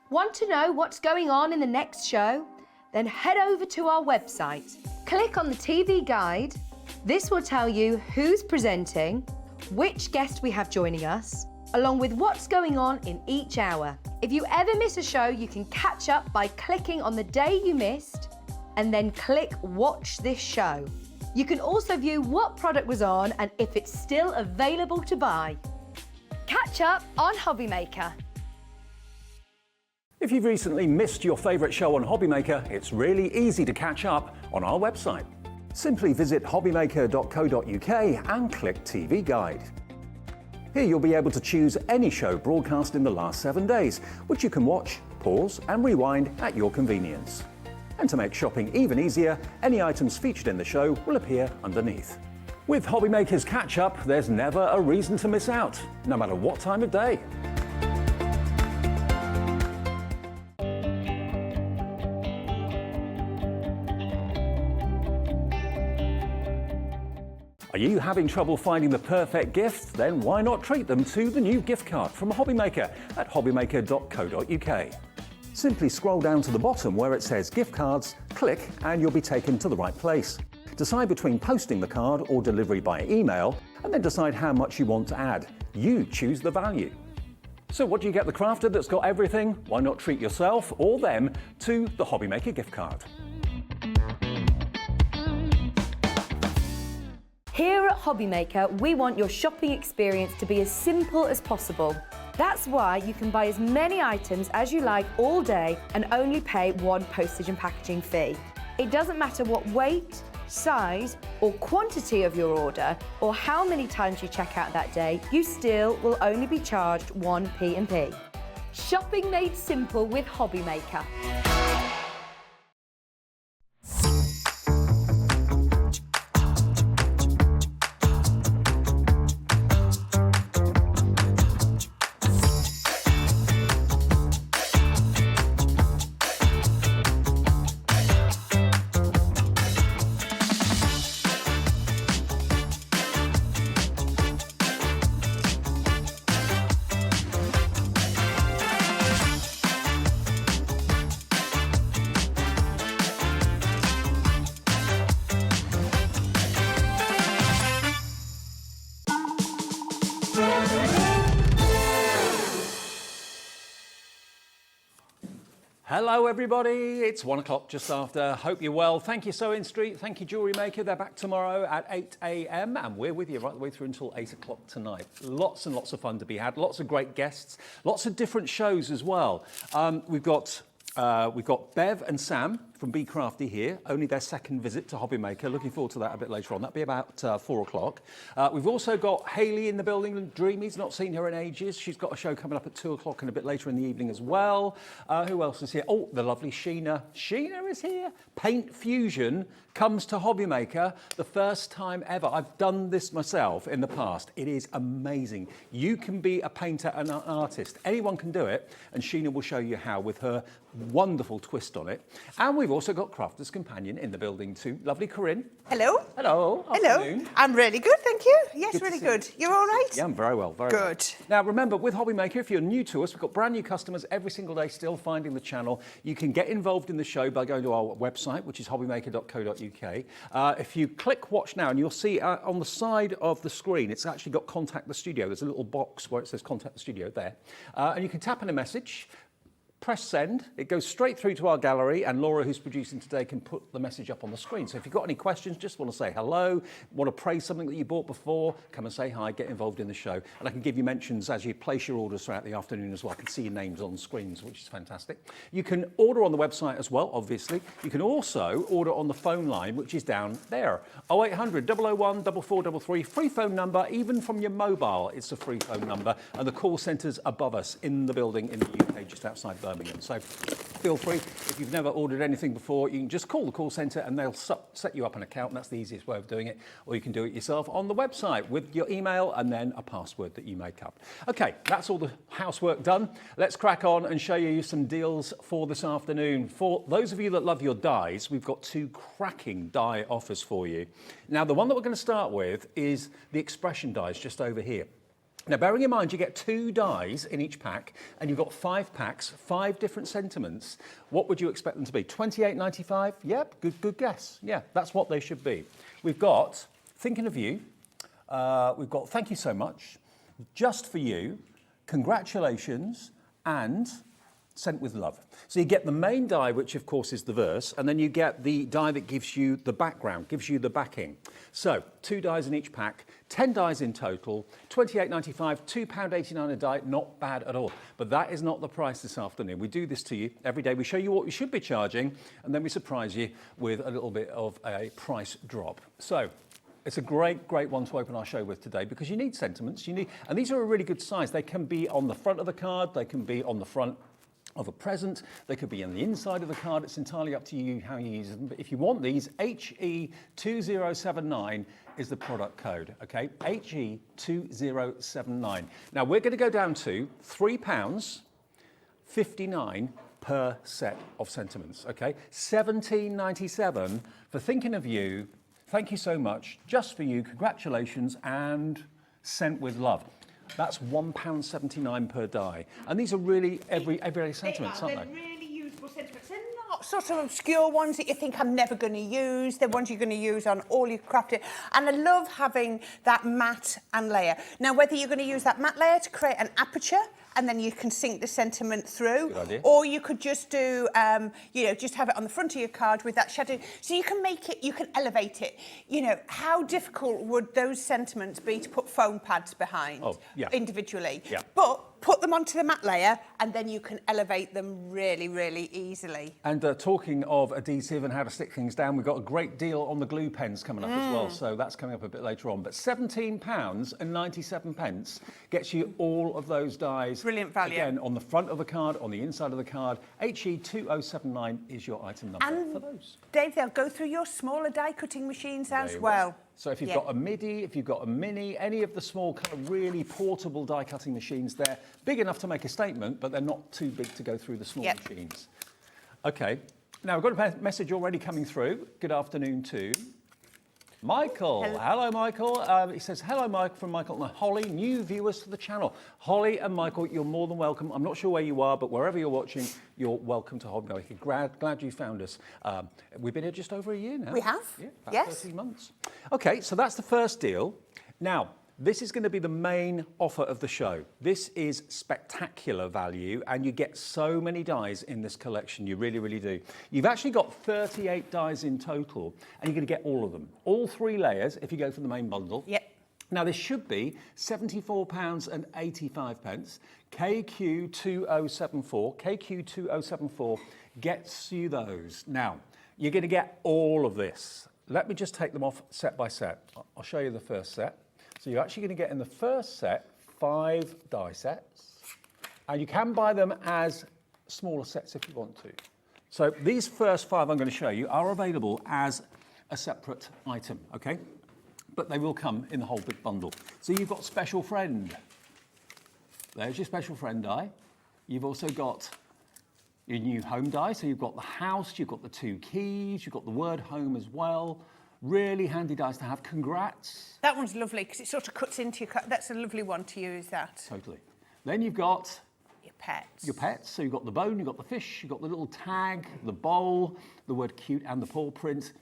Want to know what's going on in the next show? Then head over to our website. Click on the TV guide. This will tell you who's presenting, which guest we have joining us, along with what's going on in each hour. If you ever miss a show, you can catch up by clicking on the day you missed and then click Watch This Show. You can also view what product was on and if it's still available to buy. Catch up on Hobby Maker. If you've recently missed your favourite show on Hobby Maker, it's really easy to catch up on our website. Simply visit hobbymaker.co.uk and click TV Guide. Here you'll be able to choose any show broadcast in the last 7 days, which you can watch, pause and rewind at your convenience. And to make shopping even easier, any items featured in the show will appear underneath. With Hobby Maker's Catch Up, there's never a reason to miss out, no matter what time of day. Are you having trouble finding the perfect gift? Then why not treat them to the new gift card from Hobby Maker at hobbymaker.co.uk. Simply scroll down to the bottom where it says gift cards, click and you'll be taken to the right place. Decide between posting the card or delivery by email and then decide how much you want to add. You choose the value. So what do you get the crafter that's got everything? Why not treat yourself or them to the Hobby Maker gift card? Here at Hobby Maker, we want your shopping experience to be as simple as possible. That's why you can buy as many items as you like all day and only pay one postage and packaging fee. It doesn't matter what weight, size or quantity of your order or how many times you check out that day, you still will only be charged one P&P. Shopping made simple with Hobby Maker. Hello everybody, it's 1 o'clock just after. Hope you're well. Thank you Sewing Street, thank you Jewellery Maker. They're back tomorrow at 8 a.m. and we're with you right the way through until 8 o'clock tonight. Lots and lots of fun to be had, lots of great guests, lots of different shows as well. We've got Bev and Sam from Bee Crafty here, only their second visit to Hobby Maker. Looking forward to that a bit later on. That'll be about 4 o'clock. We've also got Hayley in the building, and Dreamees, not seen her in ages. She's got a show coming up at 2 o'clock and a bit later in the evening as well. Who else is here? Oh, the lovely Sheena. Sheena is here. Paint Fusion comes to Hobby Maker the first time ever. I've done this myself in the past. It is amazing. You can be a painter and an artist. Anyone can do it, and Sheena will show you how with her wonderful twist on it. And we've also got Crafter's Companion in the building too. Lovely Corinne. Hello. Hello. Hello. Afternoon. I'm really good, thank you. Yes, Good really to good. see You're all right? Yeah, I'm very well, very well. Good. Now remember, with Hobby Maker, if you're new to us, we've got brand new customers every single day still finding the channel. You can get involved in the show by going to our website, which is hobbymaker.co.uk. If you click Watch Now, and you'll see on the side of the screen, it's actually got Contact the Studio. There's a little box where it says Contact the Studio there. And you can tap in a message, press send, it goes straight through to our gallery, and Laura, who's producing today, can put the message up on the screen. So if you've got any questions, just want to say hello, want to praise something that you bought before, come and say hi, get involved in the show. And I can give you mentions as you place your orders throughout the afternoon as well. I can see your names on screens, which is fantastic. You can order on the website as well, obviously. You can also order on the phone line, which is down there. 0800 001 4433, free phone number, even from your mobile, it's a free phone number. And the call centre's above us in the building in the UK, just outside Birmingham. Birmingham. So feel free, if you've never ordered anything before, you can just call the call centre and they'll set you up an account. And that's the easiest way of doing it. Or you can do it yourself on the website with your email and then a password that you make up. Okay, that's all the housework done. Let's crack on and show you some deals for this afternoon. For those of you that love your dies, we've got 2 cracking die offers for you. Now, the one that we're going to start with is the expression dies just over here. Now, bearing in mind, you get 2 dies in each pack, and you've got 5 packs, 5 different sentiments. What would you expect them to be? $28.95? Yep, good guess. Yeah, that's what they should be. We've got Thinking of You. We've got Thank You So Much, Just For You, Congratulations, and Sent With Love. So you get the main die, which of course is the verse, and then you get the die that gives you the background, gives you the backing. So 2 dies in each pack, 10 dies in total, $28.95, £2.89 a die, not bad at all. But that is not the price this afternoon. We do this to you every day. We show you what you should be charging, and then we surprise you with a little bit of a price drop. So it's a great one to open our show with today because you need sentiments, and these are a really good size. They can be on the front of the card, they can be on the front of a present, they could be on the inside of the card. It's entirely up to you how you use them. But if you want these, HE2079 is the product code, okay? HE2079. Now we're going to go down to £3.59 per set of sentiments, okay? $17.97 for Thinking of You, Thank You So Much, Just For You, Congratulations, and Sent With Love. That's £1.79 per die. And these are really everyday sentiments, aren't they? They're really usable sentiments. They're not sort of obscure ones that you think I'm never going to use. They're ones you're going to use on all your crafting. And I love having that matte and layer. Now, whether you're going to use that matte layer to create an aperture, and then you can sink the sentiment through. Good idea. Or you could just do, just have it on the front of your card with that shadow. So you can make it, you can elevate it. You know, how difficult would those sentiments be to put foam pads behind individually? Yeah. But put them onto the matte layer and then you can elevate them really, really easily. And talking of adhesive and how to stick things down, we've got a great deal on the glue pens coming up as well, so that's coming up a bit later on. But £17.97 gets you all of those dies. Brilliant value. Again, on the front of the card, on the inside of the card. HE2079 is your item number for those. Dave, they'll go through your smaller die cutting machines as well. So if you've got a MIDI, if you've got a Mini, any of the small kind of really portable die cutting machines, they're big enough to make a statement, but they're not too big to go through the small machines. Okay, now we've got a message already coming through. Good afternoon to Michael. Hello Michael. He says, hello Mike from Michael and Holly, new viewers to the channel. Holly and Michael, you're more than welcome. I'm not sure where you are, but wherever you're watching, you're welcome to Hobnobbing. Glad you found us. We've been here just over a year now. We have. Yeah, about 13 months. Okay, so that's the first deal. Now, this is going to be the main offer of the show. This is spectacular value, and you get so many dies in this collection. You really, really do. You've actually got 38 dies in total, and you're going to get all of them. All 3 layers if you go for the main bundle. Yep. Now, this should be £74.85. KQ2074. KQ2074 gets you those. Now, you're going to get all of this. Let me just take them off set by set. I'll show you the first set. So you're actually going to get in the first set 5 die sets, and you can buy them as smaller sets if you want to. So these first 5 I'm going to show you are available as a separate item, okay? But they will come in the whole big bundle. So you've got Special Friend. There's your Special Friend die. You've also got your new home die. So you've got the house, you've got the 2 keys, you've got the word home as well. Really handy dies to have. Congrats. That one's lovely because it sort of cuts into your... That's a lovely one to use, that. Totally. Then you've got... Your pets. Your pets. So you've got the bone, you've got the fish, you've got the little tag, the bowl, the word cute and the paw print.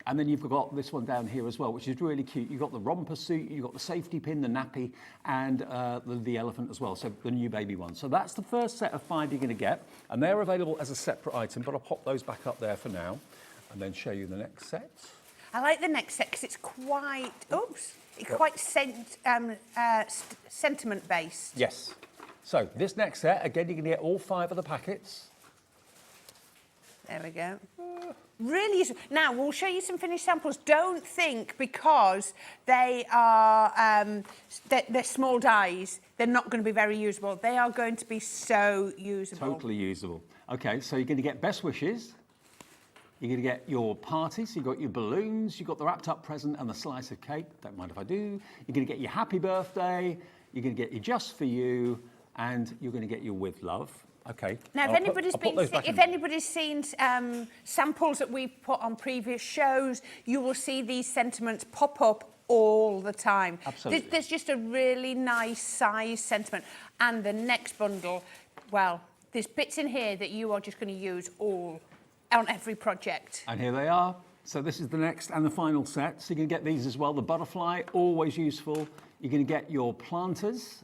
And then you've got this one down here as well, which is really cute. You've got the romper suit, you've got the safety pin, the nappy, and the elephant as well, so the new baby one. So that's the first set of 5 you're going to get, and they're available as a separate item, but I'll pop those back up there for now, and then show you the next set. I like the next set because it's quite, quite sentiment based. Yes. So this next set, again, you're going to get all 5 of the packets. There we go. Really useful. Now, we'll show you some finished samples. Don't think because they are they're small dies, they're not going to be very usable. They are going to be so usable. Totally usable. Okay, so you're going to get best wishes. You're going to get your parties, you've got your balloons, you've got the wrapped up present and the slice of cake. Don't mind if I do. You're going to get your happy birthday. You're going to get your just for you, and you're going to get your with love. Okay. Now, if anybody's seen samples that we've put on previous shows, you will see these sentiments pop up all the time. Absolutely. There's just a really nice size sentiment. And the next bundle, well, there's bits in here that you are just going to use all on every project. And here they are. So this is the next and the final set. So you're going to get these as well. The butterfly, always useful. You're going to get your planters.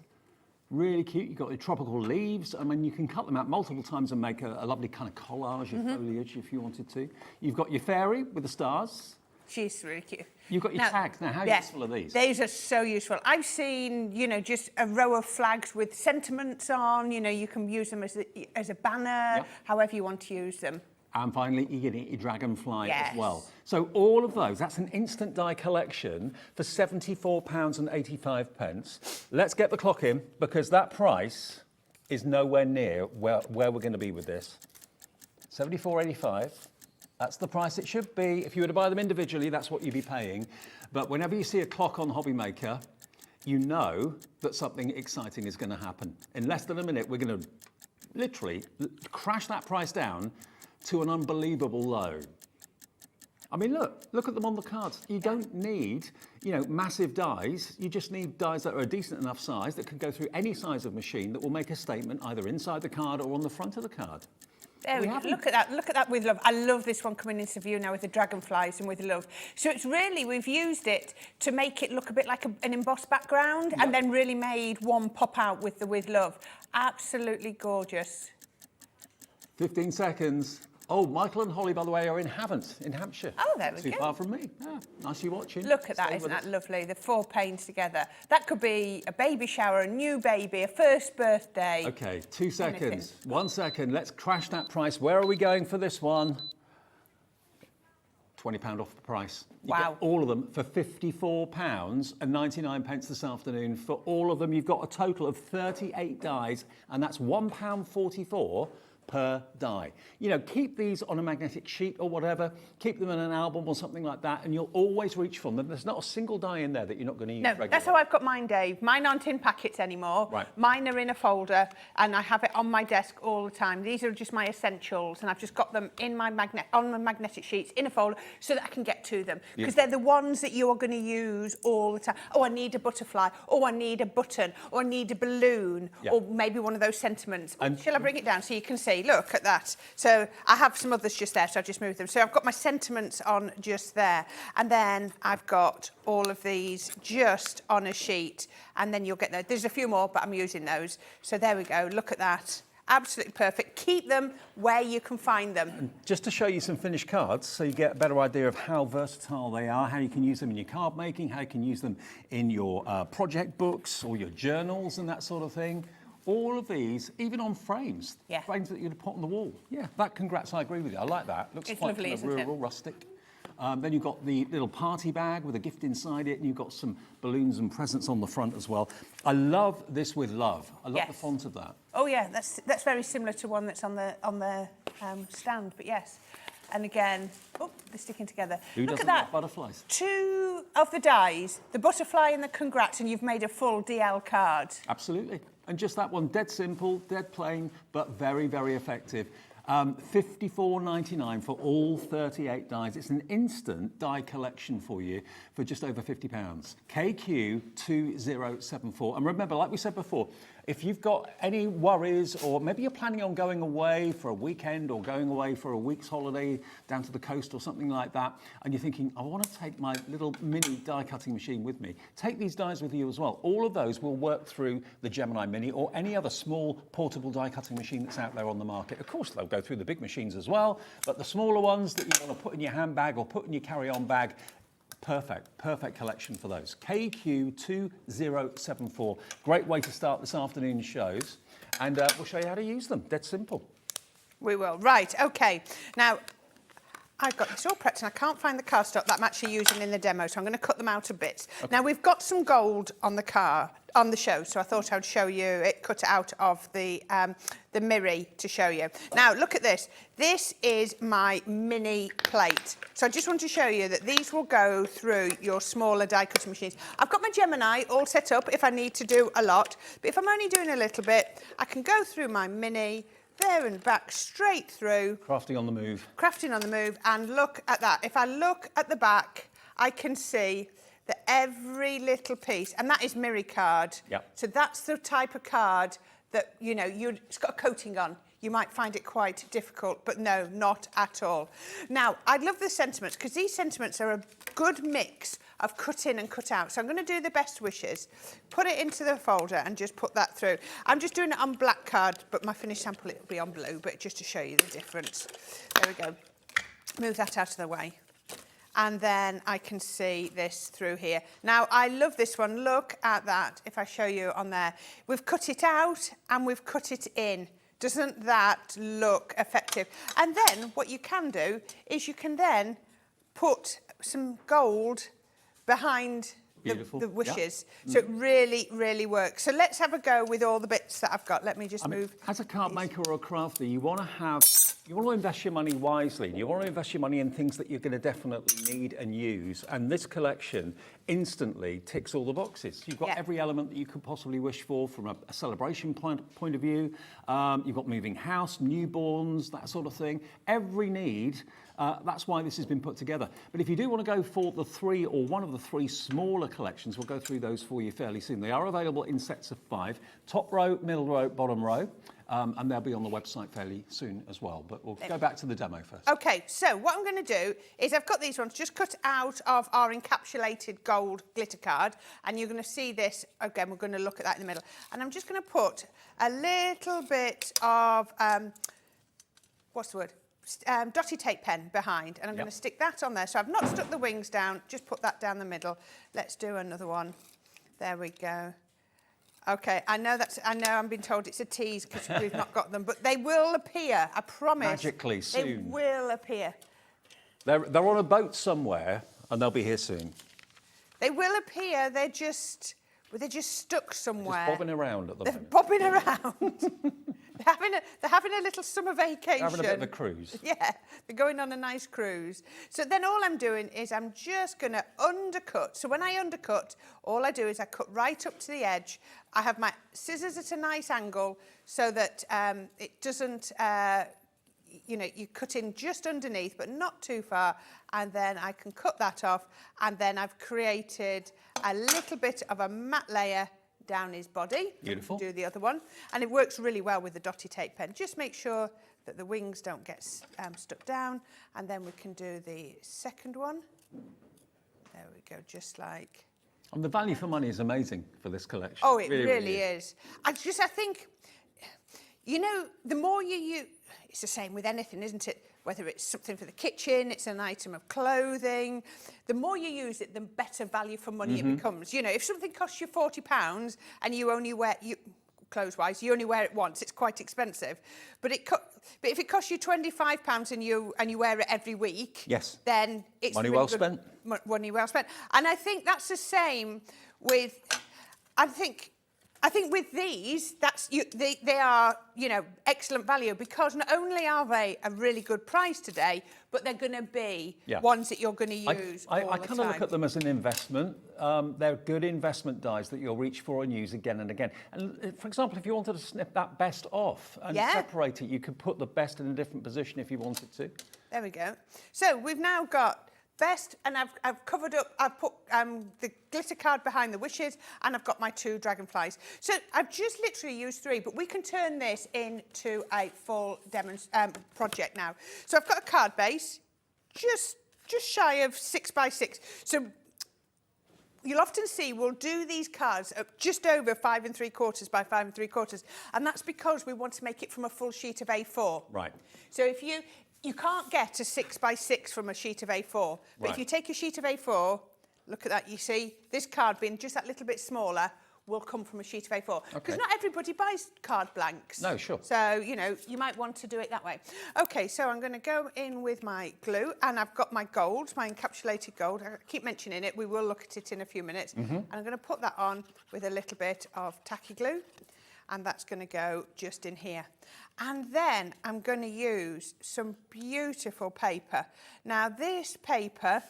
Really cute. You've got your tropical leaves. I mean, you can cut them out multiple times and make a lovely kind of collage of foliage if you wanted to. You've got your fairy with the stars. She's really cute. You've got your tags. Now, how useful are these? These are so useful. I've seen, you know, just a row of flags with sentiments on. You know, you can use them as a banner, however you want to use them. And finally, you're going to get your dragonfly Yes. as well. So all of those, that's an instant die collection for £74.85. Let's get the clock in, because that price is nowhere near where we're going to be with this. £74.85. That's the price it should be. If you were to buy them individually, that's what you'd be paying. But whenever you see a clock on Hobby Maker, you know that something exciting is going to happen. In less than a minute, we're going to literally crash that price down to an unbelievable low. I mean, look at them on the cards. You don't need, you know, massive dies. You just need dies that are a decent enough size that can go through any size of machine that will make a statement either inside the card or on the front of the card. There we go. Look at that. Look at that with love. I love this one coming into view now with the dragonflies and with love. So it's really, we've used it to make it look a bit like an embossed background and then really made one pop out with the with love. Absolutely gorgeous. 15 seconds. Oh, Michael and Holly, by the way, are in Havant, in Hampshire. Oh, there we go. Too far from me. Yeah, nice you watching. Look at that, isn't that lovely? The 4 panes together. That could be a baby shower, a new baby, a first birthday. Okay, 2 seconds. 1 second. Let's crash that price. Where are we going for this one? £20 off the price. You get all of them for £54.99 this afternoon. For all of them, you've got a total of 38 dies, and that's £1.44 per die. You know, keep these on a magnetic sheet or whatever, keep them in an album or something like that, and you'll always reach for them. There's not a single die in there that you're not going to use regularly. That's how I've got mine, Dave. Mine aren't in packets anymore. Right. Mine are in a folder, and I have it on my desk all the time. These are just my essentials, and I've just got them in my on my magnetic sheets in a folder so that I can get to them. Because they're the ones that you are going to use all the time. Oh, I need a butterfly. Oh, I need a button. Or I need a balloon. Or maybe one of those sentiments. Shall I bring it down so you can see? Look at that. So I have some others just there, so I just moved them. So I've got my sentiments on just there. And then I've got all of these just on a sheet. And then you'll get those. There's a few more, but I'm using those. So there we go. Look at that. Absolutely perfect. Keep them where you can find them. And just to show you some finished cards, so you get a better idea of how versatile they are, how you can use them in your card making, how you can use them in your project books or your journals and that sort of thing. All of these, even on frames, frames that you're going to put on the wall. Yeah, that, congrats, I agree with you. I like that. Looks quite lovely, kind of rural, rustic. Then you've got the little party bag with a gift inside it, and you've got some balloons and presents on the front as well. I love this with love. I love the font of that. Oh yeah, that's very similar to one that's on the stand, but yes. And again, oh, they're sticking together. Who Look doesn't at that. love butterflies? 2 of the dies, the butterfly and the congrats, and you've made a full DL card. Absolutely. And just that one, dead simple, dead plain, but very, very effective. £54.99 for all 38 dies. It's an instant die collection for you for just over £50. KQ2074. And remember, like we said before, if you've got any worries, or maybe you're planning on going away for a weekend or going away for a week's holiday down to the coast or something like that, and you're thinking, I want to take my little mini die cutting machine with me, take these dies with you as well. All of those will work through the Gemini Mini or any other small portable die cutting machine that's out there on the market. Of course, they'll go through the big machines as well, but the smaller ones that you want to put in your handbag or put in your carry-on bag, perfect collection for those. KQ2074. Great way to start this afternoon's shows. And we'll show you how to use them. Dead simple. We will. Right, okay. Now, I've got this all prepped and I can't find the cardstock that I'm actually using in the demo, so I'm going to cut them out a bit. Okay. Now, we've got some gold on the show, so I thought I'd show you it, cut it out of the mirror to show you. Now, look at this. This is my mini plate. So I just want to show you that these will go through your smaller die cutting machines. I've got my Gemini all set up if I need to do a lot, but if I'm only doing a little bit, I can go through my mini, there and back, straight through. Crafting on the move. Crafting on the move, and look at that. If I look at the back, I can see that every little piece, and that is mirror card. Yep. So that's the type of card that, you know, it's got a coating on. You might find it quite difficult, but no, not at all. Now, I love the sentiments, because these sentiments are a good mix of cut in and cut out. So I'm going to do the best wishes, put it into the folder and just put that through. I'm just doing it on black card, but my finished sample, it'll be on blue, but just to show you the difference. There we go. Move that out of the way. And then I can see this through here. Now, I love this one. Look at that, if I show you on there. We've cut it out and we've cut it in. Doesn't that look effective? And then what you can do is you can then put some gold behind the wishes. Yeah. So it really, really works. So let's have a go with all the bits that I've got. Let me just move. As a card maker or a crafter, you want to invest your money wisely. You want to invest your money in things that you're going to definitely need and use. And this collection instantly ticks all the boxes. You've got every element that you could possibly wish for from a celebration point of view. You've got moving house, newborns, that sort of thing. Every need. That's why this has been put together. But if you do want to go for the three or one of the three smaller collections, we'll go through those for you fairly soon. They are available in sets of 5, top row, middle row, bottom row, and they'll be on the website fairly soon as well. But we'll go back to the demo first. Okay, so what I'm going to do is I've got these ones just cut out of our encapsulated gold glitter card, and you're going to see this, again, we're going to look at that in the middle. And I'm just going to put a little bit of, what's the word? Dotty tape pen behind, and I'm going to stick that on there. So I've not stuck the wings down, just put that down the middle. Let's do another one. There we go. Okay, I know I'm being told it's a tease because we've not got them, but they will appear, I promise. Magically soon. They will appear. They're on a boat somewhere, and they'll be here soon. They will appear, they're just stuck somewhere. Just bobbing around at the moment. They're bobbing around. They're having a little summer vacation. Having a bit of a cruise. Yeah, they're going on a nice cruise. So then all I'm doing is I'm just going to undercut. So when I undercut, all I do is I cut right up to the edge. I have my scissors at a nice angle so that it doesn't, you cut in just underneath, but not too far. And then I can cut that off. And then I've created a little bit of a matte layer down his body. Beautiful. Do the other one. And it works really well with the dotty tape pen. Just make sure that the wings don't get stuck down. And then we can do the second one. There we go, just like... And the value for money is amazing for this collection. Oh, it really is. I think, you know, the more you use... It's the same with anything, isn't it? Whether it's something for the kitchen, it's an item of clothing. The more you use it, the better value for money it becomes. You know, if something costs you £40 and you only wear... clothes-wise, you only wear it once, it's quite expensive. But if it costs you £25 and you wear it every week, yes, then it's money really well good, spent. Money well spent. And I think that's the same with... I think with these, they are, you know, excellent value because not only are they a really good price today, but they're going to be ones that you're going to use all the time. I kind of look at them as an investment. They're good investment dies that you'll reach for and use again and again. And for example, if you wanted to snip that best off and separate it, you could put the best in a different position if you wanted to. There we go. So we've now got best, and I've covered up, I've put the glitter card behind the wishes, and I've got my 2 dragonflies. So I've just literally used 3, but we can turn this into a full project now. So I've got a card base, just shy of 6 by 6. So you'll often see we'll do these cards just over 5 3/4 by 5 3/4, and that's because we want to make it from a full sheet of A4. Right. So if you can't get a 6 by 6 from a sheet of A4. But if you take a sheet of A4, look at that, you see this card being just that little bit smaller will come from a sheet of A4. Because Okay. not everybody buys card blanks. No, sure. So, you know, you might want to do it that way. Okay, so I'm going to go in with my glue, and I've got my gold, my encapsulated gold. I keep mentioning it. We will look at it in a few minutes. And I'm going to put that on with a little bit of tacky glue, and that's going to go just in here. And then I'm going to use some beautiful paper. Now, this paper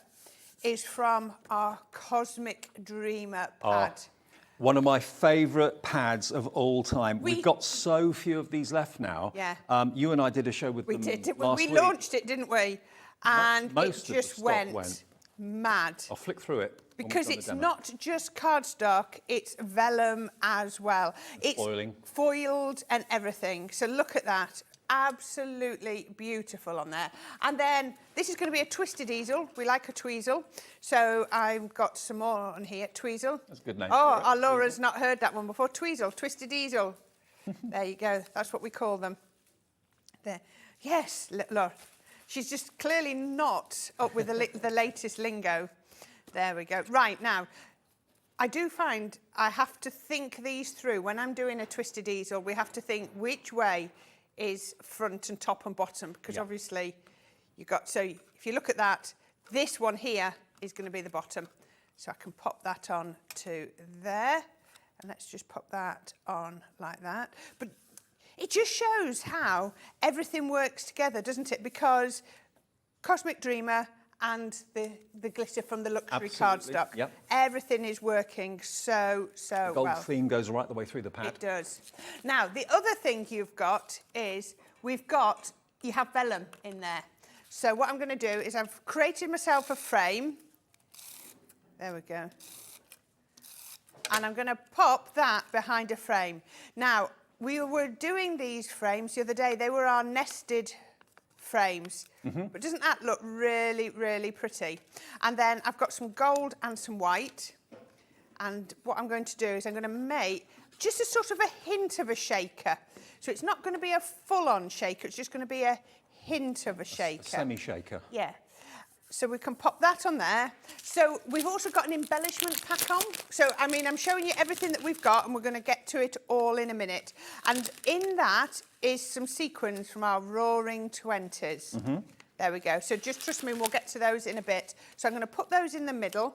is from our Cosmic Dreamer pad. One of my favourite pads of all time. We've got so few of these left now. Yeah. You and I did a show with We them did. last We week. launched it, didn't we? And Most it of the just stock went mad. I'll flick through it. when we've Because done the it's demo. not just cardstock, it's vellum as well. It's foiling. foiled and everything. So look at that. Absolutely beautiful on there. And then this is going to be a twisted easel. We like a tweezle. So I've got some more on here. Tweezle. That's a good name. Oh, for it. our Laura's not heard that one before. Tweezle, twisted easel. There you go. That's what we call them. There. Yes, Laura. She's just clearly not up with the latest lingo. There we go. Right, now, I do find I have to think these through. When I'm doing a twisted easel, we have to think which way is front and top and bottom, because obviously you've got, so if you look at that, this one here is going to be the bottom. So I can pop that on to there, and let's just pop that on like that. But it just shows how everything works together, doesn't it? Because Cosmic Dreamer and the glitter from the luxury Absolutely, cardstock, yep. everything is working so The gold well. theme goes right the way through the pad. It does. Now, the other thing you've got is you have vellum in there. So what I'm going to do is I've created myself a frame. There we go. And I'm going to pop that behind a frame. Now, we were doing these frames the other day. They were our nested frames. But doesn't that look really, really pretty? And then I've got some gold and some white. And what I'm going to do is I'm going to make just a sort of a hint of a shaker. So it's not going to be a full-on shaker. It's just going to be a hint of a shaker. A semi-shaker. Yeah. So we can pop that on there. So we've also got an embellishment pack on. So, I mean, I'm showing you everything that we've got, and we're going to get to it all in a minute. And in that is some sequins from our Roaring 20s. There we go. So just trust me, we'll get to those in a bit. So I'm going to put those in the middle,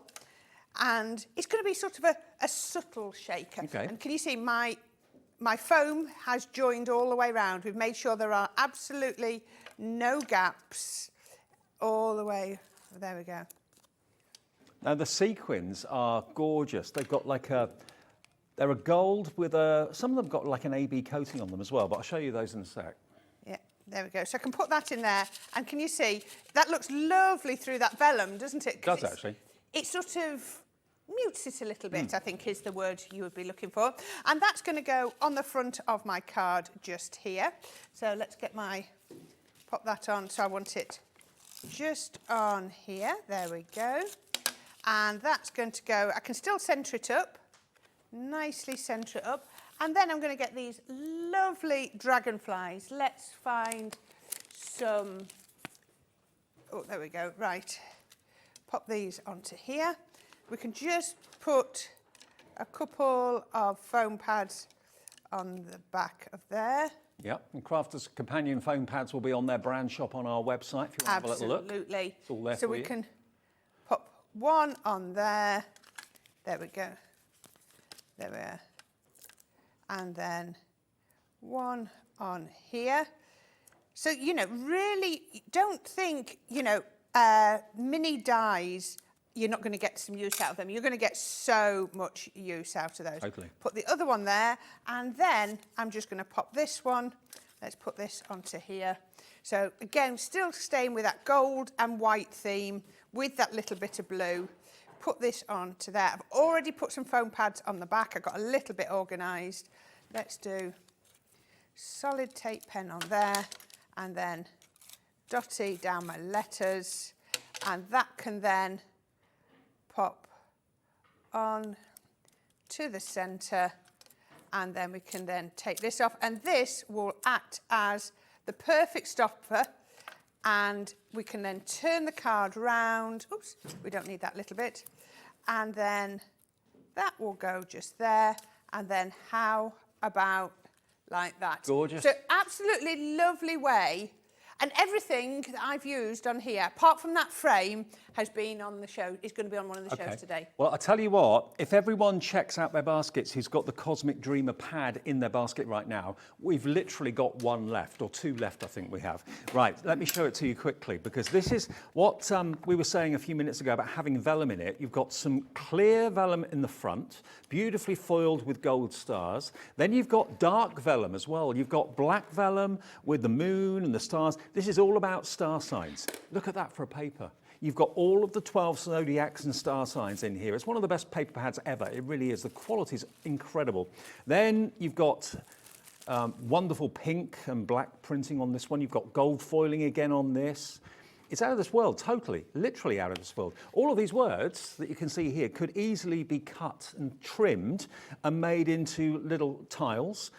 and it's going to be sort of a subtle shaker. Okay. And can you see my foam has joined all the way around. We've made sure there are absolutely no gaps all the way. There we go. Now the sequins are gorgeous. They've got like they're a gold with some of them got like an AB coating on them as well, but I'll show you those in a sec. Yeah, there we go. So I can put that in there, and can you see, that looks lovely through that vellum, doesn't it? It does actually. It sort of mutes it a little bit, I think is the word you would be looking for. And that's going to go on the front of my card just here. So let's pop that on. So I want it just on here. There we go. And that's going to go, I can still centre it up, nicely centre it up. And then I'm going to get these lovely dragonflies. Let's find some, oh, there we go, right. Pop these onto here. We can just put a couple of foam pads on the back of there. Yep, and Crafters Companion foam pads will be on their brand shop on our website if you want to have a little look. Absolutely. It's all there so for we you. can pop one on there. There we go. There we are. And then one on here. So, you know, really don't think, you know, mini dies, you're not going to get some use out of them. You're going to get so much use out of those. Totally. Put the other one there, and then I'm just going to pop this one. Let's put this onto here. So again, still staying with that gold and white theme with that little bit of blue. Put this onto there. I've already put some foam pads on the back. I got a little bit organised. Let's do solid tape pen on there, and then dotty down my letters, and that can then pop on to the centre, and then we can then take this off, and this will act as the perfect stopper, and we can then turn the card round. Oops, we don't need that little bit. And then that will go just there, And then how about like that? Gorgeous. So absolutely lovely way. And everything that I've used on here, apart from that frame, has been on the show, is going to be on one of the shows today. Well, I tell you what, if everyone checks out their baskets who's got the Cosmic Dreamer pad in their basket right now, we've literally got one left, or two left, I think we have. Right, let me show it to you quickly, because this is what we were saying a few minutes ago about having vellum in it. You've got some clear vellum in the front, beautifully foiled with gold stars. Then you've got dark vellum as well. You've got black vellum with the moon and the stars. This is all about star signs. Look at that for a paper. You've got all of the 12 zodiacs and star signs in here. It's one of the best paper pads ever. It really is. The quality's incredible. Then you've got wonderful pink and black printing on this one. You've got gold foiling again on this. It's out of this world, totally, literally out of this world. All of these words that you can see here could easily be cut and trimmed and made into little tiles.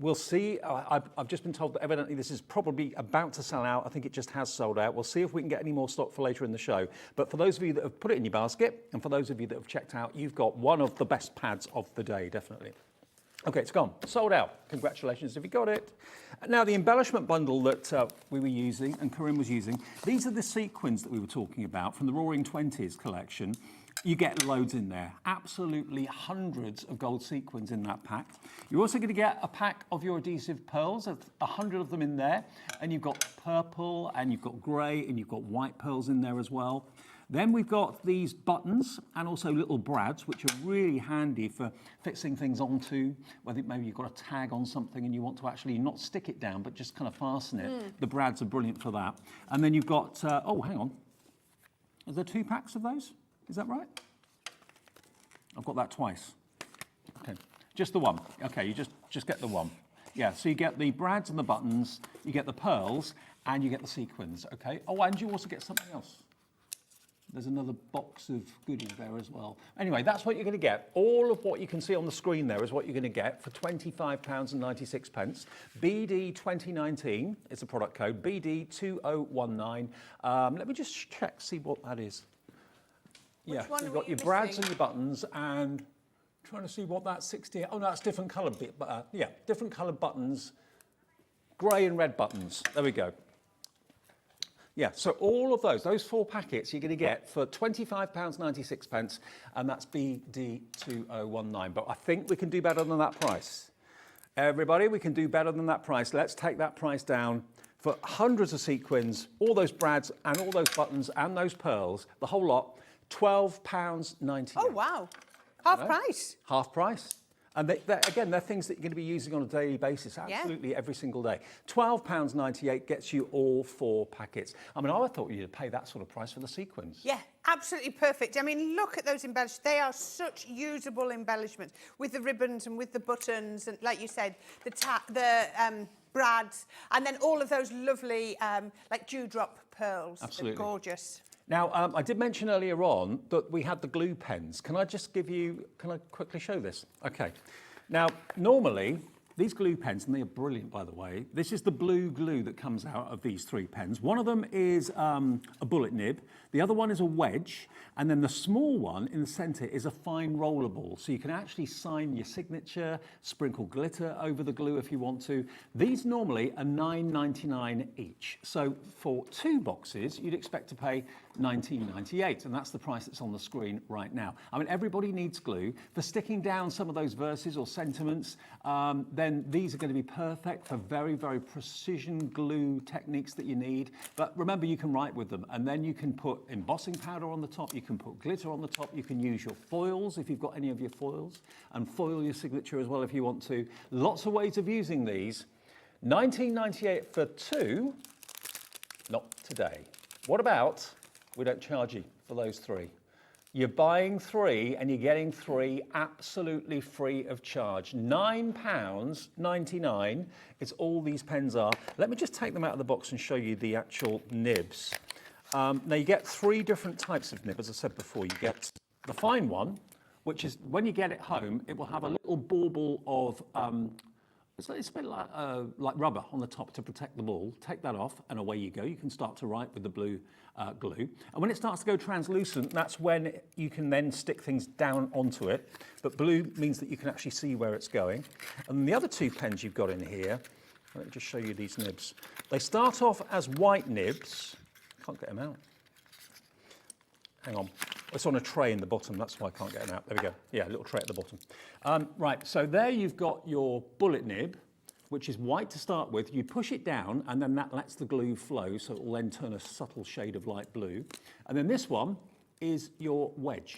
We'll see. I've just been told that evidently this is probably about to sell out. I think it just has sold out. We'll see if we can get any more stock for later in the show. But for those of you that have put it in your basket, and for those of you that have checked out, you've got one of the best pads of the day, definitely. Okay, it's gone. Sold out. Congratulations if you got it. Now, the embellishment bundle that we were using and Corinne was using, these are the sequins that we were talking about from the Roaring Twenties collection. You get loads in there, absolutely hundreds of gold sequins in that pack. You're also going to get a pack of your adhesive pearls, 100 of them in there, and you've got purple and you've got grey and you've got white pearls in there as well. Then we've got these buttons and also little brads, which are really handy for fixing things onto, whether maybe you've got a tag on something and you want to actually not stick it down, but just kind of fasten it. The brads are brilliant for that. And then you've got, oh, hang on. Are there 2 packs of those? Is that right? I've got that twice. Okay, just the one. Okay, you just get the one. Yeah, so you get the brads and the buttons, you get the pearls, and you get the sequins, okay? Oh, and you also get something else. There's another box of goodies there as well. Anyway, that's what you're going to get. All of what you can see on the screen there is what you're going to get for £25.96. BD 2019 is the product code, BD 2019. Let me just check, see what that is. Yeah, you've got your brads and your buttons, and trying to see what that 60. Oh, no, that's different coloured bit, but yeah, different coloured buttons, grey and red buttons. There we go. Yeah, so all of those 4 packets you're going to get for £25.96, and that's BD2019. But I think we can do better than that price. Everybody, we can do better than that price. Let's take that price down for hundreds of sequins, all those brads and all those buttons and those pearls, the whole lot. £12.98. Oh, wow. Half price. Half price. And they're things that you're going to be using on a daily basis, absolutely every single day. £12.98 gets you all 4 packets. I mean, I thought you'd pay that sort of price for the sequins. Yeah, absolutely perfect. I mean, look at those embellishments. They are such usable embellishments with the ribbons and with the buttons and, like you said, the brads, and then all of those lovely, like dewdrop pearls. Absolutely. They're gorgeous. Now, I did mention earlier on that we had the glue pens. Can I quickly show this? Okay. Now, normally, these glue pens, and they are brilliant, by the way, this is the blue glue that comes out of these 3 pens. One of them is a bullet nib, the other one is a wedge, and then the small one in the centre is a fine rollable. So you can actually sign your signature, sprinkle glitter over the glue if you want to. These normally are $9.99 each. So for 2 boxes, you'd expect to pay $19.98, and that's the price that's on the screen right now. I mean, everybody needs glue. For sticking down some of those verses or sentiments, then these are going to be perfect for very, very precision glue techniques that you need. But remember, you can write with them, and then you can put embossing powder on the top, you can put glitter on the top, you can use your foils if you've got any of your foils, and foil your signature as well if you want to. Lots of ways of using these. $19.98 for 2, not today. What about, we don't charge you for those 3. You're buying 3 and you're getting 3 absolutely free of charge. £9.99 is all these pens are. Let me just take them out of the box and show you the actual nibs. Now you get 3 different types of nib, as I said before. You get the fine one, which is when you get it home, it will have a little bauble of It's a bit like rubber on the top to protect the ball. Take that off and away you go. You can start to write with the blue glue. And when it starts to go translucent, that's when you can then stick things down onto it. But blue means that you can actually see where it's going. And the other two pens you've got in here, let me just show you these nibs. They start off as white nibs. Can't get them out. Hang on. It's on a tray in the bottom, that's why I can't get them out. There we go. Yeah, a little tray at the bottom. Right, so there you've got your bullet nib, which is white to start with. You push it down, and then that lets the glue flow, so it will then turn a subtle shade of light blue. And then this one is your wedge.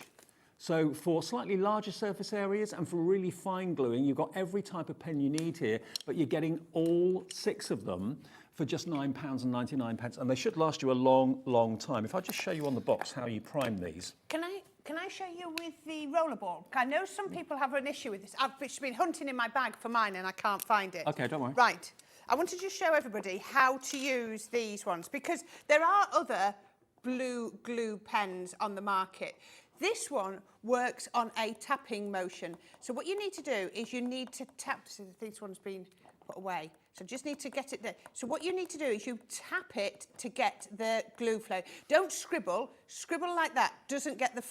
So for slightly larger surface areas and for really fine gluing, you've got every type of pen you need here, but you're getting all 6 of them for just £9.99, and they should last you a long, long time. If I just show you on the box how you prime these. Can I show you with the rollerball? I know some people have an issue with this. I've been hunting in my bag for mine and I can't find it. Okay, don't worry. Right. I want to just show everybody how to use these ones, because there are other blue glue pens on the market. This one works on a tapping motion. So what you need to do is you need to tap, so this one's been put away. So just need to get it there. So what you need to do is you tap it to get the glue flow. Don't scribble. Scribble like that doesn't get the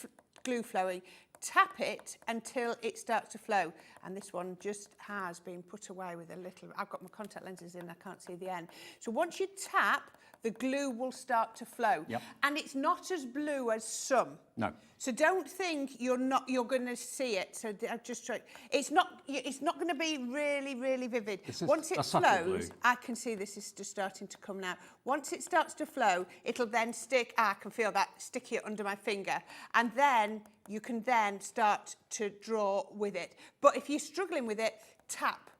glue flowing. Tap it until it starts to flow. And this one just has been put away with a little, I've got my contact lenses in, I can't see the end. So once you tap, the glue will start to flow. Yep. And it's not as blue as some. No. So don't think you're going to see it. So just try. It's not going to be really, really vivid. Once it flows, I can see this is just starting to come now. Once it starts to flow, it'll then stick. I can feel that sticky under my finger, and then you can then start to draw with it. But if you're struggling with it, tap.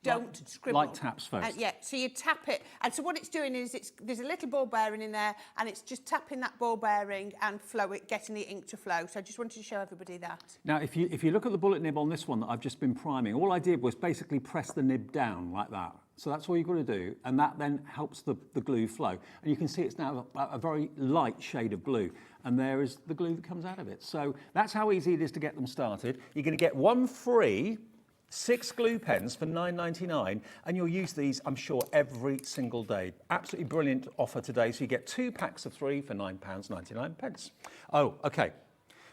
Don't scribble. Like taps first. Yeah, so you tap it. And so what it's doing is there's a little ball bearing in there, and it's just tapping that ball bearing and getting the ink to flow. So I just wanted to show everybody that. Now, if you look at the bullet nib on this one that I've just been priming, all I did was basically press the nib down like that. So that's all you've got to do, and that then helps the glue flow. And you can see it's now a very light shade of blue, and there is the glue that comes out of it. So that's how easy it is to get them started. You're going to get one free 6 glue pens for £9.99, and you'll use these, I'm sure, every single day. Absolutely brilliant offer today. So you get 2 packs of 3 for £9.99. Oh, okay.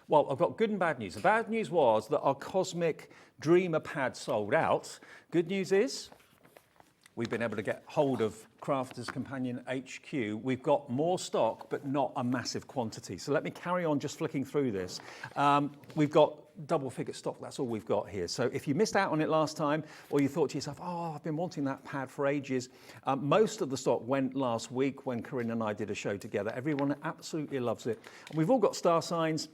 Well, I've got good and bad news. The bad news was that our Cosmic Dreamer pad sold out. Good news is we've been able to get hold of Crafters Companion HQ. We've got more stock, but not a massive quantity. So let me carry on just flicking through this. We've got double-figure stock, that's all we've got here. So if you missed out on it last time, or you thought to yourself, oh, I've been wanting that pad for ages, most of the stock went last week when Corinne and I did a show together. Everyone absolutely loves it. And we've all got star signs,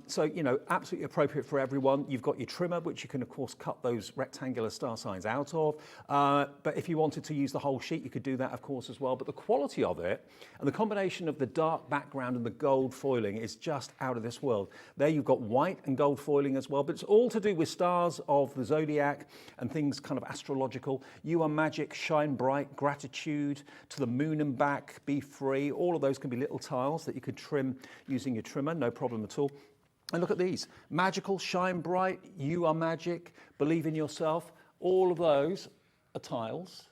so, you know, absolutely appropriate for everyone. You've got your trimmer, which you can, of course, cut those rectangular star signs out of. But if you wanted to use the whole sheet, you could do that, of course, as well. But the quality of it, and the combination of the dark background and the gold foiling is just out of this world. There you've got white and gold foiling as well, but it's all to do with stars of the zodiac and things kind of astrological. You are magic, shine bright, gratitude, to the moon and back, be free. All of those can be little tiles that you could trim using your trimmer, no problem at all. And look at these, magical, shine bright, you are magic, believe in yourself. All of those are tiles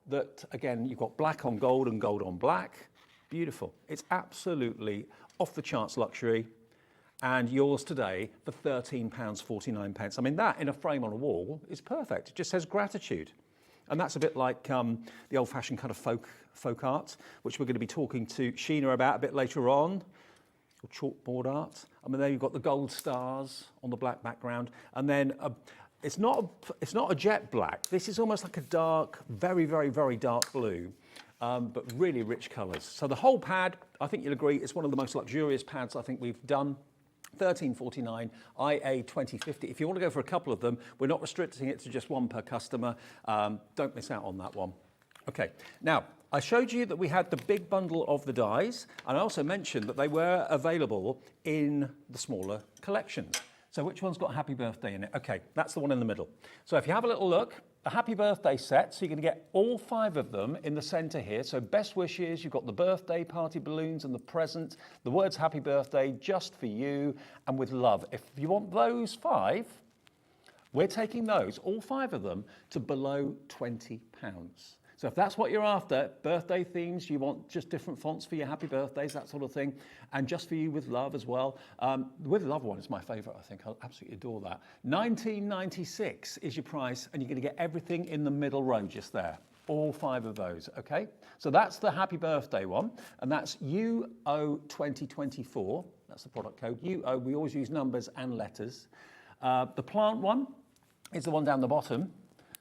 that, again, you've got black on gold and gold on black. Beautiful. It's absolutely off the charts luxury. And yours today for £13.49. I mean, that in a frame on a wall is perfect. It just says gratitude. And that's a bit like the old-fashioned kind of folk art, which we're going to be talking to Sheena about a bit later on, or chalkboard art. I mean, there you've got the gold stars on the black background. And then it's not a jet black. This is almost like a dark, very, very, very dark blue. But really rich colours. So the whole pad, I think you'll agree, is one of the most luxurious pads I think we've done. £13.49, IA 2050. If you want to go for a couple of them, we're not restricting it to just one per customer. Don't miss out on that one. Okay, now I showed you that we had the big bundle of the dies, and I also mentioned that they were available in the smaller collections. So which one's got Happy Birthday in it? Okay, that's the one in the middle. So if you have a little look, a Happy Birthday set, so you're going to get all 5 of them in the centre here. So best wishes, you've got the birthday party balloons and the present, the words Happy Birthday, just for you, and with love. If you want those 5, we're taking those, all 5 of them, to below £20. So if that's what you're after, birthday themes, you want just different fonts for your happy birthdays, that sort of thing, and just for you with love as well. With love one is my favourite, I think. I absolutely adore that. $19.96 is your price, and you're going to get everything in the middle row just there. All 5 of those, okay? So that's the happy birthday one, and that's UO2024. That's the product code. UO, we always use numbers and letters. The plant one is the one down the bottom.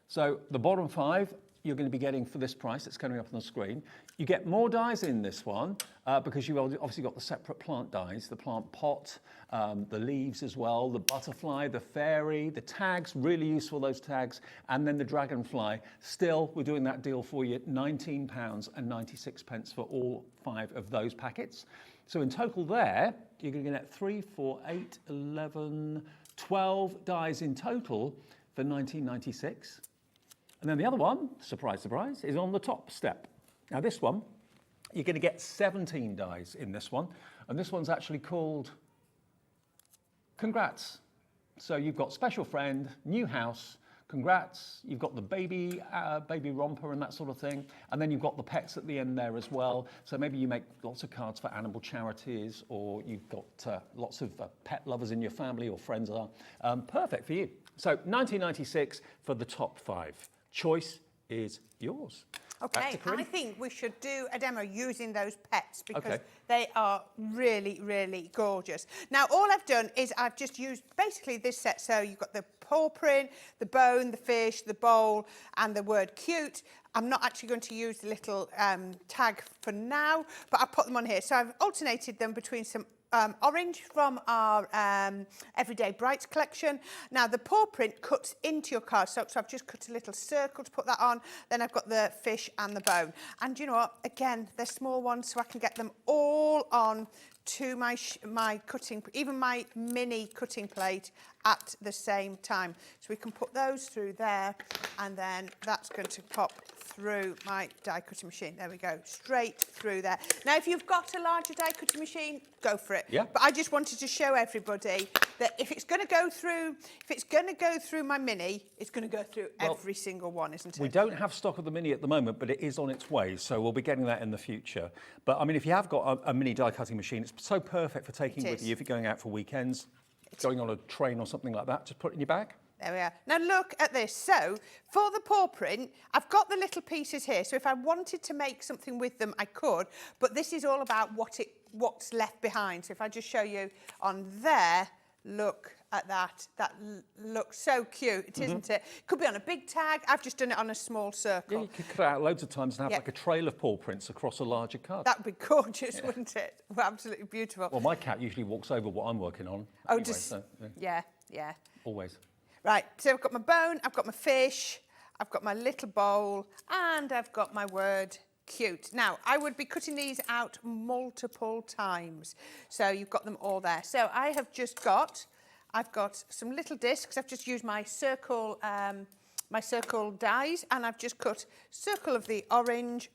So the bottom 5, you're going to be getting for this price. It's coming up on the screen. You get more dies in this one because you've obviously got the separate plant dies, the plant pot, the leaves as well, the butterfly, the fairy, the tags, really useful, those tags, and then the dragonfly. Still, we're doing that deal for you, £19.96 for all 5 of those packets. So in total there, you're going to get 3, 4, 8, 11, 12 dies in total for £19.96. And then the other one, surprise, surprise, is on the top step. Now this one, you're going to get 17 dies in this one. And this one's actually called Congrats. So you've got special friend, new house, congrats. You've got the baby romper and that sort of thing. And then you've got the pets at the end there as well. So maybe you make lots of cards for animal charities, or you've got lots of pet lovers in your family or friends are. Perfect for you. So $19.96 for the top 5. Choice is yours. Okay, I think we should do a demo using those pets because they are really, really gorgeous. Now, all I've done is I've just used basically this set. So you've got the paw print, the bone, the fish, the bowl, and the word cute. I'm not actually going to use the little tag for now, but I'll put them on here. So I've alternated them between some orange from our Everyday Brights collection. Now the paw print cuts into your card, so I've just cut a little circle to put that on. Then I've got the fish and the bone. And you know what? Again, they're small ones, so I can get them all on to my cutting, even my mini cutting plate at the same time. So we can put those through there, and then that's going to pop through my die cutting machine. There we go, straight through there. Now, if you've got a larger die cutting machine, go for it. Yeah. But I just wanted to show everybody that if it's going to go through, my mini, it's going to go through every single one, isn't it? We don't have stock of the mini at the moment, but it is on its way, so we'll be getting that in the future. But I mean, if you have got a mini die cutting machine, it's so perfect for taking with you if you're going out for weekends, going on a train or something like that. Just put it in your bag. There we are. Now look at this. So for the paw print, I've got the little pieces here. So if I wanted to make something with them, I could. But this is all about what's left behind. So if I just show you on there, look at that. That looks so cute, isn't it? Could be on a big tag. I've just done it on a small circle. Yeah, you could cut it out loads of times and have like a trail of paw prints across a larger card. That would be gorgeous, wouldn't it? Well, absolutely beautiful. Well, my cat usually walks over what I'm working on. Oh, anyway, just so, yeah. Always. Right, so I've got my bone, I've got my fish, I've got my little bowl, and I've got my word cute. Now, I would be cutting these out multiple times. So you've got them all there. So I have just got, I've got some little discs. I've just used my circle dies, and I've just cut circle of the orange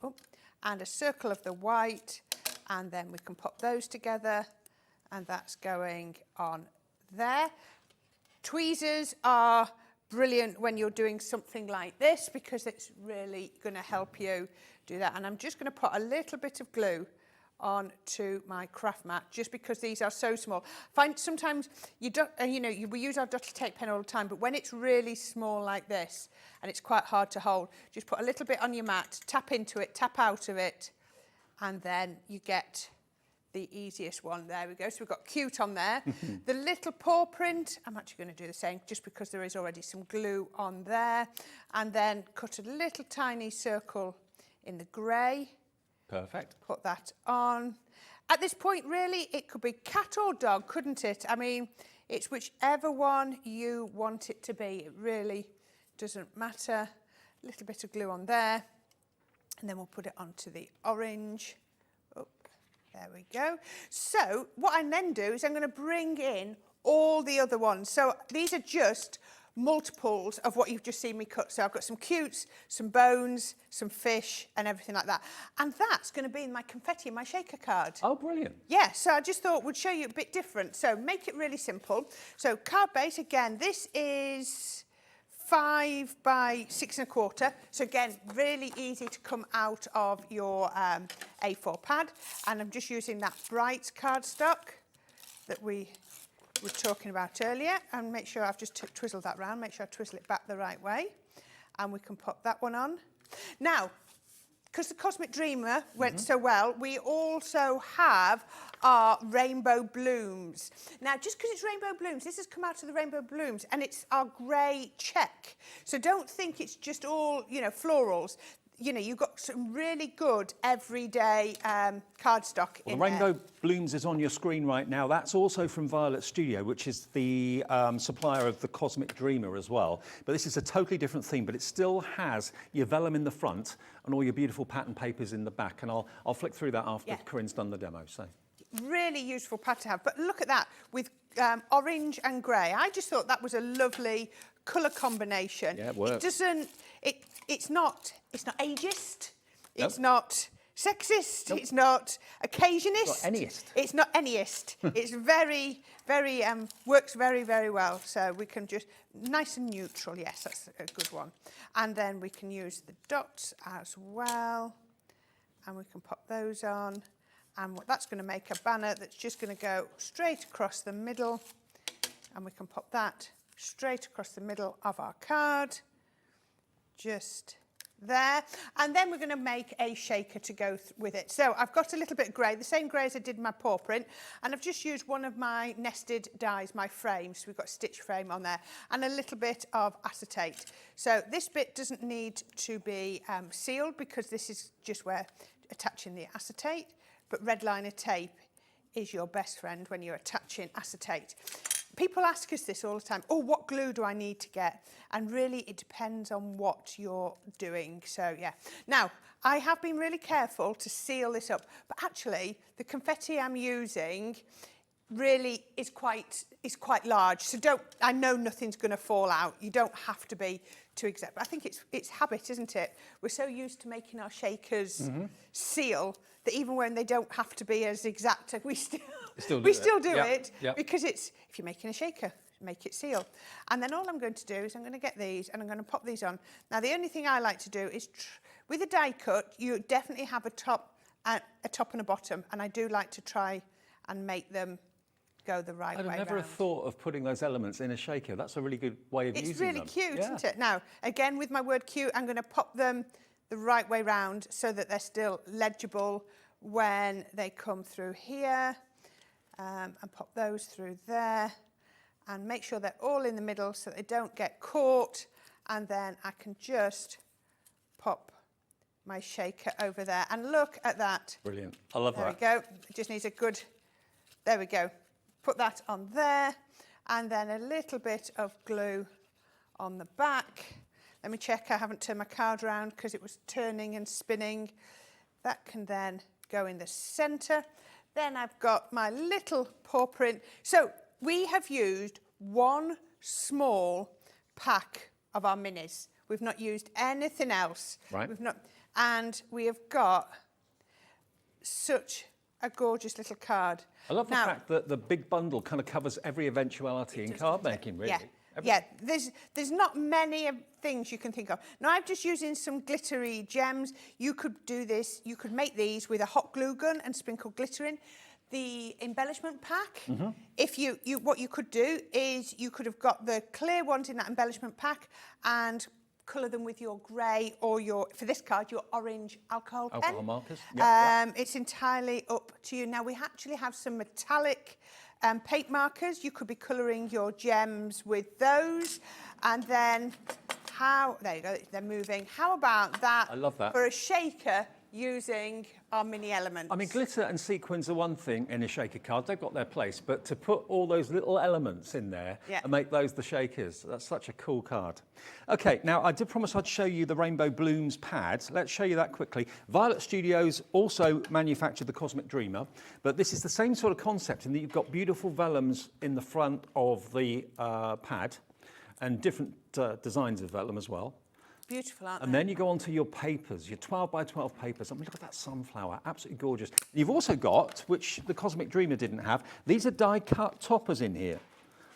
and a circle of the white, and then we can pop those together, and that's going on there. Tweezers are brilliant when you're doing something like this because it's really going to help you do that. And I'm just going to put a little bit of glue onto my craft mat just because these are so small. Find sometimes we use our ducky tape pen all the time, but when it's really small like this and it's quite hard to hold, just put a little bit on your mat, tap into it, tap out of it, and then you get the easiest one. There we go. So we've got cute on there. The little paw print, I'm actually going to do the same just because there is already some glue on there. And then cut a little tiny circle in the grey. Perfect. Put that on. At this point, really, it could be cat or dog, couldn't it? I mean, it's whichever one you want it to be. It really doesn't matter. A little bit of glue on there. And then we'll put it onto the orange. There we go. So what I then do is I'm going to bring in all the other ones. So these are just multiples of what you've just seen me cut. So I've got some cutes, some bones, some fish and everything like that. And that's going to be in my confetti and my shaker card. Oh, brilliant. Yeah, so I just thought we'd show you a bit different. So make it really simple. So card base, again, this is 5 by 6 1/4. So again, really easy to come out of your A4 pad. And I'm just using that bright cardstock that we were talking about earlier. And make sure I've just twizzled that round. Make sure I twizzle it back the right way. And we can pop that one on. Now, because the Cosmic Dreamer went so well, we also have our Rainbow Blooms. Now, just because it's Rainbow Blooms, this has come out of the Rainbow Blooms, and it's our grey check. So don't think it's just all, you know, florals. You know, you've got some really good everyday cardstock in there. Rainbow Blooms is on your screen right now. That's also from Violet Studio, which is the supplier of the Cosmic Dreamer as well. But this is a totally different theme, but it still has your vellum in the front and all your beautiful pattern papers in the back. And I'll flick through that after Corinne's done the demo. So really useful pad to have. But look at that with orange and grey. I just thought that was a lovely colour combination. Yeah, it works. It doesn't. It's not ageist. It's not sexist. It's not occasionist. It's not anyist. It's not anyist. It's very, very works very, very well. So we can just nice and neutral. Yes, that's a good one. And then we can use the dots as well, and we can pop those on. And that's going to make a banner that's just going to go straight across the middle, and we can pop that straight across the middle of our card. Just there. And then we're going to make a shaker to go with it. So I've got a little bit of grey, the same grey as I did my paw print, and I've just used one of my nested dies, my frames. So we've got a stitch frame on there, and a little bit of acetate. So this bit doesn't need to be sealed, because this is just where attaching the acetate, but red liner tape is your best friend when you're attaching acetate. People ask us this all the time. Oh, what glue do I need to get? And really, it depends on what you're doing. So, yeah. Now, I have been really careful to seal this up. But actually, the confetti I'm using really is quite large. So I know nothing's going to fall out. You don't have to be too exact. But I think it's habit, isn't it? We're so used to making our shakers seal that even when they don't have to be as exact, we still do it because it's, if you're making a shaker, make it seal. And then all I'm going to do is I'm going to get these and I'm going to pop these on. Now, the only thing I like to do is, with a die cut, you definitely have a top and a bottom. And I do like to try and make them go the right way I'd never have thought of putting those elements in a shaker. That's a really good way of using them. It's really cute, isn't it? Now, again, with my word cute, I'm going to pop them the right way round so that they're still legible when they come through here, and pop those through there, and make sure they're all in the middle so they don't get caught. And then I can just pop my shaker over there, and look at that. Brilliant. I love that. There we go. It just needs a good, there we go. Put that on there, and then a little bit of glue on the back. Let me check I haven't turned my card around because it was turning and spinning. That can then go in the centre. Then I've got my little paw print. So we have used one small pack of our minis. We've not used anything else. Right. And we have got such a gorgeous little card. I love the fact that the big bundle kind of covers every eventuality in card making, really. Yeah, there's not many things you can think of. Now, I'm just using some glittery gems. You could do this, you could make these with a hot glue gun and sprinkle glitter in. The embellishment pack, if what you could do is you could have got the clear ones in that embellishment pack and colour them with your grey or for this card, your orange alcohol pen. Markers. It's entirely up to you. Now, we actually have some metallic paint markers. You could be colouring your gems with those. And then there you go, they're moving. How about that? I love that. For a shaker using our mini elements. I mean, glitter and sequins are one thing in a shaker card. They've got their place. But to put all those little elements in there and make those the shakers, that's such a cool card. OK, now, I did promise I'd show you the Rainbow Blooms pad. Let's show you that quickly. Violet Studios also manufactured the Cosmic Dreamer. But this is the same sort of concept in that you've got beautiful vellums in the front of the pad and different designs of vellum as well. Beautiful, aren't they? And then you go on to your papers, your 12 by 12 papers. I mean, look at that sunflower, absolutely gorgeous. You've also got, which the Cosmic Dreamer didn't have, these are die-cut toppers in here.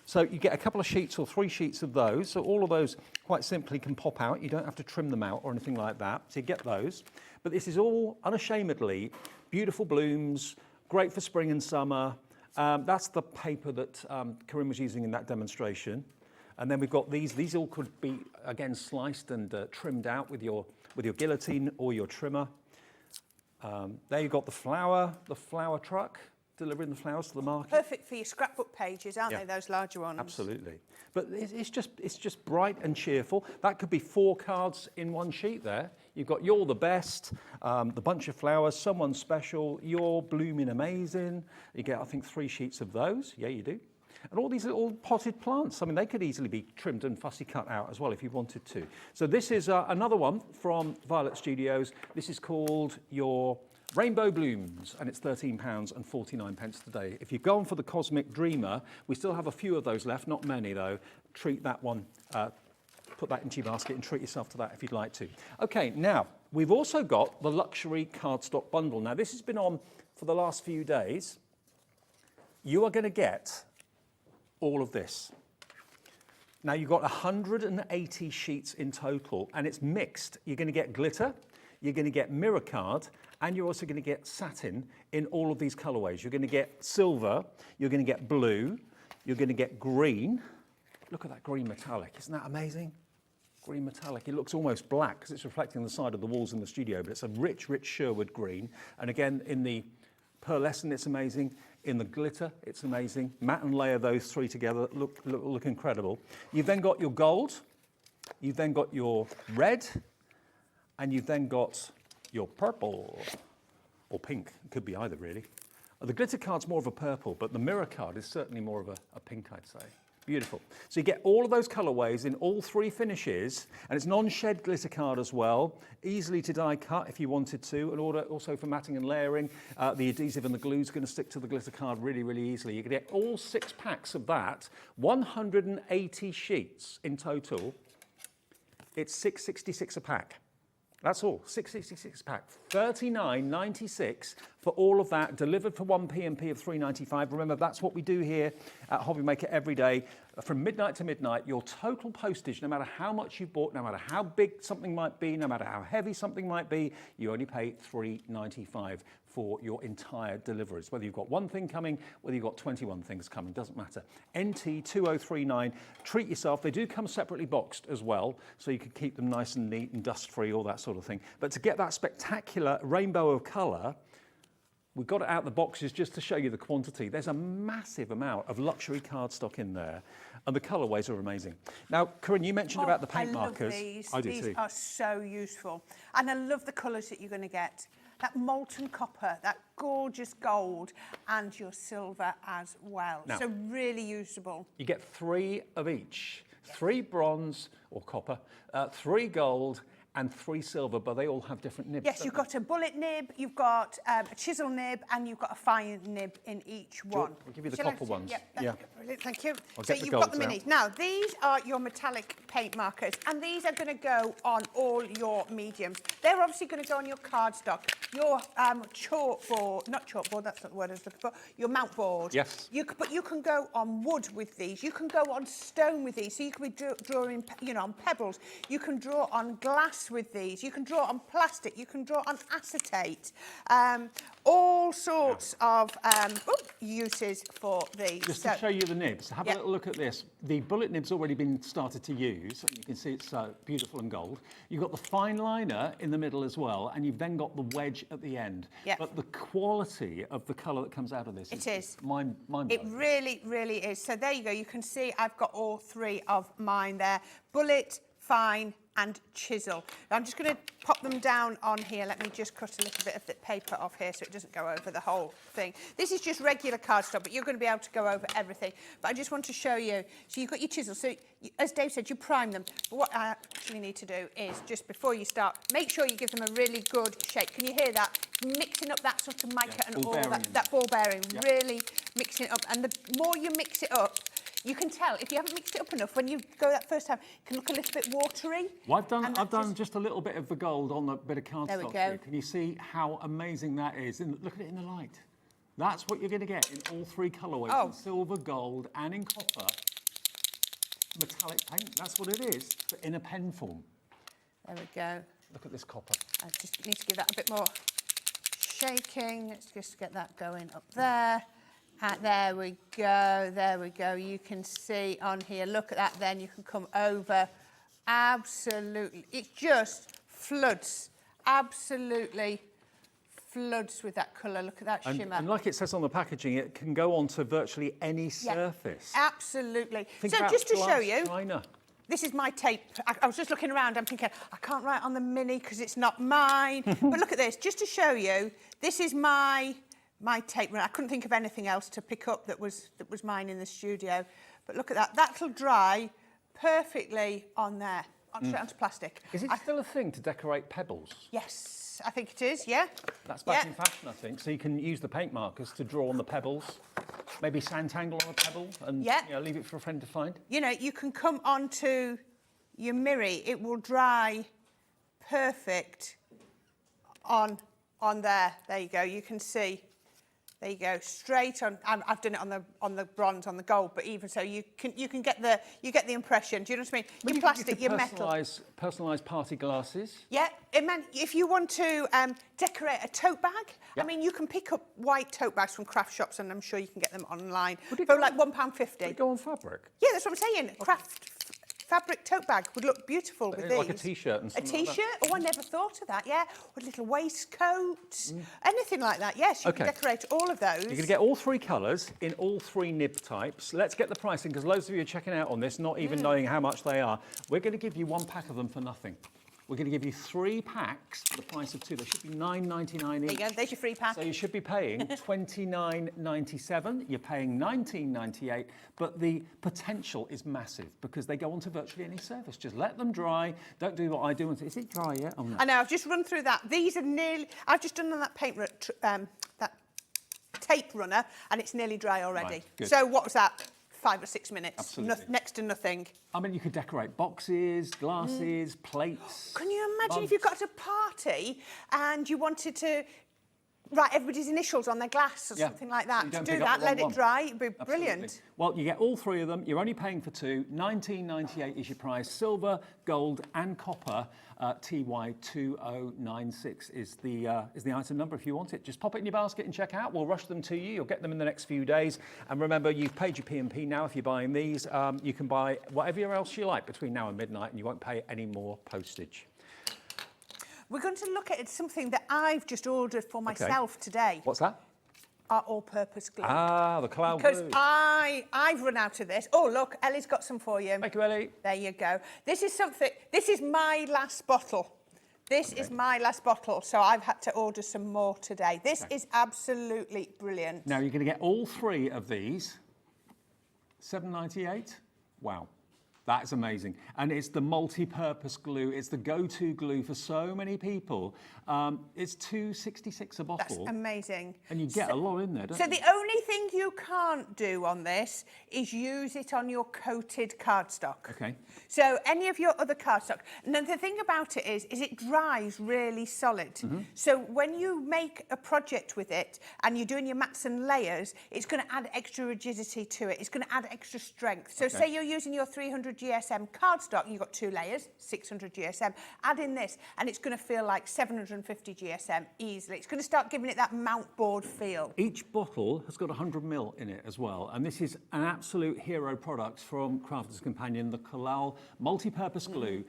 So you get a couple of sheets or 3 sheets of those. So all of those quite simply can pop out. You don't have to trim them out or anything like that. So you get those. But this is all unashamedly beautiful blooms, great for spring and summer. That's the paper that Corinne was using in that demonstration. And then we've got these. These all could be, again, sliced and trimmed out with your guillotine or your trimmer. There you've got the flower truck, delivering the flowers to the market. Perfect for your scrapbook pages, aren't they, those larger ones? Absolutely. But it's just bright and cheerful. That could be 4 cards in one sheet there. You've got You're the Best, the bunch of flowers, Someone Special, You're Blooming Amazing. You get, I think, 3 sheets of those. Yeah, you do. And all these little potted plants. I mean, they could easily be trimmed and fussy cut out as well if you wanted to. So this is another one from Violet Studios. This is called Your Rainbow Blooms, and it's £13.49 today. If you've gone for the Cosmic Dreamer, we still have a few of those left, not many though. Treat that one, put that into your basket and treat yourself to that if you'd like to. Okay, now, we've also got the luxury cardstock bundle. Now, this has been on for the last few days. You are going to get all of this. Now, you've got 180 sheets in total, and it's mixed. You're going to get glitter, you're going to get mirror card, and you're also going to get satin in all of these colorways. You're going to get silver, you're going to get blue, you're going to get green. Look at that green metallic, isn't that amazing? Green metallic, it looks almost black because it's reflecting the side of the walls in the studio, but it's a rich, rich Sherwood green. And again, in the pearlescent, it's amazing. In the glitter, it's amazing. Matte and layer those 3 together, look incredible. You've then got your gold, you've then got your red, and you've then got your purple, or pink. It could be either, really. The glitter card's more of a purple, but the mirror card is certainly more of a pink, I'd say. Beautiful. So you get all of those colorways in all 3 finishes, and it's non-shed glitter card as well, easily to die cut if you wanted to, and also for matting and layering. The adhesive and the glue is going to stick to the glitter card really, really easily. You can get all 6 packs of that, 180 sheets in total. It's $6.66 a pack. That's all, $6.66 a pack, $39.96 for all of that, delivered for 1p and p of $3.95. Remember, that's what we do here at Hobbymaker every day. From midnight to midnight, your total postage, no matter how much you've bought, no matter how big something might be, no matter how heavy something might be, you only pay $3.95 for your entire deliveries. Whether you've got 1 thing coming, whether you've got 21 things coming, doesn't matter. NT2039, treat yourself. They do come separately boxed as well, so you can keep them nice and neat and dust-free, all that sort of thing. But to get that spectacular rainbow of colour, we've got it out of the boxes just to show you the quantity. There's a massive amount of luxury cardstock in there, and the colourways are amazing. Now, Corinne, you mentioned about the paint markers. These. I do too. These are so useful. And I love the colours that you're going to get. That molten copper, that gorgeous gold, and your silver as well. Now, so really usable. You get 3 of each. 3 bronze or copper, 3 gold, and 3 silver, but they all have different nibs. Yes, you've got a bullet nib, you've got a chisel nib, and you've got a fine nib in each one. I'll give you the copper ones. Yeah, brilliant, thank you. I'll so get the you've got the golds minis. Now, these are your metallic paint markers, and these are going to go on all your mediums. They're obviously going to go on your cardstock, your chalkboard, not chalkboard, that's not the word I was looking for, your mount board. Yes. But you can go on wood with these. You can go on stone with these. So you can be drawing, on pebbles. You can draw on glass with these. You can draw on plastic. You can draw on acetate. All sorts of uses for these. Just to show you the nibs, have a little look at this. The bullet nib's already been started to use. You can see it's beautiful and gold. You've got the fine liner in the middle as well, and you've then got the wedge at the end. Yep. But the quality of the colour that comes out of this is mind-blowing. It really, really is. So there you go. You can see I've got all 3 of mine there. Bullet, fine, and chisel. I'm just going to pop them down on here. Let me just cut a little bit of the paper off here so it doesn't go over the whole thing. This is just regular cardstock, but you're going to be able to go over everything. But I just want to show you. So you've got your chisel. So as Dave said, you prime them. But what I actually need to do is just before you start, make sure you give them a really good shape. Can you hear that? Mixing up that sort of mica and all that ball bearing. Yep. Really mixing it up. And the more you mix it up, you can tell if you haven't mixed it up enough when you go that first time, it can look a little bit watery. Well, I've done just a little bit of the gold on a bit of cardstock. There we go. Here. Can you see how amazing that is? And look at it in the light. That's what you're going to get in all 3 colourways, in silver, gold, and in copper. metallic paint. That's what it is, but in a pen form. There we go. Look at this copper. I just need to give that a bit more shaking. Let's just get that going up there. There we go, there we go. You can see on here, look at that then, you can come over. Absolutely, it just floods, absolutely floods with that colour. Look at that shimmer. And like it says on the packaging, it can go onto virtually any surface. Absolutely. Think so about just to glass show you, china. this is my tape. I was just looking around, I'm thinking, I can't write on the mini because it's not mine. But look at this, just to show you, this is my tape runner. I couldn't think of anything else to pick up that was mine in the studio. But look at that, that'll dry perfectly on there, straight onto plastic. Is it still a thing to decorate pebbles? Yes, I think it is, yeah. That's back in fashion, I think. So you can use the paint markers to draw on the pebbles, maybe Sanntangle on a pebble and leave it for a friend to find. You know, you can come onto your mirror, it will dry perfect on there. There you go, you can see. There you go, straight on. I've done it on the bronze, on the gold, but even so, you get the impression. Do you know what I mean? Your plastic, your metal. Personalised party glasses. Yeah, if you want to decorate a tote bag, I mean, you can pick up white tote bags from craft shops, and I'm sure you can get them online for like £1.50. Would it go on fabric? Yeah, that's what I'm saying. Craft fabric tote bag would look beautiful with these. Like a T-shirt and something A T-shirt? Like that. Oh, I never thought of that, yeah. Or a little waistcoat, anything like that. Yes, you can decorate all of those. You're going to get all three colours in all three nib types. Let's get the pricing, because loads of you are checking out on this, not even knowing how much they are. We're going to give you one pack of them for nothing. We're going to give you 3 packs for the price of 2. They should be $9.99 each. There you go, there's your free pack. So you should be paying $29.97. You're paying $19.98, but the potential is massive because they go onto virtually any surface. Just let them dry. Don't do what I do. Is it dry yet? Oh, no. I know, I've just run through that. These are nearly, I've just done on that that tape runner, and it's nearly dry already. Right, so what was that? 5 or 6 minutes. Absolutely. Next to nothing. I mean, you could decorate boxes, glasses, plates. Can you imagine if you got to a party and you wanted to write everybody's initials on their glass or something like that? So to do that, let it dry, it'd be brilliant. Well, you get all 3 of them. You're only paying for 2. $19.98 is your price. Silver, gold, and copper. TY2096 is the item number if you want it. Just pop it in your basket and check out. We'll rush them to you. You'll get them in the next few days. And remember, you've paid your P&P now if you're buying these. You can buy whatever else you like between now and midnight, and you won't pay any more postage. We're going to look at something that I've just ordered for myself today. What's that? Our all-purpose glue. Ah, the cloud because glue. I've run out of this. Oh, look, Ellie's got some for you. Thank you, Ellie. There you go. This is my last bottle. This is my last bottle, so I've had to order some more today. This is absolutely brilliant. Now, you're going to get all 3 of these. $7.98. Wow. That's amazing. And it's the multi-purpose glue. It's the go-to glue for so many people. It's $2.66 a bottle. That's amazing. And you get a lot in there, don't you? So the only thing you can't do on this is use it on your coated cardstock. Okay. So any of your other cardstock. And then the thing about it is it dries really solid. So when you make a project with it and you're doing your mats and layers, it's going to add extra rigidity to it. It's going to add extra strength. So say you're using your 300 GSM cardstock, you've got 2 layers, 600 GSM, add in this, and it's going to feel like 750 GSM easily. It's going to start giving it that mount board feel. Each bottle has got 100 ml in it as well, and this is an absolute hero product from Crafter's Companion, the Collal multi-purpose glue.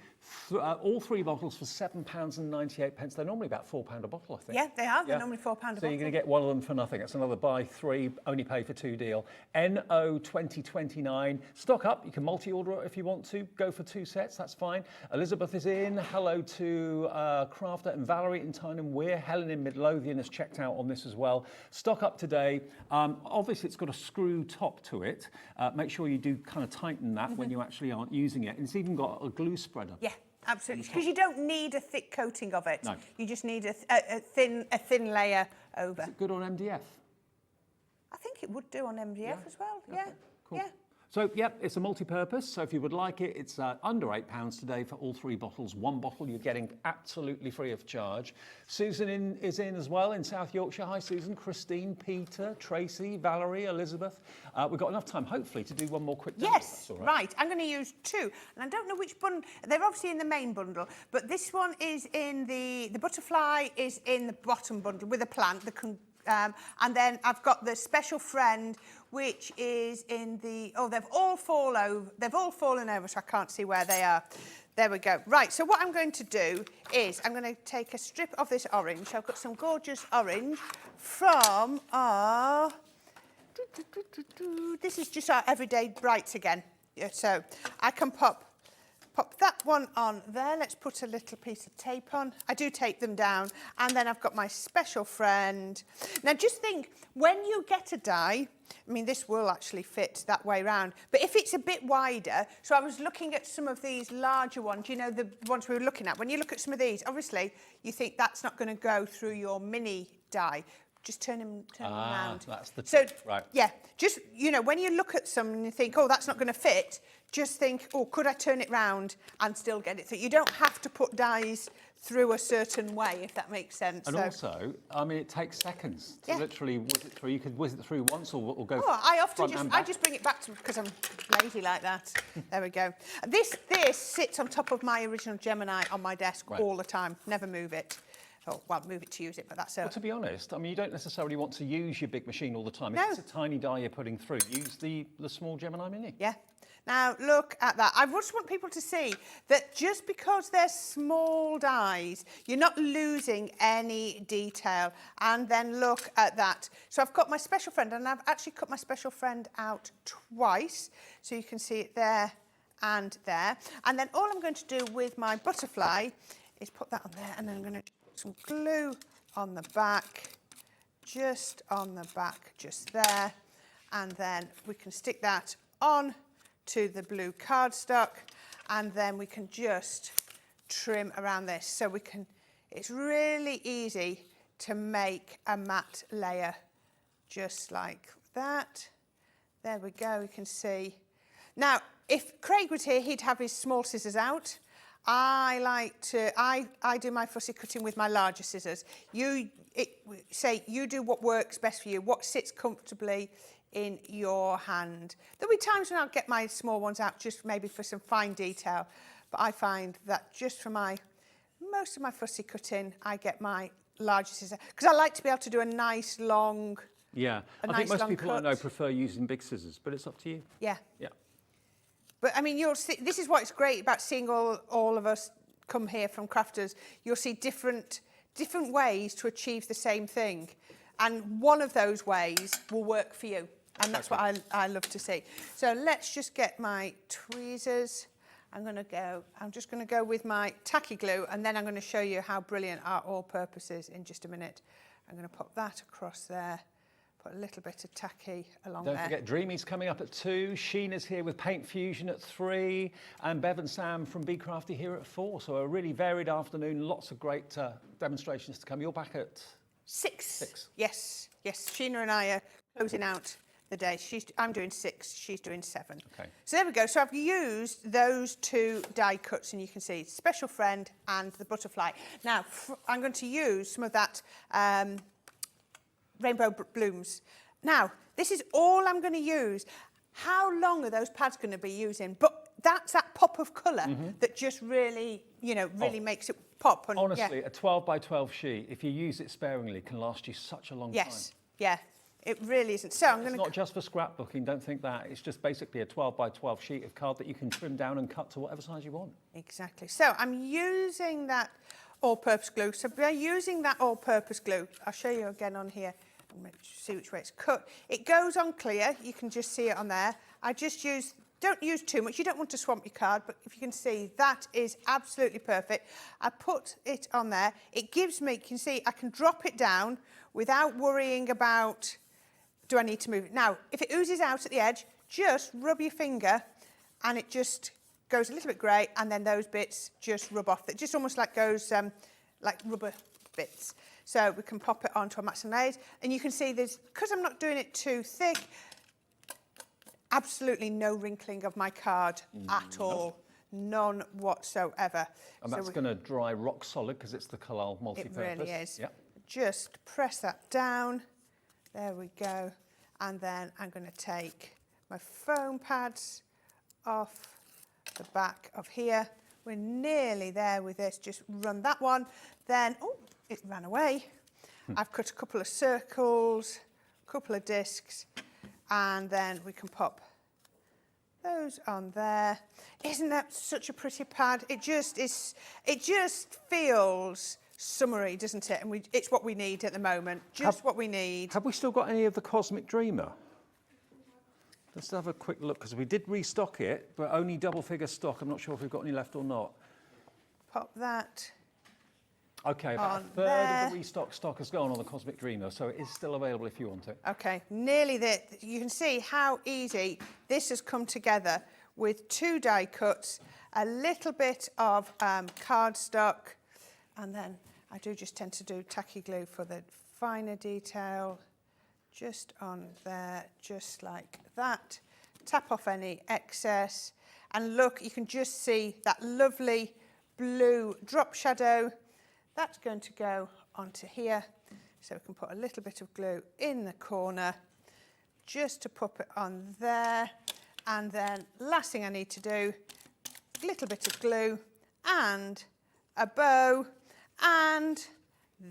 All 3 bottles for £7.98. They're normally about £4 a bottle, I think. Yeah, they are. They're normally £4 a bottle. So you're going to get one of them for nothing. It's another buy 3, only pay for 2 deal. NO 2029. Stock up. You can multi-order it if you want to. Go for 2 sets. That's fine. Elizabeth is in. Hello to Crafter and Valerie in Tyne Weir. Helen in Midlothian has checked out on this as well. Stock up today. Obviously, it's got a screw top to it. Make sure you do kind of tighten that when you actually aren't using it. And it's even got a glue spreader. Yeah. Absolutely, because you don't need a thick coating of it. No. You just need a thin layer over. Is it good on MDF? I think it would do on MDF as well. Okay, Yeah. cool. Yeah. So, yep, it's a multi-purpose. So if you would like it, it's under £8 today for all 3 bottles. 1 bottle you're getting absolutely free of charge. Susan is in as well in South Yorkshire. Hi, Susan. Christine, Peter, Tracy, Valerie, Elizabeth. We've got enough time, hopefully, to do one more quick demo. Yes, All right. I'm going to use 2. And I don't know which bundle. They're obviously in the main bundle, but this one is in the butterfly is in the bottom bundle with a plant. And then I've got the special friend, which is in the, they've all fallen over, so I can't see where they are. There we go. Right, so what I'm going to do is I'm going to take a strip of this orange. I've got some gorgeous orange from our, this is just our Everyday Brights again. Yeah, so I can pop that one on there. Let's put a little piece of tape on. I do tape them down. And then I've got my special friend. Now just think, when you get a die, I mean, this will actually fit that way round. But if it's a bit wider, so I was looking at some of these larger ones, you know, the ones we were looking at. When you look at some of these, obviously, you think that's not going to go through your mini die. Just turn them around. That's the tip, right. Yeah, just, you know, when you look at some and you think, oh, that's not going to fit, just think, oh, could I turn it round and still get it through? You don't have to put dies through a certain way, if that makes sense. And also, I mean, it takes seconds to literally whiz it through. You could whiz it through once or go I often front just bring it back to because I'm lazy like that. There we go. This sits on top of my original Gemini on my desk all the time. Never move it. Oh, well, move it to use it, but that's it. Well, to be honest, I mean, you don't necessarily want to use your big machine all the time. No. If it's a tiny die you're putting through, use the small Gemini Mini. Yeah. Now, look at that. I just want people to see that just because they're small dies, you're not losing any detail. And then look at that. So I've got my special friend, and I've actually cut my special friend out twice. So you can see it there and there. And then all I'm going to do with my butterfly is put that on there, and then I'm going to put some glue on the back, just on the back, just there. And then we can stick that on to the blue cardstock, and then we can just trim around this. So we can, it's really easy to make a matte layer just like that. There we go, you can see. Now, if Craig was here, he'd have his small scissors out. I do my fussy cutting with my larger scissors. You do what works best for you, what sits comfortably in your hand. There'll be times when I'll get my small ones out just maybe for some fine detail, but I find that just for most of my fussy cutting, I get my larger scissors because I like to be able to do a nice long. Yeah, I think most people I know prefer using big scissors, but it's up to you. Yeah. Yeah. But I mean, you'll see. This is what's great about seeing all of us come here from crafters. You'll see different ways to achieve the same thing, and one of those ways will work for you. And that's what I love to see. So let's just get my tweezers. I'm just going to go with my tacky glue, and then I'm going to show you how brilliant our all-purpose is in just a minute. I'm going to pop that across there, put a little bit of tacky along there. Don't forget, Dreamees coming up at 2, Sheena's here with Paint Fusion at 3, and Bev and Sam from Bee Crafty here at 4. So a really varied afternoon, lots of great demonstrations to come. You're back at 6. Yes. Sheena and I are closing out the day. I'm doing 6, she's doing 7. Okay. So there we go. So I've used those 2 die cuts, and you can see Special Friend and the butterfly. Now I'm going to use some of that rainbow blooms. Now this is all I'm going to use. How long are those pads going to be using? But that's that pop of colour that just really, makes it pop. And, honestly, a 12 by 12 sheet, if you use it sparingly, can last you such a long time. Yes, yeah. It really isn't. So I'm going to. It's not just for scrapbooking, don't think that. It's just basically a 12 by 12 sheet of card that you can trim down and cut to whatever size you want. Exactly. So I'm using that all-purpose glue. So by using that all-purpose glue, I'll show you again on here. See which way it's cut. It goes on clear. You can just see it on there. I just don't use too much. You don't want to swamp your card, but if you can see, that is absolutely perfect. I put it on there. It gives me, you can see, I can drop it down without worrying about, do I need to move it? Now, if it oozes out at the edge, just rub your finger and it just goes a little bit grey, and then those bits just rub off. It just almost like goes like rubber bits. So we can pop it onto our mats and layers, and you can see because I'm not doing it too thick, absolutely no wrinkling of my card at all. None whatsoever. And that's going to dry rock solid because it's the Collal multi-purpose. It really is. Yep. Just press that down. There we go. And then I'm going to take my foam pads off the back of here. We're nearly there with this. Just run that one. Then, oh, it ran away. I've cut a couple of circles, a couple of discs, and then we can pop those on there. Isn't that such a pretty pad? It just is. It just feels summery, doesn't it? And it's what we need at the moment. Just what we need. Have we still got any of the Cosmic Dreamer? Let's have a quick look, because we did restock it, but only double-figure stock. I'm not sure if we've got any left or not. Pop that. Okay, about a third of the restock stock has gone on the Cosmic Dreamer, so it is still available if you want it. Okay, nearly there. You can see how easy this has come together with 2 die cuts, a little bit of cardstock, and then I do just tend to do tacky glue for the finer detail, just on there, just like that. Tap off any excess, and look, you can just see that lovely blue drop shadow. That's going to go onto here, so we can put a little bit of glue in the corner just to pop it on there. And then last thing I need to do, a little bit of glue and a bow, and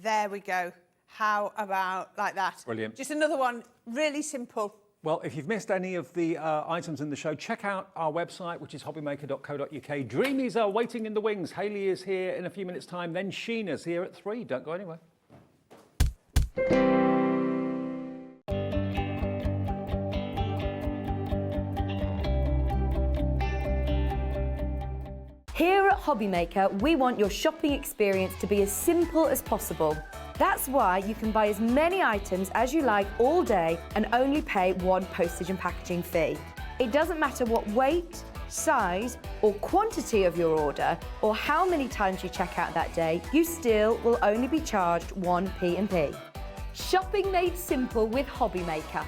there we go. How about like that? Brilliant. Just another one, really simple. Well, if you've missed any of the items in the show, check out our website, which is hobbymaker.co.uk. Dreamees are waiting in the wings. Hayley is here in a few minutes' time. Then Sheena's here at 3. Don't go anywhere. Here at Hobbymaker, we want your shopping experience to be as simple as possible. That's why you can buy as many items as you like all day and only pay 1 postage and packaging fee. It doesn't matter what weight, size or quantity of your order or how many times you check out that day, you still will only be charged 1 P&P. Shopping made simple with Hobbymaker.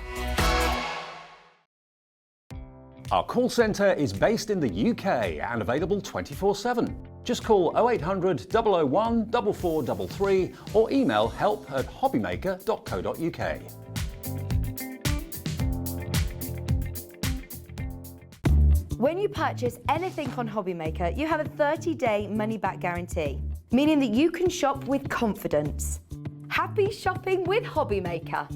Our call centre is based in the UK and available 24/7. Just call 0800 001 4433 or email help@hobbymaker.co.uk. When you purchase anything on Hobbymaker, you have a 30-day money-back guarantee, meaning that you can shop with confidence. Happy shopping with Hobbymaker.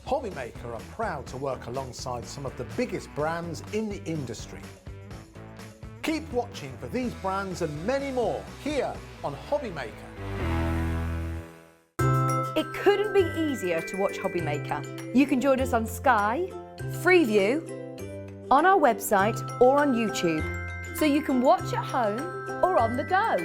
Hobbymaker are proud to work alongside some of the biggest brands in the industry. Keep watching for these brands and many more here on Hobbymaker. It couldn't be easier to watch Hobbymaker. You can join us on Sky, Freeview, on our website or on YouTube, so you can watch at home or on the go.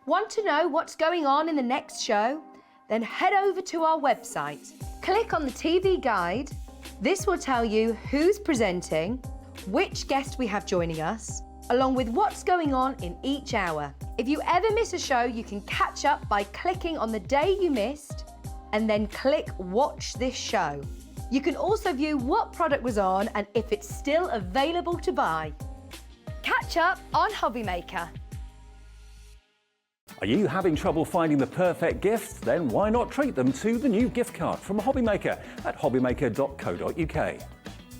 Want to know what's going on in the next show? Then head over to our website. Click on the TV guide. This will tell you who's presenting, which guest we have joining us, along with what's going on in each hour. If you ever miss a show, you can catch up by clicking on the day you missed and then click Watch This Show. You can also view what product was on and if it's still available to buy. Catch up on Hobby Maker. Are you having trouble finding the perfect gift? Then why not treat them to the new gift card from Hobby Maker at hobbymaker.co.uk.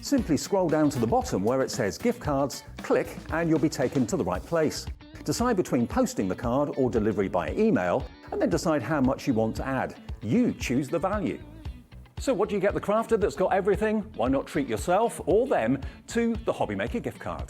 Simply scroll down to the bottom where it says gift cards, click and you'll be taken to the right place. Decide between posting the card or delivery by email and then decide how much you want to add. You choose the value. So what do you get the crafter that's got everything? Why not treat yourself or them to the Hobby Maker gift card?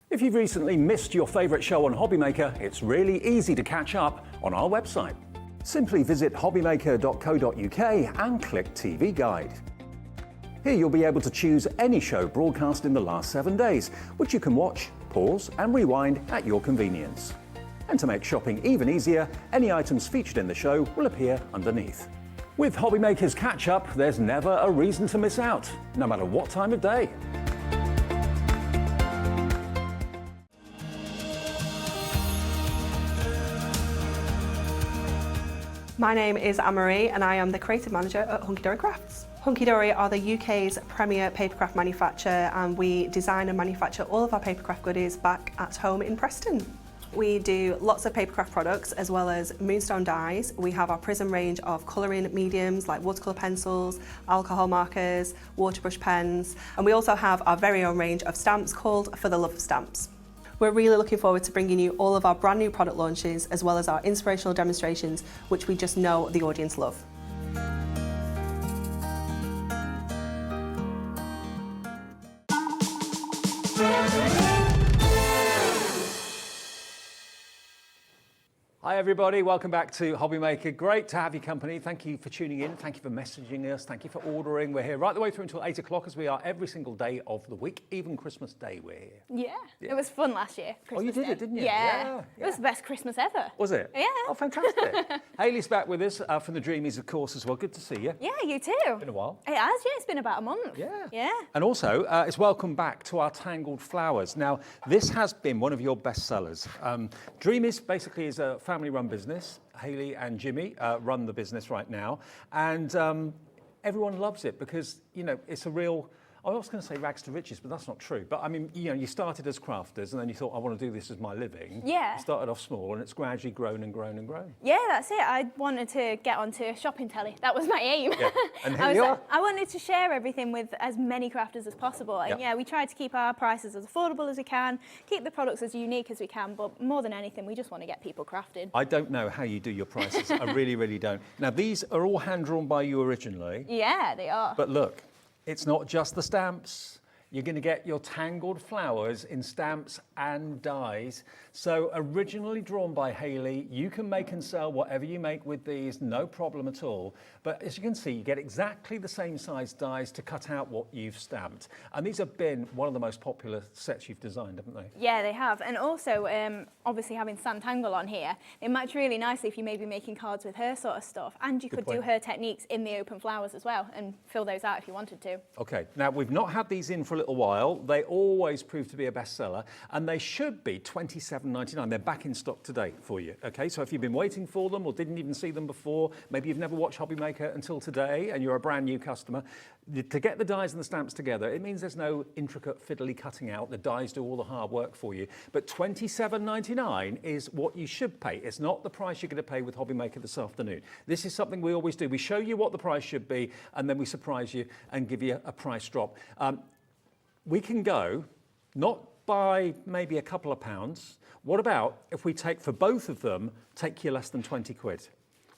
If you've recently missed your favourite show on Hobby Maker, it's really easy to catch up on our website. Simply visit hobbymaker.co.uk and click TV Guide. Here you'll be able to choose any show broadcast in the last 7 days, which you can watch, pause and rewind at your convenience. And to make shopping even easier, any items featured in the show will appear underneath. With Hobby Maker's Catch Up, there's never a reason to miss out, no matter what time of day. My name is Anne-Marie and I am the Creative Manager at Hunky Dory Crafts. Hunky Dory are the UK's premier papercraft manufacturer and we design and manufacture all of our papercraft goodies back at home in Preston. We do lots of papercraft products as well as moonstone dies. We have our Prism range of colouring mediums like watercolour pencils, alcohol markers, waterbrush pens, and we also have our very own range of stamps called For the Love of Stamps. We're really looking forward to bringing you all of our brand new product launches as well as our inspirational demonstrations, which we just know the audience love. Hi everybody, welcome back to Hobby Maker. Great to have your company. Thank you for tuning in. Thank you for messaging us. Thank you for ordering. We're here right the way through until 8 o'clock as we are every single day of the week, even Christmas Day we're here. Yeah, it was fun last year. Oh, you did Day. it, didn't you? Yeah. It was the best Christmas ever. Was it? Yeah. Oh, fantastic. Hayley's back with us from the Dreamees, of course, as well. Good to see you. Yeah, you too. Been a while. It has, yeah. It's been about a month. Yeah. Yeah. And also, it's welcome back to our Tangled Flowers. Now, this has been one of your best sellers. Dreamees basically is a family-run business. Hayley and Jimmy run the business right now, and everyone loves it because, you know, it's a real, I was going to say rags to riches, but that's not true. But I mean, you know, you started as crafters and then you thought, I want to do this as my living. Yeah. You started off small and it's gradually grown and grown and grown. Yeah, that's it. I wanted to get onto shopping telly. That was my aim. Yeah. And here you are. I wanted to share everything with as many crafters as possible. And yeah, we tried to keep our prices as affordable as we can, keep the products as unique as we can, but more than anything, we just want to get people crafting. I don't know how you do your prices. I really, really don't. Now, these are all hand-drawn by you originally. Yeah, they are. But look, it's not just the stamps. You're going to get your tangled flowers in stamps and dies. So originally drawn by Hayley, you can make and sell whatever you make with these, no problem at all. But as you can see, you get exactly the same size dies to cut out what you've stamped. And these have been one of the most popular sets you've designed, haven't they? Yeah, they have. And also, obviously having Santangle on here, it match really nicely if you may be making cards with her sort of stuff. And you could do her techniques in the open flowers as well and fill those out if you wanted to. Okay, now we've not had these in for a little while. They always prove to be a bestseller. And and they should be $27.99. They're back in stock today for you, okay? So if you've been waiting for them or didn't even see them before, maybe you've never watched Hobby Maker until today and you're a brand new customer, to get the dies and the stamps together, it means there's no intricate fiddly cutting out. The dies do all the hard work for you. But $27.99 is what you should pay. It's not the price you're going to pay with Hobby Maker this afternoon. This is something we always do. We show you what the price should be, and then we surprise you and give you a price drop. We can go, not by maybe a couple of pounds. What about if we take, for both of them, take you less than 20 quid?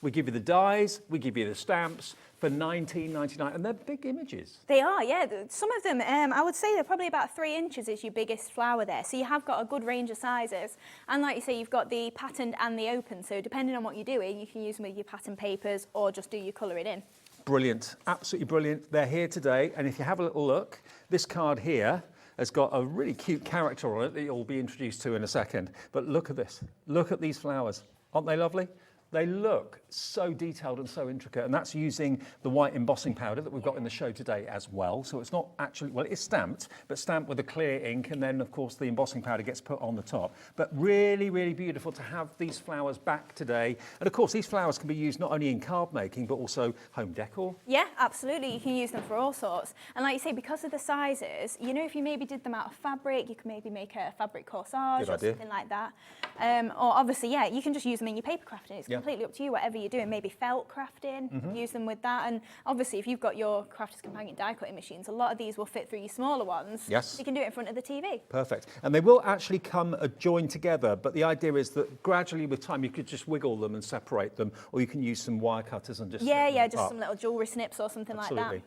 We give you the dies, we give you the stamps for $19.99, and they're big images. They are, yeah. Some of them, I would say they're probably about 3 inches is your biggest flower there. So you have got a good range of sizes. And like you say, you've got the patterned and the open. So depending on what you're doing, you can use them with your pattern papers or just do your colouring in. Brilliant, absolutely brilliant. They're here today, and if you have a little look, this card here has got a really cute character on it that you'll be introduced to in a second. But look at this, look at these flowers. Aren't they lovely? They look so detailed and so intricate, and that's using the white embossing powder that we've got in the show today as well. So it's not actually, well, it is stamped, but stamped with a clear ink, and then of course the embossing powder gets put on the top. But really, really beautiful to have these flowers back today. And of course these flowers can be used not only in card making, but also home decor. Yeah, absolutely. You can use them for all sorts. And like you say, because of the sizes, you know, if you maybe did them out of fabric, you could maybe make a fabric corsage or something like that. Or obviously, yeah, you can just use them in your paper crafting. It's completely up to you, whatever you're doing. Maybe felt crafting, use them with that. And obviously, if you've got your Crafter's Companion die cutting machines, a lot of these will fit through your smaller ones. Yes. You can do it in front of the TV. Perfect. And they will actually come joined together, but the idea is that gradually with time you could just wiggle them and separate them, or you can use some wire cutters and just just some little jewellery snips or something like that.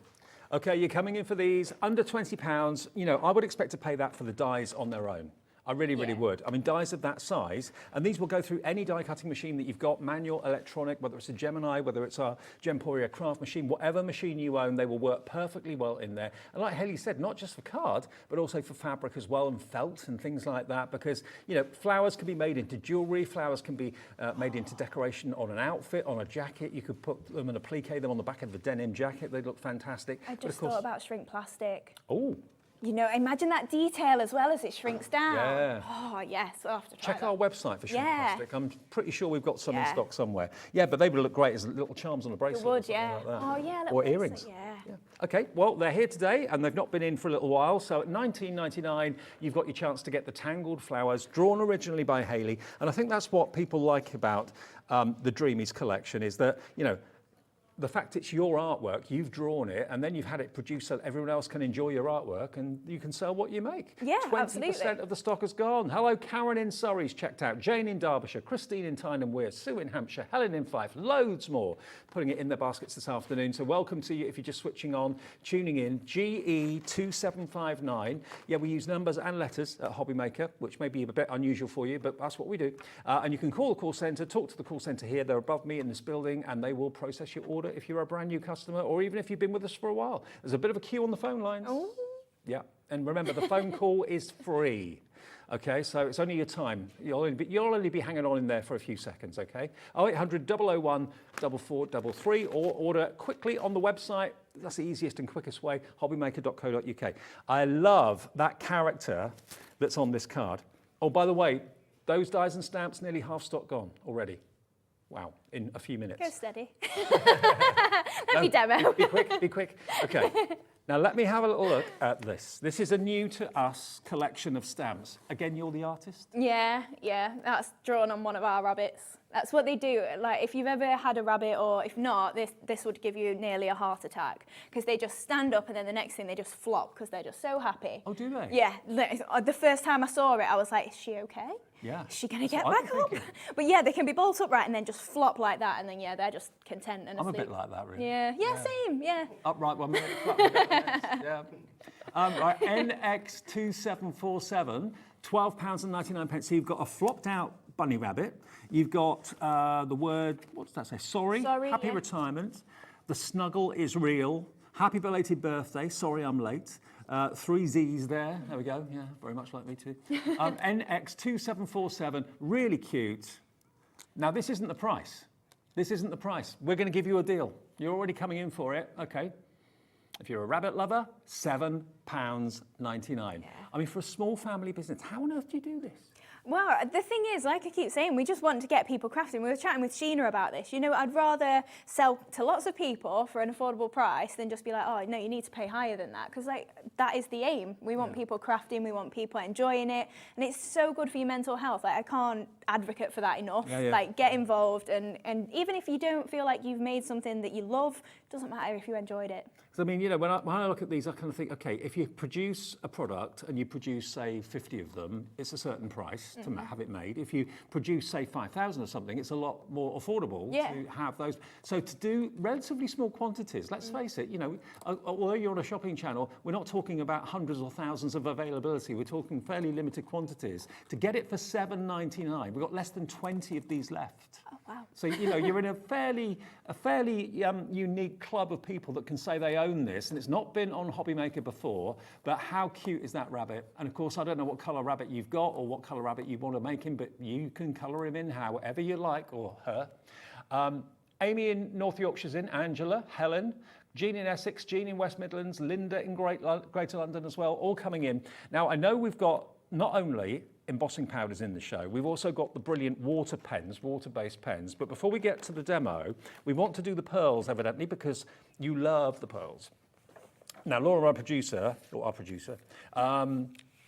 Okay, you're coming in for these under £20. You know, I would expect to pay that for the dies on their own. I really, really would. I mean, dies of that size, and these will go through any die cutting machine that you've got, manual, electronic, whether it's a Gemini, whether it's a Gemporia craft machine, whatever machine you own, they will work perfectly well in there. And like Hayley said, not just for card, but also for fabric as well, and felt and things like that, because, you know, flowers can be made into jewellery, flowers can be made into decoration on an outfit, on a jacket. You could put them and applique them on the back of a denim jacket. They'd look fantastic. I just thought about shrink plastic. Oh. You know, imagine that detail as well as it shrinks down. Yeah. Oh, yes, we'll have to try Check that. our website for shrink plastic. I'm pretty sure we've got some in Yeah. stock somewhere. Yeah, but they would look great as little charms on a bracelet. It would, or something yeah. like that. Oh, yeah. Or earrings. Yeah. Okay, well, they're here today, and they've not been in for a little while. So at $19.99, you've got your chance to get the Tangled Flowers, drawn originally by Hayley. And I think that's what people like about the Dreamees collection, is that, you know, the fact it's your artwork, you've drawn it, and then you've had it produced so that everyone else can enjoy your artwork, and you can sell what you make. Yeah, 20% absolutely. of the stock has gone. Hello, Karen in Surrey's checked out, Jane in Derbyshire, Christine in Tyne and Weir, Sue in Hampshire, Helen in Fife, loads more putting it in their baskets this afternoon. So welcome to you if you're just switching on, tuning in, GE2759. Yeah, we use numbers and letters at Hobby Maker, which may be a bit unusual for you, but that's what we do. And you can call the call centre, talk to the call centre here. They're above me in this building, and they will process your order if you're a brand new customer, or even if you've been with us for a while. There's a bit of a queue on the phone lines. Oh. Yeah, and remember, the phone call is free. Okay, so it's only your time. You'll only be hanging on in there for a few seconds, okay? 0800 001 4433, or order quickly on the website. That's the easiest and quickest way, hobbymaker.co.uk. I love that character that's on this card. Oh, by the way, those dies and stamps, nearly half stock gone already. Wow, in a few minutes. Go steady. Let me demo. Be quick, be quick. Okay, now let me have a little look at this. This is a new to us collection of stamps. Again, you're the artist? Yeah, that's drawn on one of our rabbits. That's what they do. Like, if you've ever had a rabbit, or if not, this would give you nearly a heart attack, because they just stand up and then the next thing they just flop because they're just so happy. Oh, do they? Yeah. The first time I saw it, I was like, is she okay? Yeah. Is she going to get That's what back I'm up? thinking. But yeah, they can be bolt upright and then just flop like that, and then yeah, they're just content and I'm a asleep. bit like that, really. Yeah, same, yeah. Upright 1 minute, flop the next. Yeah. Right, NX2747, £12.99. So you've got a flopped out bunny rabbit. You've got the word, what does that say? Sorry, happy yeah. retirement. The Snuggle Is Real. Happy belated birthday. Sorry I'm late. 3 Z's there. There we go. Yeah, very much like me too. NX2747, really cute. Now this isn't the price. This isn't the price. We're going to give you a deal. You're already coming in for it. Okay. If you're a rabbit lover, £7.99. I mean, for a small family business, how on earth do you do this? Well, the thing is, like I keep saying, we just want to get people crafting. We were chatting with Sheena about this. You know, I'd rather sell to lots of people for an affordable price than just be like, oh, no, you need to pay higher than that. Because, like, that is the aim. We want people crafting. We want people enjoying it. And it's so good for your mental health. Like, I can't advocate for that enough. Like, get involved. And even if you don't feel like you've made something that you love, it doesn't matter if you enjoyed it. So, I mean, you know, when I look at these, I kind of think, okay, if you produce a product and you produce, say, 50 of them, it's a certain price to have it made. If you produce, say, 5,000 or something, it's a lot more affordable to have those. So to do relatively small quantities, let's face it, you know, although you're on a shopping channel, we're not talking about hundreds or thousands of availability. We're talking fairly limited quantities. To get it for £7.99, we've got less than 20 of these left. Oh, wow. So, you know, you're in a fairly unique club of people that can say they own this, and it's not been on Hobby Maker before, but how cute is that rabbit? And of course, I don't know what colour rabbit you've got or what colour rabbit you want to make him, but you can colour him in however you like, or her. Amy in North Yorkshire's in, Angela, Helen, Jean in Essex, Jean in West Midlands, Linda in Greater London as well, all coming in. Now, I know we've got not only embossing powders in the show, we've also got the brilliant water pens, water-based pens. But before we get to the demo, we want to do the pearls, evidently, because you love the pearls. Now, Laura, our producer,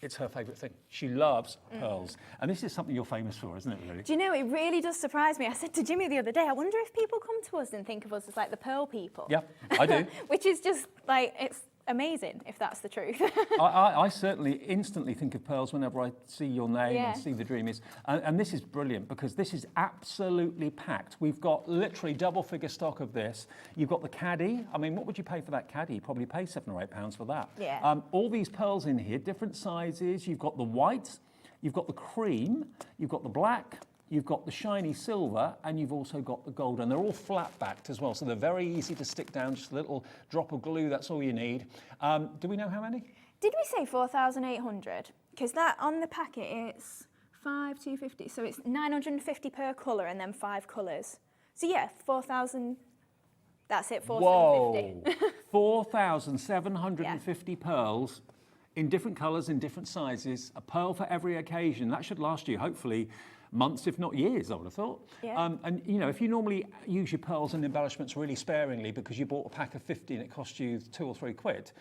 it's her favourite thing. She loves pearls. And this is something you're famous for, isn't it, really? Do you know, it really does surprise me. I said to Jimmy the other day, I wonder if people come to us and think of us as like the pearl people. Yeah, I do. Which is just like, it's amazing if that's the truth. I certainly instantly think of pearls whenever I see your name and see the Dreamees. And this is brilliant because this is absolutely packed. We've got literally double figure stock of this. You've got the caddy. I mean, what would you pay for that caddy? You'd probably pay £7 or £8 for that. Yeah. All these pearls in here, different sizes. You've got the white, you've got the cream, you've got the black, you've got the shiny silver, and you've also got the gold, and they're all flat-backed as well, so they're very easy to stick down, just a little drop of glue, that's all you need. Do we know how many? Did we say 4,800? Because that, on the packet, it's 5,250, so it's 950 per colour and then 5 colours. So yeah, 4,000, that's it, 4,750. Whoa, 4,750 pearls in different colours, in different sizes, a pearl for every occasion. That should last you, hopefully, months, if not years, I would have thought. Yeah. And, you know, if you normally use your pearls and embellishments really sparingly because you bought a pack of 50 and it cost you £2 or £3,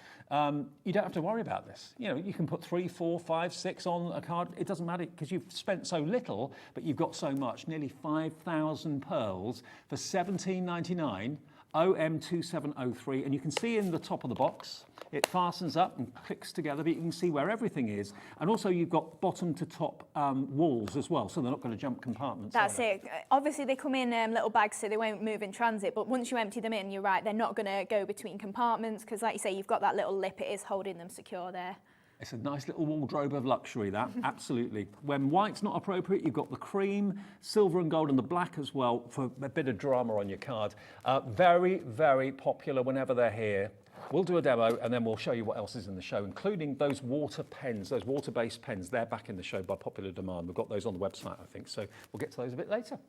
you don't have to worry about this. You know, you can put 3, 4, 5, 6 on a card. It doesn't matter because you've spent so little, but you've got so much, nearly 5,000 pearls for £17.99. OM2703, and you can see in the top of the box, it fastens up and clicks together, but you can see where everything is. And also you've got bottom to top walls as well, so they're not going to jump compartments. That's it. Obviously they come in little bags so they won't move in transit, but once you empty them in, you're right, they're not going to go between compartments, because like you say, you've got that little lip, it is holding them secure there. It's a nice little wardrobe of luxury, that, absolutely. When white's not appropriate, you've got the cream, silver and gold, and the black as well for a bit of drama on your card. Very, very popular whenever they're here. We'll do a demo and then we'll show you what else is in the show, including those water pens, those water-based pens. They're back in the show by popular demand. We've got those on the website, I think, so we'll get to those a bit later.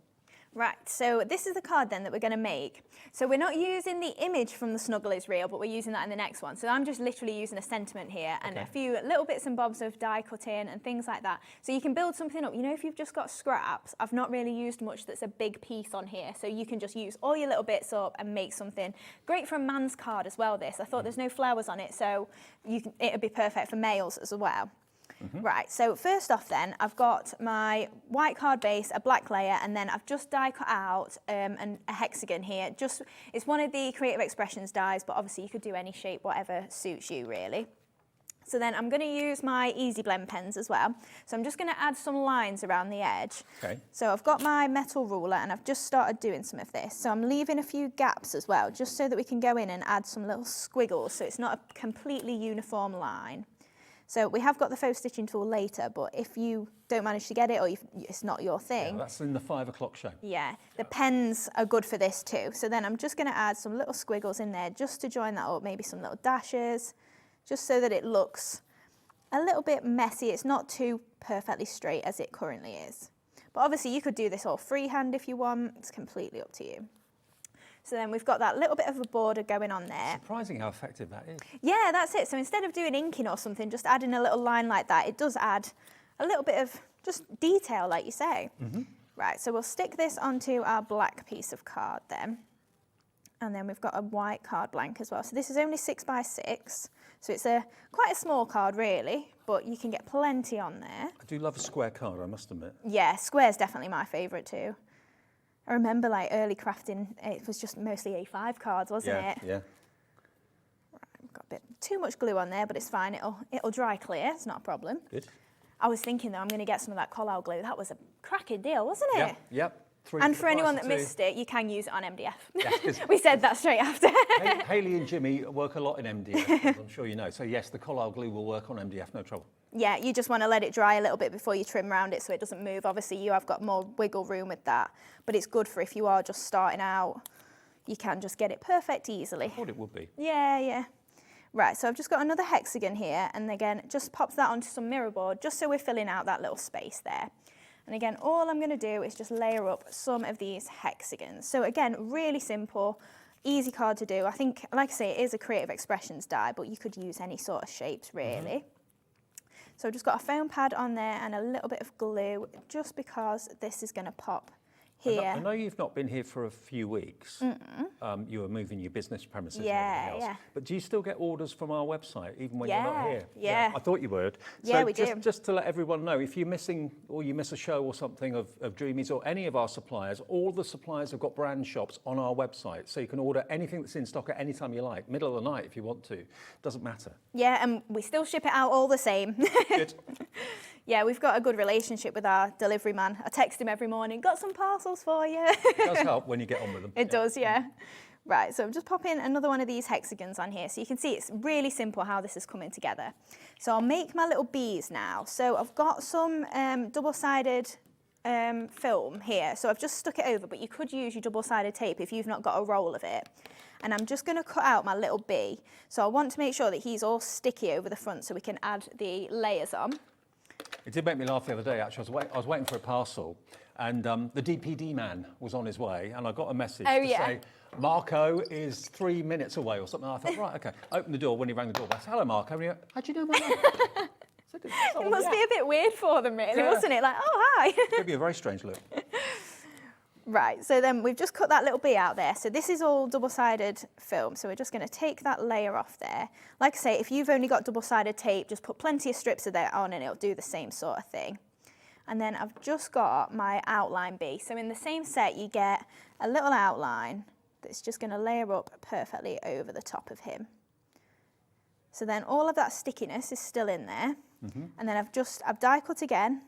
Right, so this is the card then that we're going to make. So we're not using the image from the Snuggle Is Real, but we're using that in the next one. So I'm just literally using a sentiment here and a few little bits and bobs of die cutting and things like that. So you can build something up. You know, if you've just got scraps, I've not really used much that's a big piece on here. So you can just use all your little bits up and make something. Great for a man's card as well, this. I thought there's no flowers on it, so it'd be perfect for males as well. Right, so first off then, I've got my white card base, a black layer, and then I've just die cut out a hexagon here. It's one of the Creative Expressions dies, but obviously you could do any shape, whatever suits you really. So then I'm going to use my Easy Blend pens as well. So I'm just going to add some lines around the edge. Okay. So I've got my metal ruler and I've just started doing some of this. So I'm leaving a few gaps as well, just so that we can go in and add some little squiggles, so it's not a completely uniform line. So we have got the Faux Stitching Tool later, but if you don't manage to get it or it's not your thing. Yeah, that's in the 5 o'clock show. Yeah, the pens are good for this too. So then I'm just going to add some little squiggles in there just to join that up, maybe some little dashes, just so that it looks a little bit messy. It's not too perfectly straight as it currently is. But obviously you could do this all freehand if you want. It's completely up to you. So then we've got that little bit of a border going on there. Surprising how effective that is. Yeah, that's it. So instead of doing inking or something, just adding a little line like that, it does add a little bit of just detail, like you say. Right, so we'll stick this onto our black piece of card then. And then we've got a white card blank as well. So this is only 6 by 6. So it's quite a small card really, but you can get plenty on there. I do love a square card, I must admit. Yeah, square's definitely my favourite too. I remember like early crafting, it was just mostly A5 cards, wasn't it? Yeah. Right, I've got a bit too much glue on there, but it's fine. It'll dry clear. It's not a problem. Good. I was thinking though, I'm going to get some of that Collall glue. That was a cracking deal, wasn't it? Yep. And for anyone that missed it, you can use it on MDF. Yeah, we said that straight after. Hayley and Jimmy work a lot in MDF, as I'm sure you know. So yes, the Collall glue will work on MDF, no trouble. Yeah, you just want to let it dry a little bit before you trim around it so it doesn't move. Obviously, you have got more wiggle room with that, but it's good for if you are just starting out, you can just get it perfect easily. I thought it would be. Yeah. Right, so I've just got another hexagon here, and again, just pops that onto some mirror board, just so we're filling out that little space there. And again, all I'm going to do is just layer up some of these hexagons. So again, really simple, easy card to do. I think, like I say, it is a creative expressions die, but you could use any sort of shapes really. So I've just got a foam pad on there and a little bit of glue, just because this is going to pop here. I know you've not been here for a few weeks. You were moving your business premises and everything else. Yeah. But do you still get orders from our website, even when you're not here? Yeah. I thought you would. Yeah, so we do. Just to let everyone know, if you're missing or you miss a show or something of Dreamees or any of our suppliers, all the suppliers have got brand shops on our website. So you can order anything that's in stock at any time you like, middle of the night if you want to. Doesn't matter. Yeah, and we still ship it out all the same. Good. Yeah, we've got a good relationship with our delivery man. I text him every morning, got some parcels for you. It does help when you get on with them. It does, yeah. Right, so I'm just popping another one of these hexagons on here. So you can see it's really simple how this is coming together. So I'll make my little bees now. So I've got some double-sided film here. So I've just stuck it over, but you could use your double-sided tape if you've not got a roll of it. And I'm just going to cut out my little bee. So I want to make sure that he's all sticky over the front so we can add the layers on. It did make me laugh the other day, actually. I was waiting for a parcel, and the DPD man was on his way, and I got a message to say, Marco is 3 minutes away or something. I thought, right, OK. Opened the door when he rang the door. I said, hello, Marco. And he went, how'd you know my name? It must be a bit weird for them, really, wasn't it? Like, oh, hi. It could be a very strange look. Right, so then we've just cut that little bee out there. So this is all double-sided film, so we're just going to take that layer off there. Like I say, if you've only got double-sided tape, just put plenty of strips of that on and it'll do the same sort of thing. And then I've just got my outline bee. So in the same set, you get a little outline that's just going to layer up perfectly over the top of him. So then all of that stickiness is still in there. And then I've die cut again,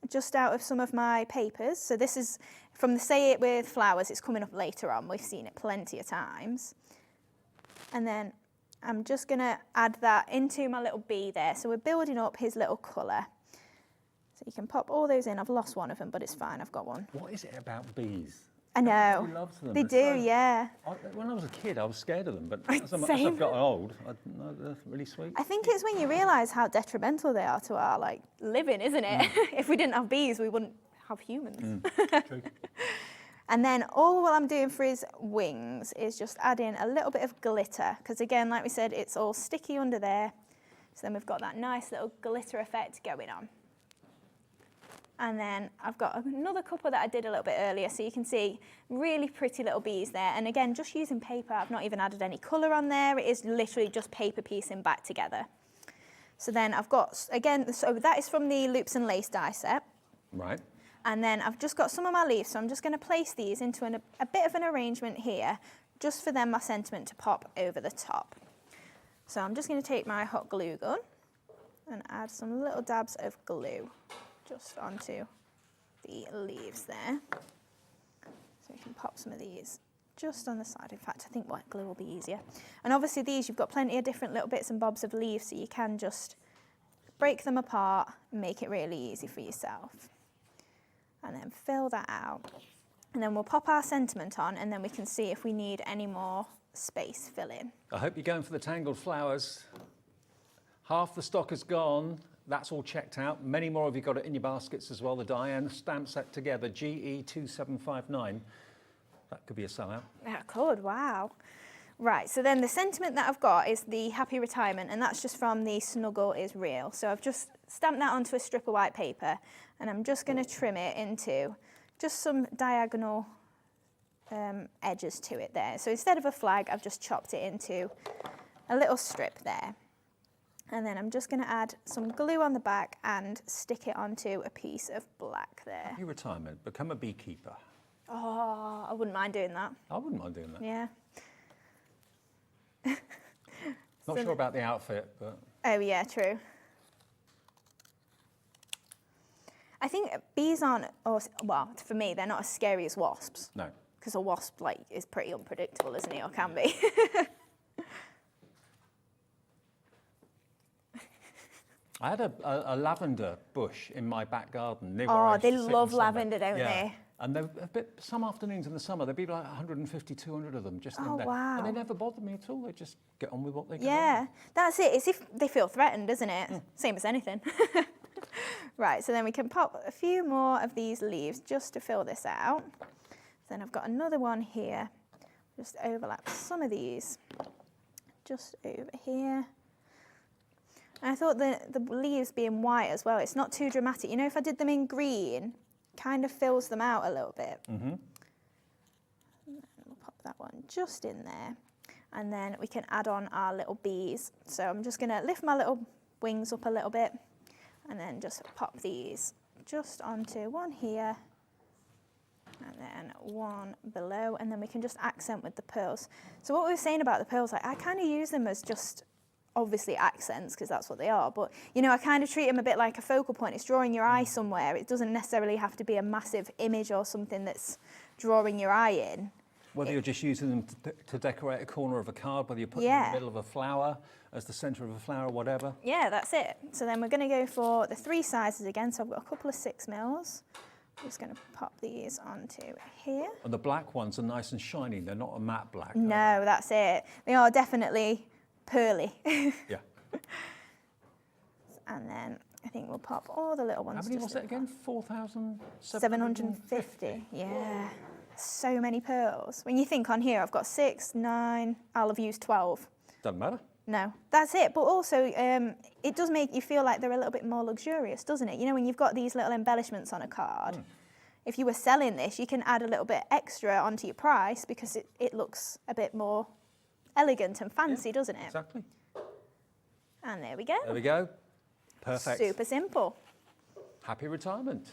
just out of some of my papers. So this is from the Say It With Flowers. It's coming up later on. We've seen it plenty of times. And then I'm just going to add that into my little bee there. So we're building up his little colour. So you can pop all those in. I've lost one of them, but it's fine. I've got one. What is it about bees? I know. Who loves them? They do, yeah. When I was a kid, I was scared of them, but as I've gotten old, they're really sweet. I think it's when you realise how detrimental they are to our living, isn't it? If we didn't have bees, we wouldn't have humans. True. And then all I'm doing for his wings is just adding a little bit of glitter, because again, like we said, it's all sticky under there. So then we've got that nice little glitter effect going on. And then I've got another couple that I did a little bit earlier, so you can see really pretty little bees there. And again, just using paper, I've not even added any colour on there. It is literally just paper piecing back together. So then I've got, again, so that is from the Loops and Lace die set. Right. And then I've just got some of my leaves, so I'm just going to place these into a bit of an arrangement here, just for then my sentiment to pop over the top. So I'm just going to take my hot glue gun and add some little dabs of glue just onto the leaves there. So you can pop some of these just on the side. In fact, I think white glue will be easier. And obviously these, you've got plenty of different little bits and bobs of leaves, so you can just break them apart and make it really easy for yourself. And then fill that out. And then we'll pop our sentiment on, and then we can see if we need any more space fill in. I hope you're going for the tangled flowers. Half the stock is gone. That's all checked out. Many more of you got it in your baskets as well. The die and stamp set together, GE2759. That could be a sellout. That could, wow. Right, so then the sentiment that I've got is the happy retirement, and that's just from the Snuggle Is Real. So I've just stamped that onto a strip of white paper, and I'm just going to trim it into just some diagonal edges to it there. So instead of a flag, I've just chopped it into a little strip there. And then I'm just going to add some glue on the back and stick it onto a piece of black there. Happy retirement, become a beekeeper. Oh, I wouldn't mind doing that. I wouldn't mind doing that. Yeah. Not sure about the outfit, but... Oh yeah, true. I think bees aren't, well, for me, they're not as scary as wasps. No. Because a wasp, like, is pretty unpredictable, isn't it, or can be. I had a lavender bush in my back garden near where I Oh, used they to sit in love summer. lavender, don't Yeah. they? And there a bit, some afternoons in the summer, there'd be like 150, 200 of them just in Oh, there. wow. And they never bothered me at all. They just get on with what they can. Yeah, that's it. It's if they feel threatened, isn't it? Same as anything. Right, so then we can pop a few more of these leaves just to fill this out. Then I've got another one here. Just overlap some of these just over here. And I thought the leaves being white as well, it's not too dramatic. You know, if I did them in green, kind of fills them out a little bit. Mm-hmm. We'll pop that one just in there. And then we can add on our little bees. So I'm just going to lift my little wings up a little bit and then just pop these just onto one here and then one below, and then we can just accent with the pearls. So what we were saying about the pearls, like, I kind of use them as just obviously accents because that's what they are, but you know, I kind of treat them a bit like a focal point. It's drawing your eye somewhere. It doesn't necessarily have to be a massive image or something that's drawing your eye in. Whether you're just using them to decorate a corner of a card, whether you're putting them in the middle of a flower, as the centre of a flower, whatever. Yeah, that's it. So then we're going to go for the 3 sizes again. So I've got a couple of 6 mils. I'm just going to pop these onto here. And the black ones are nice and shiny. They're not a matte black. No, that's it. They are definitely pearly. Yeah. And then I think we'll pop all the little ones. How many just was it in again? front. 4,750? Yeah. So many pearls. When you think on here, I've got 6, 9, I'll have used 12. Doesn't matter. No, that's it. But also, it does make you feel like they're a little bit more luxurious, doesn't it? You know, when you've got these little embellishments on a card, if you were selling this, you can add a little bit extra onto your price because it looks a bit more elegant and fancy, doesn't it? Exactly. And there we go. There we go. Perfect. Super simple. Happy retirement.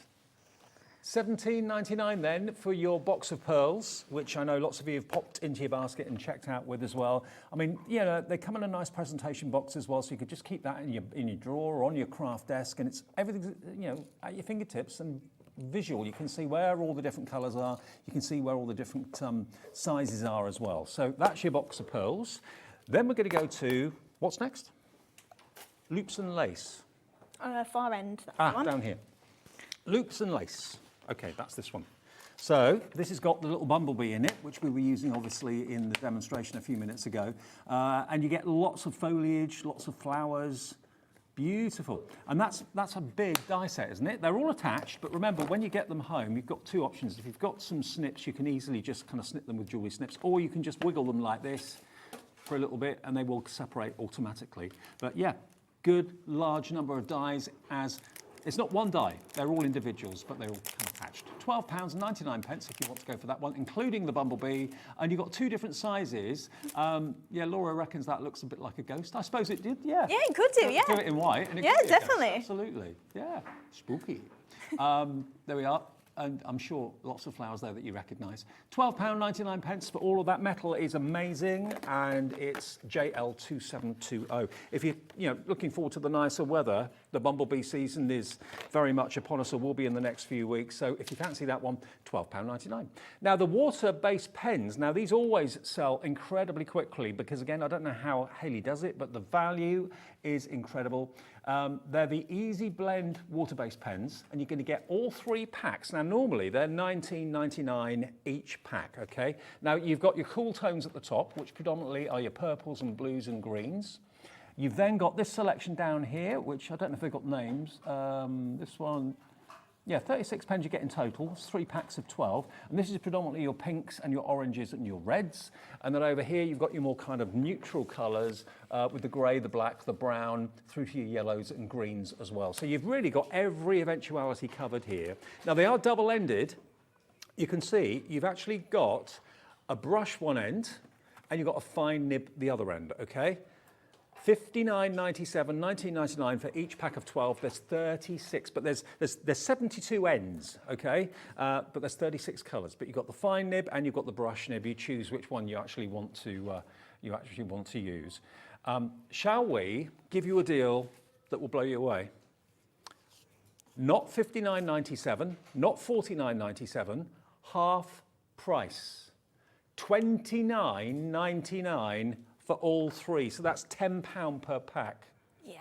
$17.99 then for your box of pearls, which I know lots of you have popped into your basket and checked out with as well. I mean, you know, they come in a nice presentation box as well, so you could just keep that in your drawer or on your craft desk, and it's everything, you know, at your fingertips and visual. You can see where all the different colours are. You can see where all the different sizes are as well. So that's your box of pearls. Then we're going to go to, what's next? Loops and lace. Far end, that one. Down here. Loops and lace. Okay, that's this one. So this has got the little bumblebee in it, which we were using obviously in the demonstration a few minutes ago. And you get lots of foliage, lots of flowers. Beautiful. And that's a big die set, isn't it? They're all attached, but remember, when you get them home, you've got 2 options. If you've got some snips, you can easily just kind of snip them with jewellery snips, or you can just wiggle them like this for a little bit and they will separate automatically. But yeah, good large number of dies, as it's not one die, they're all individuals, but they're all kind of attached. £12.99 if you want to go for that one, including the bumblebee, and you've got 2 different sizes. Yeah, Laura reckons that looks a bit like a ghost. I suppose it did, yeah. Yeah, it could do, yeah. Do it in white. And it Yeah, could be a ghost, definitely. absolutely, yeah, spooky. There we are. And I'm sure lots of flowers there that you recognise. £12.99 for all of that. Metal is amazing, and it's JL2720. If you're looking forward to the nicer weather, the bumblebee season is very much upon us, or will be in the next few weeks. So if you fancy that one, £12.99. Now the water-based pens. Now these always sell incredibly quickly because, again, I don't know how Hayley does it, but the value is incredible. They're the Easy Blend water-based pens, and you're going to get all 3 packs. Now, normally they're $19.99 each pack, okay? Now, you've got your cool tones at the top, which predominantly are your purples and blues and greens. You've then got this selection down here, which I don't know if they've got names. This one, Yeah, 36 pens you get in total. It's 3 packs of 12. And this is predominantly your pinks and your oranges and your reds. And then over here, you've got your more kind of neutral colours with the grey, the black, the brown, through to your yellows and greens as well. So you've really got every eventuality covered here. Now, they are double-ended. You can see you've actually got a brush one end and you've got a fine nib the other end, okay? $59.97, $19.99 for each pack of 12. There's 36, but there's 72 ends, okay? But there's 36 colours. But you've got the fine nib and you've got the brush nib. You choose which one you actually want to use. Shall we give you a deal that will blow you away? Not $59.97, not $49.97, half price. $29.99 for all three. So that's £10 per pack. Yeah.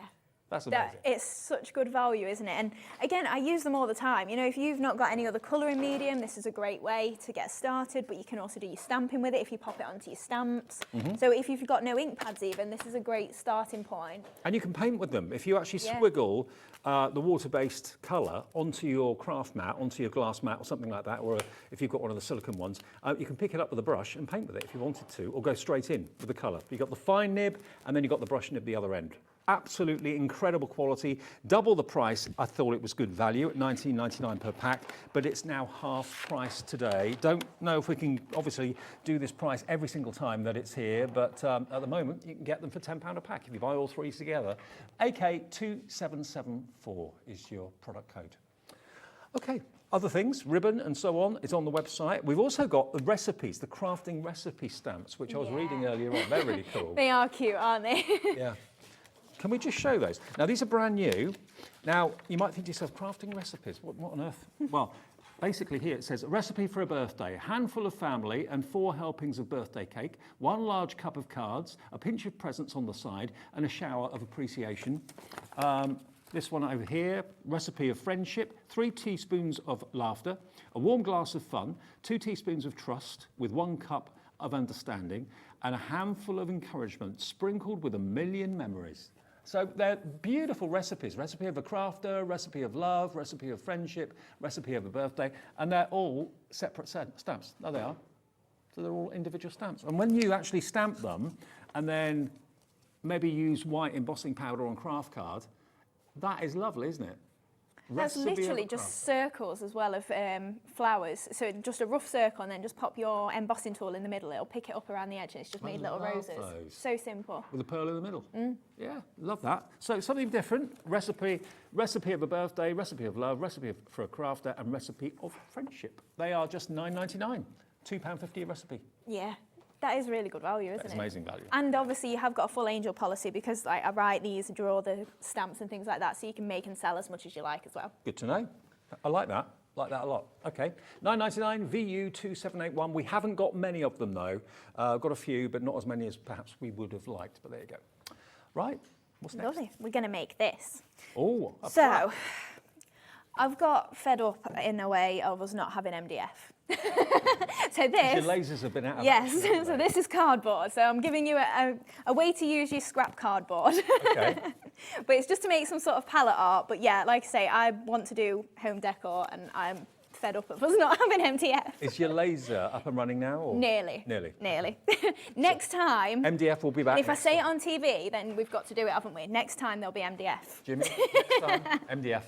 That's amazing. It's such good value, isn't it? And again, I use them all the time. You know, if you've not got any other colouring medium, this is a great way to get started, but you can also do your stamping with it if you pop it onto your stamps. So if you've got no ink pads even, this is a great starting point. And you can paint with them. If you actually swiggle the water-based colour onto your craft mat, onto your glass mat or something like that, or if you've got one of the silicone ones, you can pick it up with a brush and paint with it if you wanted to, or go straight in with the colour. You've got the fine nib, and then you've got the brush nib the other end. Absolutely incredible quality, double the price. I thought it was good value at $19.99 per pack, but it's now half price today. Don't know if we can obviously do this price every single time that it's here, but at the moment you can get them for £10 a pack if you buy all three together. AK2774 is your product code. Okay. Other things, ribbon and so on, is on the website. We've also got the recipes, the crafting recipe stamps, which I was reading earlier on. They're really cool. They are cute, aren't they? Yeah. Can we just show those? Now, these are brand new. Now, you might think to yourself, crafting recipes, what on earth? Well, basically here it says, a recipe for a birthday, a handful of family and 4 helpings of birthday cake, 1 large cup of cards, a pinch of presents on the side, and a shower of appreciation. This one over here, recipe of friendship, 3 teaspoons of laughter, a warm glass of fun, 2 teaspoons of trust with 1 cup of understanding, and a handful of encouragement sprinkled with a million memories. So they're beautiful recipes. Recipe of a crafter, recipe of love, recipe of friendship, recipe of a birthday, and they're all separate stamps. There they are. So they're all individual stamps. And when you actually stamp them and then maybe use white embossing powder on craft card, that is lovely, isn't it? That's literally just circles as well of flowers. So just a rough circle and then just pop your embossing tool in the middle. It'll pick it up around the edge and it's just made little roses. Those. So simple. With a pearl in the middle. Yeah, love that. So something different. Recipe of a birthday, recipe of love, recipe for a crafter, and recipe of friendship. They are just $9.99. £2.50 a recipe. Yeah. That is really good value, isn't it? That's amazing value. And obviously you have got a full angel policy because I write these, draw the stamps and things like that, so you can make and sell as much as you like as well. Good to know. I like that. Like that a lot. Okay. $9.99 VU2781. We haven't got many of them though. Got a few, but not as many as perhaps we would have liked. But there you go. Right. What's next? Lovely. We're going to make this. Oh. So, I've got fed up in a way of us not having MDF. So this... Your lasers have been out of Yes, action, so this is cardboard. So I'm giving you a way to use your scrap cardboard. Okay. But it's just to make some sort of palette art. But yeah, like I say, I want to do home decor and I'm fed up of us not having MDF. Is your laser up and running now? Or? Nearly. Next time... MDF will be back. If I say it on TV, then we've got to do it, haven't we? Next time there'll be MDF. Jimmy, next time, MDF.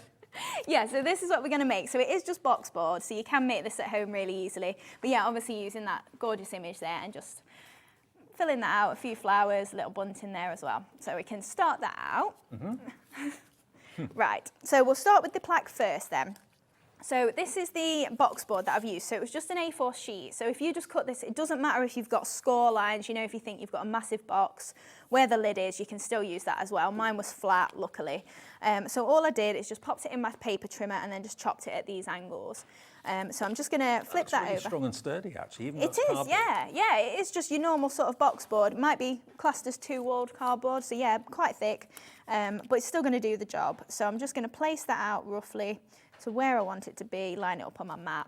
Yeah, so this is what we're going to make. So it is just box board, so you can make this at home really easily. But yeah, obviously using that gorgeous image there and just filling that out, a few flowers, a little bunting there as well. So we can start that out. Right, so we'll start with the plaque first then. So this is the box board that I've used. So it was just an A4 sheet. So if you just cut this, it doesn't matter if you've got score lines, you know, if you think you've got a massive box, where the lid is, you can still use that as well. Mine was flat, luckily. So all I did is just popped it in my paper trimmer and then just chopped it at these angles. So I'm just going to flip that really over. Strong and sturdy, actually. Even It is, yeah. It is just your normal sort of box board. It might be classed as 2-walled cardboard, so yeah, quite thick. But it's still going to do the job. So I'm just going to place that out roughly to where I want it to be, line it up on my mat.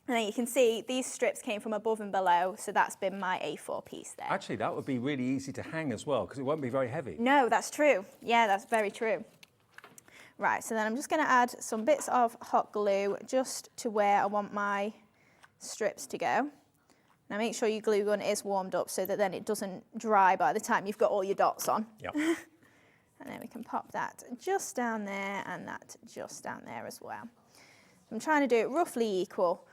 And then you can see these strips came from above and below, so that's been my A4 piece there. Actually, that would be really easy to hang as well, because it won't be very heavy. No, that's true. Yeah, that's very true. Right, so then I'm just going to add some bits of hot glue just to where I want my strips to go. Now make sure your glue gun is warmed up so that then it doesn't dry by the time you've got all your dots on. Yep. And then we can pop that just down there and that just down there as well. I'm trying to do it roughly equal,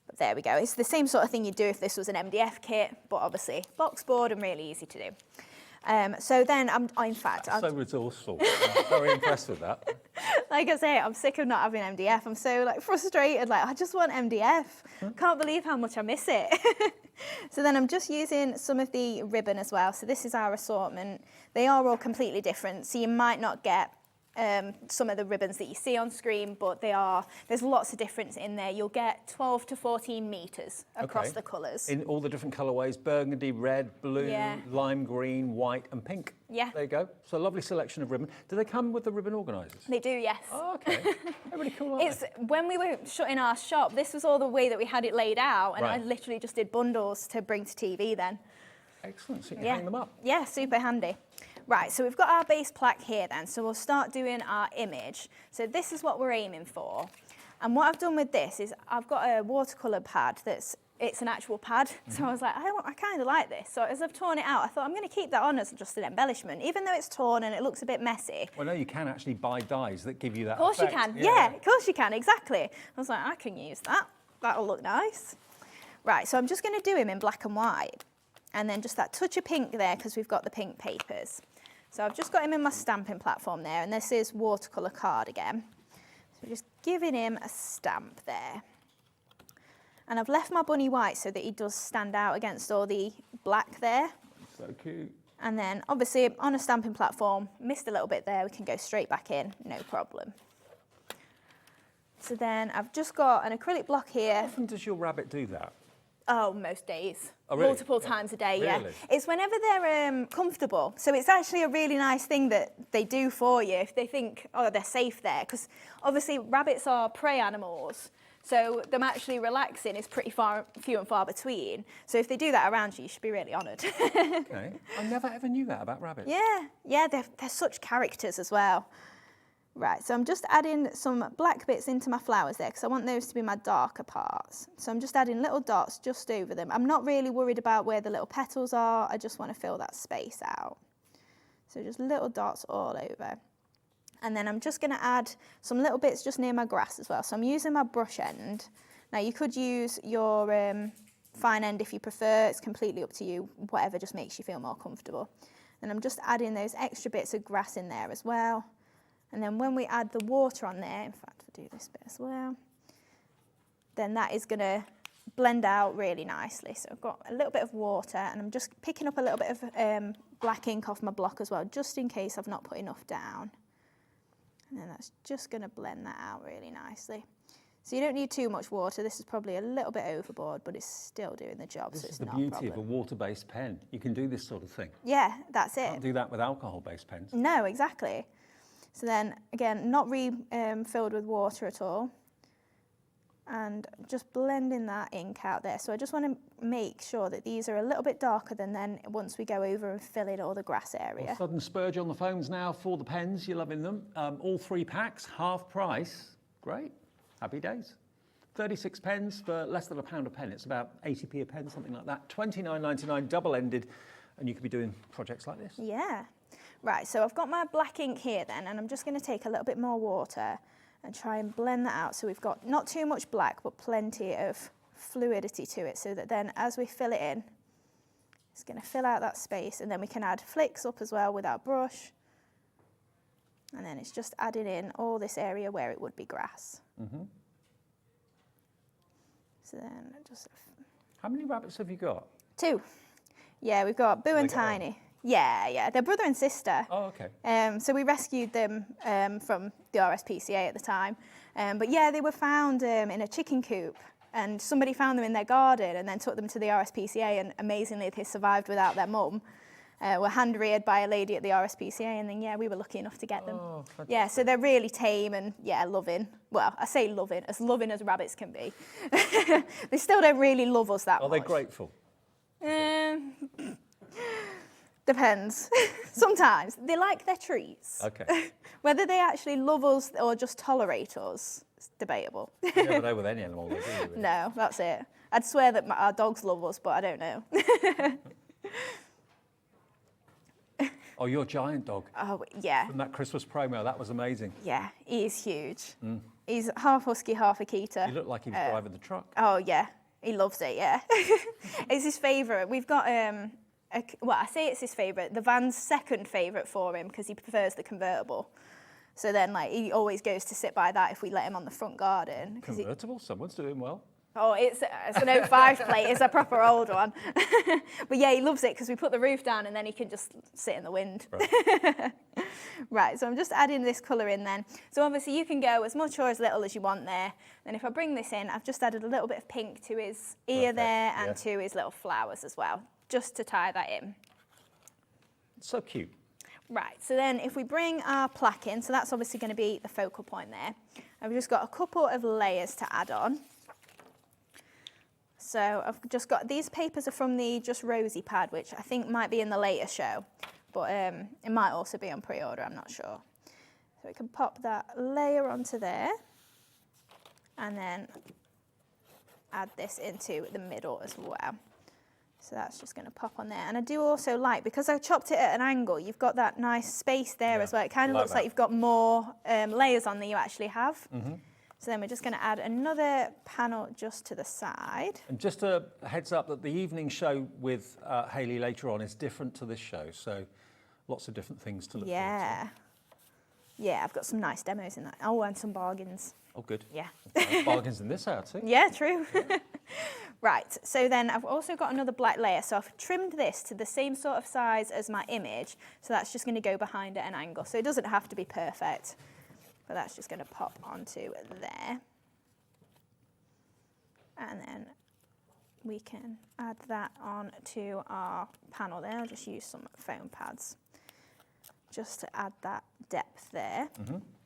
but there we go. It's the same sort of thing you'd do if this was an MDF kit, but obviously box board and really easy to do. So then in fact, So resourceful. I'm very impressed with that. like I say, I'm sick of not having MDF. I'm so like frustrated, like I just want MDF. Can't believe how much I miss it. So then I'm just using some of the ribbon as well. So this is our assortment. They are all completely different. So you might not get some of the ribbons that you see on screen, but there's lots of difference in there. You'll get 12 to 14 meters across the colours. In all the different colourways, burgundy, red, blue, lime green, white and pink. Yeah. There you go. So a lovely selection of ribbon. Do they come with the ribbon organisers? They do, yes. Oh, okay. They're really cool, aren't they? When we were shutting our shop, this was all the way that we had it laid out, and Right. I literally just did bundles to bring to TV then. Excellent, so you can hang them up. Yeah, super handy. Right, so we've got our base plaque here then, so we'll start doing our image. So this is what we're aiming for. And what I've done with this is I've got a watercolour pad it's an actual pad. So I was like, I kind of like this. So as I've torn it out, I thought I'm going to keep that on as just an embellishment, even though it's torn and it looks a bit messy. Well, no, you can actually buy dyes that give you that Of course you effect. can, yeah, of course you can, exactly. I was like, I can use that. That'll look nice. Right, so I'm just going to do him in black and white. And then just that touch of pink there because we've got the pink papers. So I've just got him in my stamping platform there, and this is watercolour card again. So just giving him a stamp there. And I've left my bunny white so that he does stand out against all the black there. So cute. And then obviously on a stamping platform, missed a little bit there, we can go straight back in, no problem. So then I've just got an acrylic block here. How often does your rabbit do that? Oh, most days. Oh, really? Multiple times a day, yeah. Really? It's whenever they're comfortable. So it's actually a really nice thing that they do for you if they think, oh, they're safe there. Because obviously rabbits are prey animals. So them actually relaxing is pretty few and far between. So if they do that around you should be really honoured. Okay. I never ever knew that about rabbits. Yeah, they're such characters as well. Right, so I'm just adding some black bits into my flowers there because I want those to be my darker parts. So I'm just adding little dots just over them. I'm not really worried about where the little petals are. I just want to fill that space out. So just little dots all over. And then I'm just going to add some little bits just near my grass as well. So I'm using my brush end. Now you could use your fine end if you prefer. It's completely up to you. Whatever just makes you feel more comfortable. And I'm just adding those extra bits of grass in there as well. And then when we add the water on there, in fact, we'll do this bit as well, then that is going to blend out really nicely. So I've got a little bit of water and I'm just picking up a little bit of black ink off my block as well, just in case I've not put enough down. And then that's just going to blend that out really nicely. So you don't need too much water. This is probably a little bit overboard, but it's still doing the job, so it's not a problem. This is the beauty of a water-based pen. You can do this sort of thing. Yeah, that's it. Can't do that with alcohol-based pens. No, exactly. So then, again, not filled with water at all. And just blending that ink out there. So I just want to make sure that these are a little bit darker than then once we go over and fill in all the grass area. Well, sudden spurge on the phones now for the pens. You're loving them. All 3 packs, half price. Great. Happy days. 36 pens for less than £1 a pen. It's about 80p a pen, something like that. £29.99, double-ended. And you could be doing projects like this. Yeah. Right, so I've got my black ink here then, and I'm just going to take a little bit more water and try and blend that out so we've got not too much black, but plenty of fluidity to it, so that then as we fill it in, it's going to fill out that space, and then we can add flicks up as well with our brush. And then it's just adding in all this area where it would be grass. Mm-hmm. So then just... How many rabbits have you got? 2. Yeah, we've got Boo and Tiny. Yeah, they're brother and sister. Oh, okay. So we rescued them from the RSPCA at the time. But yeah, they were found in a chicken coop, and somebody found them in their garden and then took them to the RSPCA, and amazingly they survived without their mum. Were hand-reared by a lady at the RSPCA, and then yeah, we were lucky enough to get them. Oh, yeah, so they're really tame and yeah, loving. Well, I say loving as rabbits can be. They still don't really love us that much. Are they grateful? Depends. Sometimes they like their treats. Okay. Whether they actually love us or just tolerate us, it's debatable. You never know with any animal, do you? Really? No, that's it. I'd swear that our dogs love us, but I don't know. Oh, your giant dog. Oh, yeah. From that Christmas promo, that was amazing. Yeah, he's huge. He's half husky, half Akita. He looked like he was driving the truck. Oh, yeah. He loves it, yeah. It's his favourite. We've got, well, I say it's his favourite. The van's second favourite for him because he prefers the convertible. So then, like, he always goes to sit by that if we let him on the front garden. Convertible? Someone's doing well. Oh, it's an 05 plate. It's a proper old one. But yeah, he loves it because we put the roof down and then he can just sit in the wind. Right. Right, so I'm just adding this colour in then. So obviously you can go as much or as little as you want there. Then if I bring this in, I've just added a little bit of pink to his ear there and to his little flowers as well, just to tie that in. So cute. Right, so then if we bring our plaque in, so that's obviously going to be the focal point there. I've just got a couple of layers to add on. So I've just got, these papers are from the Just Rosy pad, which I think might be in the later show, but it might also be on pre-order, I'm not sure. So we can pop that layer onto there and then add this into the middle as well. So that's just going to pop on there. And I do also like, because I chopped it at an angle, you've got that nice space there as well. It kind of looks like you've got more layers on than you actually have. So then we're just going to add another panel just to the side. And just a heads up that the evening show with Hayley later on is different to this show. So lots of different things to look forward to. Yeah, I've got some nice demos in that. Oh, and some bargains. Oh, good. Yeah. Bargains in this hour too. Yeah, true. Right, so then I've also got another black layer. So I've trimmed this to the same sort of size as my image. So that's just going to go behind at an angle. So it doesn't have to be perfect, but that's just going to pop onto there. And then we can add that on to our panel there. I'll just use some foam pads just to add that depth there.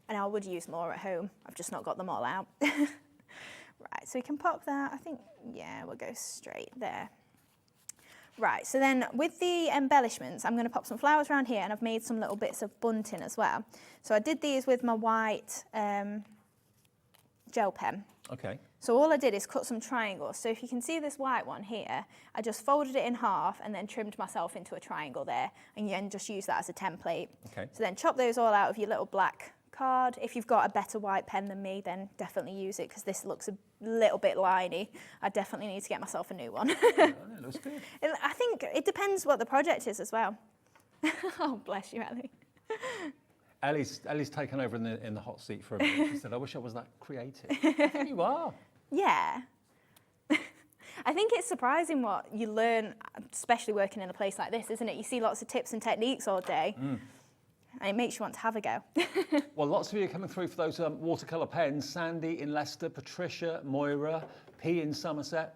And I would use more at home. I've just not got them all out. Right, so we can pop that. I think, yeah, we'll go straight there. Right, so then with the embellishments, I'm going to pop some flowers around here, and I've made some little bits of bunting as well. So I did these with my white gel pen. Okay. So all I did is cut some triangles. So if you can see this white one here, I just folded it in half and then trimmed myself into a triangle there, and you can just use that as a template. Okay. So then chop those all out of your little black card. If you've got a better white pen than me, then definitely use it, because this looks a little bit liney. I definitely need to get myself a new one. It looks good. I think it depends what the project is as well. Oh, bless you, Ellie. Ellie's taken over in the hot seat for a minute. She said, I wish I was that creative. You are. Yeah. I think it's surprising what you learn, especially working in a place like this, isn't it? You see lots of tips and techniques all day. And it makes you want to have a go. Well, lots of you are coming through for those watercolour pens. Sandy in Leicester, Patricia, Moira, P in Somerset,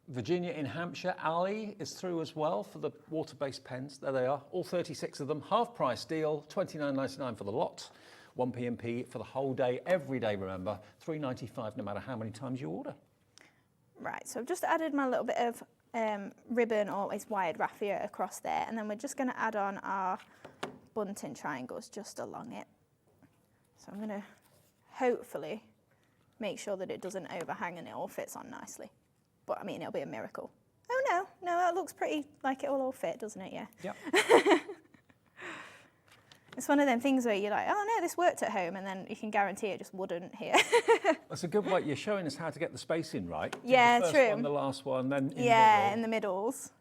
Virginia in Hampshire. Ali is through as well for the water-based pens. There they are, all 36 of them. Half price deal, $29.99 for the lot. 1p&p for the whole day, every day, remember. $3.95 no matter how many times you order. Right, so I've just added my little bit of ribbon, or it's wired raffia across there. And then we're just going to add on our bunting triangles just along it. So I'm going to hopefully make sure that it doesn't overhang and it all fits on nicely. But I mean, it'll be a miracle. Oh no, that looks pretty like it will all fit, doesn't it? Yeah. Yep. It's one of them things where you're like, oh no, this worked at home, and then you can guarantee it just wouldn't here. That's a good way. You're showing us how to get the spacing right. Yeah, the first true. One, the last one, then in the middles.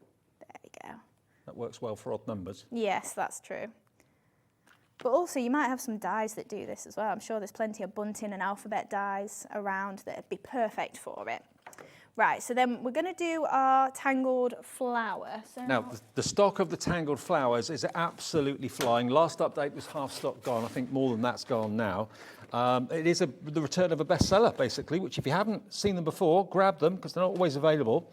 There you go. That works well for odd numbers. Yes, that's true. But also, you might have some dies that do this as well. I'm sure there's plenty of bunting and alphabet dies around that would be perfect for it. Right, so then we're going to do our tangled flower. So now, the stock of the tangled flowers is absolutely flying. Last update was half stock gone. I think more than that's gone now. It is the return of a bestseller, basically, which if you haven't seen them before, grab them, because they're not always available.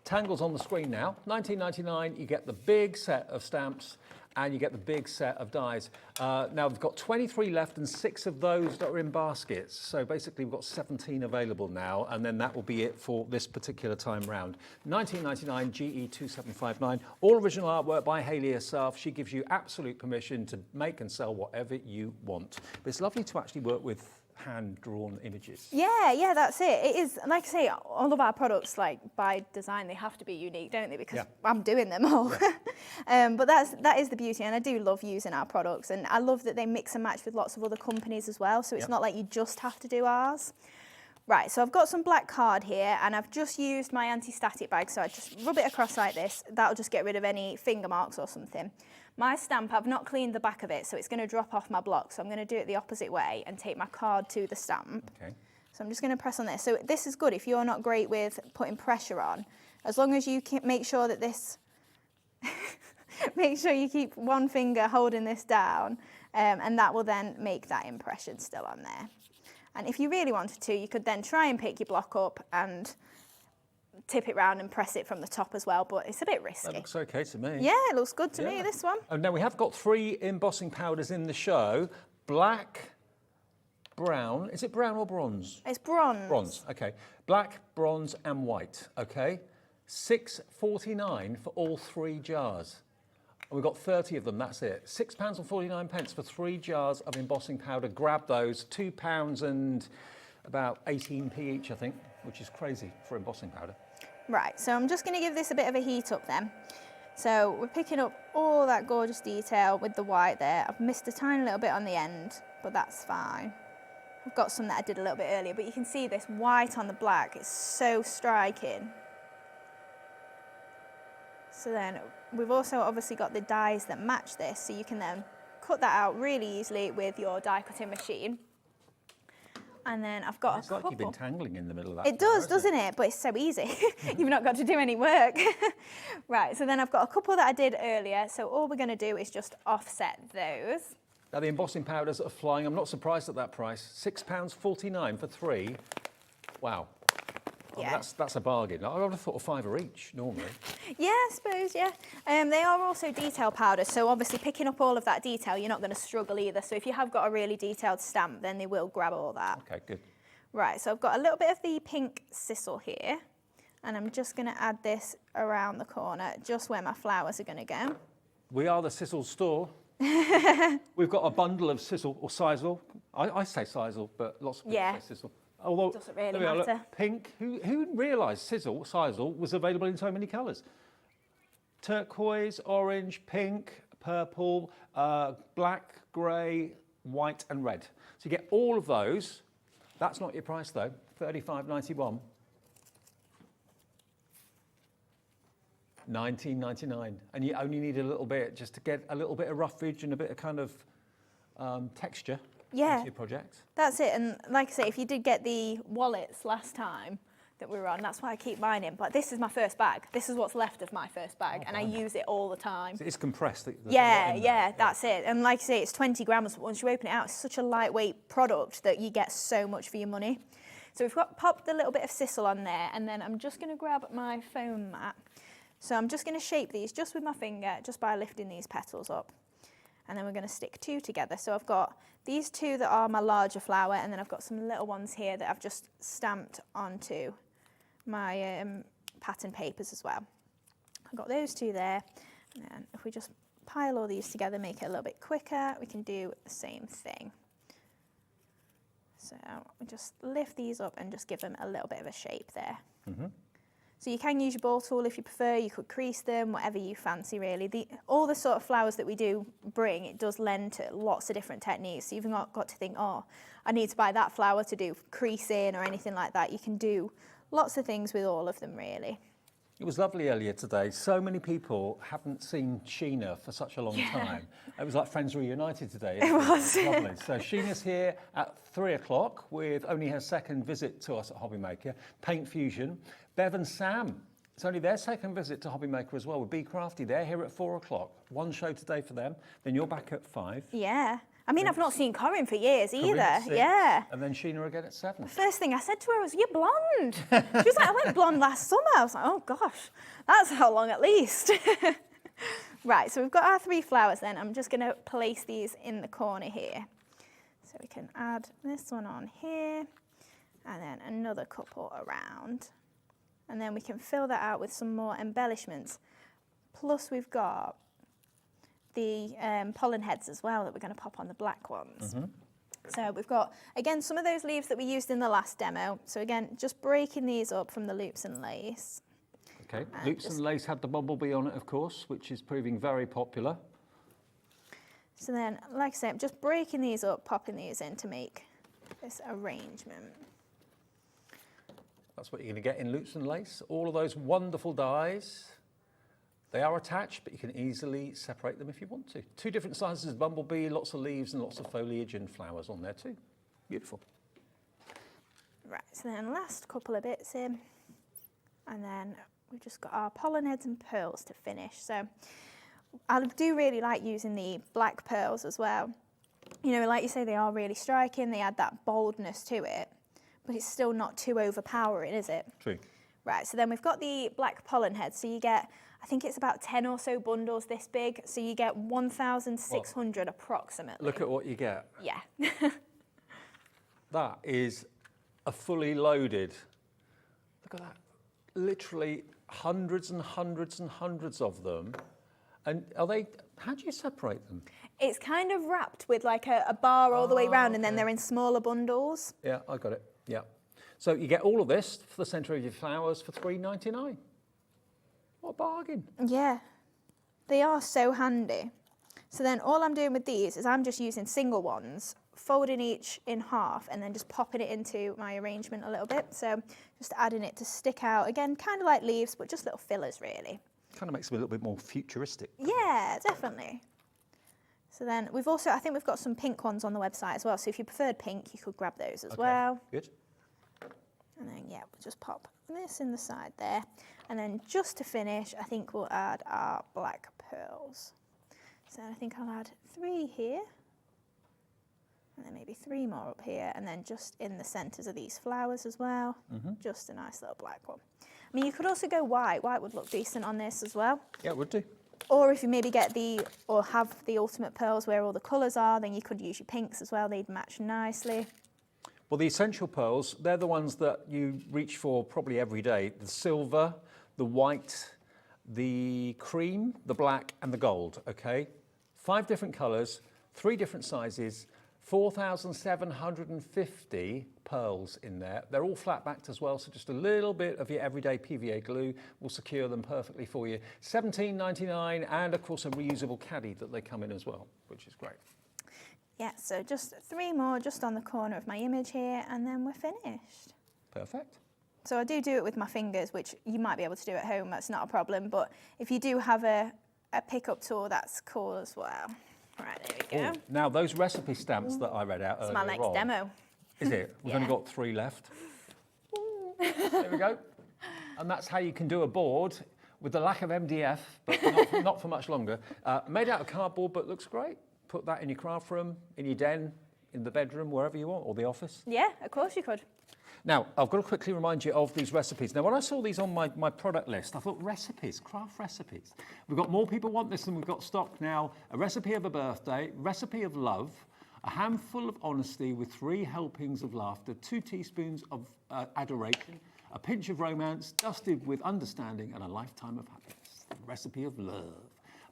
Tangles on the screen now. $19.99, you get the big set of stamps and you get the big set of dies. Now we've got 23 left and 6 of those that are in baskets. So basically we've got 17 available now, and then that will be it for this particular time round. 1999 GE2759, all original artwork by Hayley herself. She gives you absolute permission to make and sell whatever you want. But it's lovely to actually work with hand-drawn images. Yeah, that's it. It is, like I say, all of our products, like by design, they have to be unique, don't they? Because I'm doing them all. But that is the beauty, and I do love using our products, and I love that they mix and match with lots of other companies as well, so it's not like you just have to do ours. Right, so I've got some black card here, and I've just used my anti-static bag, so I just rub it across like this. That'll just get rid of any finger marks or something. My stamp, I've not cleaned the back of it, so it's going to drop off my block, so I'm going to do it the opposite way and take my card to the stamp. Okay. So I'm just going to press on this. So this is good if you're not great with putting pressure on. As long as you make sure that this, make sure you keep one finger holding this down, and that will then make that impression still on there. And if you really wanted to, you could then try and pick your block up and tip it round and press it from the top as well, but it's a bit risky. That looks okay to me. Yeah, it looks good to me, this one. Oh, now we have got 3 embossing powders in the show. Black, brown, is it brown or bronze? It's bronze. Bronze, okay. Black, bronze and white, okay. £6.49 for all 3 jars. And we've got 30 of them, that's it. £6.49 for 3 jars of embossing powder. Grab those, £2 and about 18p each, I think, which is crazy for embossing powder. Right, so I'm just going to give this a bit of a heat up then. So we're picking up all that gorgeous detail with the white there. I've missed a tiny little bit on the end, but that's fine. I've got some that I did a little bit earlier, but you can see this white on the black. It's so striking. So then we've also obviously got the dies that match this, so you can then cut that out really easily with your die cutting machine. And then I've got a couple. It's like you've been tangling in the middle of that. It does, doesn't it? But it's so easy. You've not got to do any work. Right, so then I've got a couple that I did earlier. So all we're going to do is just offset those. Now the embossing powders are flying. I'm not surprised at that price. £6.49 for 3. Wow. Yeah. That's a bargain. I would have thought a £5 each normally. Yeah, I suppose, yeah. They are also detail powders, so obviously picking up all of that detail, you're not going to struggle either. So if you have got a really detailed stamp, then they will grab all that. Okay, good. Right, so I've got a little bit of the pink sisal here, and I'm just going to add this around the corner, just where my flowers are going to go. We are the Sisal store. We've got a bundle of Sisal or Sisal. I say Sisal, but lots of people say Sisal. Although, doesn't really matter. Look, pink. Who realised Sisal was available in so many colours? Turquoise, orange, pink, purple, black, grey, white and red. So you get all of those. That's not your price though, $35.91. $19.99, and you only need a little bit just to get a little bit of roughage and a bit of kind of texture. Yeah, your project. That's it. And like I say, if you did get the wallets last time that we were on, that's why I keep mine in. But this is my first bag. This is what's left of my first bag, and I use it all the time. So it's compressed. Yeah, that's it. And like I say, it's 20 grams. But once you open it out, it's such a lightweight product that you get so much for your money. So we've got popped a little bit of sisal on there, and then I'm just going to grab my foam mat. So I'm just going to shape these just with my finger, just by lifting these petals up. And then we're going to stick 2 together. So I've got these 2 that are my larger flower, and then I've got some little ones here that I've just stamped onto my pattern papers as well. I've got those 2 there, and then if we just pile all these together, make it a little bit quicker, we can do the same thing. So we just lift these up and just give them a little bit of a shape there. Mm-hmm. So you can use your ball tool if you prefer, you could crease them, whatever you fancy really. All the sort of flowers that we do bring, it does lend to lots of different techniques. So you've not got to think, oh, I need to buy that flower to do creasing or anything like that. You can do lots of things with all of them really. It was lovely earlier today. So many people haven't seen Sheena for such a long time. It was like Friends Reunited today. It was. Lovely. So Sheena's here at 3 o'clock with only her second visit to us at Hobbymaker. Paint Fusion. Bev and Sam, it's only their second visit to Hobbymaker as well with Bee Crafty. They're here at 4 o'clock. One show today for them. Then you're back at 5. Yeah. I mean, I've not seen Corinne for years either. At 6, yeah. And then Sheena again at 7. The first thing I said to her was, "You're blonde." She was like, "I went blonde last summer." I was like, "Oh gosh, that's how long at least." Right, so we've got our 3 flowers then. I'm just going to place these in the corner here. So we can add this one on here and then another couple around. And then we can fill that out with some more embellishments. Plus we've got the pollen heads as well that we're going to pop on the black ones. So we've got, again, some of those leaves that we used in the last demo. So again, just breaking these up from the loops and lace. Okay, loops and lace had the bumblebee on it, of course, which is proving very popular. So then, like I say, I'm just breaking these up, popping these in to make this arrangement. That's what you're going to get in loops and lace. All of those wonderful dies. They are attached, but you can easily separate them if you want to. 2 different sizes of bumblebee, lots of leaves and lots of foliage and flowers on there too. Beautiful. Right, so then last couple of bits in, and then we've just got our pollen heads and pearls to finish. So I do really like using the black pearls as well. You know, like you say, they are really striking. They add that boldness to it, but it's still not too overpowering, is it? True. Right, so then we've got the black pollen heads. So you get, I think it's about 10 or so bundles this big. So you get 1,600 approximately. Look at what you get. Yeah. That is a fully loaded, look at that, literally hundreds and hundreds and hundreds of them. And are they, how do you separate them? It's kind of wrapped with like a bar all the way around, and then they're in smaller bundles. Yeah, I got it, yeah. So you get all of this for the centre of your flowers for $3.99. What a bargain. Yeah, they are so handy. So then all I'm doing with these is I'm just using single ones, folding each in half and then just popping it into my arrangement a little bit. So just adding it to stick out, again, kind of like leaves, but just little fillers really. Kind of makes them a little bit more futuristic. Yeah, definitely. So then we've also, I think we've got some pink ones on the website as well. So if you preferred pink, you could grab those as well. Good. And then, yeah, we'll just pop this in the side there. And then just to finish, I think we'll add our black pearls. So I think I'll add 3 here. And then maybe 3 more up here. And then just in the centres of these flowers as well. Just a nice little black one. I mean, you could also go white. White would look decent on this as well. Yeah, it would do. Or if you maybe get or have the ultimate pearls where all the colours are, then you could use your pinks as well. They'd match nicely. Well, the essential pearls, they're the ones that you reach for probably every day. The silver, the white, the cream, the black and the gold, okay? 5 different colours, 3 different sizes, 4,750 pearls in there. They're all flat backed as well, so just a little bit of your everyday PVA glue will secure them perfectly for you. $17.99, and of course a reusable caddy that they come in as well, which is great. Yeah, so just 3 more just on the corner of my image here, and then we're finished. Perfect. So I do it with my fingers, which you might be able to do at home, that's not a problem, but if you do have a pickup tool, that's cool as well. Right, there we go. Ooh, now those recipe stamps that I read out It's earlier my next on, demo. Is it? We've only got 3 left. There we go. And that's how you can do a board with the lack of MDF, but not for much longer. Made out of cardboard, but looks great. Put that in your craft room, in your den, in the bedroom, wherever you want, or the office. Yeah, of course you could. Now, I've got to quickly remind you of these recipes. Now, when I saw these on my product list, I thought recipes, craft recipes. We've got more people want this than we've got stock now. A recipe of a birthday, recipe of love, a handful of honesty with 3 helpings of laughter, 2 teaspoons of adoration, a pinch of romance, dusted with understanding, and a lifetime of happiness. A recipe of love,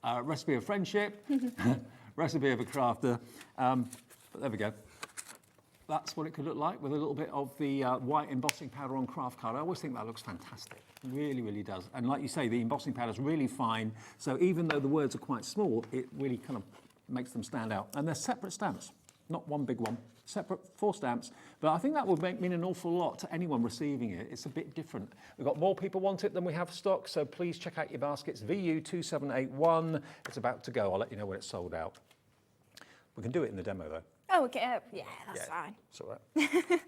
a recipe of friendship, recipe of a crafter. But there we go. That's what it could look like with a little bit of the white embossing powder on craft card. I always think that looks fantastic. It really, really does. And like you say, the embossing powder is really fine. So even though the words are quite small, it really kind of makes them stand out. And they're separate stamps, not one big one. Separate 4 stamps. But I think that would mean an awful lot to anyone receiving it. It's a bit different. We've got more people want it than we have stock. So please check out your baskets. VU2781. It's about to go. I'll let you know when it's sold out. We can do it in the demo though. Oh, okay. Yeah, that's fine. It's all right.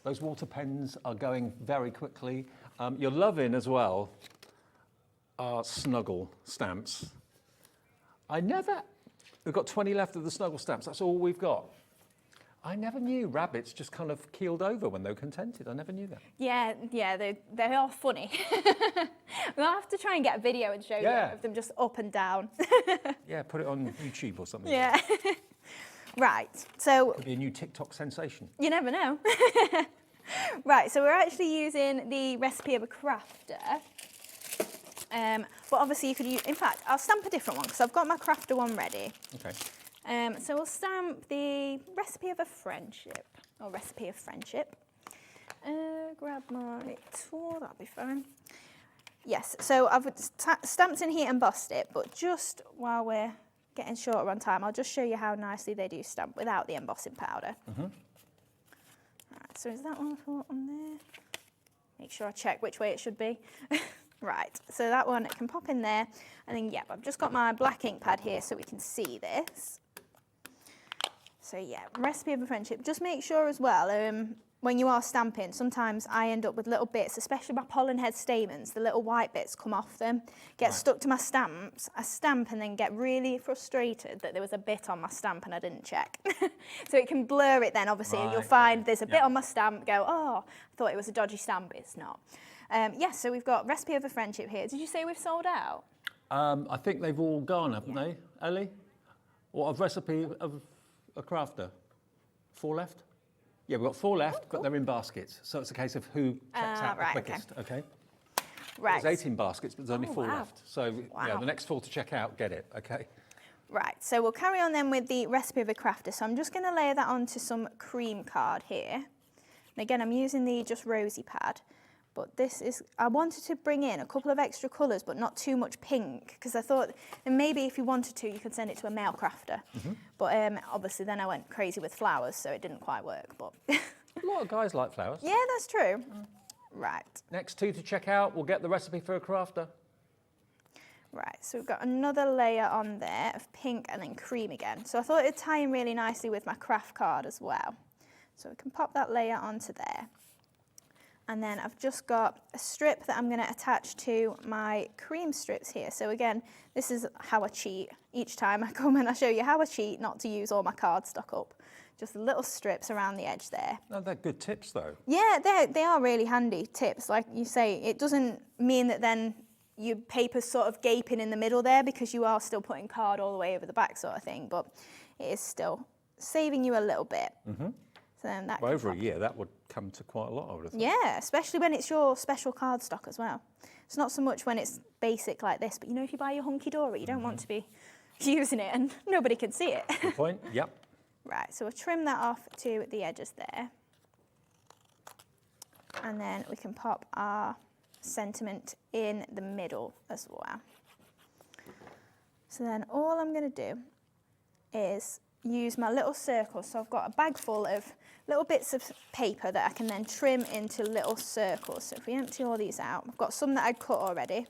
Those water pens are going very quickly. You're loving as well our Snuggle stamps. We've got 20 left of the Snuggle stamps. That's all we've got. I never knew rabbits just kind of keeled over when they were contented. I never knew that. Yeah, they are funny. We'll have to try and get a video and show you of them just up and down. Yeah, put it on YouTube or something. Yeah. Right, so... Could be a new TikTok sensation. You never know. Right, so we're actually using the Recipe of a Crafter. But obviously you could use... In fact, I'll stamp a different one because I've got my crafter one ready. Okay. So we'll stamp the Recipe of a Friendship, or Recipe of Friendship. Grab my tool, that'll be fine. Yes, so I've stamped in here and embossed it, but just while we're getting shorter on time, I'll just show you how nicely they do stamp without the embossing powder. Right, so is that one on there? Make sure I check which way it should be. Right, so that one can pop in there, and then I've just got my black ink pad here so we can see this. So Recipe of a Friendship. Just make sure as well, when you are stamping, sometimes I end up with little bits, especially my pollen head stamens, the little white bits come off them, get stuck to my stamps. I stamp and then get really frustrated that there was a bit on my stamp and I didn't check. So it can blur it then, obviously, and you'll find there's a bit on my stamp, go, oh, I thought it was a dodgy stamp, it's not. So we've got Recipe of a Friendship here. Did you say we've sold out? I think they've all gone, haven't they, Ellie? What, a Recipe of a Crafter? 4 left? Yeah, we've got 4 left, but they're in baskets. So it's a case of who checks out the quickest, okay? Right. There's 18 baskets, but there's only 4 left. So the next 4 to check out, get it, okay? Right, so we'll carry on then with the Recipe of a Crafter. So I'm just going to layer that onto some cream card here. And again, I'm using the Just Rosy pad. But this is, I wanted to bring in a couple of extra colours, but not too much pink, because I thought that maybe if you wanted to, you could send it to a male crafter. But obviously then I went crazy with flowers, so it didn't quite work. But A lot of guys like flowers. yeah, that's true. Right. Next 2 to check out, we'll get the Recipe for a Crafter. Right, so we've got another layer on there of pink and then cream again. So I thought it'd tie in really nicely with my craft card as well. So we can pop that layer onto there. And then I've just got a strip that I'm going to attach to my cream strips here. So again, this is how I cheat. Each time I come and I show you how I cheat not to use all my cardstock up. Just little strips around the edge there. No, they're good tips though. Yeah, they are really handy tips. Like you say, it doesn't mean that then your paper's sort of gaping in the middle there because you are still putting card all the way over the back sort of thing, but it is still saving you a little bit. So then that over a year, that would come to quite a lot, I would have thought. Yeah, especially when it's your special cardstock as well. It's not so much when it's basic like this, but you know, if you buy your hunky-dory, you don't want to be using it and nobody can see it. Good point, yep. Right, so we'll trim that off to the edges there. And then we can pop our sentiment in the middle as well. So then all I'm going to do is use my little circles. So I've got a bag full of little bits of paper that I can then trim into little circles. So if we empty all these out, I've got some that I'd cut already.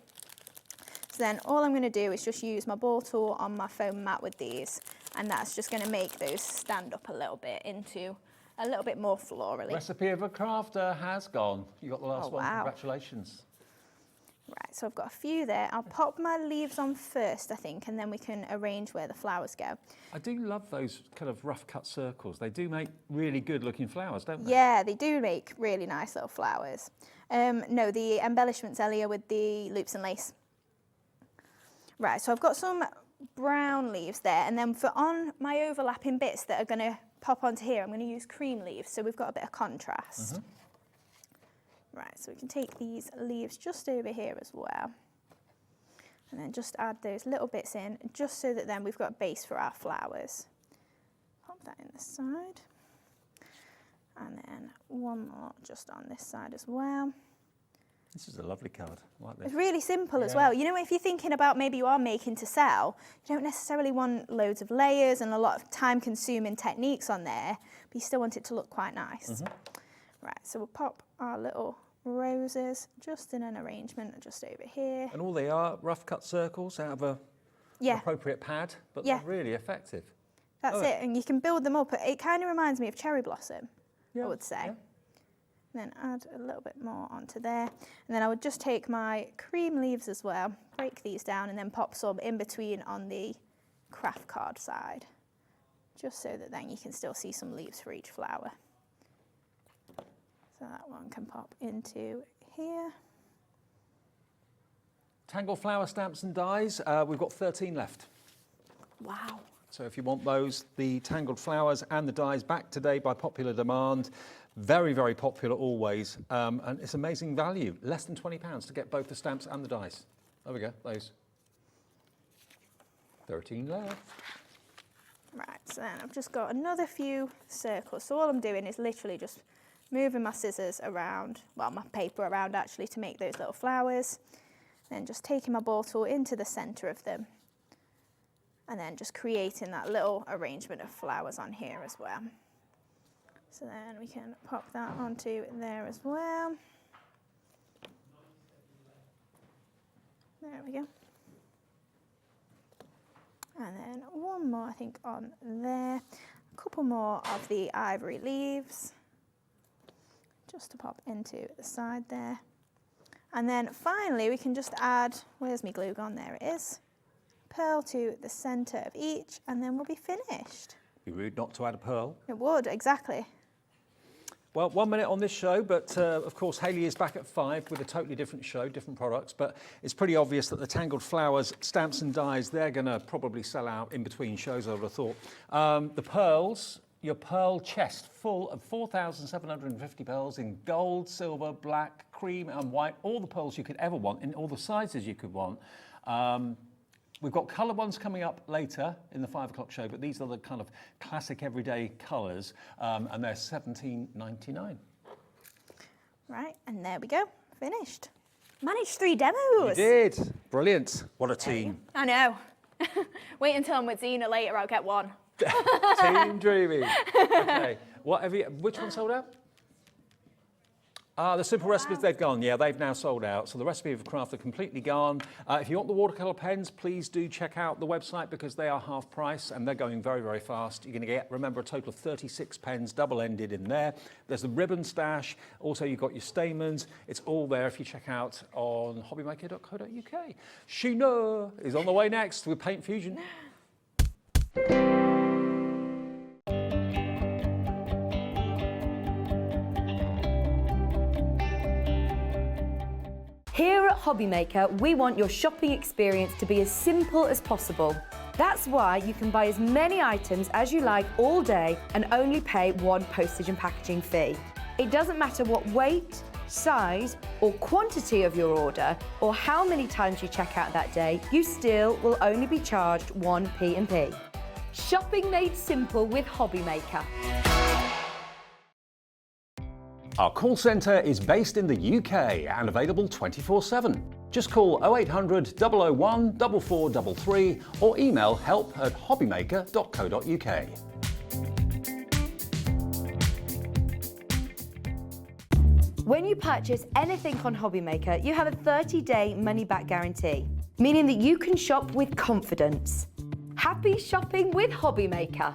So then all I'm going to do is just use my ball tool on my foam mat with these, and that's just going to make those stand up a little bit into a little bit more florally. Recipe of a Crafter has gone. You got the last one, wow. Congratulations. Right, so I've got a few there. I'll pop my leaves on first, I think, and then we can arrange where the flowers go. I do love those kind of rough cut circles. They do make really good looking flowers, don't they? Yeah, they do make really nice little flowers. No, the embellishments, Elia, with the loops and lace. Right, so I've got some brown leaves there, and then for on my overlapping bits that are going to pop onto here, I'm going to use cream leaves, so we've got a bit of contrast. Right, so we can take these leaves just over here as well, and then just add those little bits in, just so that then we've got a base for our flowers. Pop that in this side, and then one more just on this side as well. This is a lovely card. I like this. It's really simple as well. You know, if you're thinking about maybe you are making to sell, you don't necessarily want loads of layers and a lot of time-consuming techniques on there, but you still want it to look quite nice. Right, so we'll pop our little roses just in an arrangement just over here. And all they are rough cut circles out of an appropriate pad, but they're really effective. That's it, and you can build them up. It kind of reminds me of cherry blossom, I would say. Yeah. And then add a little bit more onto there. And then I would just take my cream leaves as well, break these down, and then pop some in between on the craft card side. just so that then you can still see some leaves for each flower. So that one can pop into here. Tangled flower stamps and dies, we've got 13 left. Wow. So if you want those, the tangled flowers and the dies back today by popular demand. Very, very popular always. And it's amazing value. Less than £20 to get both the stamps and the dies. There we go, those. 13 left. Right, so then I've just got another few circles. So all I'm doing is literally just moving my scissors around, well, my paper around actually, to make those little flowers. Then just taking my ball tool into the centre of them. And then just creating that little arrangement of flowers on here as well. So then we can pop that onto there as well. There we go. And then one more, I think, on there. A couple more of the ivory leaves, just to pop into the side there. And then finally, we can just add, where's my glue gone? There it is. Pearl to the centre of each, and then we'll be finished. Be rude not to add a pearl. It would, exactly. Well, 1 minute on this show, but of course Hayley is back at 5 with a totally different show, different products, but it's pretty obvious that the tangled flowers, stamps and dies, they're going to probably sell out in between shows, I would have thought. The pearls, your pearl chest full of 4,750 pearls in gold, silver, black, cream and white, all the pearls you could ever want in all the sizes you could want. We've got colour ones coming up later in the 5 o'clock show, but these are the kind of classic everyday colours, and they're $17.99. Right, and there we go, finished. Managed 3 demos. You did, brilliant. What a team. I know. Wait until I'm with Zena later, I'll get one. Team Dreamees. Okay, which one sold out? The simple recipes, they've gone. Yeah, they've now sold out. So the recipe of craft are completely gone. If you want the watercolour pens, please do check out the website because they are half price and they're going very, very fast. You're going to get, remember, a total of 36 pens, double-ended in there. There's the ribbon stash. Also, you've got your stamens. It's all there if you check out on hobbymaker.co.uk. Sheena is on the way next with Paint Fusion. Here at Hobbymaker, we want your shopping experience to be as simple as possible. That's why you can buy as many items as you like all day and only pay one postage and packaging fee. It doesn't matter what weight, size or quantity of your order or how many times you check out that day, you still will only be charged one P&P. Shopping made simple with Hobbymaker. Our call centre is based in the UK and available 24/7. Just call 0800 001 4433 or email help@hobbymaker.co.uk. When you purchase anything on Hobbymaker, you have a 30-day money-back guarantee, meaning that you can shop with confidence. Happy shopping with Hobbymaker.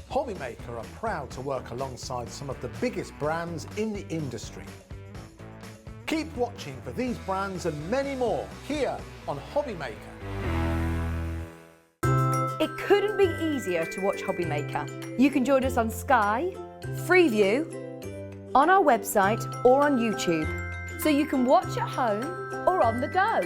Hobbymaker are proud to work alongside some of the biggest brands in the industry. Keep watching for these brands and many more here on Hobbymaker. It couldn't be easier to watch Hobbymaker. You can join us on Sky, Freeview, on our website or on YouTube, so you can watch at home or on the go.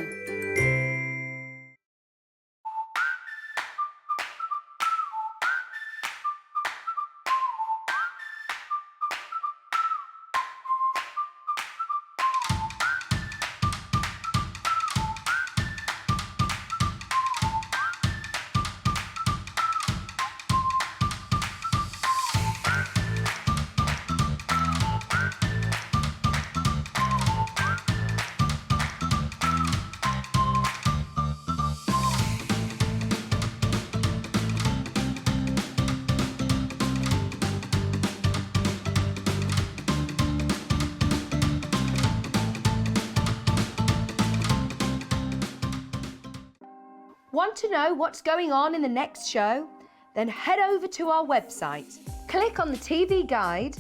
Want to know what's going on in the next show? Then head over to our website. Click on the TV guide.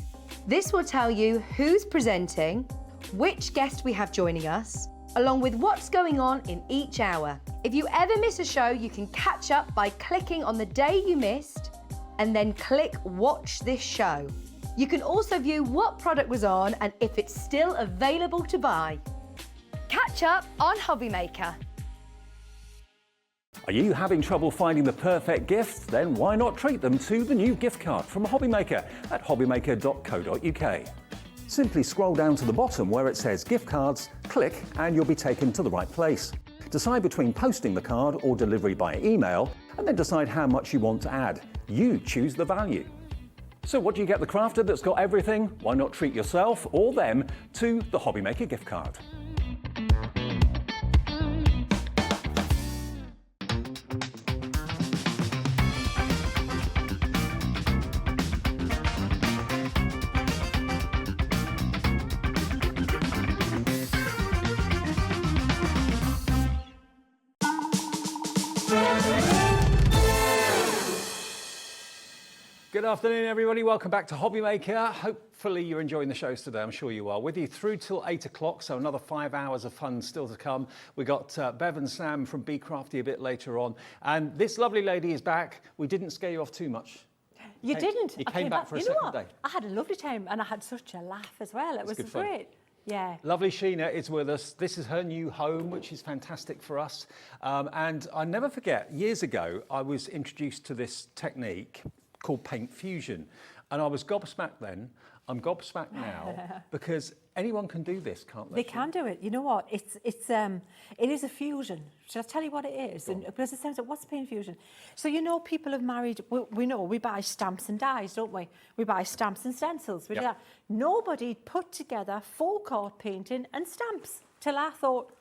This will tell you who's presenting, which guest we have joining us, along with what's going on in each hour. If you ever miss a show, you can catch up by clicking on the day you missed and then click Watch This Show. You can also view what product was on and if it's still available to buy. Catch up on Hobbymaker. Are you having trouble finding the perfect gift? Then why not treat them to the new gift card from Hobbymaker at hobbymaker.co.uk. Simply scroll down to the bottom where it says gift cards, click and you'll be taken to the right place. Decide between posting the card or delivery by email and then decide how much you want to add. You choose the value. So what do you get the crafter that's got everything? Why not treat yourself or them to the Hobbymaker gift card? Good afternoon, everybody. Welcome back to Hobbymaker. Hopefully you're enjoying the shows today. I'm sure you are. With you through till 8 o'clock, so another 5 hours of fun still to come. We got Bev and Sam from Bee Crafty a bit later on. And this lovely lady is back. We didn't scare you off too much. You didn't. You came back for a second day. I had a lovely time and I had such a laugh as well. It was good fun. great. Yeah. Lovely Sheena is with us. This is her new home, which is fantastic for us. And I never forget, years ago, I was introduced to this technique called paint fusion. And I was gobsmacked then. I'm gobsmacked now because anyone can do this, can't they? They can do it. You know what? It is a fusion. Shall I tell you what it is? And because it sounds like, what's paint fusion? So you know, people have married. We know we buy stamps and dies, don't we? We buy stamps and stencils. We do that. Nobody put together folk art painting and stamps till I thought,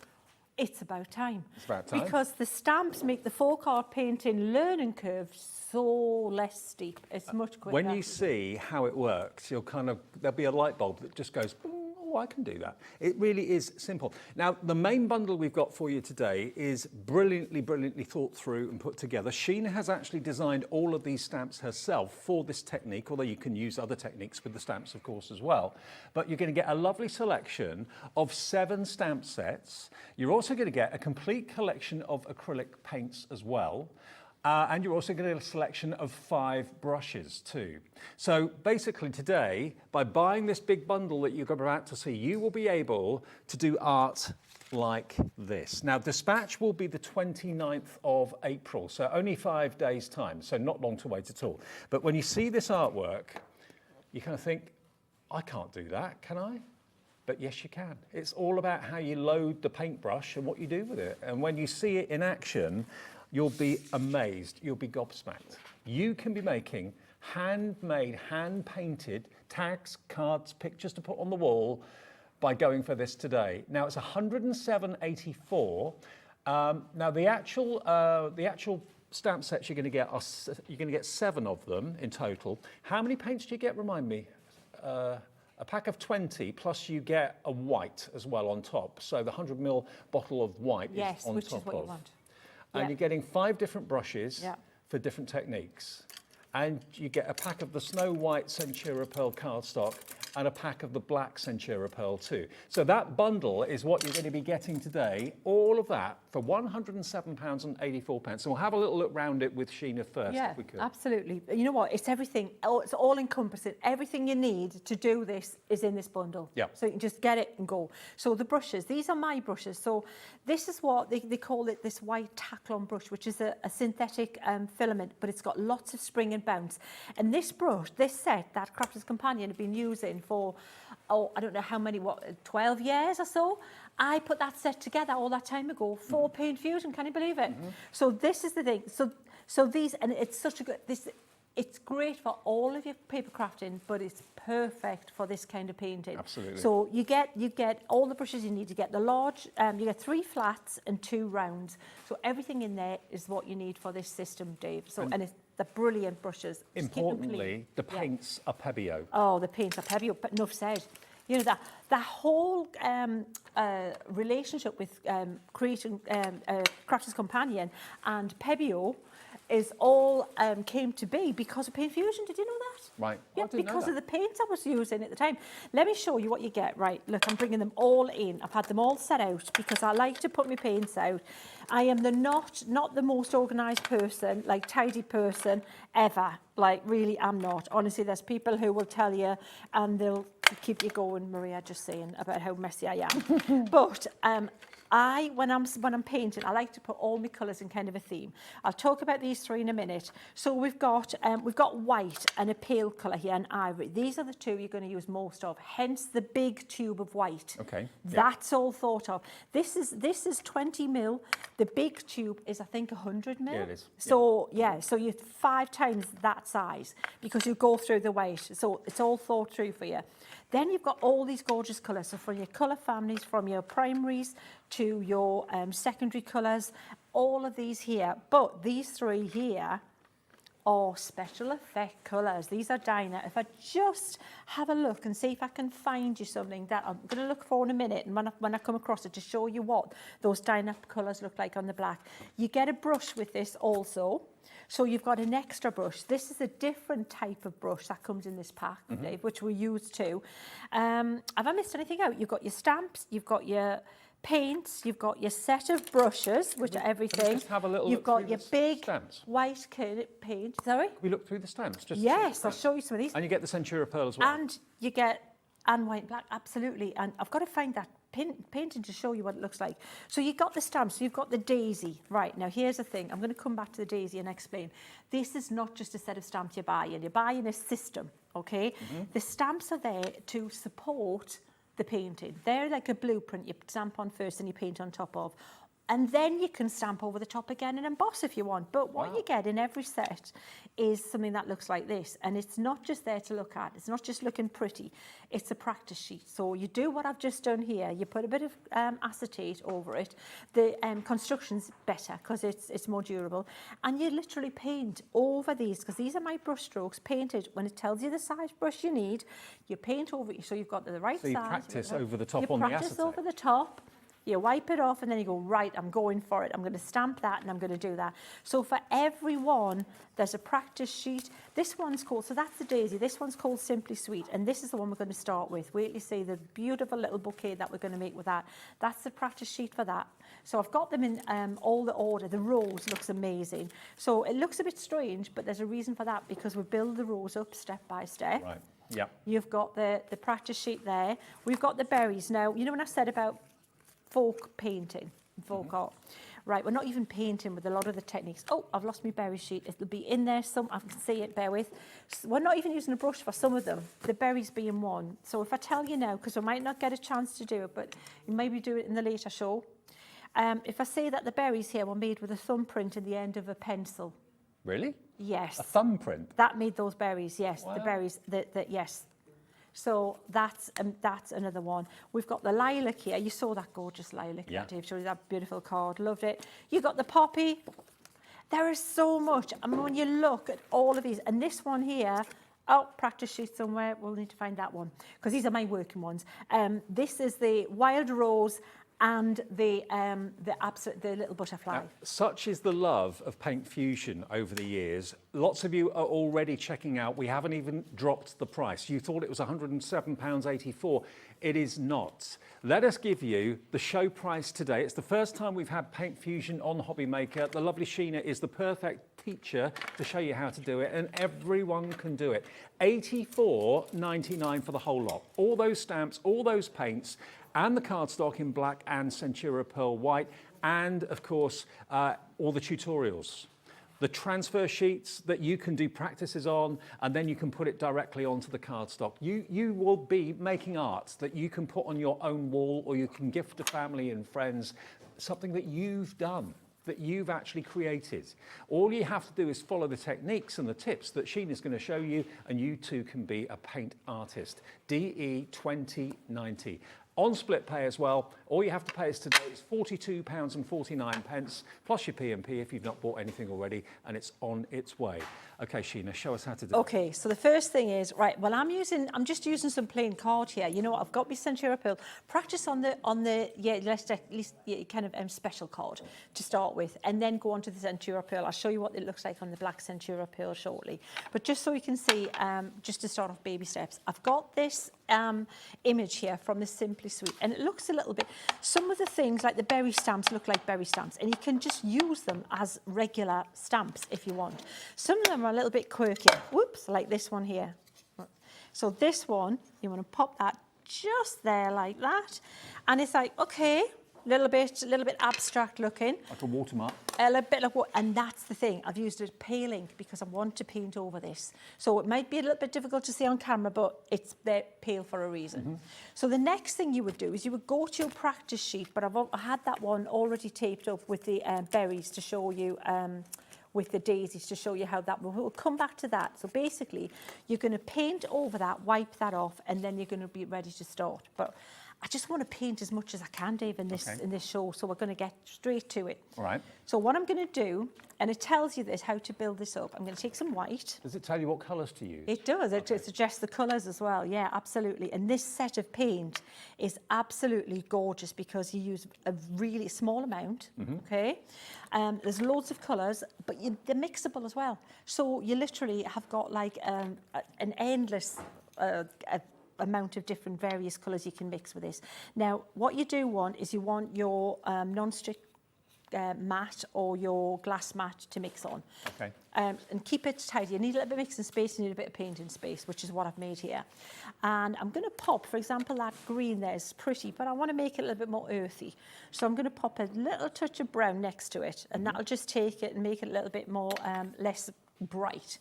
it's about time. It's about time. Because the stamps make the folk art painting learning curve so less steep. It's much quicker. When you see how it works, you'll there'll be a light bulb that just goes, oh, I can do that. It really is simple. Now, the main bundle we've got for you today is brilliantly, brilliantly thought through and put together. Sheena has actually designed all of these stamps herself for this technique, although you can use other techniques with the stamps, of course, as well. But you're going to get a lovely selection of 7 stamp sets. You're also going to get a complete collection of acrylic paints as well. And you're also going to get a selection of 5 brushes too. So basically today, by buying this big bundle that you're about to see, you will be able to do art like this. Now, dispatch will be the 29th of April, so only 5 days' time, so not long to wait at all. But when you see this artwork, you kind of think, I can't do that, can I? But yes, you can. It's all about how you load the paintbrush and what you do with it. And when you see it in action, you'll be amazed, you'll be gobsmacked. You can be making handmade, hand-painted tags, cards, pictures to put on the wall by going for this today. Now it's $107.84. Now the actual stamp sets you're going to get 7 of them in total. How many paints do you get? Remind me. A pack of 20, plus you get a white as well on top. So the 100ml bottle of white is on top of. Yes, which is what you want. And you're getting 5 different brushes for different techniques. And you get a pack of the Snow White Centura Pearl cardstock and a pack of the Black Centura Pearl too. So that bundle is what you're going to be getting today, all of that for £107.84. And we'll have a little look round it with Sheena first, if we could. Absolutely. You know what? It's everything. It's all encompassing. Everything you need to do this is in this bundle. Yeah. So you can just get it and go. So the brushes, these are my brushes. So this is what they call it, this white tack-on brush, which is a synthetic filament, but it's got lots of spring and bounce. And this brush, this set that Crafter's Companion have been using for, I don't know how many, 12 years or so. I put that set together all that time ago for Paint Fusion. Can you believe it? So this is the thing. So these, and it's such a good, it's great for all of your paper crafting, but it's perfect for this kind of painting. Absolutely. So you get all the brushes you need. You get the large, you get 3 flats and 2 rounds. So everything in there is what you need for this system, Dave. So and it's the brilliant brushes. Importantly, the paints are Pebeo. Oh, the paints are Pebeo, but enough said. You know, that whole relationship with creating Crafter's Companion and Pebeo is all came to be because of Paint Fusion. Did you know that? Right. Yeah, I didn't know because that. of the paints I was using at the time. Let me show you what you get. Right, look, I'm bringing them all in. I've had them all set out because I like to put my paints out. I am not the most organised person, like tidy person ever. Like, really, I'm not. Honestly, there's people who will tell you and they'll keep you going, Maria, just saying about how messy I am. But when I'm painting, I like to put all my colours in kind of a theme. I'll talk about these three in a minute. So we've got white and a pale colour here and ivory. These are the two you're going to use most of. Hence the big tube of white. Okay. That's all thought of. This is 20 mil. The big tube is I think 100 mil. Yeah, it is. So so you're 5 times that size because you go through the white. So it's all thought through for you. Then you've got all these gorgeous colours. So from your colour families, from your primaries to your secondary colours, all of these here. But these three here are special effect colours. These are Dinah. If I just have a look and see if I can find you something that I'm going to look for in a minute, and when I come across it to show you what those Dinah colours look like on the black. You get a brush with this also. So you've got an extra brush. This is a different type of brush that comes in this pack, Dave, which we use too. Have I missed anything out? You've got your stamps, you've got your paints, you've got your set of brushes, which are everything. Just have a little You've look got through your the big stamps. white paint. Sorry? Can we look through the stamps? Just Yes, I'll show you some of these. And you get the Centura Pearl as well. And you get, and white and black, absolutely. And I've got to find that painting to show you what it looks like. So you've got the stamps, so you've got the daisy. Right, now here's the thing. I'm going to come back to the daisy and explain. This is not just a set of stamps you're buying. You're buying a system, okay? The stamps are there to support the painting. They're like a blueprint you stamp on first and you paint on top of. And then you can stamp over the top again and emboss if you want. But what you get in every set is something that looks like this. And it's not just there to look at. It's not just looking pretty. It's a practice sheet. So you do what I've just done here. You put a bit of acetate over it. The construction's better because it's more durable. And you literally paint over these, because these are my brush strokes, painted. When it tells you the size brush you need, you paint over it so you've got the right size. So you practice over the top you on the practice acetate. over the top. You wipe it off and then you go, right, I'm going for it. I'm going to stamp that and I'm going to do that. So for every one, there's a practice sheet. This one's called, so that's the daisy. This one's called Simply Sweet. And this is the one we're going to start with. Wait till you see the beautiful little bouquet that we're going to make with that. That's the practice sheet for that. So I've got them in all the order. The rose looks amazing. So it looks a bit strange, but there's a reason for that because we build the rose up step by step. Right, yeah. You've got the practice sheet there. We've got the berries. Now, you know when I said about folk painting, folk art. Right, we're not even painting with a lot of the techniques. Oh, I've lost my berry sheet. It'll be in there. I can see it, bear with. We're not even using a brush for some of them, the berries being one. So if I tell you now, because we might not get a chance to do it, but you maybe do it in the later show. If I say that the berries here were made with a thumbprint in the end of a pencil. Really? Yes. A thumbprint? That made those berries, yes. Wow. The berries, yes. So that's another one. We've got the lilac here. You saw that gorgeous lilac, Dave showed you that beautiful card. Loved it. You got the poppy. There is so much. I mean, when you look at all of these, and this one here, practice sheet somewhere. We'll need to find that one because these are my working ones. This is the wild rose and the little butterfly. Such is the love of Paint Fusion over the years. Lots of you are already checking out. We haven't even dropped the price. You thought it was £107.84. It is not. Let us give you the show price today. It's the first time we've had Paint Fusion on Hobby Maker. The lovely Sheena is the perfect teacher to show you how to do it, and everyone can do it. $84.99 for the whole lot. All those stamps, all those paints, and the cardstock in black and Centura Pearl white, and of course, all the tutorials. The transfer sheets that you can do practices on, and then you can put it directly onto the cardstock. You will be making art that you can put on your own wall, or you can gift to family and friends, something that you've done, that you've actually created. All you have to do is follow the techniques and the tips that Sheena's going to show you, and you too can be a paint artist. DE 2090. On split pay as well. All you have to pay us today is £42.49, plus your P&P if you've not bought anything already, and it's on its way. Okay, Sheena, show us how to do it. Okay, so the first thing is, right, well, I'm just using some plain card here. You know what, I've got my Centura Pearl. Practice on the at least kind of special card to start with, and then go on to the Centura Pearl. I'll show you what it looks like on the black Centura Pearl shortly. But just so you can see, just to start off baby steps, I've got this image here from the Simply Sweet, and it looks a little bit, some of the things like the berry stamps look like berry stamps, and you can just use them as regular stamps if you want. Some of them are a little bit quirky, whoops, like this one here. So this one, you want to pop that just there like that, and it's like, okay, a little bit abstract looking. Like a watermark. A little bit like what, and that's the thing. I've used a pale ink because I want to paint over this. So it might be a little bit difficult to see on camera, but it's there pale for a reason. So the next thing you would do is you would go to your practice sheet, but I had that one already taped up with the berries to show you, with the daisies to show you how that will. We'll come back to that. So basically, you're going to paint over that, wipe that off, and then you're going to be ready to start. But I just want to paint as much as I can, Dave, in this show, so we're going to get straight to it. All right. So what I'm going to do, and it tells you this, how to build this up. I'm going to take some white. Does it tell you what colours to use? It does. It suggests the colours as well. Yeah, absolutely. And this set of paint is absolutely gorgeous because you use a really small amount, okay? There's loads of colours, but they're mixable as well. So you literally have got like an endless amount of different various colours you can mix with this. Now, what you do want is you want your non-stick mat or your glass mat to mix on. Okay. And keep it tidy. You need a little bit of mixing space, you need a bit of painting space, which is what I've made here. And I'm going to pop, for example, that green there is pretty, but I want to make it a little bit more earthy. So I'm going to pop a little touch of brown next to it, and that'll just take it and make it a little bit more less bright.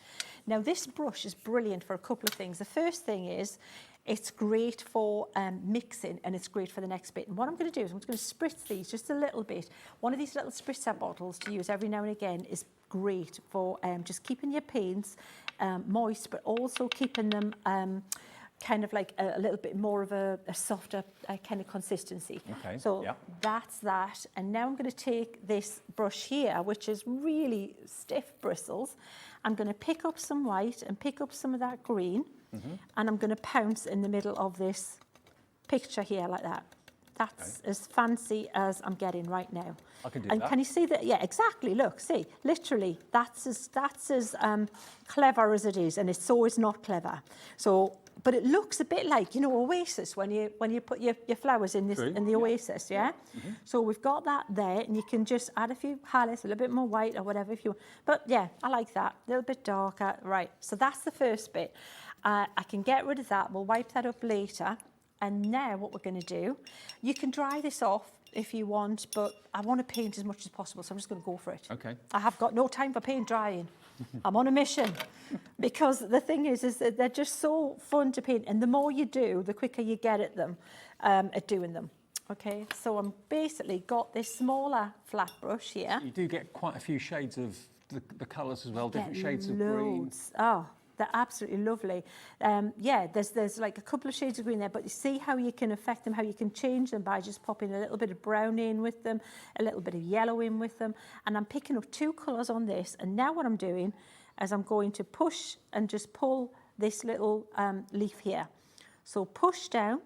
Now, this brush is brilliant for a couple of things. The first thing is, it's great for mixing, and it's great for the next bit. And what I'm going to do is I'm going to spritz these just a little bit. One of these little spritzer bottles to use every now and again is great for just keeping your paints moist, but also keeping them kind of like a little bit more of a softer kind of consistency. Okay. So that's that. And now I'm going to take this brush here, which is really stiff bristles. I'm going to pick up some white and pick up some of that green. And I'm going to pounce in the middle of this picture here like that. That's as fancy as I'm getting right now. I can do and that. Can you see that? Yeah, exactly. Look, see, literally, that's as clever as it is, and it's always not clever. So, but it looks a bit like, you know, Oasis when you put your flowers in this in the Oasis, yeah. So we've got that there, and you can just add a few highlights, a little bit more white or whatever if you want. But yeah, I like that, a little bit darker, right? So that's the first bit. I can get rid of that. We'll wipe that up later. And now what we're going to do, you can dry this off if you want, but I want to paint as much as possible, so I'm just going to go for it. Okay. I have got no time for paint drying. I'm on a mission. Because the thing is that they're just so fun to paint, and the more you do, the quicker you get at them, at doing them. Okay, so I'm basically got this smaller flat brush here. You do get quite a few shades of the colours as well, different shades of green. Loads. Oh, they're absolutely lovely. Yeah, there's like a couple of shades of green there, but you see how you can affect them, how you can change them by just popping a little bit of brown in with them, a little bit of yellow in with them. And I'm picking up two colours on this. And now what I'm doing is I'm going to push and just pull this little leaf here. So push down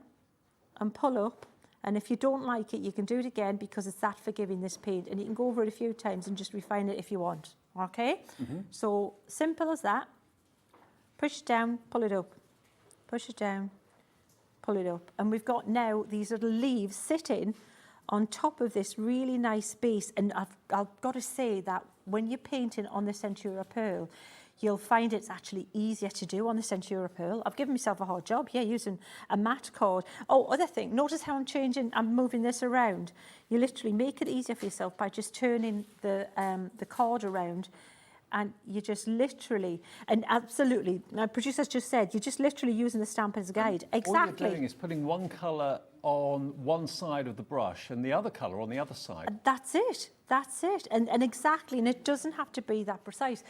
and pull up. And if you don't like it, you can do it again because it's that forgiving, this paint. And you can go over it a few times and just refine it if you want. Okay? So simple as that. Push it down, pull it up. Push it down, pull it up. And we've got now these little leaves sitting on top of this really nice base. And I've got to say that when you're painting on the Centura Pearl, you'll find it's actually easier to do on the Centura Pearl. I've given myself a hard job here using a matte card. Oh, other thing, notice how I'm moving this around. You literally make it easier for yourself by just turning the card around. And you just literally, and absolutely, my producer's just said, you're just literally using the stamp as a guide. Exactly. All you're doing is putting one colour on one side of the brush and the other colour on the other side. That's it. That's it. And exactly, and it doesn't have to be that precise.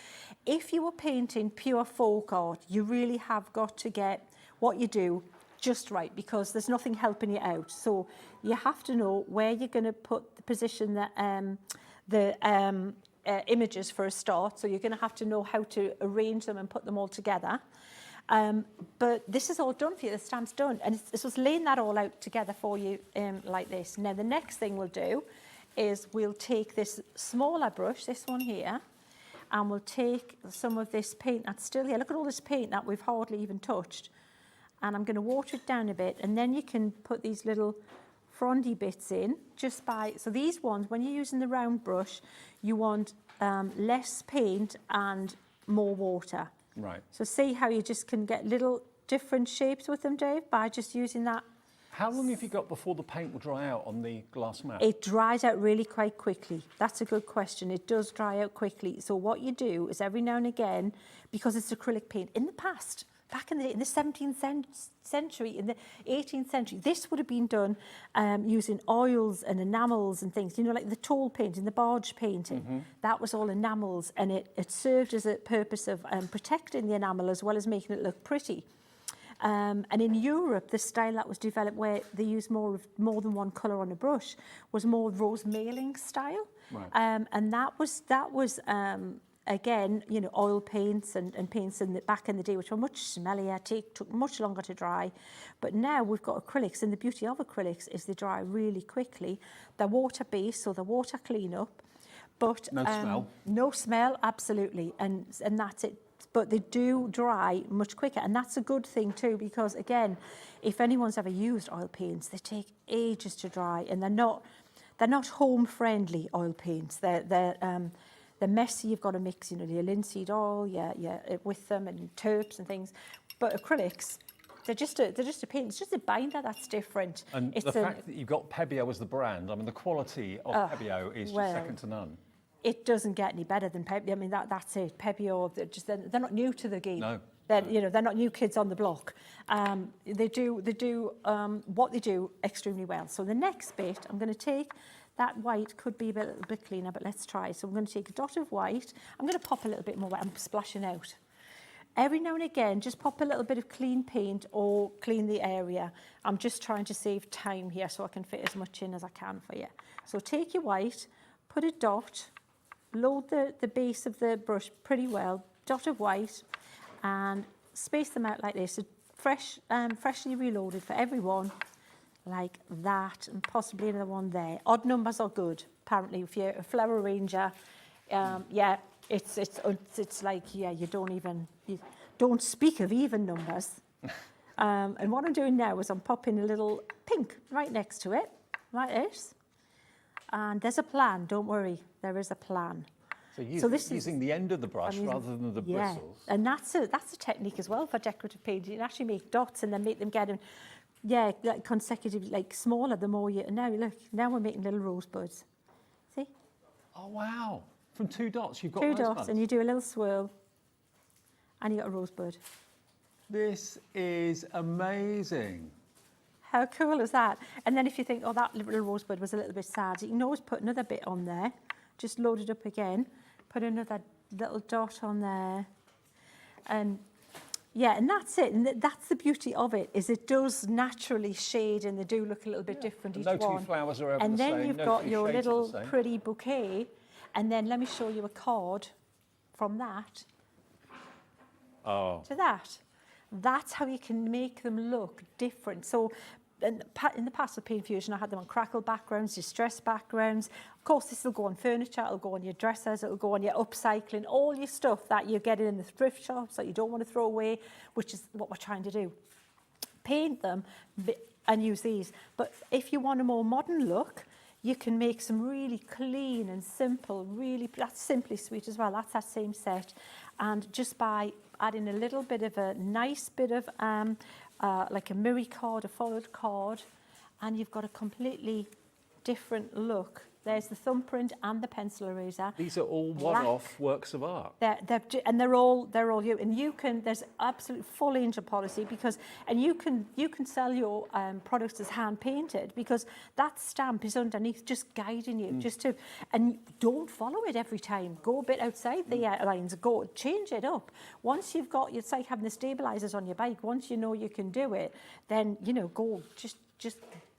If you were painting pure folk art, you really have got to get what you do just right, because there's nothing helping you out. So you have to know where you're going to put the position that images for a start, so you're going to have to know how to arrange them and put them all together. But this is all done for you, the stamp's done, and it's just laying that all out together for you like this. Now the next thing we'll do is we'll take this smaller brush, this one here, and we'll take some of this paint that's still here. Look at all this paint that we've hardly even touched. And I'm going to water it down a bit, and then you can put these little frondy bits in just by, so these ones, when you're using the round brush, you want less paint and more water. Right. So see how you just can get little different shapes with them, Dave, by just using that. How long have you got before the paint will dry out on the glass mat? It dries out really quite quickly. That's a good question. It does dry out quickly. So what you do is every now and again, because it's acrylic paint, in the past, back in the 17th century, in the 18th century, this would have been done using oils and enamels and things, you know, like the tall painting, the barge painting. That was all enamels, and it served as a purpose of protecting the enamel as well as making it look pretty. And in Europe, the style that was developed where they used more than one colour on a brush was more rose mailing style. Right. And that was again, you know, oil paints and paints back in the day, which were much smellier, took much longer to dry. But now we've got acrylics, and the beauty of acrylics is they dry really quickly. They're water-based, so they're water clean-up. But no smell. No smell, absolutely, and that's it. But they do dry much quicker, and that's a good thing too, because again, if anyone's ever used oil paints, they take ages to dry, and they're not home-friendly oil paints. They're messy. You've got to mix, you know, your linseed oil, with them, and terps and things. But acrylics, they're just a paint. It's just a binder that's different. And it's the fact that you've got Pebeo as the brand, I mean, the quality of Pebeo is just second to none. It doesn't get any better than Pebeo. I mean, that's it. Pebeo, they're not new to the game. No. They're not new kids on the block. They do what they do extremely well. So the next bit, I'm going to take that white, could be a little bit cleaner, but let's try. So I'm going to take a dot of white. I'm going to pop a little bit more white. I'm splashing out. Every now and again, just pop a little bit of clean paint or clean the area. I'm just trying to save time here so I can fit as much in as I can for you. So take your white, put a dot, load the base of the brush pretty well, dot of white, and space them out like this. So freshly reloaded for everyone, like that, and possibly another one there. Odd numbers are good, apparently. If you're a flower arranger, it's like, you don't speak of even numbers. And what I'm doing now is I'm popping a little pink right next to it, like this. And there's a plan, don't worry, there is a plan. So this using the end of the brush rather than the bristles. And that's a technique as well for decorative painting. You can actually make dots and then make them get in, like consecutive, like smaller the more you, now look, now we're making little rosebuds. See? Oh, wow. From 2 dots, you've got two dots, and you do a little swirl, and you got a rosebud. This is amazing. How cool is that? And then if you think, oh, that little rosebud was a little bit sad, you can always put another bit on there. Just load it up again, put another little dot on there. And that's it. And that's the beauty of it, is it does naturally shade, and they do look a little bit different each one. No two flowers are ever and the same. then you've got your little pretty bouquet. And then let me show you a card from that to that. That's how you can make them look different. So in the past with Paint Fusion, I had them on crackle backgrounds, distressed backgrounds. Of course, this will go on furniture, it'll go on your dressers, it'll go on your upcycling, all your stuff that you're getting in the thrift shops that you don't want to throw away, which is what we're trying to do. Paint them and use these. But if you want a more modern look, you can make some really clean and simple, that's Simply Sweet as well. That's that same set. And just by adding a little bit of a nice bit of like a mirror card, a folded card, and you've got a completely different look. There's the thumbprint and the pencil eraser. These are all one-off works of art. They're all you. And you can, there's absolute full angel policy, because, and you can sell your products as hand painted, because that stamp is underneath just guiding you, just to, and don't follow it every time. Go a bit outside the lines, go change it up. Once you've got, it's like having the stabilizers on your bike. Once you know you can do it, then, go, just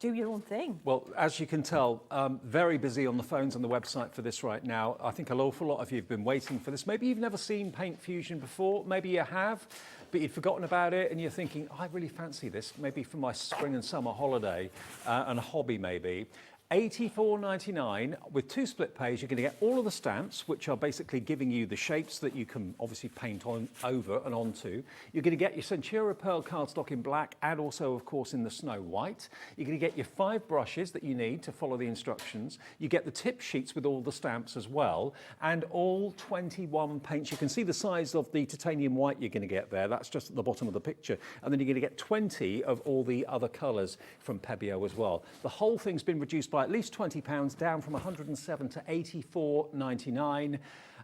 do your own thing. Well, as you can tell, very busy on the phones and the website for this right now. I think an awful lot of you have been waiting for this. Maybe you've never seen Paint Fusion before. Maybe you have, but you'd forgotten about it and you're thinking, I really fancy this, maybe for my spring and summer holiday and a hobby maybe. $84.99 with 2 split pays. You're going to get all of the stamps, which are basically giving you the shapes that you can obviously paint on over and onto. You're going to get your Centura Pearl cardstock in black and also, of course, in the Snow White. You're going to get your 5 brushes that you need to follow the instructions. You get the tip sheets with all the stamps as well, and all 21 paints. You can see the size of the titanium white you're going to get there. That's just at the bottom of the picture. And then you're going to get 20 of all the other colours from Pebeo as well. The whole thing's been reduced by at least £20, down from 107 to 84.99,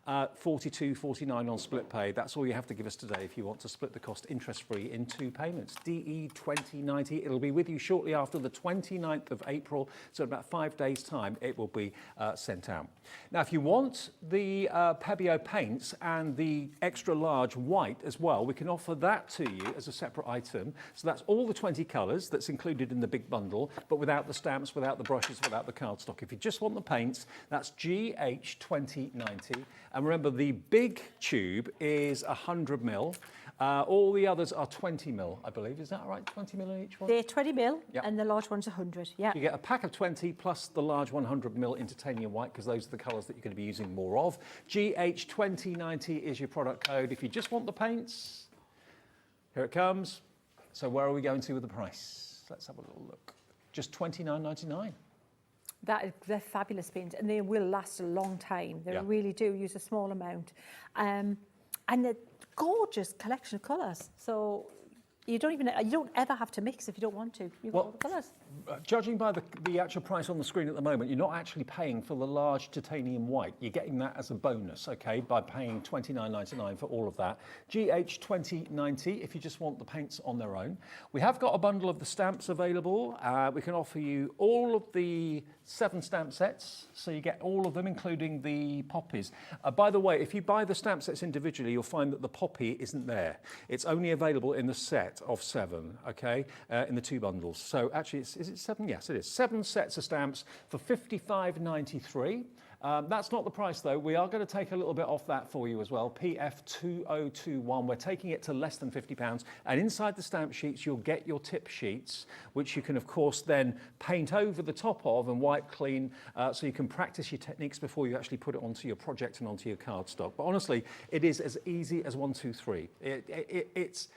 42.49 on split pay. That's all you have to give us today if you want to split the cost interest-free in 2 payments. DE 2090. It'll be with you shortly after the 29th of April, so in about 5 days' time it will be sent out. Now, if you want the Pebeo paints and the extra large white as well, we can offer that to you as a separate item. So that's all the 20 colours that's included in the big bundle, but without the stamps, without the brushes, without the cardstock. If you just want the paints, that's GH 2090. And remember, the big tube is 100 mil. All the others are 20 mil, I believe. Is that right? 20 mil in each one? They're 20 mil, Yep. and the large one's 100, yeah. You get a pack of 20 plus the large 100 mil in titanium white, because those are the colours that you're going to be using more of. GH 2090 is your product code. If you just want the paints, here it comes. So where are we going to with the price? Let's have a little look. Just $29.99. They're fabulous paints, and they will last a long time. They Yeah. really do use a small amount. And they're gorgeous collection of colours. So you don't ever have to mix if you don't want to. You've got all the colours. Judging by the actual price on the screen at the moment, you're not actually paying for the large titanium white. You're getting that as a bonus, okay, by paying $29.99 for all of that. GH 2090 if you just want the paints on their own. We have got a bundle of the stamps available. We can offer you all of the 7 stamp sets, so you get all of them, including the poppies. By the way, if you buy the stamp sets individually, you'll find that the poppy isn't there. It's only available in the set of 7, okay, in the 2 bundles. So actually, is it 7? Yes, it is. 7 sets of stamps for $55.93. That's not the price, though. We are going to take a little bit off that for you as well. PF 2021. We're taking it to less than £50. And inside the stamp sheets, you'll get your tip sheets, which you can, of course, then paint over the top of and wipe clean, so you can practice your techniques before you actually put it onto your project and onto your cardstock. But honestly, it is as easy as 1, 2, 3. It's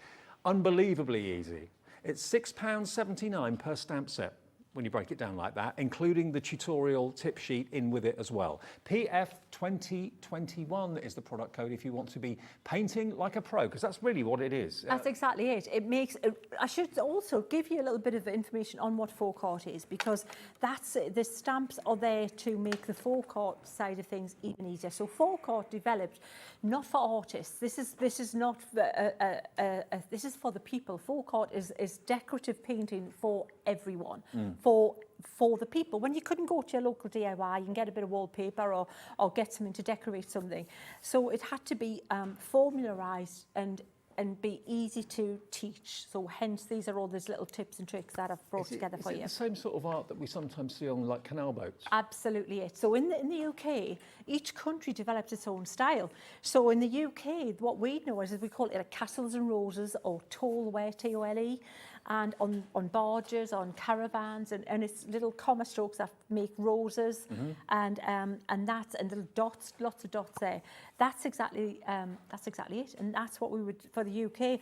unbelievably easy. It's £6.79 per stamp set when you break it down like that, including the tutorial tip sheet in with it as well. PF 2021 is the product code if you want to be painting like a pro, because that's really what it is. That's exactly it. I should also give you a little bit of information on what Faux Art is, because the stamps are there to make the Faux Art side of things even easier. So Faux Art developed not for artists. This is not this is for the people. Faux Art is decorative painting for everyone. For the people. When you couldn't go to your local DIY and get a bit of wallpaper or get something to decorate something. So it had to be formularised and be easy to teach. So hence these are all these little tips and tricks that I've brought together for you. Is it the same sort of art that we sometimes see on like canal boats? Absolutely it. So in the UK, each country developed its own style. So in the UK, what we know is we call it like castles and roses, or toleware, T-O-L-E, and on barges, on caravans, and it's little comma strokes that make roses, and little dots, lots of dots there. That's exactly it, and that's what we would for the UK.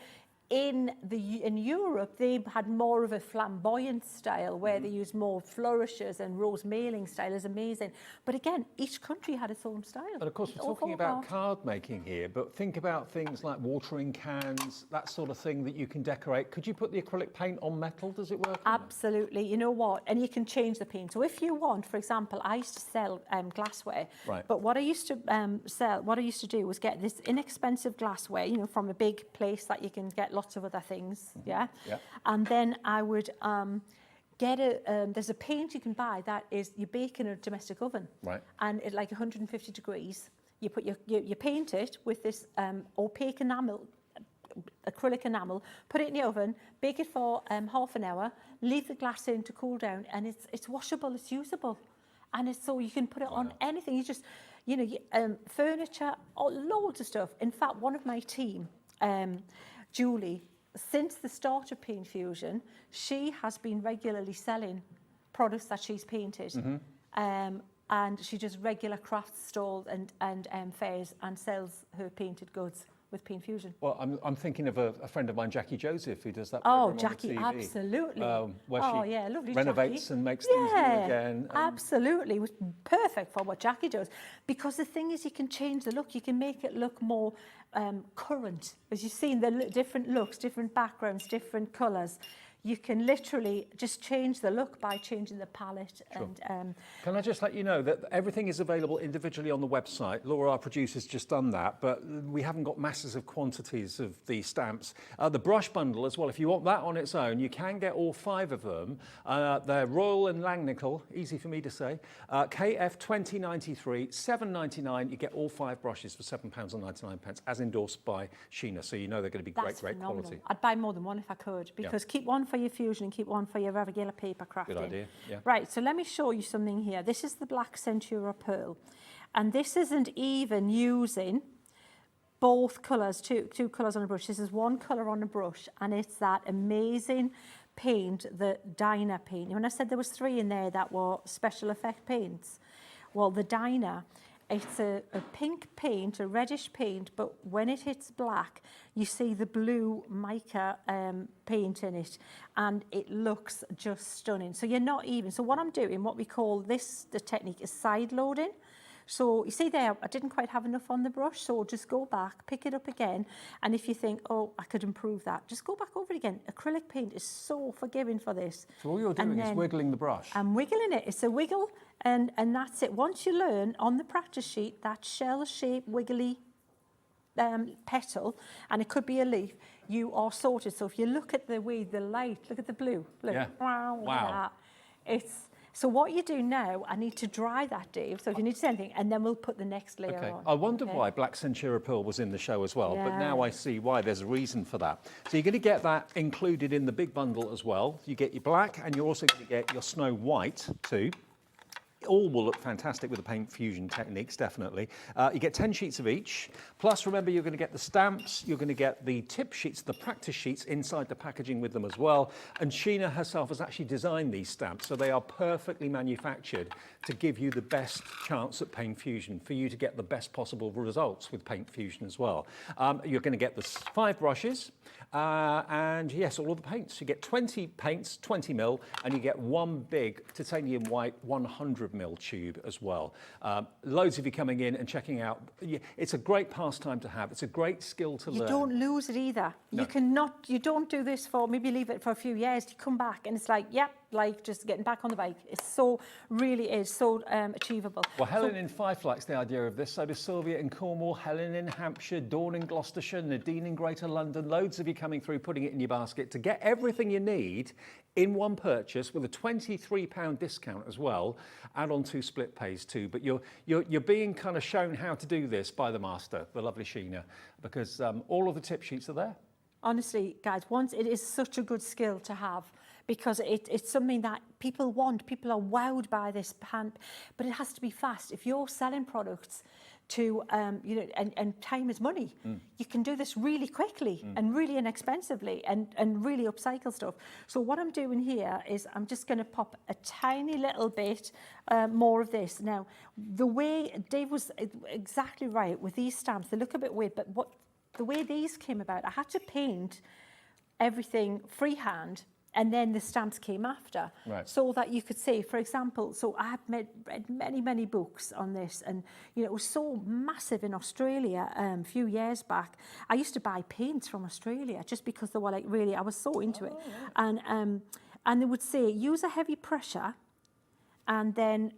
In Europe, they had more of a flamboyant style where they used more flourishes, and rose mailing style is amazing. But again, each country had its own style. And of course, we're talking about card making here, but think about things like watering cans, that sort of thing that you can decorate. Could you put the acrylic paint on metal? Does it work? Absolutely. You know what? And you can change the paint. So if you want, for example, I used to sell glassware. Right. But what I used to do was get this inexpensive glassware, from a big place that you can get lots of other things, yeah? And then I would get there's a paint you can buy that is you bake in a domestic oven, right? And at like 150 degrees, you put you paint it with this opaque enamel, acrylic enamel, put it in the oven, bake it for half an hour, leave the glass in to cool down, and it's washable, it's usable. And it's so you can put it on anything. You just, furniture, loads of stuff. In fact, one of my team, Julie, since the start of Paint Fusion, she has been regularly selling products that she's painted. And she does regular craft stalls and fairs and sells her painted goods with Paint Fusion. Well, I'm thinking of a friend of mine, Jackie Joseph, who does that. Oh, program Jackie, on the TV, absolutely. Where she lovely renovates Jackie. and makes things new again. Absolutely. It was perfect for what Jackie does. Because the thing is, you can change the look. You can make it look more current. As you've seen, the different looks, different backgrounds, different colours. You can literally just change the look by changing the palette. Sure. And Can I just let you know that everything is available individually on the website. Laura, our producer's just done that, but we haven't got masses of quantities of the stamps. The brush bundle as well, if you want that on its own, you can get all 5 of them. They're Royal and Langnickel, easy for me to say. KF 2093, £7.99. You get all 5 brushes for £7.99, as endorsed by Sheena. So you know they're going to be that's great phenomenal. quality. I'd buy more than one if I could, because keep one for your fusion and keep one for your regular paper crafting. Good idea, yeah. Right, so let me show you something here. This is the Black Centura Pearl. And this isn't even using both colours, two colours on a brush. This is one colour on a brush, and it's that amazing paint, the Dyna paint. When I said there was 3 in there that were special effect paints, well, the Dyna, it's a pink paint, a reddish paint, but when it hits black, you see the blue mica paint in it, and it looks just stunning. So you're not even, so what I'm doing, what we call this, the technique is side loading. So you see there, I didn't quite have enough on the brush, so just go back, pick it up again, and if you think, oh, I could improve that, just go back over it again. Acrylic paint is so forgiving for this. So all you're doing is wiggling the brush. I'm wiggling it. It's a wiggle, and that's it. Once you learn on the practice sheet that shell-shaped wiggly petal, and it could be a leaf, you are sorted. So if you look at the way the light, look at the blue. Look, Yeah. wow. Wow. Look at that. So what you do now, I need to dry that, Dave. So if you need to say anything, and then we'll put the next layer on. I wonder why Black Centura Pearl was in the show as well, but now I see why. There's a reason for that. So you're going to get that included in the big bundle as well. You get your black, and you're also going to get your snow white too. All will look fantastic with the Paint Fusion techniques, definitely. You get 10 sheets of each. Plus, remember, you're going to get the stamps. You're going to get the tip sheets, the practice sheets inside the packaging with them as well. And Sheena herself has actually designed these stamps, so they are perfectly manufactured to give you the best chance at Paint Fusion, for you to get the best possible results with Paint Fusion as well. You're going to get the 5 brushes, and yes, all of the paints. You get 20 paints, 20 mil, and you get 1 big titanium white 100 mil tube as well. Loads of you coming in and checking out. It's a great pastime to have. It's a great skill to learn. You don't lose it either. No. You don't do this for, maybe leave it for a few years, you come back and it's like, yep, like just getting back on the bike. It's so, really is so achievable. Well, Helen in Fife likes the idea of this. So does Sylvia in Cornwall, Helen in Hampshire, Dawn in Gloucestershire, Nadine in Greater London. Loads of you coming through, putting it in your basket to get everything you need in one purchase with a £23 discount as well. Add on 2 split pays too. But you're being kind of shown how to do this by the master, the lovely Sheena, because all of the tip sheets are there. Honestly, guys, it is such a good skill to have, because it's something that people want. People are wowed by this pan, but it has to be fast. If you're selling products to, and time is money, you can do this really quickly and really inexpensively and really upcycle stuff. So what I'm doing here is I'm just going to pop a tiny little bit more of this. Now, the way Dave was exactly right with these stamps, they look a bit weird, but the way these came about, I had to paint everything freehand, and then the stamps came after, so that you could see, for example, so I have read many books on this, and it was so massive in Australia a few years back. I used to buy paints from Australia just because they were like, really, I was so into it. And they would say, use a heavy pressure, and then,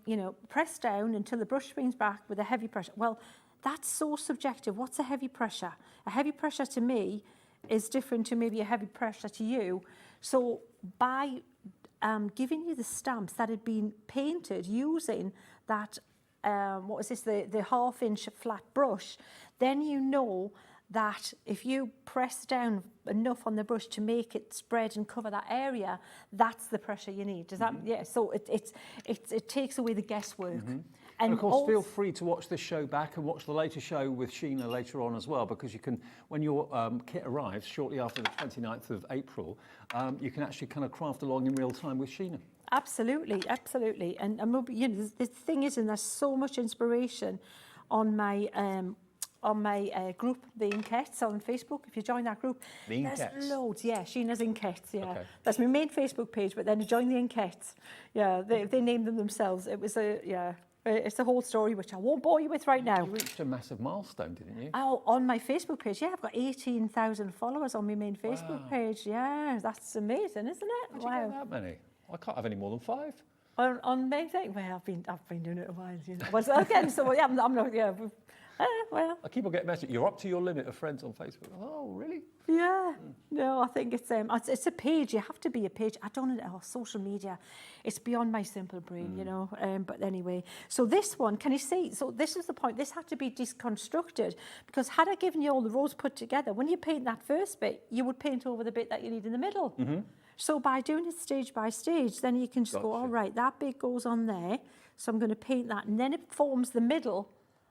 press down until the brush springs back with a heavy pressure. Well, that's so subjective. What's a heavy pressure? A heavy pressure to me is different to maybe a heavy pressure to you. So by giving you the stamps that had been painted using that, the 1/2-inch flat brush, then you know that if you press down enough on the brush to make it spread and cover that area, that's the pressure you need. Does that, yeah, so it takes away the guesswork. And of course, feel free to watch this show back and watch the later show with Sheena later on as well, because you can, when your kit arrives shortly after the 29th of April, you can actually kind of craft along in real time with Sheena. Absolutely, absolutely. And you know, the thing is, and there's so much inspiration on my group, the Inkettes on Facebook. If you join that group, there's loads. Yeah, Sheena's Inkettes. Yeah, okay. That's my main Facebook page. But then you join the Inkettes. Yeah, they named them themselves. It was it's a whole story which I won't bore you with right now. You reached a massive milestone, didn't you? Oh, on my Facebook page, yeah, I've got 18,000 followers on my main Facebook page. Yeah, that's amazing, isn't it? How'd you get that many? I can't have any more than 5. On main thing, well, I've been doing it a while. You know. Well, again, so yeah, I'm not. Yeah, well. I keep on getting messages. You're up to your limit of friends on Facebook. Oh, really? Yeah. No, I think it's a page. You have to be a page. I don't know. Social media, it's beyond my simple brain, you know. But anyway, so this one, can you see? So this is the point. This had to be deconstructed because had I given you all the rows put together, when you paint that first bit, you would paint over the bit that you need in the middle. So by doing it stage by stage, then you can just go, all right, that bit goes on there. So I'm going to paint that, and then it forms the middle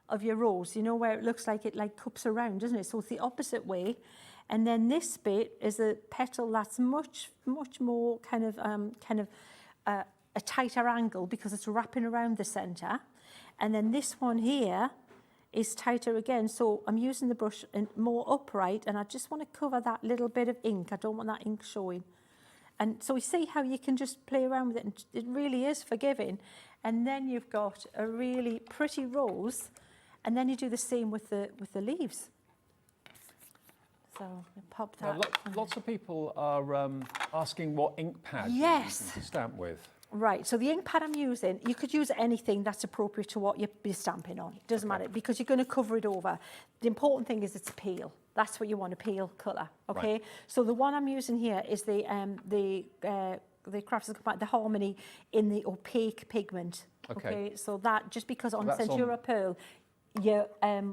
of your rose, you know, where it looks like it like cups around, doesn't it? So it's the opposite way. And then this bit is a petal that's much more kind of a tighter angle because it's wrapping around the center. And then this one here is tighter again. So I'm using the brush more upright, and I just want to cover that little bit of ink. I don't want that ink showing. And so you see how you can just play around with it, and it really is forgiving. And then you've got a really pretty rose. And then you do the same with the leaves. So pop that. Now, lots of people are asking what ink pad you're using to stamp with. Right, so the ink pad I'm using, you could use anything that's appropriate to what you're stamping on. It doesn't matter, because you're going to cover it over. The important thing is it's pale. That's what you want, a pale colour, okay? Right. So the one I'm using here is the Crafts, the Harmony in the opaque pigment. Okay, so that, just because on Centura Pearl, your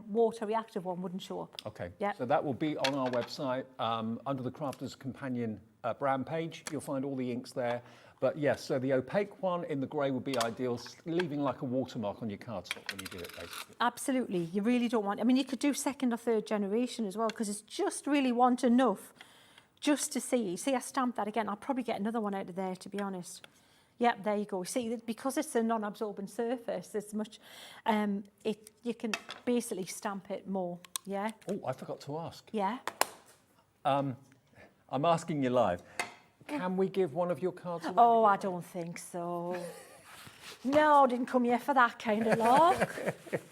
water reactive one wouldn't show up. Okay, so that will be on our website under the Crafter's Companion brand page. You'll find all the inks there. But yes, so the opaque one in the grey would be ideal, leaving like a watermark on your cardstock when you do it, basically. Absolutely, you really don't want, I mean, you could do 2nd or 3rd generation as well, because it's just really want enough just to see. See, I stamped that again. I'll probably get another one out of there, to be honest. Yep, there you go. See, because it's a non-absorbent surface, it's much, you can basically stamp it more, yeah? Oh, I forgot to ask. Yeah? I'm asking you live. Can we give one of your cards away? Oh, I don't think so. No, didn't come here for that kind of luck.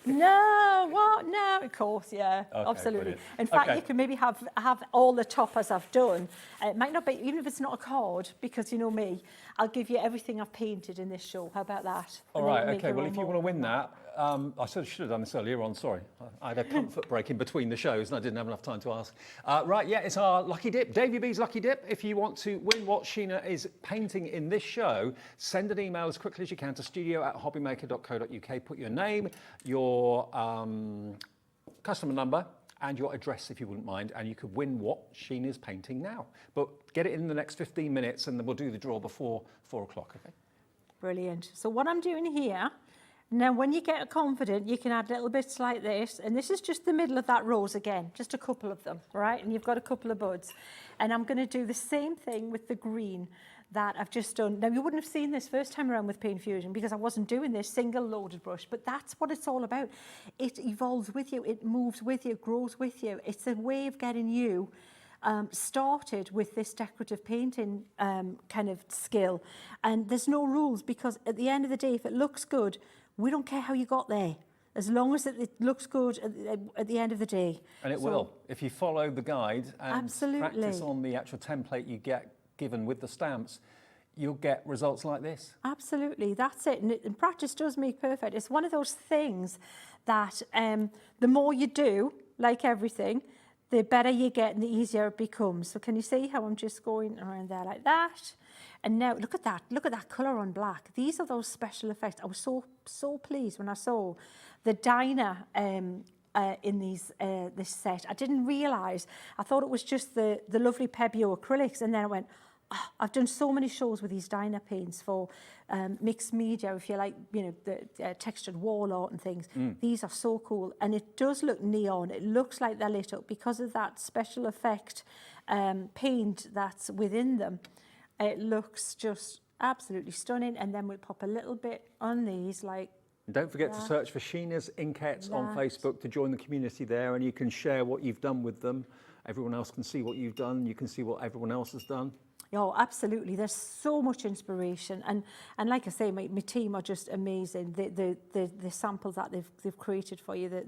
No, what? No, of course, yeah, okay, absolutely. Brilliant. In fact, you can maybe have all the top as I've done. It might not be, even if it's not a card, because you know me, I'll give you everything I've painted in this show. How about that? All right, okay, well, if you want to win that, I should have done this earlier on, sorry. I had a comfort break in between the shows and I didn't have enough time to ask. Right, yeah, it's our lucky dip, Davey B's lucky dip. If you want to win what Sheena is painting in this show, send an email as quickly as you can to studio@hobbymaker.co.uk. Put your name, your customer number, and your address, if you wouldn't mind, and you could win what Sheena's painting now. But get it in the next 15 minutes and then we'll do the draw before 4 o'clock, okay? Brilliant. So what I'm doing here, now when you get confident, you can add little bits like this, and this is just the middle of that rose again, just a couple of them, right? And you've got a couple of buds. And I'm going to do the same thing with the green that I've just done. Now, you wouldn't have seen this first time around with Paint Fusion because I wasn't doing this single loaded brush, but that's what it's all about. It evolves with you, it moves with you, grows with you. It's a way of getting you started with this decorative painting kind of skill. And there's no rules, because at the end of the day, if it looks good, we don't care how you got there, as long as it looks good at the end of the day. And it will, if you follow the guide and practice on the actual template you get given with the stamps, you'll get results like this. Absolutely, that's it. And practice does make perfect. It's one of those things that the more you do, like everything, the better you get and the easier it becomes. So can you see how I'm just going around there like that? And now look at that colour on black. These are those special effects. I was so pleased when I saw the Diner in these this set. I didn't realise. I thought it was just the lovely Pebeo acrylics, and then I went, oh, I've done so many shows with these Dyna paints for mixed media, if you like, you know, the textured wall art and things. These are so cool, and it does look neon. It looks like they're lit up because of that special effect paint that's within them. It looks just absolutely stunning. And then we'll pop a little bit on these, like. And don't forget to search for Sheena's Inkettes on Facebook to join the community there, and you can share what you've done with them. Everyone else can see what you've done. You can see what everyone else has done. Oh, absolutely. There's so much inspiration, and like I say, my team are just amazing. The samples that they've created for you,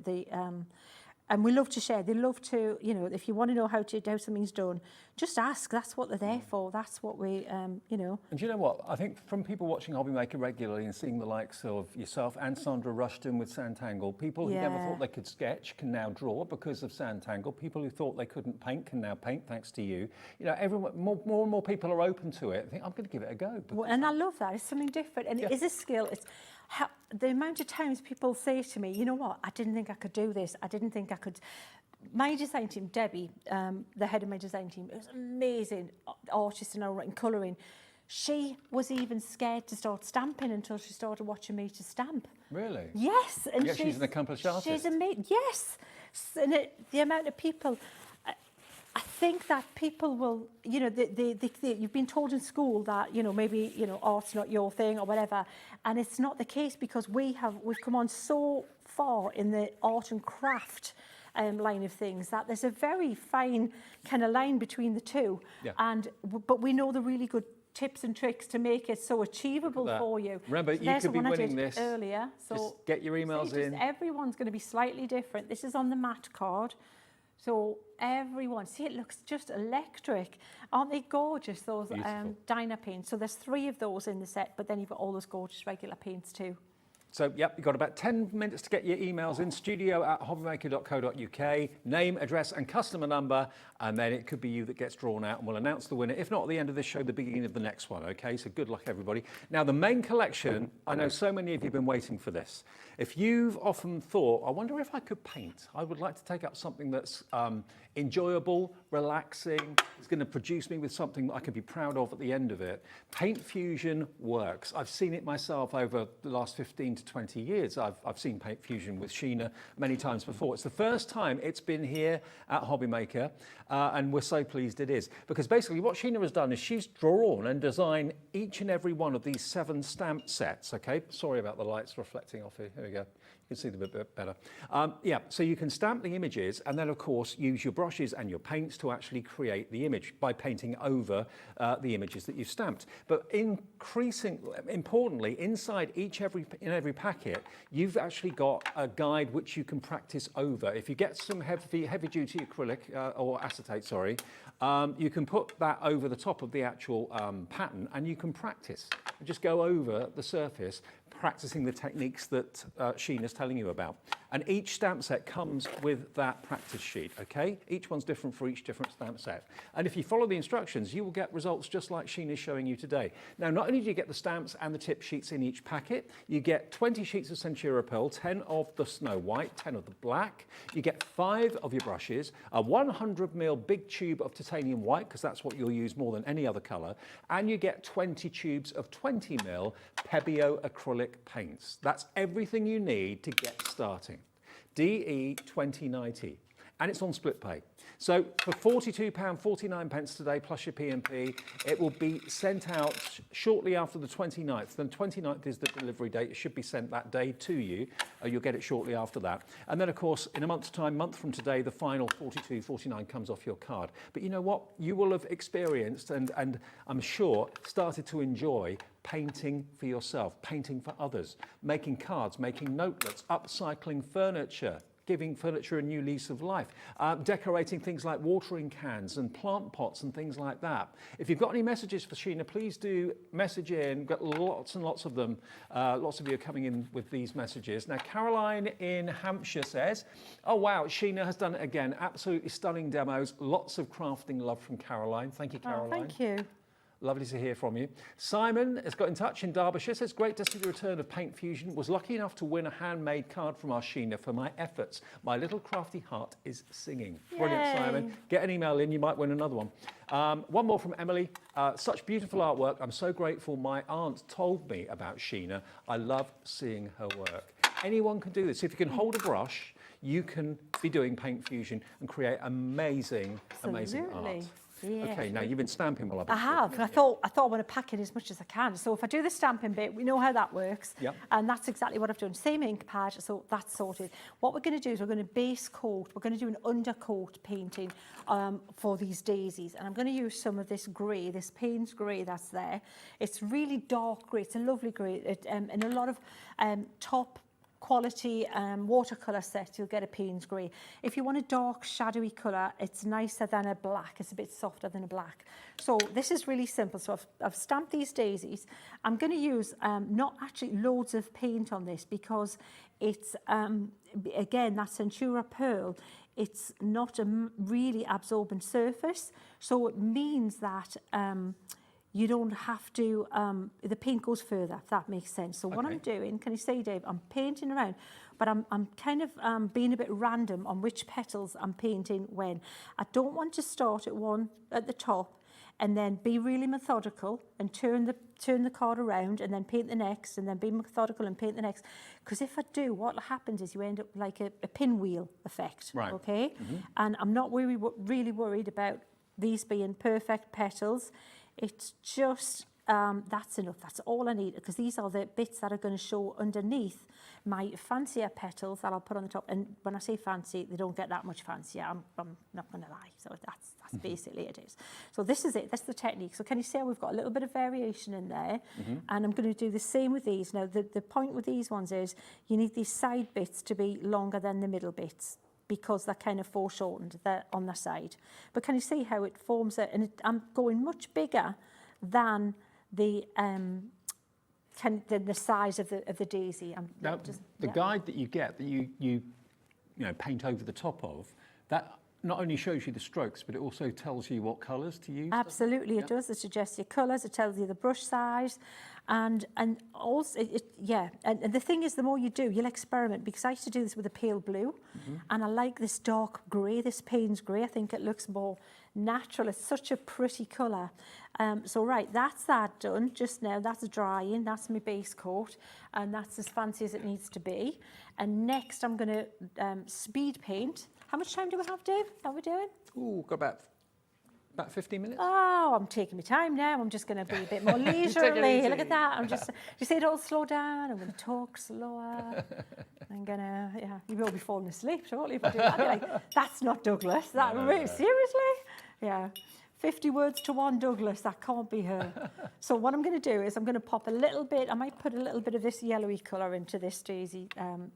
and we love to share. They love to, you know, if you want to know how something's done, just ask. That's what they're there for. That's what we, you know. And do you know what? I think from people watching Hobby Maker regularly and seeing the likes of yourself and Sandra Rushton with Sandtangle, people who never thought they could sketch can now draw because of Sandtangle. People who thought they couldn't paint can now paint thanks to you. You know, everyone, more and more people are open to it. I think I'm going to give it a go. Well, and I love that. It's something different, and it is a skill. It's the amount of times people say to me, you know what, I didn't think I could do this. I didn't think I could. My design team, Debbie, the head of my design team, was amazing artist and colouring. She was even scared to start stamping until she started watching me to stamp. Really? Yes. And she's an accomplished artist. She's amazing. Yes. And the amount of people. I think that people will, you know, you've been told in school that, you know, maybe, you know, art's not your thing or whatever, and it's not the case because we've come on so far in the art and craft line of things that there's a very fine kind of line between the two, but we know the really good tips and tricks to make it so achievable for you. Remember, so you could be winning this earlier. So just get your emails in. Everyone's going to be slightly different. This is on the matte card. So everyone, see, it looks just electric. Aren't they gorgeous, those Dyna paints? So there's 3 of those in the set, but then you've got all those gorgeous regular paints too. So, yep, you've got about 10 minutes to get your emails in, studio@hobbymaker.co.uk, name, address and customer number, and then it could be you that gets drawn out, and we'll announce the winner, if not at the end of this show, the beginning of the next one, okay? So good luck, everybody. Now, the main collection, I know so many of you have been waiting for this. If you've often thought, I wonder if I could paint, I would like to take up something that's enjoyable, relaxing, it's going to produce me with something that I can be proud of at the end of it. Paint Fusion works. I've seen it myself over the last 15 to 20 years. I've seen Paint Fusion with Sheena many times before. It's the first time it's been here at Hobby Maker, and we're so pleased it is. Because basically what Sheena has done is she's drawn and designed each and every one of these 7 stamp sets, okay? Sorry about the lights reflecting off here. Here we go. You can see them a bit better. So you can stamp the images and then, of course, use your brushes and your paints to actually create the image by painting over the images that you've stamped. But importantly, inside in every packet, you've actually got a guide which you can practice over. If you get some heavy-duty acrylic or acetate, sorry, you can put that over the top of the actual pattern and you can practice. Just go over the surface, practicing the techniques that Sheena's telling you about. And each stamp set comes with that practice sheet, okay? Each one's different for each different stamp set. And if you follow the instructions, you will get results just like Sheena's showing you today. Now, not only do you get the stamps and the tip sheets in each packet, you get 20 sheets of Centura Pearl, 10 of the Snow White, 10 of the black. You get 5 of your brushes, a 100ml big tube of titanium white, because that's what you'll use more than any other color, and you get 20 tubes of 20ml Pebeo acrylic paints. That's everything you need to get starting. DE 2090, and it's on split pay. So for £42.49 today plus your P&P, it will be sent out shortly after the 29th. The 29th is the delivery date. It should be sent that day to you. You'll get it shortly after that. And then, of course, in a month's time, month from today, the final £42.49 comes off your card. But you know what? You will have experienced and I'm sure started to enjoy painting for yourself, painting for others, making cards, making notelets, upcycling furniture, giving furniture a new lease of life, decorating things like watering cans and plant pots and things like that. If you've got any messages for Sheena, please do message in. We've got lots and lots of them. Lots of you are coming in with these messages. Now, Caroline in Hampshire says, oh, wow, Sheena has done it again. Absolutely stunning demos. Lots of crafting love from Caroline. Thank you, Caroline. Oh, thank you. Lovely to hear from you. Simon has got in touch in Derbyshire, says, great to see the return of Paint Fusion. Was lucky enough to win a handmade card from our Sheena for my efforts. My little crafty heart is singing. Brilliant, Yay. Simon. Get an email in, you might win another one. One more from Emily. Such beautiful artwork. I'm so grateful my aunt told me about Sheena. I love seeing her work. Anyone can do this. If you can hold a brush, you can be doing Paint Fusion and create amazing, amazing art. Yeah. Okay, now you've been stamping while I've been I have. talking. I thought I want to pack in as much as I can. So if I do the stamping bit, we know how that works. Yep. And that's exactly what I've done. Same ink pad, so that's sorted. What we're going to do is we're going to base coat. We're going to do an undercoat painting for these daisies. And I'm going to use some of this grey, this Payne's grey that's there. It's really dark grey. It's a lovely grey. And a lot of top quality watercolour sets, you'll get a Payne's grey. If you want a dark shadowy colour, it's nicer than a black. It's a bit softer than a black. So this is really simple. So I've stamped these daisies. I'm going to use not actually loads of paint on this because it's again, that Centura pearl, it's not a really absorbent surface, so it means that you don't have to, the paint goes further, if that makes sense. So what I'm doing, can you see, Dave, I'm painting around, but I'm kind of being a bit random on which petals I'm painting when. I don't want to start at the top and then be really methodical and turn the card around and then paint the next and then be methodical and paint the next. Because if I do, what happens is you end up like a pinwheel effect, right. Okay? And I'm not really worried about these being perfect petals. It's just, that's enough. That's all I need, because these are the bits that are going to show underneath my fancier petals that I'll put on the top. And when I say fancy, they don't get that much fancier. I'm not going to lie. So that's basically it is. So this is it. That's the technique. So can you see how we've got a little bit of variation in there? And I'm going to do the same with these. Now, the point with these ones is you need these side bits to be longer than the middle bits, because they're kind of foreshortened on the side. But can you see how it forms it? And I'm going much bigger than the size of the daisy. Now, the guide that you get, that you paint over the top of, that not only shows you the strokes, but it also tells you what colours to use. Absolutely, it does. It suggests your colours. It tells you the brush size, and also And the thing is, the more you do, you'll experiment. Because I used to do this with a pale blue, and I like this dark grey, this Payne's grey. I think it looks more natural. It's such a pretty colour. So right, that's that done just now. That's drying. That's my base coat, and that's as fancy as it needs to be. And next, I'm going to speed paint. How much time do we have, Dave? How are we doing? Ooh, got about 15 minutes. Oh, I'm taking my time now. I'm just going to be a bit more leisurely. Look at that. You see it all slow down. I'm going to talk slower. I'm going to, you will be falling asleep shortly if I do that. I'll be like, that's not Douglas. Seriously? Yeah. 50 words to one Douglas. That can't be her. So what I'm going to do is I'm going to pop a little bit, I might put a little bit of this yellowy colour into this daisy,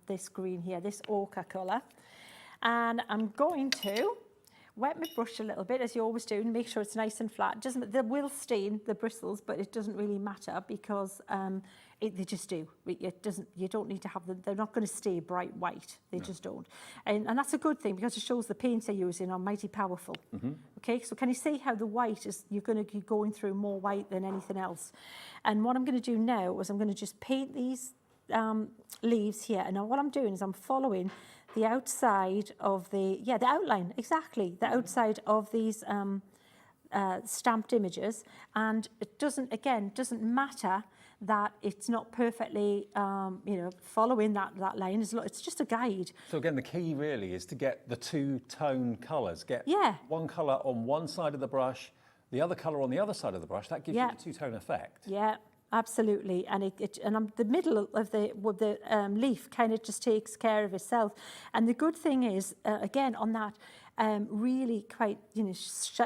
this green here, this ochre colour. And I'm going to wet my brush a little bit, as you always do, and make sure it's nice and flat. They will stain the bristles, but it doesn't really matter because they just do. You don't need to have them. They're not going to stay bright white. They just don't. And that's a good thing, because it shows the paints they're using are mighty powerful. Okay, so can you see how the white is, you're going to be going through more white than anything else. And what I'm going to do now is I'm going to just paint these leaves here. And now what I'm doing is I'm following the outside of the outline, exactly, the outside of these stamped images. And it doesn't matter that it's not perfectly, following that line. It's just a guide. So again, the key really is to get the two-tone colours. Get one colour on one side of the brush, the other colour on the other side of the brush. That gives you the two-tone effect. Yeah. Absolutely, and the middle of the leaf kind of just takes care of itself. And the good thing is, again, on that really quite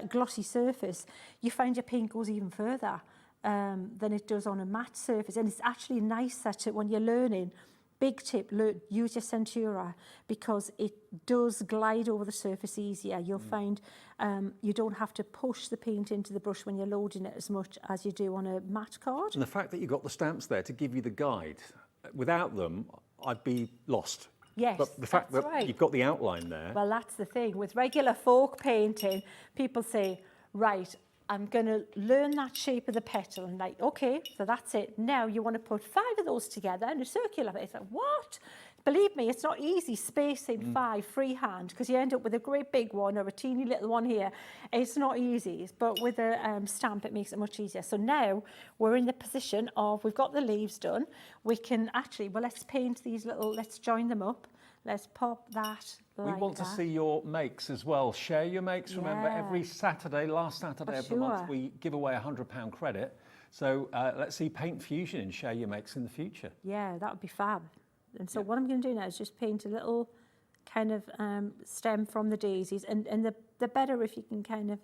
glossy surface, you find your paint goes even further than it does on a matte surface. And it's actually nicer to, when you're learning. Big tip, use your Centura, because it does glide over the surface easier. You'll find you don't have to push the paint into the brush when you're loading it as much as you do on a matte card. And the fact that you've got the stamps there to give you the guide, without them, I'd be lost. Yes, but the fact that you've got the outline there. Well, that's the thing. With regular folk painting, people say, right, I'm going to learn that shape of the petal and like, okay, so that's it. Now you want to put 5 of those together in a circular. It's like, what? Believe me, it's not easy spacing 5 freehand because you end up with a great big one or a teeny little one here. It's not easy, but with a stamp, it makes it much easier. So now we're in the position of, we've got the leaves done. We can actually, well, let's paint these little, let's join them up. Let's pop that like We want to see your makes as well. Share your makes. Remember, every Saturday, last Saturday of the month, we give away £100 credit. So let's see Paint Fusion and share your makes in the future. Yeah, that would be fab. And so what I'm going to do now is just paint a little kind of stem from the daisies. And the better if you can kind of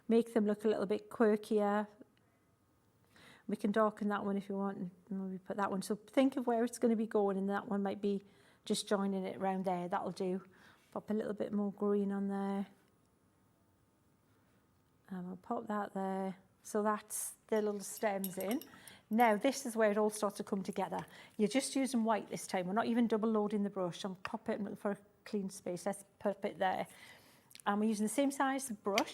make them look a little bit quirkier. We can darken that one if you want, and maybe put that one. So think of where it's going to be going, and that one might be just joining it around there. That'll do. Pop a little bit more green on there. And we'll pop that there. So that's the little stems in. Now this is where it all starts to come together. You're just using white this time. We're not even double loading the brush. I'll pop it for a clean space. Let's pop it there. And we're using the same size brush.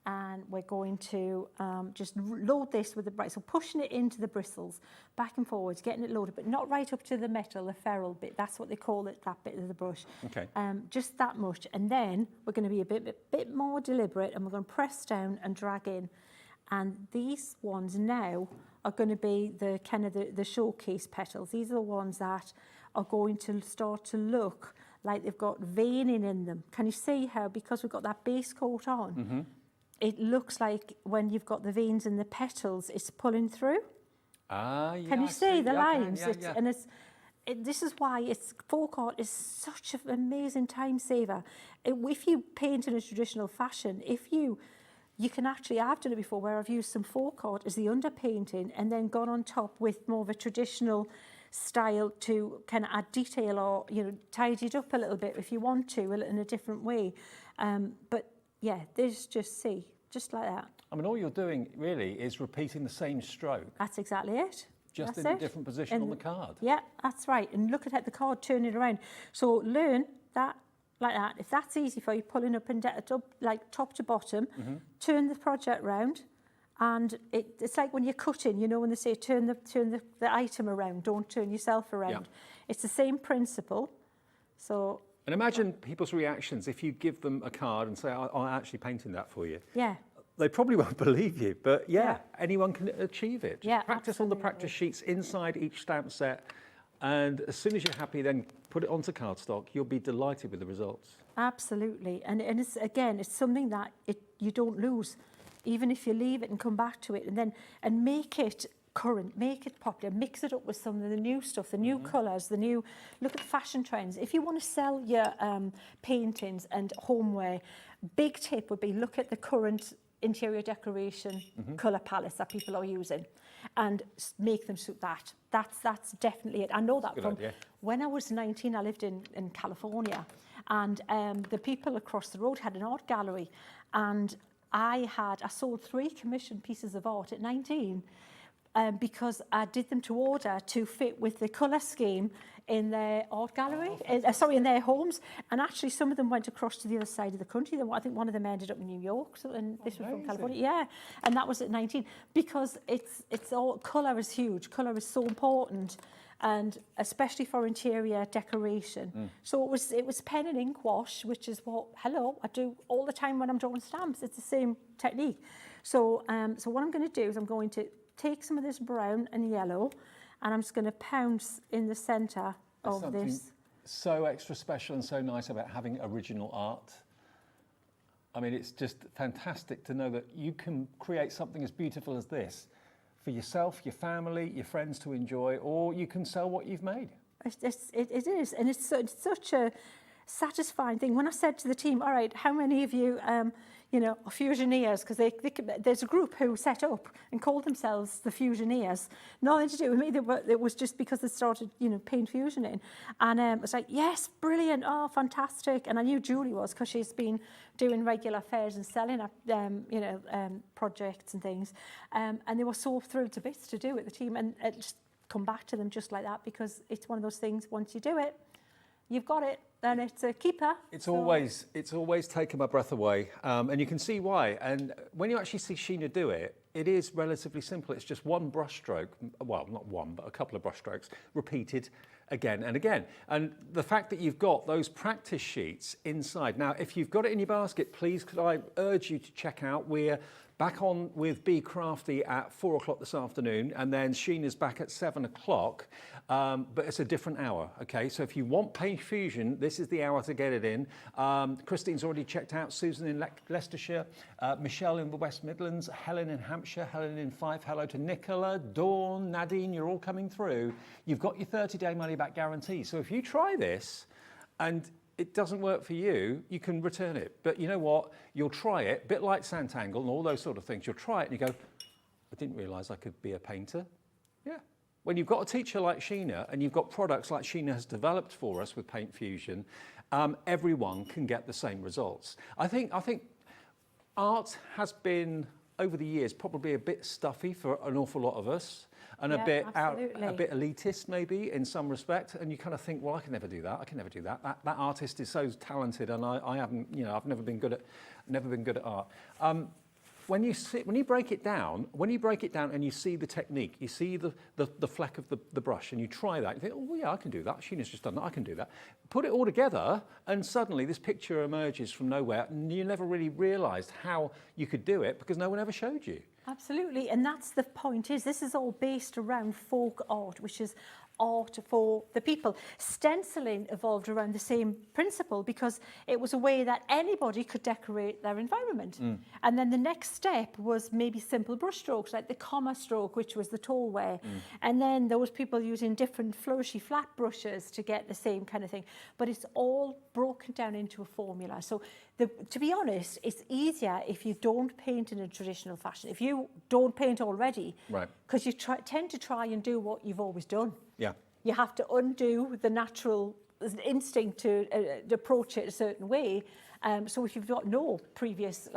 And we're going to just load this with the bright. So pushing it into the bristles, back and forwards, getting it loaded, but not right up to the metal, the ferrule bit. That's what they call it, that bit of the brush. Okay. Just that much. And then we're going to be a bit more deliberate, and we're going to press down and drag in. And these ones now are going to be the kind of the showcase petals. These are the ones that are going to start to look like they've got veining in them. Can you see how, because we've got that base coat on, it looks like when you've got the veins in the petals, it's pulling through? Ah, yeah. Can you see the lines? Yeah. And this is why folk art is such an amazing time saver. If you paint in a traditional fashion, you can actually, I've done it before where I've used some folk art as the underpainting and then gone on top with more of a traditional style to kind of add detail or, tidy it up a little bit if you want to in a different way. But yeah, there's just like that. I mean, all you're doing really is repeating the same stroke. That's exactly it. Just that's in it. a different position on the card. Yeah, that's right. And look at the card turning around. So learn that like that. If that's easy for you, pulling up and like top to bottom, turn the project round. And it's like when you're cutting, when they say turn the item around, don't turn yourself around. Yeah. It's the same principle. So. And imagine people's reactions if you give them a card and say, I'm actually painting that for you. Yeah. They probably won't believe you, but anyone can achieve it. Just practice absolutely. on the practice sheets inside each stamp set. And as soon as you're happy, then put it onto cardstock. You'll be delighted with the results. Absolutely. And it's something that you don't lose. Even if you leave it and come back to it and make it current, make it popular, mix it up with some of the new stuff, the new colours, look at fashion trends. If you want to sell your paintings and homeware, big tip would be look at the current interior decoration colour palettes that people are using and make them suit that. That's definitely it. I know that from when I was 19, I lived in California, and the people across the road had an art gallery, and I sold 3 commissioned pieces of art at 19 because I did them to order to fit with the colour scheme in their art gallery, in their homes. And actually some of them went across to the other side of the country. I think one of them ended up in New York, and this was from California. Yeah, and that was at 19 because it's all, colour is huge. Colour is so important, and especially for interior decoration. So it was pen and ink wash, which is what I do all the time when I'm drawing stamps. It's the same technique. So what I'm going to do is I'm going to take some of this brown and yellow, and I'm just going to pounce in the centre of this. So extra special and so nice about having original art. I mean, it's just fantastic to know that you can create something as beautiful as this for yourself, your family, your friends to enjoy, or you can sell what you've made. It is, and it's such a satisfying thing. When I said to the team, all right, how many of you, are Fusioneers? Because there's a group who set up and called themselves the Fusioneers. Nothing to do with me. It was just because they started, paint fusioning. And it was like, yes, brilliant. Oh, fantastic. And I knew Julie was because she's been doing regular fairs and selling projects and things. And they were so thrilled to bits to do it, the team. And it just come back to them just like that, because it's one of those things, once you do it, you've got it. then it's a keeper. It's always taken my breath away, and you can see why. And when you actually see Sheena do it, it is relatively simple. It's just one brush stroke, well, not one, but a couple of brush strokes repeated again and again. And the fact that you've got those practice sheets inside. Now, if you've got it in your basket, please could I urge you to check out. We're back on with Bee Crafty at 4 o'clock this afternoon, and then Sheena's back at 7 o'clock, but it's a different hour, okay? So if you want Paint Fusion, this is the hour to get it in. Christine's already checked out, Susan in Leicestershire, Michelle in the West Midlands, Helen in Hampshire, Helen in Fife, hello to Nicola, Dawn, Nadine, you're all coming through. You've got your 30-day money-back guarantee. So if you try this, and it doesn't work for you, you can return it. But you know what? You'll try it, a bit like Santangle and all those sort of things. You'll try it and you go, I didn't realise I could be a painter. Yeah. When you've got a teacher like Sheena and you've got products like Sheena has developed for us with Paint Fusion, everyone can get the same results. I think art has been, over the years, probably a bit stuffy for an awful lot of us. And a bit elitist maybe in some respect, and you kind of think, well, I can never do that. I can never do that. That artist is so talented, and I haven't, you know, I've never been good at art. When you break it down and you see the technique, you see the fleck of the brush, and you try that, you think, oh yeah, I can do that. Sheena's just done that. I can do that. Put it all together, and suddenly this picture emerges from nowhere, and you never really realised how you could do it because no one ever showed you. Absolutely, and that's the point, is this is all based around folk art, which is art for the people. Stenciling evolved around the same principle because it was a way that anybody could decorate their environment. And then the next step was maybe simple brush strokes, like the comma stroke, which was the tall way. And then there was people using different flourishy flat brushes to get the same kind of thing. But it's all broken down into a formula. So to be honest, it's easier if you don't paint in a traditional fashion. If you don't paint already, right, because you tend to try and do what you've always done. Yeah. You have to undo the natural instinct to approach it a certain way. So if you've got no previous,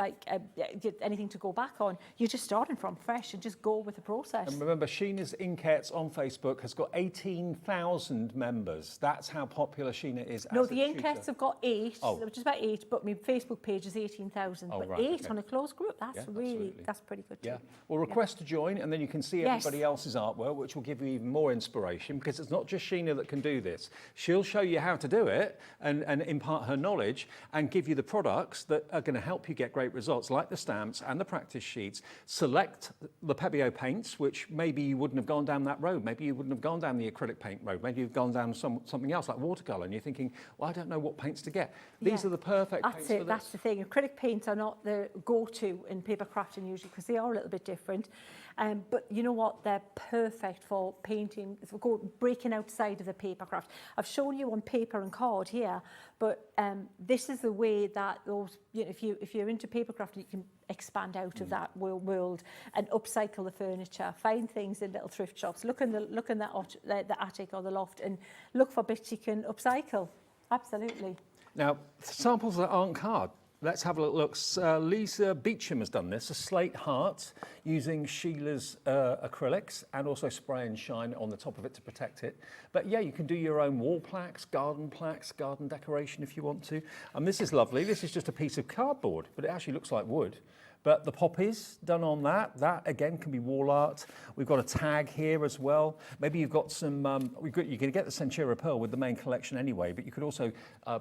anything to go back on, you're just starting from fresh and just go with the process. And remember, Sheena's Inkettes on Facebook has got 18,000 members. That's how popular Sheena is. No, as the a tutor. Inkettes have got 8, which is about 8, but my Facebook page is 18,000. But right, 8 on a closed group, that's that's pretty good too. Yeah. Well, request to join, and then you can see everybody else's artwork, which will give you even more inspiration, because it's not just Sheena that can do this. She'll show you how to do it and impart her knowledge and give you the products that are going to help you get great results, like the stamps and the practice sheets. Select the Pebeo paints, which maybe you wouldn't have gone down that road. Maybe you wouldn't have gone down the acrylic paint road. Maybe you've gone down something else like watercolour, and you're thinking, well, I don't know what paints to get. These are the perfect paints for this. That's the thing. Acrylic paints are not the go-to in paper crafting usually because they are a little bit different. But you know what? They're perfect for painting, breaking outside of the paper craft. I've shown you on paper and card here, but this is the way that those, you know, if you're into paper crafting, you can expand out of that world and upcycle the furniture, find things in little thrift shops, look in the attic or the loft and look for bits you can upcycle. Absolutely. Now, samples that aren't card. Let's have a look. Lisa Beecham has done this, a slate heart using Sheila's acrylics and also spray and shine on the top of it to protect it. But yeah, you can do your own wall plaques, garden decoration if you want to. And this is lovely. This is just a piece of cardboard, but it actually looks like wood. But the poppies done on that again can be wall art. We've got a tag here as well. Maybe you've got some, you can get the Centura Pearl with the main collection anyway, but you could also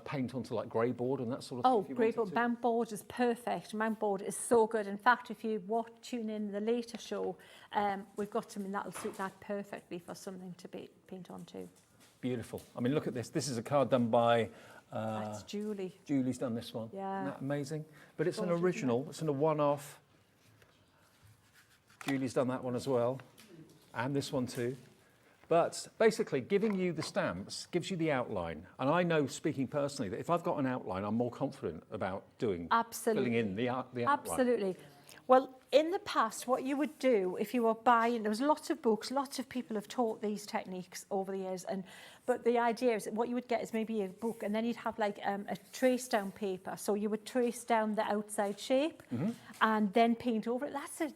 paint onto like grey board and that sort of thing. Oh, grey board, mount board is perfect. Mount board is so good. In fact, if you tune in the later show, we've got something that'll suit that perfectly for something to paint onto. Beautiful. I mean, look at this. This is a card done by... That's Julie. Julie's done this one. Yeah. Isn't that amazing? But it's an original. It's a one-off. Julie's done that one as well. And this one too. But basically, giving you the stamps gives you the outline. And I know, speaking personally, that if I've got an outline, I'm more confident about filling in the outline. Absolutely. Well, in the past, what you would do if you were buying, there was lots of books, lots of people have taught these techniques over the years, but But the idea is what you would get is maybe a book, and then you'd have like a trace down paper. So you would trace down the outside shape and then paint over it.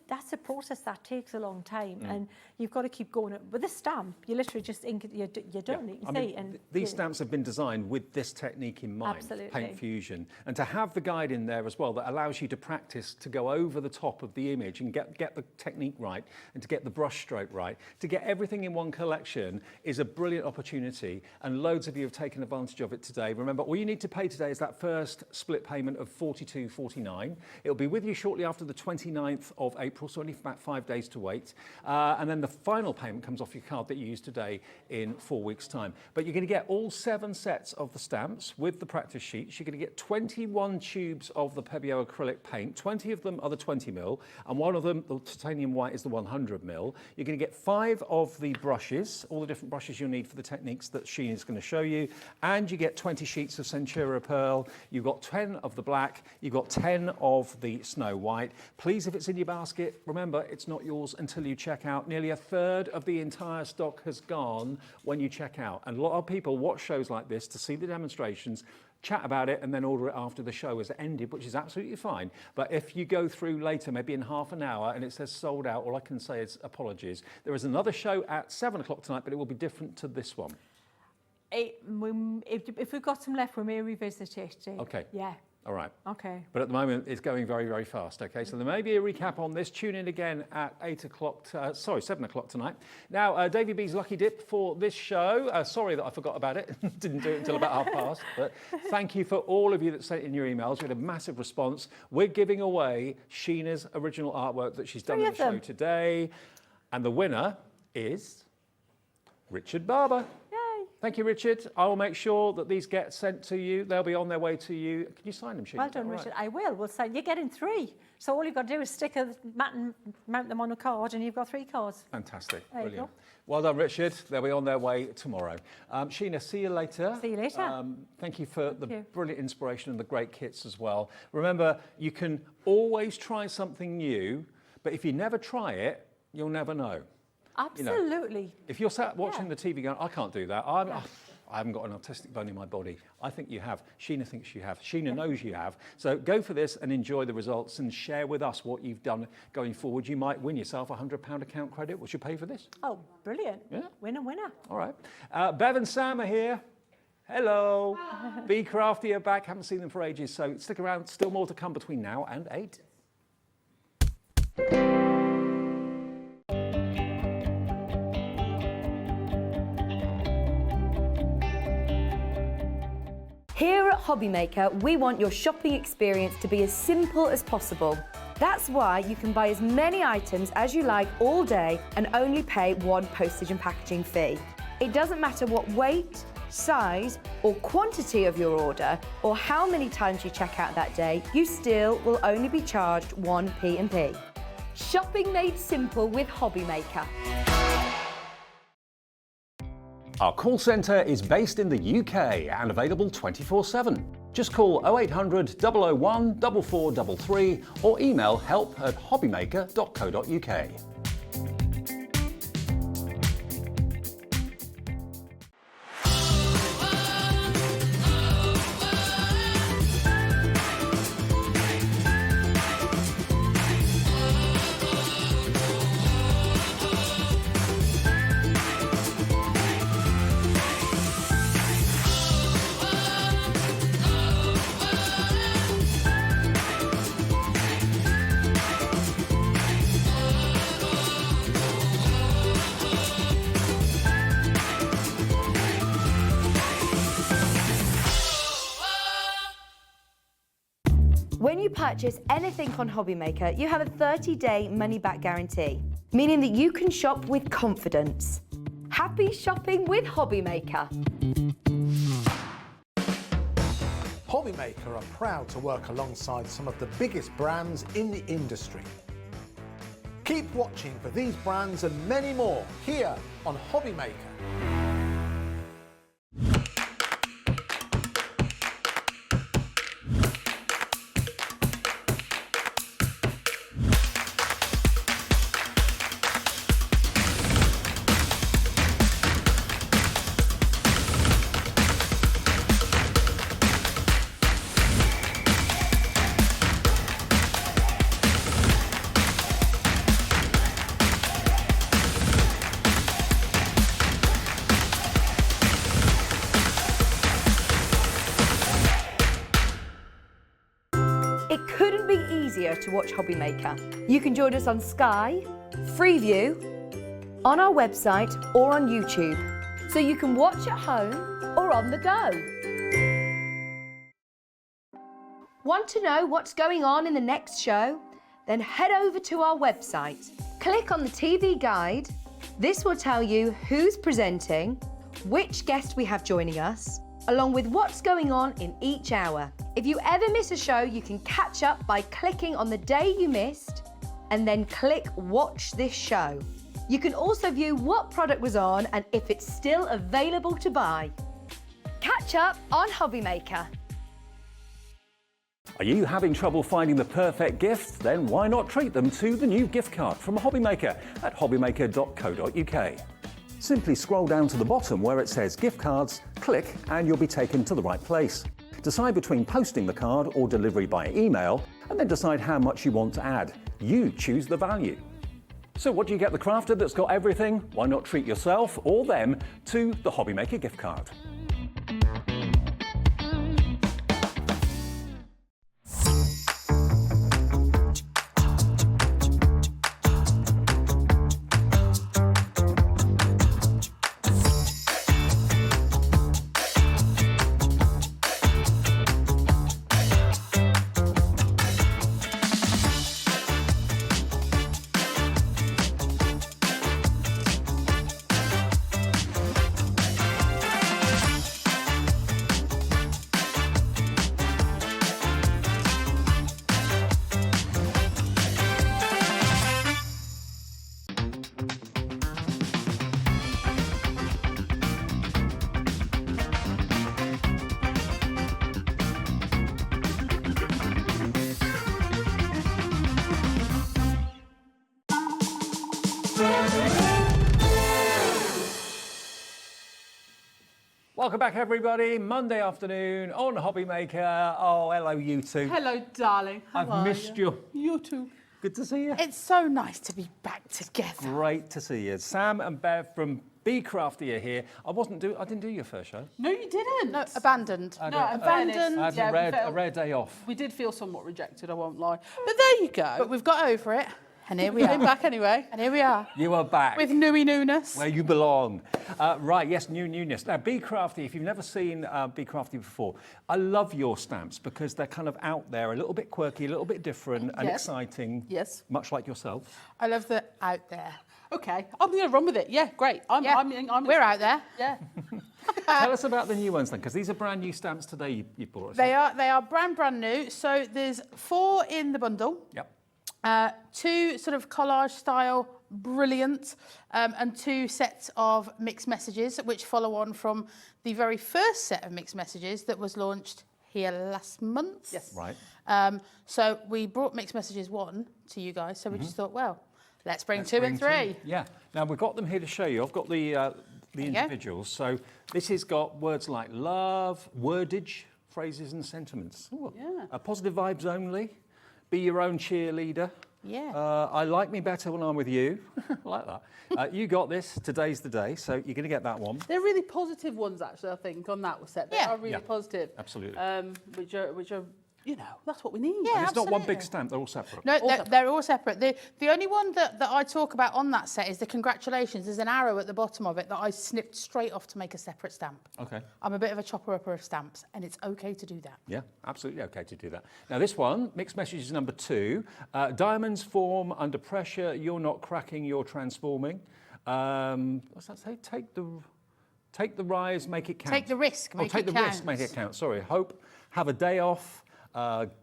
That's a process that takes a long time, and you've got to keep going. With a stamp, you literally just ink it, you're done. You can see. And these stamps have been designed with this technique in mind, Absolutely. paint fusion, and to have the guide in there as well that allows you to practice to go over the top of the image and get the technique right, and to get the brush stroke right, to get everything in one collection is a brilliant opportunity, and loads of you have taken advantage of it today. Remember, all you need to pay today is that first split payment of $42.49. It'll be with you shortly after the 29th of April, so only about 5 days to wait, and then the final payment comes off your card that you used today in 4 weeks' time. But you're going to get all 7 sets of the stamps with the practice sheets. You're going to get 21 tubes of the Pebeo acrylic paint. 20 of them are the 20mm, and one of them, the titanium white, is the 100mm. You're going to get 5 of the brushes, all the different brushes you'll need for the techniques that Sheena is going to show you, and you get 20 sheets of Centura Pearl. You've got 10 of the black, you've got 10 of the Snow White. Please, if it's in your basket, remember, it's not yours until you check out. Nearly a third of the entire stock has gone when you check out, and a lot of people watch shows like this to see the demonstrations, chat about it, and then order it after the show has ended, which is absolutely fine. But if you go through later, maybe in half an hour, and it says sold out, all I can say is apologies. There is another show at 7 o'clock tonight, but it will be different to this one. If we've got some left, we may revisit it. Okay. Yeah. All right. Okay. But at the moment, it's going very, very fast. Okay, so there may be a recap on this. Tune in again at 7 o'clock tonight. Now, Davy B's Lucky Dip for this show. Sorry that I forgot about it. Didn't do it until about 1:30. But thank you for all of you that sent in your emails. We had a massive response. We're giving away Sheena's original artwork that she's done in the show today. And the winner is Richard Barber. Thank you, Richard. I will make sure that these get sent to you. They'll be on their way to you. Can you sign them, Sheena? Well done, Richard. I will. We'll sign. You're getting 3. So all you've got to do is stick a mat and mount them on a card, and you've got 3 cards. Fantastic. There you Brilliant. go. Well done, Richard. They'll be on their way tomorrow. Sheena, see you later. See you later. Thank you for the brilliant inspiration and the great kits as well. Remember, you can always try something new, but if you never try it, you'll never know. Absolutely. You know, if you're sat watching the TV going, I can't do that. I haven't got an artistic bone in my body. I think you have. Sheena thinks you have. Sheena knows you have. So go for this and enjoy the results and share with us what you've done going forward. You might win yourself a £100 account credit, which you pay for this. Oh, brilliant. Yeah. Winner, winner. All right. Bev and Sam are here. Hello. Bee Crafty are back. Haven't seen them for ages, so stick around. Still more to come between now and 8. Here at Hobbymaker, we want your shopping experience to be as simple as possible. That's why you can buy as many items as you like all day and only pay 1 postage and packaging fee. It doesn't matter what weight, size or quantity of your order or how many times you check out that day, you still will only be charged 1 P&P. Shopping made simple with Hobbymaker. Our call centre is based in the UK and available 24/7. Just call 0800 001 4433 or email help@hobbymaker.co.uk. When you purchase anything on Hobbymaker, you have a 30-day money-back guarantee, meaning that you can shop with confidence. Happy shopping with Hobbymaker. Hobbymaker are proud to work alongside some of the biggest brands in the industry. Keep watching for these brands and many more here on Hobbymaker. order to watch Hobby Maker. You can join us on Sky, Freeview, on our website or on YouTube, so you can watch at home or on the go. Want to know what's going on in the next show? Then head over to our website. Click on the TV guide. This will tell you who's presenting, which guest we have joining us, along with what's going on in each hour. If you ever miss a show, you can catch up by clicking on the day you missed and then click Watch This Show. You can also view what product was on and if it's still available to buy. Catch up on Hobby Maker. Are you having trouble finding the perfect gift? Then why not treat them to the new gift card from Hobby Maker at hobbymaker.co.uk. Simply scroll down to the bottom where it says gift cards, click and you'll be taken to the right place. Decide between posting the card or delivery by email and then decide how much you want to add. You choose the value. So what do you get the crafter that's got everything? Why not treat yourself or them to the Hobby Maker gift card? Welcome back, everybody. Monday afternoon on Hobby Maker. Oh, hello, you two. Hello, darling. I've missed you. You too. Good to see you. It's so nice to be back together. Great to see you. Sam and Bev from Bee Crafty are here. I didn't do your first show. No, you didn't. No, abandoned. Abandoned. I had a rare day off. We did feel somewhat rejected, I won't lie. But there you go. But we've got over it, and here we We're are. back anyway. And here we are. You are back. With newness. Where you belong. Right, yes, newness. Now, Bee Crafty, if you've never seen Bee Crafty before, I love your stamps because they're kind of out there, a little bit quirky, a little bit different and Yes. exciting. Yes. Much like yourself. I love the out there. Okay, I'm going to run with it. Yeah, great. I'm We're out there. Yeah. Tell us about the new ones then, because these are brand new stamps today you brought us. They are brand new. So there's 4 in the bundle. Yep. 2 sort of collage style, brilliant, and 2 sets of mixed messages, which follow on from the very first set of mixed messages that was launched here last month. Yes. Right. So we brought mixed messages 1 to you guys, so we just thought, well, let's bring 2 and 3. Yeah. Now we've got them here to show you. I've got the individuals. So this has got words like love, wordage, phrases and sentiments. Ooh. Yeah. Positive vibes only. Be your own cheerleader. Yeah. I like me better when I'm with you. I like that. You got this. Today's the day. So you're going to get that one. They're really positive ones, actually, I think, on that set. They are really positive. Absolutely. Which are, you know, that's what we need. And it's not one big stamp. They're all separate. No, they're all separate. The only one that I talk about on that set is the congratulations. There's an arrow at the bottom of it that I snipped straight off to make a separate stamp. Okay. I'm a bit of a chopper-upper of stamps, and it's okay to do that. Yeah, absolutely okay to do that. Now this one, mixed messages number 2. Diamonds form under pressure. You're not cracking, you're transforming. What's that say? Take the rise, make it count. Take the risk, make it take the count. risk, make it count. Sorry. Hope, have a day off.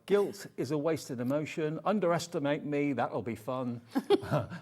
Guilt is a wasted emotion. Underestimate me, that'll be fun.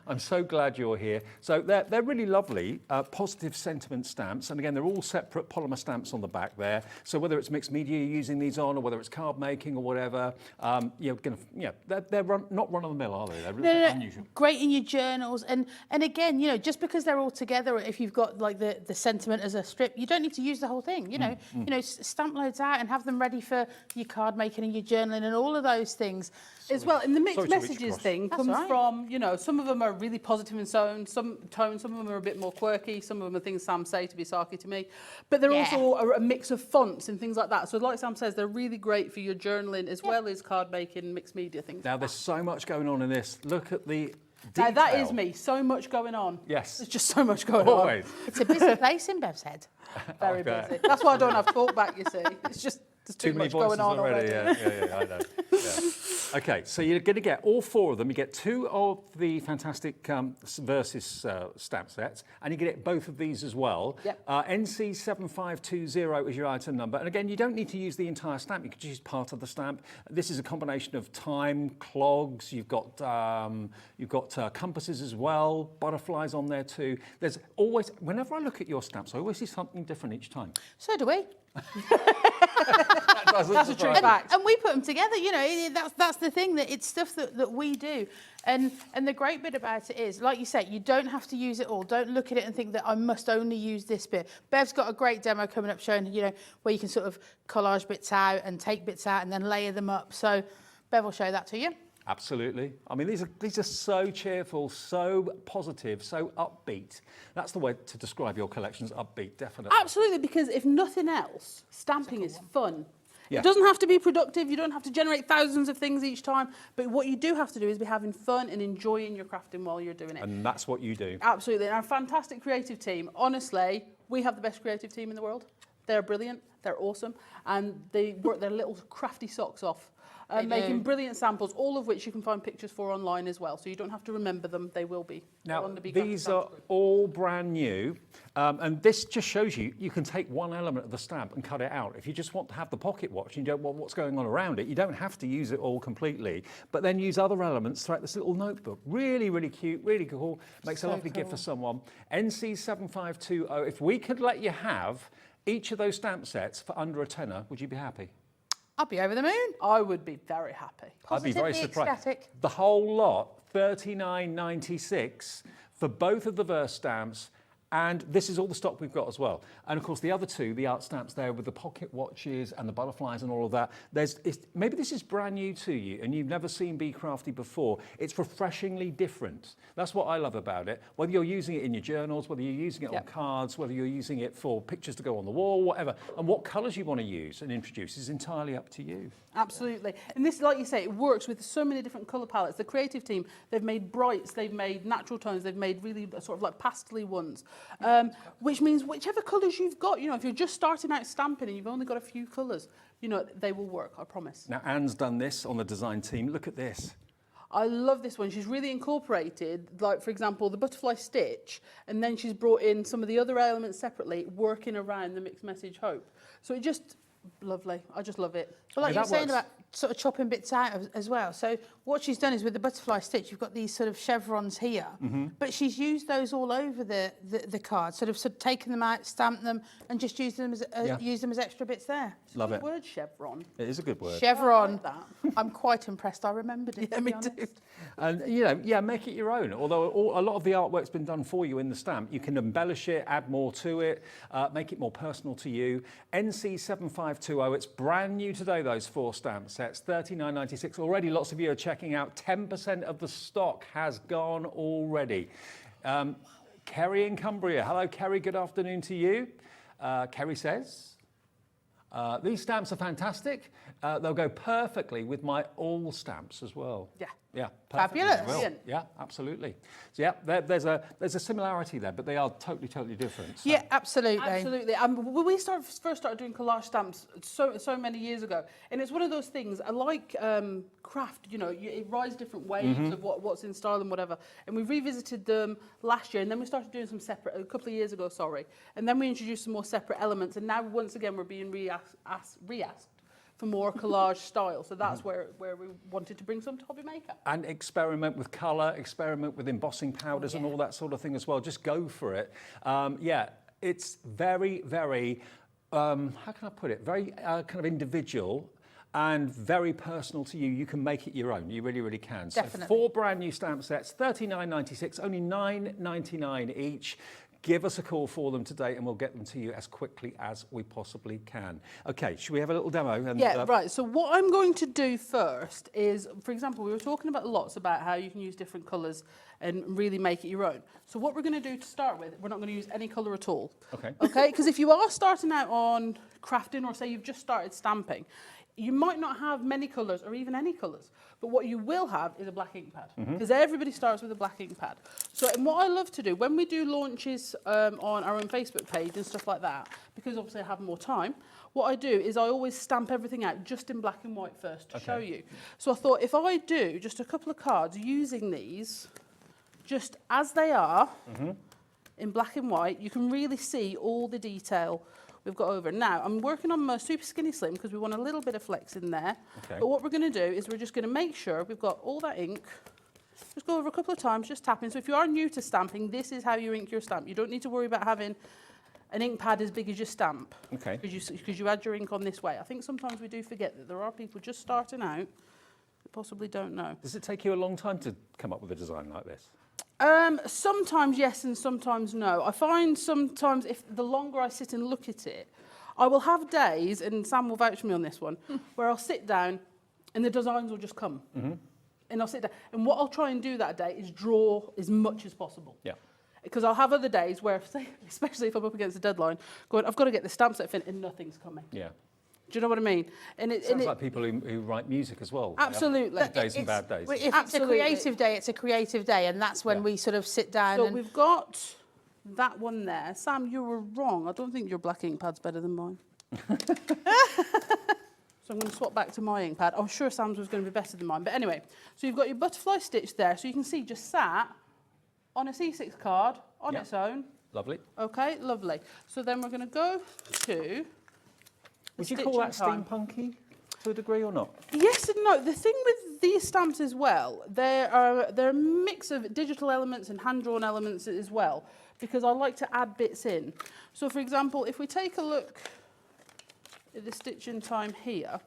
I'm so glad you're here. So they're really lovely, positive sentiment stamps. And again, they're all separate polymer stamps on the back there. So whether it's mixed media you're using these on, or whether it's card making or whatever, they're not run of the mill, are they? They're really unusual. Great in your journals, and again, you know, just because they're all together, if you've got like the sentiment as a strip, you don't need to use the whole thing. You know, stamp loads out and have them ready for your card making and your your journaling and all of those things. As well, and the mixed Sorry to reach messages across. thing That's comes right. from, you know, some of them are really positive in tone, some of them are a bit more quirky, some of them are things Sam say to be sarky to me, but they're also a mix of fonts and things like that. So like Sam says, they're really great for your journaling as well as card making, mixed media things. Now, there's so much going on in this. Look at the Now, that detail. is me, so much going on. Yes. There's just so much going Always. It's a busy place in Bev's head. on. Very bet. busy. That's why I don't have talkback, you see. It's just, there's too many much going voices on already. Yeah, I know. Yeah. Okay, so you're going to get all 4 of them. You get 2 of the fantastic Versus stamp sets, and you get both of these as well. Yep. NC7520 is your item number. And again, you don't need to use the entire stamp. You could use part of the stamp. This is a combination of time, clogs. You've got compasses as well, butterflies on there too. There's always, whenever I look at your stamps, I always see something different each time. So do we. That's a true fact. And we put them together, you know, that's the thing, that it's stuff that we do. And the great bit about it is, like you say, you don't have to use it all. Don't look at it and think that I must only use this bit. Bev's got a great demo coming up showing, you know, where you can sort of collage bits out and take bits out and then layer them up. So Bev will show that to you. Absolutely. I mean, these are so cheerful, so positive, so upbeat. That's the way to describe your collections, upbeat, definitely. Absolutely, because if nothing else, stamping is fun. Yeah. It doesn't have to be productive, you don't have to generate thousands of things each time, but what you do have to do is be having fun and enjoying your crafting while you're doing it. And that's what you do. Absolutely, and our fantastic creative team, honestly, we have the best creative team in the world. They're brilliant, they're awesome, and they work their little crafty socks off. Making brilliant samples, all of which you can find pictures for online as well. So you don't have to remember them, they will be. Now, on the Bee Crafty these stamp are group. all brand new, and this just shows you can take one element of the stamp and cut it out. If you just want to have the pocket watch and you don't want what's going on around it, you don't have to use it all completely, but then use other elements throughout this little notebook. Really, really cute, really cool. Makes a lovely gift for someone. NC7520, if we could let you have each of those stamp sets for under a tenner, would you be happy? I'll be over the moon. I would be very happy. I'd be very Positively surprised. ecstatic. The whole lot, $39.96 for both of the Verse stamps, and this is all the stock we've got as well. And of course, the other 2, the art stamps there with the pocket watches and the butterflies and all of that. Maybe this is brand new to you and you've never seen Bee Crafty before. It's refreshingly different. That's what I love about it. Whether you're using it in your journals, whether you're using it on cards, whether you're using it for pictures to go on the wall, whatever, and what colours you want to use and introduce is entirely up to you. Absolutely. And this, like you say, it works with so many different colour palettes. The creative team, they've made brights, they've made natural tones, they've made really sort of like pastel-y ones, which means whichever colours you've got, you know, if you're just starting out stamping and you've only got a few colours, you know, they will work, I promise. Now, Anne's done this on the design team. Look at this. I love this one. She's really incorporated, like, for example, the butterfly stitch, and then she's brought in some of the other elements separately, working around the mixed message hope. So it just, lovely. I just love it. But like Yeah, you were that saying works. about sort of chopping bits out as well. So what she's done is with the butterfly stitch, you've got these sort of chevrons here, but she's used those all over the card, sort of taken them out, stamped them, and just used them as extra bits there. Love it. The word chevron. It is a good word. Chevron. that. I'm quite impressed. I remembered it. to be honest. And, you know, yeah, make it your own. Although a lot of the artwork's been done for you in the stamp, you can embellish it, add more to it, make it more personal to you. NC7520, it's brand new today, those 4 stamp sets, $39.96. Already lots of you are checking out. 10% of the stock has gone already. Kerry in Cumbria. Hello, Kerry. Good afternoon to you. Kerry says, these stamps are fantastic. They'll go perfectly with my all stamps as well. Yeah. Yeah, perfectly Fabulous. as well. Brilliant. Yeah, absolutely. So yeah, there's a similarity there, but they are totally different. So. Yeah, absolutely. Absolutely. When we first started doing collage stamps so many years ago, and it's one of those things, I like craft, you know, it rides different waves of what's in style and whatever. And we revisited them last year, and then we started doing some separate, a couple of years ago, sorry. And then we introduced some more separate elements, and now once again we're being re-asked for more collage style. So that's where we wanted to bring some to Hobby Maker. And experiment with colour, experiment with embossing powders and all that sort of thing as well. Just go for it. Yeah, it's very, very, how can I put it? Very kind of individual and very personal to you. You can make it your own. You really, really can. Definitely. So 4 brand new stamp sets, $39.96, only $9.99 each. give us a call for them today and we'll get them to you as quickly as we possibly can. Okay, should we have a little demo? And, yeah, right. So what I'm going to do first is, for example, we were talking about lots about how you can use different colours and really make it your own. So what we're going to do to start with, we're not going to use any colour at all. Okay. Okay, because if you are starting out on crafting, or say you've just started stamping, you might not have many colours or even any colours, but what you will have is a black ink pad, because everybody starts with a black ink pad. So, and what I love to do when we do launches on our own Facebook page and stuff like that, because obviously I have more time, what I do is I always stamp everything out just in black and white first to show you. So I thought if I do just a couple of cards using these just as they are in black and white, you can really see all the detail we've got over. Now, I'm working on my super skinny slim because we want a little bit of flex in there. Okay. But what we're going to do is we're just going to make sure we've got all that ink. Just go over a couple of times, just tapping. So if you are new to stamping, this is how you ink your stamp. You don't need to worry about having an ink pad as big as your stamp. Okay. Because you add your ink on this way. I think sometimes we do forget that there are people just starting out that possibly don't know. Does it take you a long time to come up with a design like this? Sometimes yes and sometimes no. I find sometimes if the longer I sit and look at it, I will have days, and Sam will vouch for me on this one, where I'll sit down and the designs will just come. And I'll sit down. And what I'll try and do that day is draw as much as possible. Yeah. Because I'll have other days where, say, especially if I'm up against a deadline, going, I've got to get the stamp set fin and nothing's coming. Yeah. Do you know what I mean? And it Sounds like people who write music as well. Absolutely. Good days and bad days. If it's Absolutely. a creative day, it's a creative day, and that's when we sort of sit down So and... we've got that one there. Sam, you were wrong. I don't think your black ink pad's better than mine. So I'm going to swap back to my ink pad. I'm sure Sam's was going to be better than mine. But anyway, so you've got your butterfly stitch there. So you can see just sat on a C6 card on its own. Lovely. Okay, lovely. So then we're going to go to... Would you call that steampunky to a degree or not? Yes and no. The thing with these stamps as well, they're a mix of digital elements and hand-drawn elements as well, because I like to add bits in. So, for example, if we take a look at the stitching time here,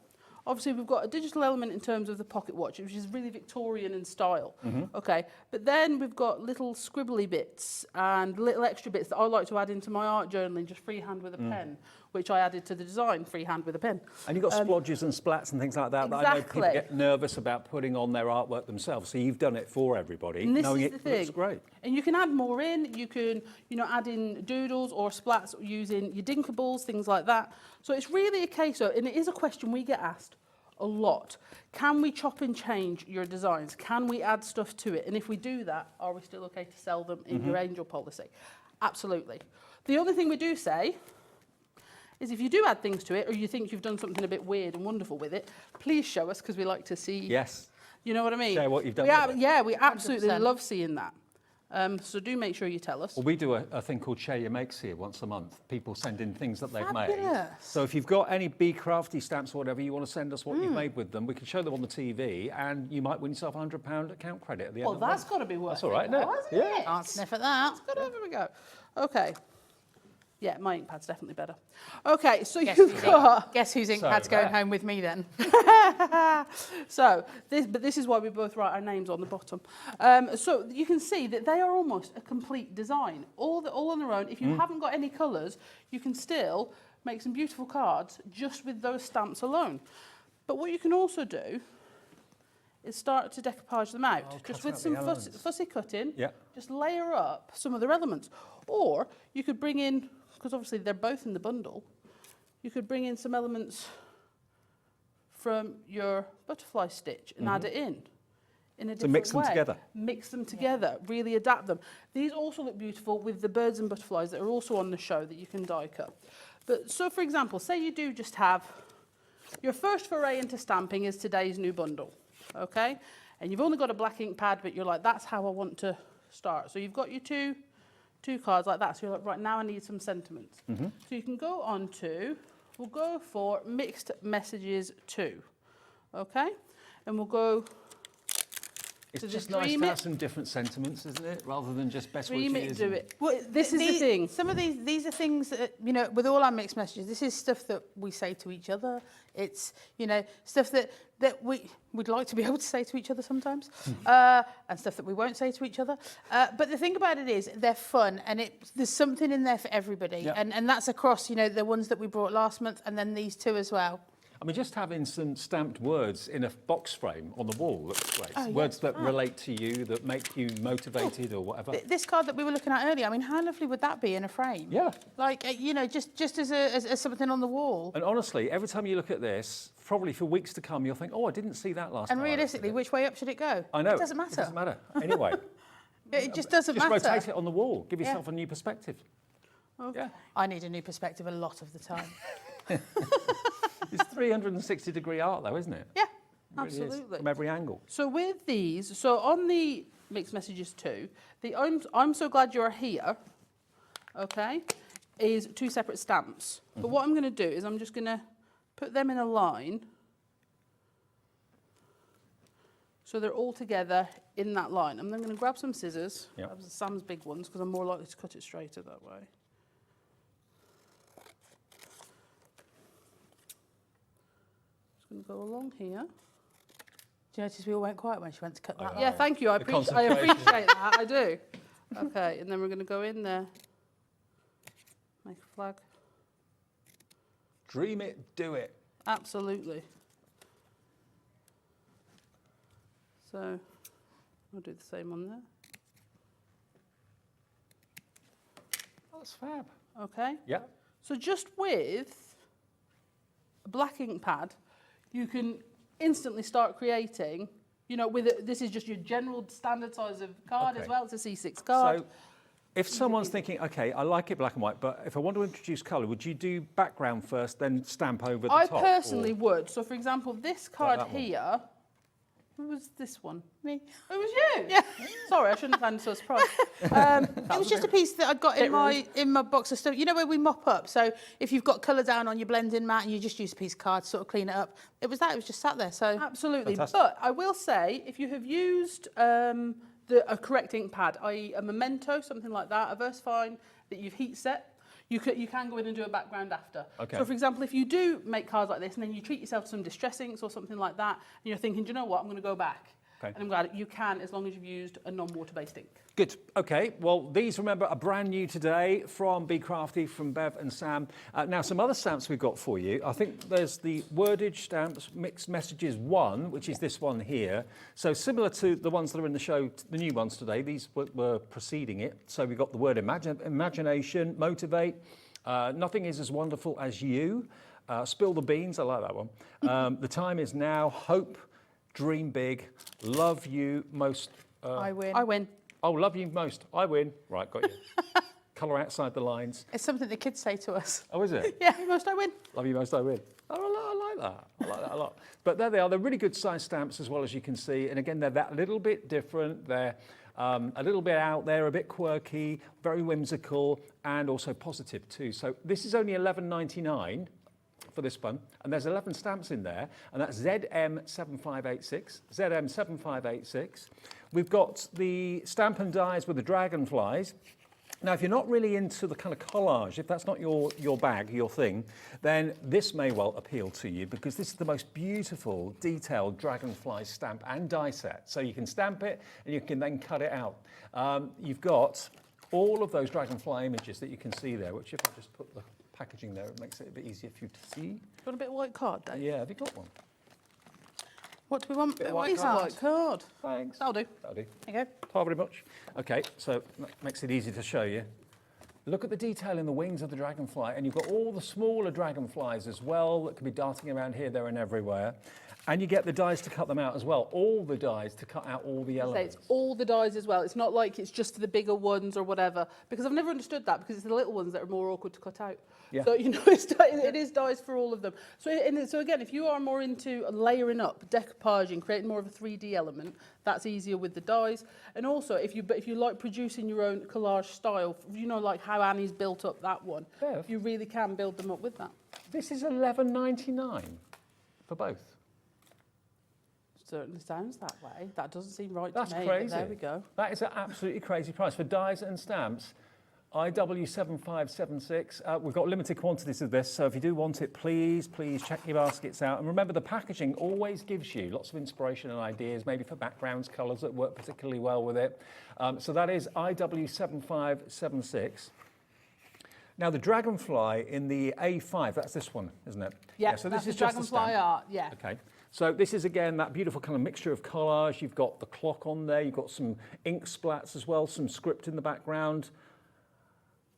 obviously we've got a digital element in terms of the pocket watch, which is really Victorian in style. Okay, but then we've got little scribbly bits and little extra bits that I like to add into my art journaling, just freehand with a pen, which I added to the design, freehand with a pen. And you've got splodges and splats and things like that. That I know people get nervous about putting on their artwork themselves. So you've done it for everybody, And this knowing is the it thing. looks great. And you can add more in. You can, add in doodles or splats using your dinkables, things like that. So it's really a case of, and it is a question we get asked a lot. Can we chop and change your designs? Can we add stuff to it? And if we do that, are we still okay to sell them in your angel policy? Absolutely. The other thing we do say is if you do add things to it, or you think you've done something a bit weird and wonderful with it, please show us, because we like to see. Yes. You know what I mean? Share what you've done with it. Yeah, we absolutely 100%. love seeing that. So do make sure you tell us. Well, we do a thing called Share Your Makes here once a month. People send in things that they've made. Fabulous. So if you've got any Bee Crafty stamps or whatever, you want to send us what you've made with them, we can show them on the TV, and you might win yourself £100 account credit at the end Well, of the that's month. got to be worth That's all right, isn't it? Yeah. Can't sniff at that. There we go. Okay. Yeah, my ink pad's definitely better. Okay, so Guess, you've got... guess whose ink So pad's going that- home with me then? So, this is why we both write our names on the bottom. So you can see that they are almost a complete design, all on their own. If you haven't got any colours, you can still make some beautiful cards just with those stamps alone. But what you can also do is start to decoupage them out, just with some fussy cutting. Yeah. Just layer up some of their elements. Or you could bring in, because obviously they're both in the bundle, you could bring in some elements from your butterfly stitch and add it in a different way. mix them together. Mix them together, really adapt them. These also look beautiful with the birds and butterflies that are also on the show that you can die cut. But so, for example, say you do just have your first foray into stamping is today's new bundle, okay? And you've only got a black ink pad, but you're like, that's how I want to start. So you've got your two cards like that. So you're like, right, now I need some sentiments. So you can go on to, we'll go for Mixed Messages 2, okay? And we'll go It's So just just nice dream to it. have some different sentiments, isn't it? Rather than just best Dream it, wishes. do and- it. Well, this is the thing. Some of these are things that, you know, with all our mixed messages, this is stuff that we say to each other. It's, you know, stuff that we'd like to be able to say to each other sometimes, and stuff that we won't say to each other. But the thing about it is they're fun, and there's something in there for everybody. Yeah. And that's across, you know, the ones that we brought last month and then these two as well. I mean, just having some stamped words in a box frame on the wall looks great. Oh, yeah. Words that relate to you, that make you motivated or whatever. This card that we were looking at earlier, I mean, how lovely would that be in a frame? Yeah. Like, you know, just as something on the wall. And honestly, every time you look at this, probably for weeks to come, you'll think, oh, I didn't see that last time. And realistically, which way up should it go? I know. It doesn't matter. It doesn't matter. Anyway. It just doesn't Just matter. rotate it on the wall. Give yourself a new perspective. Okay. Yeah. I need a new perspective a lot of the time. It's 360-degree art, though, isn't it? Yeah, It really is, absolutely. from every angle. So with these, so on the mixed messages too, the I'm so glad you're here, okay, is 2 separate stamps. But what I'm going to do is I'm just going to put them in a line so they're all together in that line. I'm then going to grab some scissors, Yep. grab Sam's big ones because I'm more likely to cut it straighter that way. Just going to go along here. Do you notice we all went quiet when she went to cut that? Yeah, thank you. I The appreciate concentration. that. I do. Okay, and then we're going to go in there. Make a flag. Dream it, do it. Absolutely. So I'll do the same on there. That's fab. Okay. Yeah. So just with a black ink pad, you can instantly start creating. You know, this is just your general standard size of card Okay. as well. It's a C6 card. So if someone's thinking, okay, I like it black and white, but if I want to introduce colour, would you do background first, then stamp over the I top? personally or- would. So, for example, this card that one? here. Who was this one? Me. It was you. Yeah. Sorry, I shouldn't have been so surprised. It was just a piece that I got in my box of stuff. You know where we mop up? So if you've got colour down on your blending mat and you just use a piece of card to sort of clean it up, it was just sat there. So Absolutely. Fantastic. But I will say, if you have used a correct ink pad, i.e. a Memento, something like that, a Versafine that you've heat set, you can go in and do a background after. Okay. So, for example, if you do make cards like this and then you treat yourself to some distress inks or something like that, and you're thinking, do you know what, I'm going to go back. Okay. And I'm glad you can, as long as you've used a non-water-based ink. Good. Okay. Well, these, remember, are brand new today from Bee Crafty, from Bev and Sam. Now, some other stamps we've got for you. I think there's the wordage stamps, Mixed Messages 1, which is this one here. So similar to the ones that are in the show, the new ones today, these were preceding it. So we've got the word imagination, motivate, nothing is as wonderful as you, spill the beans, I like that one. The time is now, hope, dream big, love you most. I win. I win. Oh, love you most. I win. Right, got you. Colour outside the lines. It's something the kids say to us. Oh, is it? Yeah, most I win. Love you most, I win. Oh, I like that. I like that a lot. But there they are. They're really good size stamps as well, as you can see. And again, they're that little bit different. They're a little bit out there, a bit quirky, very whimsical, and also positive too. So this is only $11.99 for this one, and there's 11 stamps in there, and that's ZM7586, ZM7586. We've got the stamp and dies with the dragonflies. Now, if you're not really into the kind of collage, if that's not your bag, your thing, then this may well appeal to you, because this is the most beautiful, detailed dragonfly stamp and die set. So you can stamp it, and you can then cut it out. You've got all of those dragonfly images that you can see there, which if I just put the packaging there, it makes it a bit easier for you to see. Got a bit of white card, Dave? Yeah, have you got one? What do we want? Bit of white These card. are. White card. Thanks. That'll do. That'll do. There you go. Thank you very much. Okay, so that makes it easy to show you. Look at the detail in the wings of the dragonfly, and you've got all the smaller dragonflies as well that can be darting around here, there, and everywhere. And you get the dies to cut them out as well, all the dies to cut out all the Say elements. it's all the dies as well. It's not like it's just the bigger ones or whatever, because I've never understood that, because it's the little ones that are more awkward to cut out. Yeah. So, you know, it is dies for all of them. So again, if you are more into layering up, decoupaging, creating more of a 3D element, that's easier with the dies. And also, if you like producing your own collage style, you know, like how Annie's built up that one, Bev? you really can build them up with that. This is $11.99 for both. certainly sounds that way. That doesn't seem right That's to me. crazy. But there we go. That is an absolutely crazy price for dies and stamps. IW7576. We've got limited quantities of this, so if you do want it, please check your baskets out. And remember, the packaging always gives you lots of inspiration and ideas, maybe for backgrounds, colours that work particularly well with it. So that is IW7576. Now, the dragonfly in the A5, that's this one, isn't it? Yeah, so that's this is the just a dragonfly stamp. art, yeah. Okay. So this is, again, that beautiful kind of mixture of collage. You've got the clock on there. You've got some ink splats as well, some script in the background.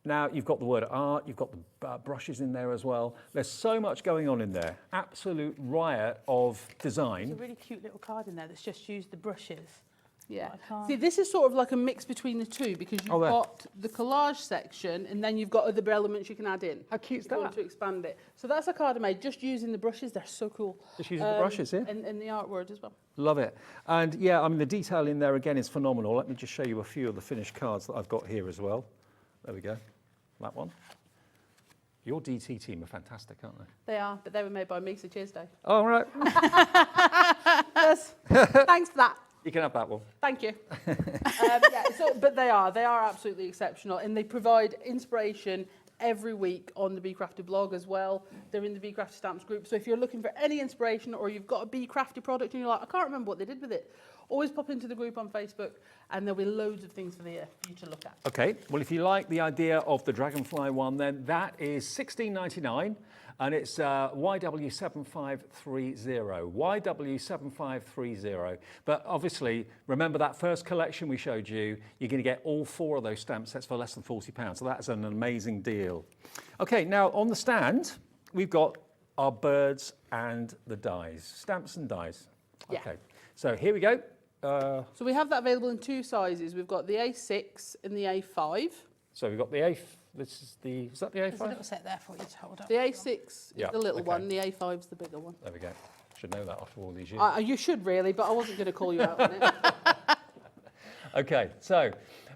Now, you've got the word art. You've got the brushes in there as well. There's so much going on in there. Absolute riot of design. There's a really cute little card in there that's just used the brushes. Yeah. I can't- See, this is sort of like a mix between the two because you've there. got the collage section and then you've got other elements you can add in. How cute's if you want that? to expand it. So that's a card I made just using the brushes. They're so cool. Just using the brushes, yeah? And the artwork as well. Love it. And yeah, I mean, the detail in there, again, is phenomenal. Let me just show you a few of the finished cards that I've got here as well. There we go. That one. Your DT team are fantastic, aren't they? They are, but they were made by me, so cheers, Dave. Oh, right. Yes. Thanks for that. You can have that one. Thank you. But they are absolutely exceptional, and they provide inspiration every week on the Bee Crafty blog as well. They're in the Bee Crafty Stamps group, so if you're looking for any inspiration or you've got a Bee Crafty product and you're like, I can't remember what they did with it, always pop into the group on Facebook, and therell be loads of things for you to look at. Okay, well, if you like the idea of the dragonfly one, then that is $16.99, and it's YW7530, YW7530. But obviously, remember that first collection we showed you, you're going to get all 4 of those stamp sets for less than £40, so that's an amazing deal. Okay, now on the stand, we've got our birds and the dies, stamps and dies. Yeah. Okay, so here we go. So we have that available in 2 sizes. We've got the A6 and the A5. So we've got the A. This is the. Is that the There's a A5? little set there for you to hold up. The A6 is Yeah, the little okay. one, the A5 is the bigger one. There we go. Should know that after all these years. You should really, but I wasn't going to call you out on it. Okay, so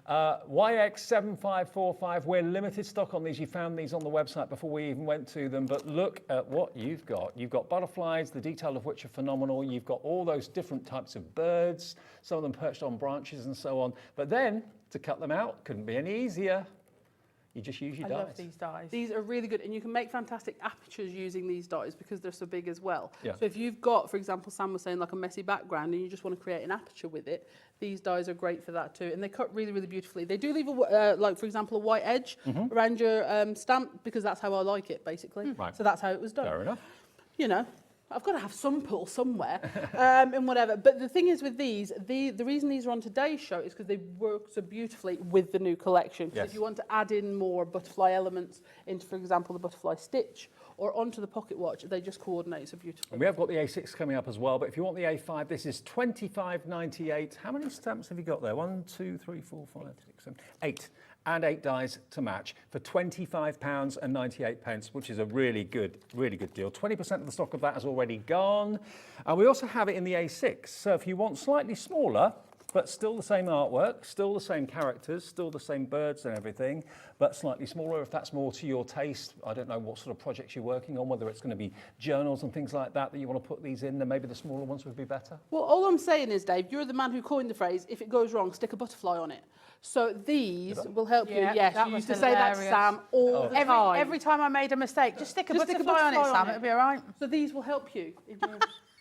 YX7545, we're limited stock on these. You found these on the website before we even went to them, but look at what you've got. You've got butterflies, the detail of which are phenomenal. You've got all those different types of birds, some of them perched on branches and so on. But then, to cut them out, couldn't be any easier. You just use your I dies. love these dies. These are really good, and you can make fantastic apertures using these dies because they're so big as well. Yeah. So if you've got, for example, Sam was saying like a messy background and you just want to create an aperture with it, these dies are great for that too. And they cut really, really beautifully. They do leave, like for example, a white edge around your stamp because that's how I like it, basically. Right. So that's how it was done. Fair enough. You know, I've got to have some pull somewhere and whatever. But the thing is with these, the reason these are on today's show is because they work so beautifully with the new collection. Yes. If you want to add in more butterfly elements into, for example, the butterfly stitch or onto the pocket watch, they just coordinate so beautifully. And we have got the A6 coming up as well, but if you want the A5, this is $25.98. How many stamps have you got there? 1, 2, 3, 4, 5, 6, 7, 8. And 8 dies to match for £25.98, which is a really good deal. 20% of the stock of that has already gone. And we also have it in the A6. So if you want slightly smaller, but still the same artwork, still the same characters, still the same birds and everything, but slightly smaller if that's more to your taste. I don't know what sort of projects you're working on, whether it's going to be journals and things like that you want to put these in, then maybe the smaller ones would be better. Well, all I'm saying is, Dave, you're the man who coined the phrase, if it goes wrong, stick a butterfly on it. So these will help you. Yeah, Yes, that you was used to say that to hilarious. Sam all the time. Every time I made a mistake, just stick a Just stick a butterfly on it, butterfly on Sam. it. It'll be all right. So these will help you.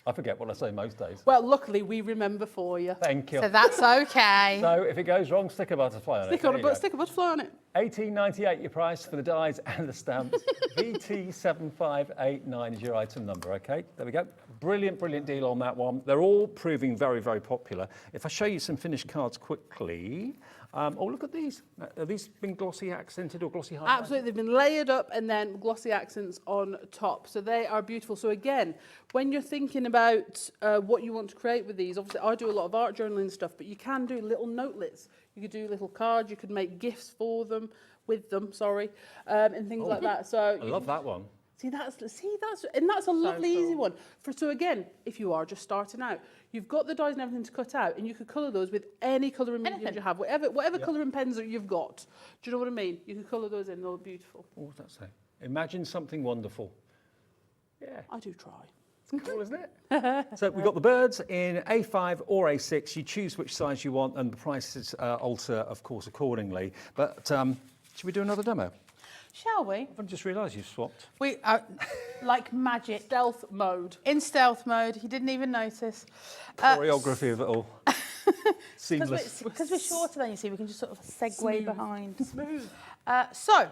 I forget what I say most days. Well, luckily, we remember for you. Thank you. So that's okay. So if it goes wrong, stick a butterfly on it. Stick There you go. a butterfly on it. $18.98 your price for the dies and the stamps. VT7589 is your item number, okay? There we go. Brilliant, brilliant deal on that one. They're all proving very, very popular. If I show you some finished cards quickly. Oh, look at these. Are these been glossy accented or glossy highlighted? Absolutely, they've been layered up and then glossy accents on top. So they are beautiful. So again, when you're thinking about what you want to create with these, obviously I do a lot of art journaling stuff, but you can do little notelets. You could do little cards, you could make gifts for them, and things like that. So I love that one. that's a lovely easy one. So again, if you are just starting out, you've got the dies and everything to cut out, and you could colour those with any colouring medium you have, whatever colouring pens that you've got. Do you know what I mean? You can colour those in; they're beautiful. What does that say? Imagine something wonderful. Yeah. I do try. It's cool, isn't it? So we've got the birds in A5 or A6. You choose which size you want, and the prices alter, of course, accordingly. But should we do another demo? Shall we? I've just realised you've swapped. We like magic. Stealth mode. In stealth mode. You didn't even notice. Choreography of it all. Seamless. Because we're shorter than you see, we can just sort of segue Smooth. behind. Smooth. So,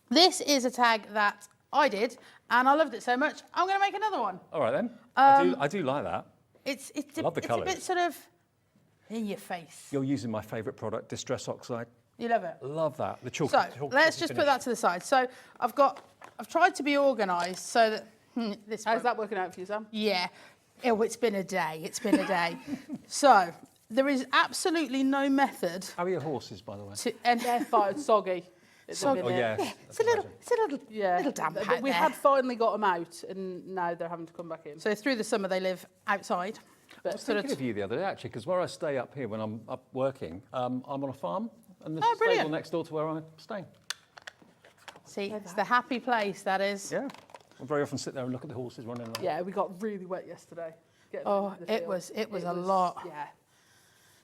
this is a tag that I did, and I loved it so much, I'm going to make another one. All right, then. I do like that. It's Love the it's a colours. bit sort of in your face. You're using my favourite product, Distress Oxide. You love it? Love that. The chalky. So, let's just put that to the side. So, I've tried to be organised so that this. How's that working out for you, Sam? Yeah. Oh, it's been a day. It's been a day. So, there is absolutely no method How are your horses, by the way? to. And They're fired soggy. Soggy. Oh, yeah. it's a little damp out We there. had finally got them out, and now they're having to come back in. So through the summer they live outside. I But was sort thinking of you the other day, actually, because where I stay up here when I'm up working, I'm on a farm, and there's Oh, a stable brilliant. next door to where I'm staying. See, it's the happy place, that is. Yeah. I very often sit there and look at the horses running around. Yeah, we got really wet yesterday. Getting Oh, into the it field. was a lot. Yeah.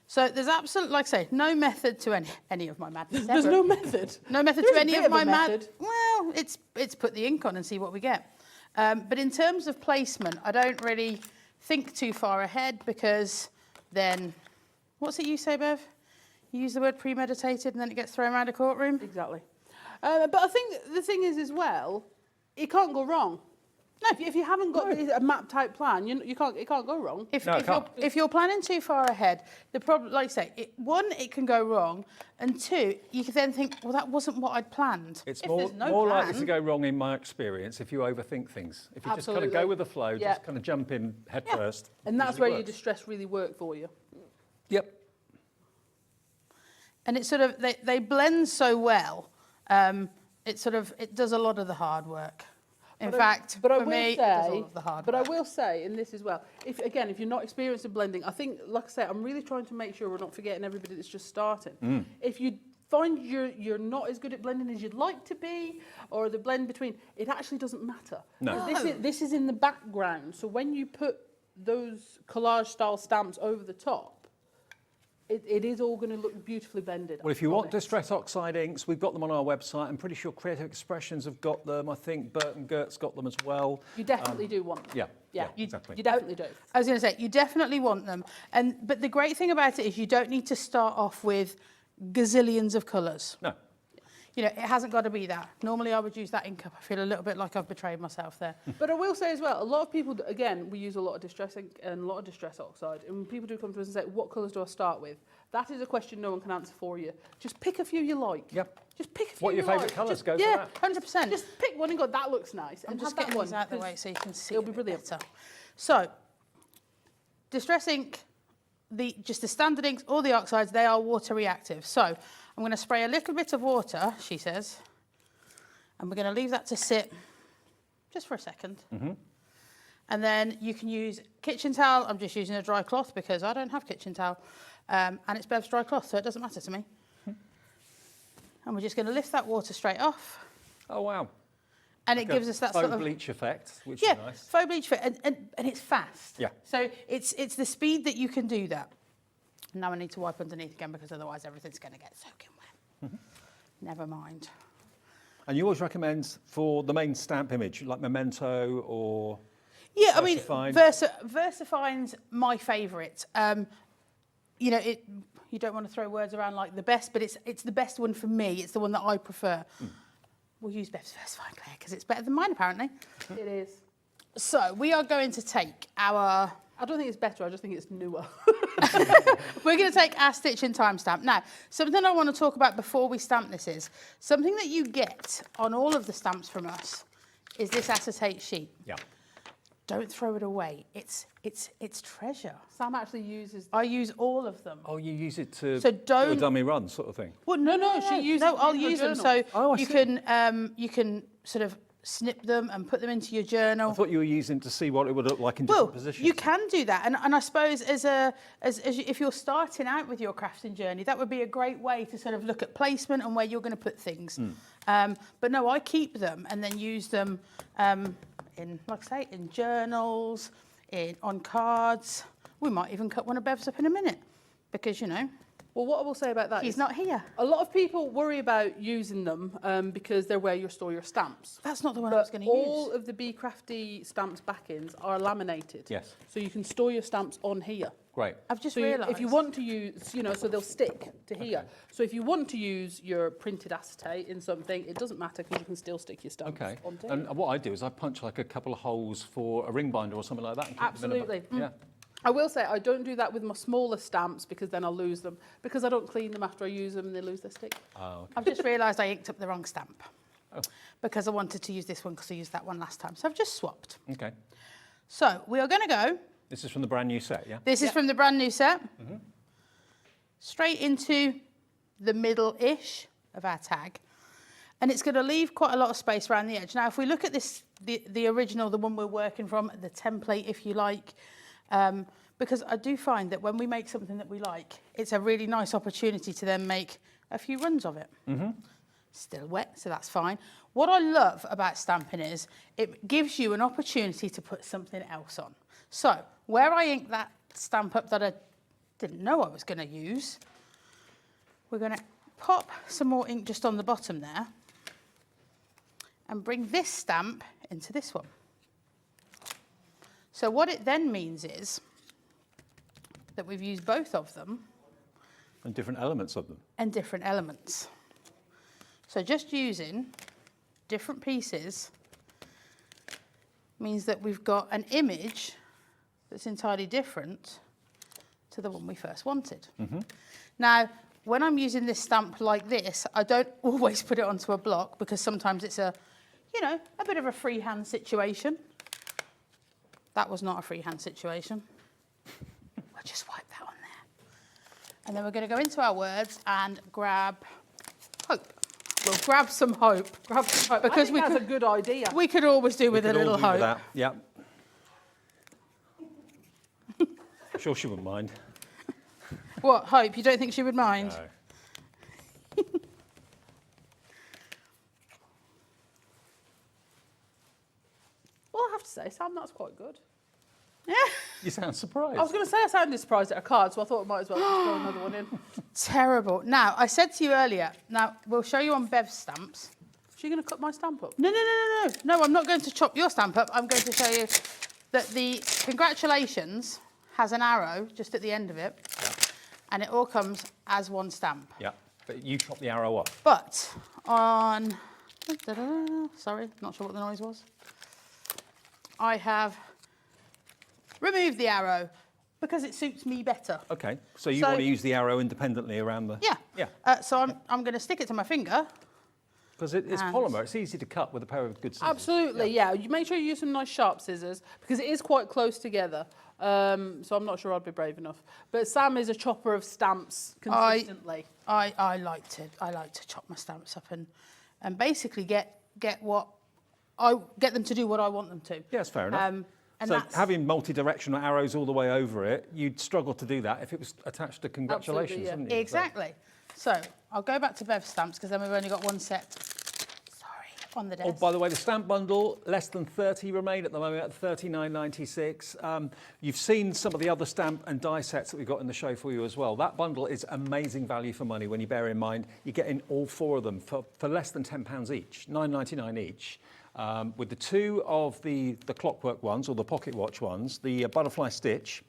So there's absolutely, like I say, no method to any of my madness. There's ever. no method. No method There's to a any bit of of a my method. Well, it's put the ink on and see what we get. But in terms of placement, I don't really think too far ahead because then, what's it you say, Bev? You use the word premeditated and then it gets thrown around a courtroom. Exactly. But I think the thing is as well, it can't go wrong. No, if you haven't got a map type plan, it can't go wrong. If you're planning too far ahead, the problem, like I say, it can go wrong, and two, you can then think, well, that wasn't what I'd planned. It's If more there's no likely plan- to go wrong in my experience if you overthink things. If you just kind of Absolutely. go with the flow, Yeah. just kind of jump in head first. And that's usually where your works. distress really work for you. Yep. And it's sort of, they blend so well, it does a lot of the hard work. In fact, but I for will me, it does all of the hard But I work. will say, in this as well, if you're not experienced in blending, I think, like I say, I'm really trying to make sure we're not forgetting everybody that's just starting. If you find you're not as good at blending as you'd like to be, or the blend between, it actually doesn't matter. No. This is in the background, so when you put those collage style stamps over the top, it is all going to look beautifully blended. Well, if you want Distress Oxide inks, we've got them on our website. I'm pretty sure Creative Expressions have got them. I think Burt and Gert's got them as well. You definitely do want them. Yeah, exactly. You definitely do. I was going to say, you definitely want them. But the great thing about it is you don't need to start off with gazillions of colours. No. You know, it hasn't got to be that. Normally I would use that ink up. I feel a little bit like I've betrayed myself there. But I will say as well, a lot of people, again, we use a lot of distress ink and a lot of distress oxide. And when people do come to us and say, what colours do I start with? That is a question no one can answer for you. Just pick a few you like. Yep. Just pick a few What are your you like. favourite colours? Just- Go for Yeah, that. 100%. Just pick one and go, that looks nice. I'm And just have that getting one. these out of the 'cause way so you can see it'll it be a bit brilliant. better. So, distress ink, just the standard inks, all the oxides, they are water reactive. So, I'm going to spray a little bit of water, she says, and we're going to leave that to sit just for a second. And then you can use kitchen towel. I'm just using a dry cloth because I don't have kitchen towel. And it's Bev's dry cloth, so it doesn't matter to me. And we're just going to lift that water straight off. Oh, wow. And it gives us that faux sort of bleach effect, which yeah, is nice. faux bleach fit, and it's fast. Yeah. So it's the speed that you can do that. Now I need to wipe underneath again because otherwise everything's going to get soaking wet. Never mind. And you always recommend for the main stamp image, like Memento or... Yeah, I mean, Versafine. Versafine's my favourite. You know, you don't want to throw words around like the best, but it's the best one for me. It's the one that I prefer. We'll use Bev's Versafine, Claire, because it's better than mine, apparently. It is. So we are going to take our... I don't think it's better, I just think it's newer. We're going to take our stitching timestamp. Now, something I want to talk about before we stamp this is, something that you get on all of the stamps from us is this acetate sheet. Yeah. Don't throw it away. It's treasure. Sam actually uses... I use all of them. Oh, you use it to So do a don't- dummy run sort of thing? Well, No, she uses No, it I'll in her use them. journal. So Oh, I you can sort of snip them and put them into your journal. I thought you were using to see what it would look like in Well, different positions. you can do that, and I suppose if you're starting out with your crafting journey, that would be a great way to sort of look at placement and where you're going to put things. But no, I keep them and then use them in, like I say, in journals, on cards. We might even cut one of Bev's up in a minute because, you know, Well, what I will say about that she's is not here. a lot of people worry about using them because they're where you store your stamps. That's not the one I was But going to use. all of the Bee Crafty stamps backends are laminated. Yes. So you can store your stamps on here. Great. I've just So realised. if you want to use, you know, so they'll stick to here. So if you want to use your printed acetate in something, it doesn't matter because you can still stick your stamps Okay. onto And here. what I do is I punch like a couple of holes for a ring binder or something like that. And keep them in a Absolutely. Yeah. I will say I don't do that with my smaller stamps because then I'll lose them. Because I don't clean them after I use them and they lose their stick. Oh, okay. I've just realised I inked up the wrong stamp Oh. because I wanted to use this one because I used that one last time. So I've just swapped. Okay. So we are going to go. This is from the brand new set, yeah? This is from the brand new set. Straight into the middle-ish of our tag. And it's going to leave quite a lot of space around the edge. Now, if we look at this, the original, the one we're working from, the template, if you like, because I do find that when we make something that we like, it's a really nice opportunity to then make a few runs of it. Still wet, so that's fine. What I love about stamping is it gives you an opportunity to put something else on. So where I inked that stamp up that I didn't know I was going to use, we're going to pop some more ink just on the bottom there and bring this stamp into this one. So what it then means is that we've used both of them And different elements of them. and different elements. So just using different pieces means that we've got an image that's entirely different to the one we first wanted. Now, when I'm using this stamp like this, I don't always put it onto a block because sometimes it's a, you know, a bit of a freehand situation. That was not a freehand situation. We'll just wipe that on there. And then we're going to go into our words and grab hope. We'll grab some hope. Grab some hope. Because I think that's a good idea. We could always do with a We could all little do with hope. that, yeah. I'm sure she wouldn't mind. What, hope? You don't think she would mind? No. Well, I have to say, Sam, that's quite good. Yeah. You sound surprised. I was going to say I sounded surprised at a card, so I thought I might as well just throw another one in. Terrible. Now, I said to you earlier, now we'll show you on Bev's stamps. Is she going to cut my stamp up? No, I'm not going to chop your stamp up. I'm going to show you that the congratulations has an arrow just at the end of it. Yeah. And it all comes as one stamp. Yeah, but you chop the arrow off. But on, sorry, not sure what the noise was. I have removed the arrow because it suits me better. Okay, so you So- want to use the arrow independently around the... Yeah. Yeah, So I'm going to stick it to my finger. because it's And- polymer. It's easy to cut with a pair of good scissors. Absolutely, yeah. You make sure you use some nice sharp scissors because it is quite close together. So I'm not sure I'd be brave enough. But Sam is a chopper of stamps consistently. I like to chop my stamps up and basically get them to do what I want them to. Yeah, it's fair enough. And So that's, having multi-directional arrows all the way over it, you'd struggle to do that if it was attached to congratulations, yeah. wouldn't you? exactly. So I'll go back to Bev's stamps because then we've only got one set. Sorry, on the desk. Oh, by the way, the stamp bundle, less than 30 remain at the moment at $39.96. You've seen some of the other stamp and die sets that we've got in the show for you as well. That bundle is amazing value for money when you bear in mind you're getting all four of them for less than £10 each, $9.99 each. With the two of the clockwork ones or the pocket watch ones, the butterfly stitch,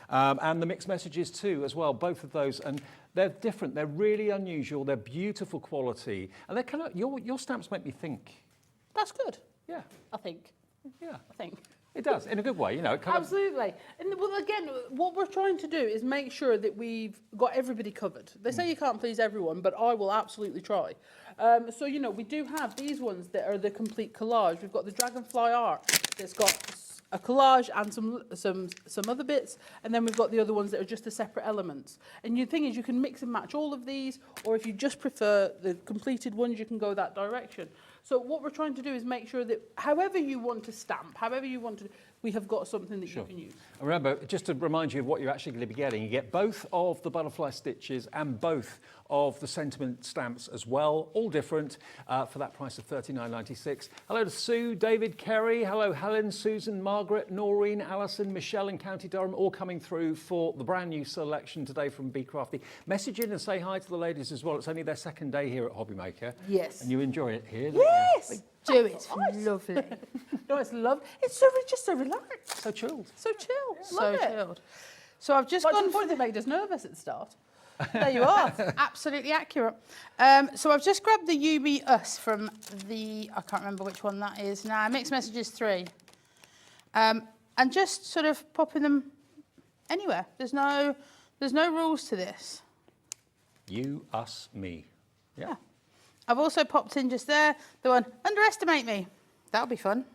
and the mixed messages too as well, both of those. And they're different, they're really unusual, they're beautiful quality. And they're kind of, your stamps make me think. That's good, Yeah, I think. yeah. I think. It does, in a good way, you know. It kind of, Absolutely. And well, again, what we're trying to do is make sure that we've got everybody covered. They say you can't please everyone, but I will absolutely try. So, you know, we do have these ones that are the complete collage. We've got the dragonfly art that's got a collage and some other bits, and then we've got the other ones that are just the separate elements. And the thing is, you can mix and match all of these, or if you just prefer the completed ones, you can go that direction. So what we're trying to do is make sure that however you want to stamp, however you want to, we have got something that you can use. And remember, just to remind you of what you're actually going to be getting, you get both of the butterfly stitches and both of the sentiment stamps as well, all different for that price of $39.96. Hello to Sue, David, Kerry, hello Helen, Susan, Margaret, Noreen, Alison, Michelle in County Durham, all coming through for the brand new selection today from Bee Crafty. Message in and say hi to the ladies as well. It's only their second day here at Hobby Maker. Yes. And you enjoy it here, don't Yes! Do it. Lovely. No, it's lovely. It's just so relaxed. So chilled. So chill. So Love it. chilled. So I've just Like to gone the point that made us nervous at the start. There you are. Absolutely accurate. So I've just grabbed the You Be Us from the, I can't remember which one that is now, Mixed Messages 3. And just sort of popping them anywhere. There's no rules to this. You, us, me. Yeah. I've also popped in just there the one, underestimate me. That'll be fun.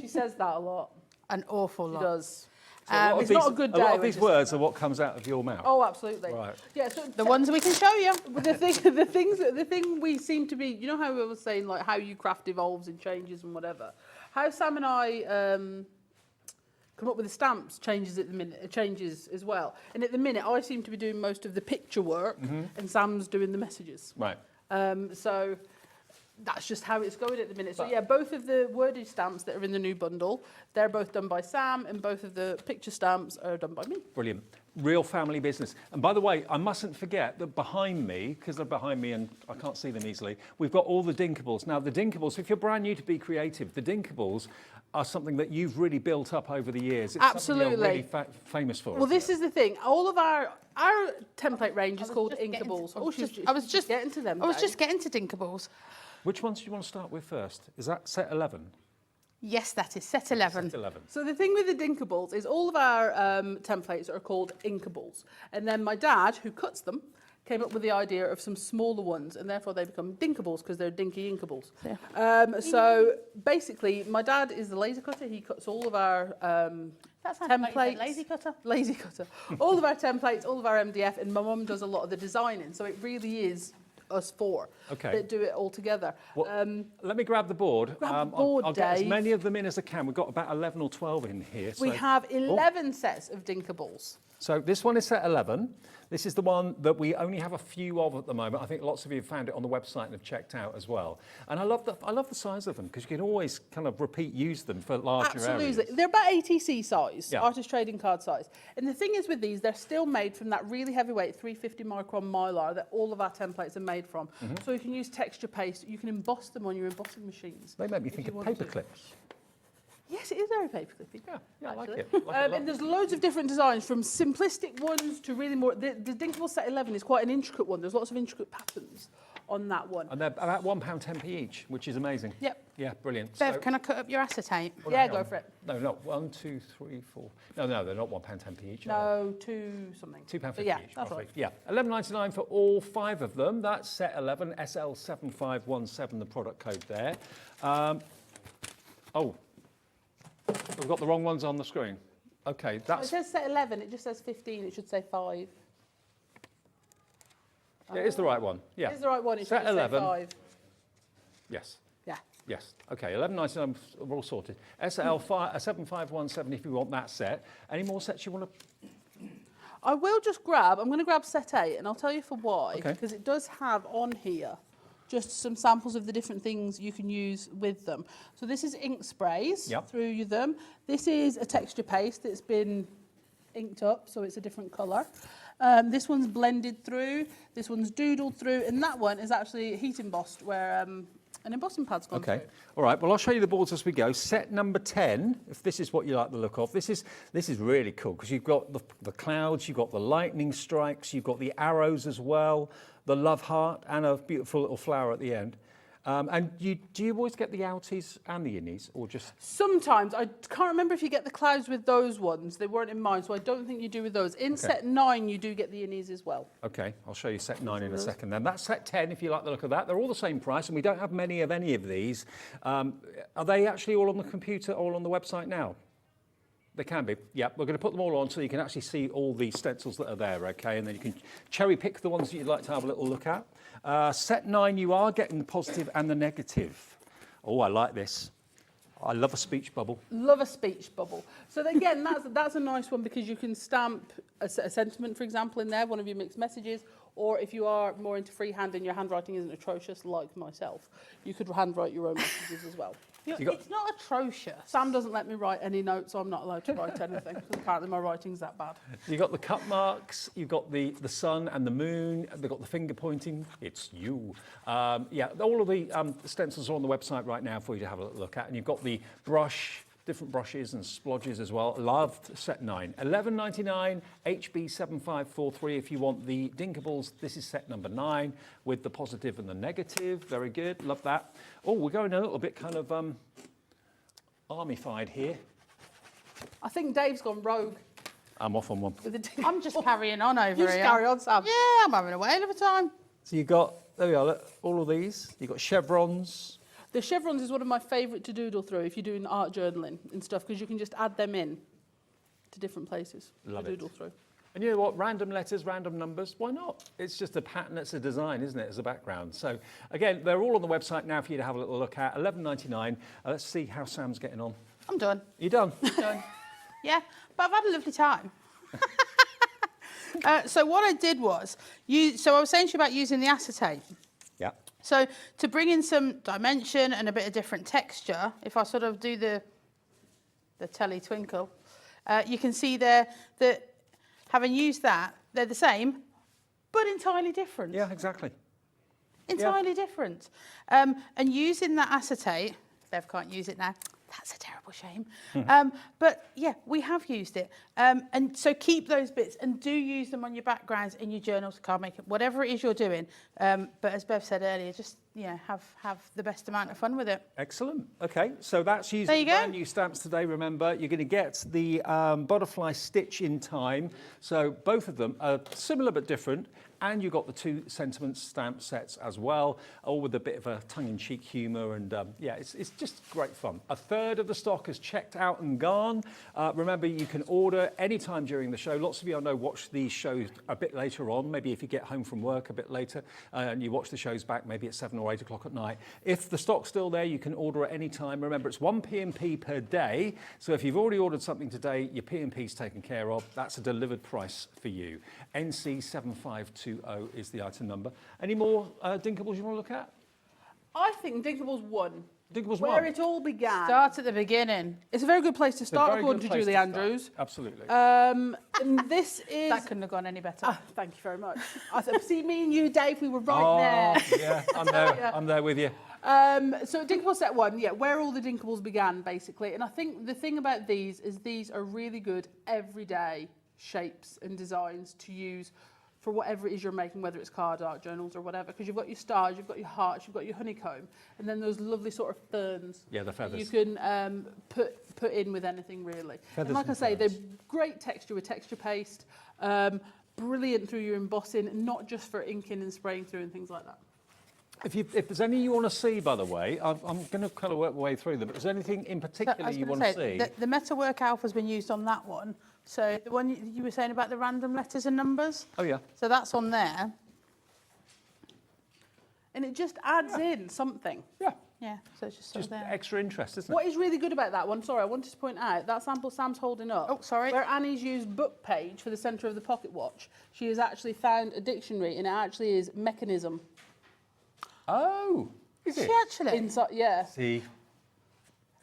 She says that a lot. An awful She lot. does. So it's not a good day. A lot of when these she words says are what comes out of your mouth. that. Oh, absolutely. Right. Yeah. So The ones we can show you. But the thing we seem to be, you know how we were saying like how you craft evolves and changes and whatever. How Sam and I come up with the stamps changes at the minute. It changes as well. And at the minute, I seem to be doing most of the picture work, and Sam's doing the messages. Right. So that's just how it's going at the minute. So yeah, both of the wordage stamps that are in the new bundle, they're both done by Sam, and both of the picture stamps are done by me. Brilliant. Real family business. And by the way, I mustn't forget that behind me, because they're behind me and I can't see them easily, we've got all the Dinkables. Now, the Dinkables, if you're brand new to Be Creative, the Dinkables are something that you've really built up over the years. It's Absolutely. something you're really famous for. Well, this is the thing. All of our template range is called Inkables. I was just getting to them. I was just getting to Dinkables. Which ones do you want to start with first? Is that set 11? Yes, that is set 11. Set 11. So the thing with the Dinkables is all of our templates are called Inkables. And then my dad, who cuts them, came up with the idea of some smaller ones, and therefore they become Dinkables because they're dinky Inkables. Yeah. So basically, my dad is the laser cutter. He cuts all of our That sounds like you said templates. lazy cutter. Lazy cutter. All of our templates, all of our MDF, and my mum does a lot of the designing. So it really is us four that do it all together. Well, let me grab the board. Grab the board, I'll get as Dave. many of them in as I can. We've got about 11 or 12 in here. We so- have 11 sets of Dinkables. So this one is set 11. This is the one that we only have a few of at the moment. I think lots of you have found it on the website and have checked out as well. And I love the size of them because you can always kind of use them for larger Absolutely. areas. They're about ATC size, Yeah. artist trading card size. And the thing is with these, they're still made from that really heavyweight 350 micron mylar that all of our templates are made from. So you can use texture paste, you can emboss them on your embossing machines. They make me if think you of want paper to. clips. Yes, it is very paperclippy. Yeah, I like actually. it. Like it a lot. And there's loads of different designs, from simplistic ones to really more. The Dinkable Set 11 is quite an intricate one. There's lots of intricate patterns on that one. And they're about £1.10p each, which is amazing. Yep. Yeah, brilliant. Bev, can I cut up your acetate? Well, Yeah, hang go on. for it. No, not 1, 2, 3, 4. No, they're not £1.10p each. No, two something. £2.50 But yeah, each, that's roughly. right. Yeah, £11.99 for all 5 of them. That's set 11, SL7517, the product code there. We've got the wrong ones on the screen. Okay, It that's says set 11, it just says 15, it should say 5. yeah, it's the right one. Yeah, It's the right one, it Set should say 11. 5. yes, Yeah. yes. Okay, £11.99. We're all sorted. SL7517 if you want that set. Any more sets you want to? I'm going to grab set 8, and I'll tell you for why. Okay. Because it does have on here just some samples of the different things you can use with them. So this is ink sprays Yep. through them. This is a texture paste that's been inked up, so it's a different colour. This one's blended through, this one's doodled through, and that one is actually heat embossed, where an embossing pad's gone Okay, through. all right. Well, I'll show you the boards as we go. Set number 10, if this is what you like the look of. This is really cool because you've got the clouds, you've got the lightning strikes, you've got the arrows as well, the love heart, and a beautiful little flower at the end. And do you always get the outies and the innies, or just? Sometimes, I can't remember if you get the clouds with those ones. They weren't in mine, so I don't think you do with those. In set 9, you do get the innies as well. Okay, I'll show you set 9 in a second then. That's set 10 if you like the look of that. They're all the same price, and we don't have many of any of these. Are they actually all on the computer, all on the website now? They can be. Yeah, we're going to put them all on so you can actually see all the stencils that are there, okay? And then you can cherry pick the ones that you'd like to have a little look at. Set 9, you are getting the positive and the negative. Oh, I like this. I love a speech bubble. Love a speech bubble. So again, that's a nice one because you can stamp a sentiment, for example, in there, one of your mixed messages, or if you are more into freehand and your handwriting isn't atrocious like myself, you could handwrite your own messages as well. It's not atrocious. Sam doesn't let me write any notes, so I'm not allowed to write anything because apparently my writing's that bad. You've got the cut marks, you've got the sun and the moon, they've got the finger pointing, it's you. Yeah, all of the stencils are on the website right now for you to have a look at. And you've got the brush, different brushes and splodges as well. Loved set 9. $11.99, HB7543 if you want the Dinkables. This is set number 9 with the positive and the negative. Very good, love that. Oh, we're going a little bit kind of army-fied here. I think Dave's gone rogue. I'm off on one. I'm just carrying on over You here. just carry on, Sam. Yeah, I'm having a whale of a time. So you've got, there we are, look, all of these. You've got chevrons. The chevrons is one of my favourite to doodle through if you're doing art journaling and stuff, because you can just add them in to different places Love to it. doodle through. And you know what? Random letters, random numbers, why not? It's just a pattern, it's a design, isn't it, as a background. So, again, they're all on the website now for you to have a little look at. $11.99. Let's see how Sam's getting on. I'm done. You done? Done. Yeah, but I've had a lovely time. So what I did was, so I was saying to you about using the acetate. Yeah. So to bring in some dimension and a bit of different texture, if I sort of do the telly twinkle, you can see there that having used that, they're the same, but entirely different. Yeah, exactly. Entirely different. And using that acetate, Bev can't use it now. That's a terrible shame. But yeah, we have used it. And so keep those bits and do use them on your backgrounds in your journals, card making, whatever it is you're doing. But as Bev said earlier, just have the best amount of fun with it. Excellent. Okay, so that's using There you go. brand new stamps today. Remember, you're going to get the butterfly stitch in time. So both of them are similar but different. And you've got the 2 sentiment stamp sets as well, all with a bit of a tongue-in-cheek humour. And yeah, it's just great fun. A third of the stock is checked out and gone. Remember, you can order anytime during the show. Lots of you I know watch these shows a bit later on, maybe if you get home from work a bit later and you watch the shows back maybe at 7 or 8 o'clock at night. If the stock's still there, you can order at any time. Remember, it's 1 P&P per day. So if you've already ordered something today, your P&P's taken care of. That's a delivered price for you. NC752 is the item number. Any more Dinkables you want to look at? I think Dinkables 1. Dinkables where 1. it all began. Start at the beginning. It's a very good place to start, according to Julie Andrews. Absolutely. And this is... That couldn't have gone any better. Thank you very much. See, me and you, Dave, we were right there. Yeah, I'm there. I'm there with you. So Dinkable set 1, yeah, where all the Dinkables began, basically. And I think the thing about these is these are really good everyday shapes and designs to use for whatever it is you're making, whether it's card art, journals or whatever, because you've got your stars, you've got your hearts, you've got your honeycomb, and then those lovely sort of ferns. Yeah, the feathers. You can put in with anything, really. Feathers and like I and say, ferns. they're great texture with texture paste, brilliant through your embossing, not just for inking and spraying through and things like that. If there's any you want to see, by the way, I'm going to kind of work my way through them, but is there anything in particular you want to see? The Metalwork Alpha's been used on that one. So the one you were saying about the random letters and numbers? Oh, yeah. So that's on there. And it just adds in something. Yeah. Yeah, so it's just, sort Just of there. extra interest, isn't it? What is really good about that one, sorry, I wanted to point out, that sample Sam's holding up. Oh, sorry. Where Annie's used book page for the centre of the pocket watch, she has actually found a dictionary, and it actually is mechanism. Oh, is it? She actually? Inside, yeah. See.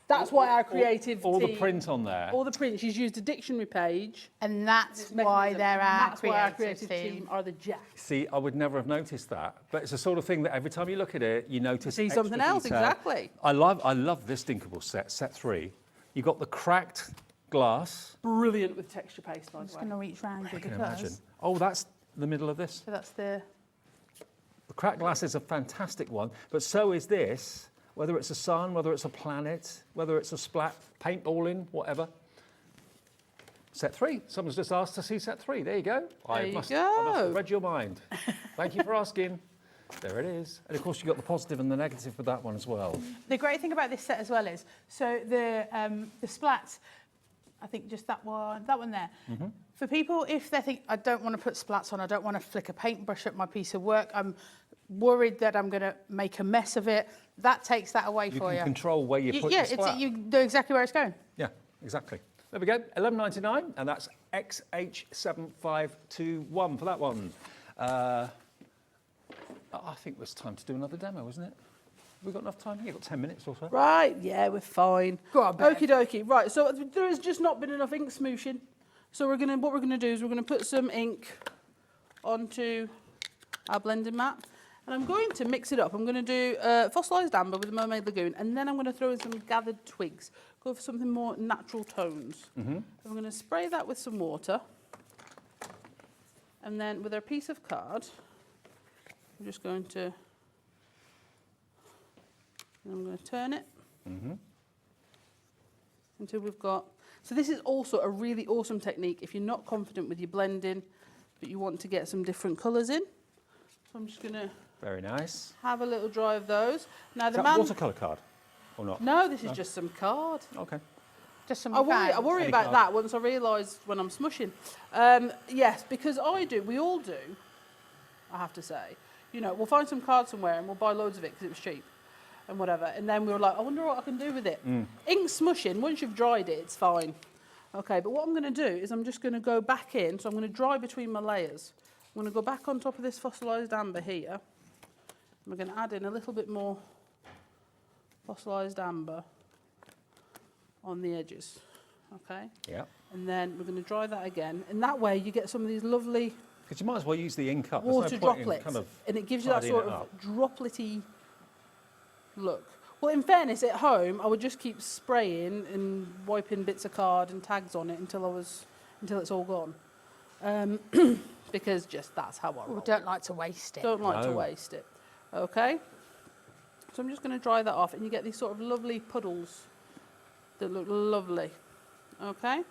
That's why our creative All the team- print on there. All the print, she's used a dictionary page. And that's It's why mechanism, they're and our that's why our creative creative team. team are the jacks. See, I would never have noticed that, but it's the sort of thing that every time you look at it, you notice. See extra something else, detail. exactly. I love this Dinkable set 3. You got the cracked glass. Brilliant with texture paste, by I'm the just way. going to reach round you I can because... imagine. Oh, that's the middle of this. So that's the... The cracked glass is a fantastic one, but so is this. Whether it's a sun, whether it's a planet, whether it's a splat, paintballing, whatever. Set 3. Someone's just asked to see set 3. There you go. I you must go. have read your mind. Thank you for asking. There it is. And of course, you've got the positive and the negative for that one as well. The great thing about this set as well is, so the splats, I think just that one there. Mm-hmm. For people, if they think, I don't want to put splats on, I don't want to flick a paintbrush at my piece of work, I'm worried that I'm going to make a mess of it, that takes that away for you. You can control where you put your splat. You know exactly where it's going. Yeah, exactly. There we go, $11.99, and that's XH7521 for that one. I think it was time to do another demo, isn't it? Have we got enough time? You've got 10 minutes or so. Right, yeah, we're fine. Go on, Bev. Okie dokie. Right, so there has just not been enough ink smooshing. So what we're gonna do is we're gonna put some ink onto our blending mat. And I'm going to mix it up. I'm gonna do fossilised amber with the Mermaid Lagoon, and then I'm gonna throw in some gathered twigs. Go for something more natural tones. I'm gonna spray that with some water. And then with our piece of card, I'm just going to, I'm going to turn it until we've got, so this is also a really awesome technique if you're not confident with your blending, but you want to get some different colours in. So I'm just going to Very nice. have a little dry of those. Now Is the that man, watercolour card or not? no, this is just some card. Okay. Just some I worry Any about card. that once I realise when I'm smushing. Yes, because we all do, I have to say. You know, we'll find some card somewhere and we'll buy loads of it because it was cheap and whatever. And then we were like, I wonder what I can do with it. Ink smushing, once you've dried it, it's fine. Okay, but what I'm going to do is I'm just going to go back in. So I'm going to dry between my layers. I'm going to go back on top of this fossilised amber here. And we're going to add in a little bit more fossilised amber on the edges. Okay? Yeah. And then we're going to dry that again. And that way you get some of these lovely Because you might as well use the ink up. There's water no point in droplets, kind of and it gives you that tidying sort it of up. dropletty look. Well, in fairness, at home, I would just keep spraying and wiping bits of card and tags on it until it's all gone. Because just that's how I roll. We don't like to waste it. Don't like to No. waste it. Okay. So I'm just going to dry that off, and you get these sort of lovely puddles that look lovely. Okay.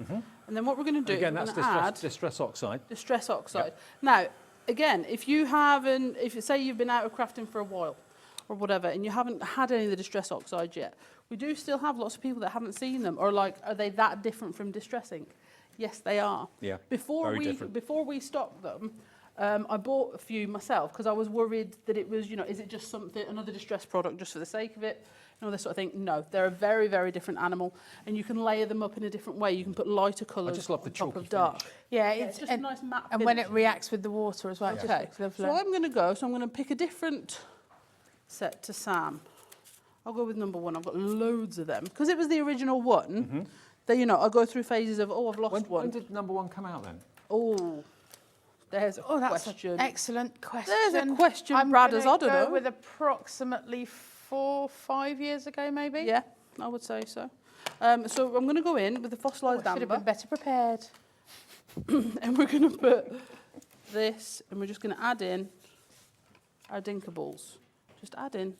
And then what we're going to do? Again, we're that's gonna add distress oxide. distress oxide. Now, again, if you say you've been out of crafting for a while or whatever, and you haven't had any of the distress oxide yet, we do still have lots of people that haven't seen them, or like, are they that different from distress ink? Yes, they are. Yeah, Before very different. Before we stocked them, I bought a few myself because I was worried that it was, is it just another distress product just for the sake of it? And all this sort of thing. No, they're a very, very different animal, and you can layer them up in a different way. You can put lighter colours just love the on top chalky of dark. finish. Yeah, It's just a nice matte and when it finish. reacts with the water as well. it just Okay, looks lovely. so I'm going to pick a different set to Sam. I'll go with number one. I've got loads of them because it was the original one. That I go through phases of I've lost one. When did number one come out then? Oh, there's a that's question. an excellent question. There's a question, I'm Bradders. gonna I don't go know. with approximately 4-5 years ago, maybe. Yeah, I would say so. So I'm going to go in with the fossilised I should have amber, been better prepared. and we're going to put this, and we're just going to add in our dinkables. Just add in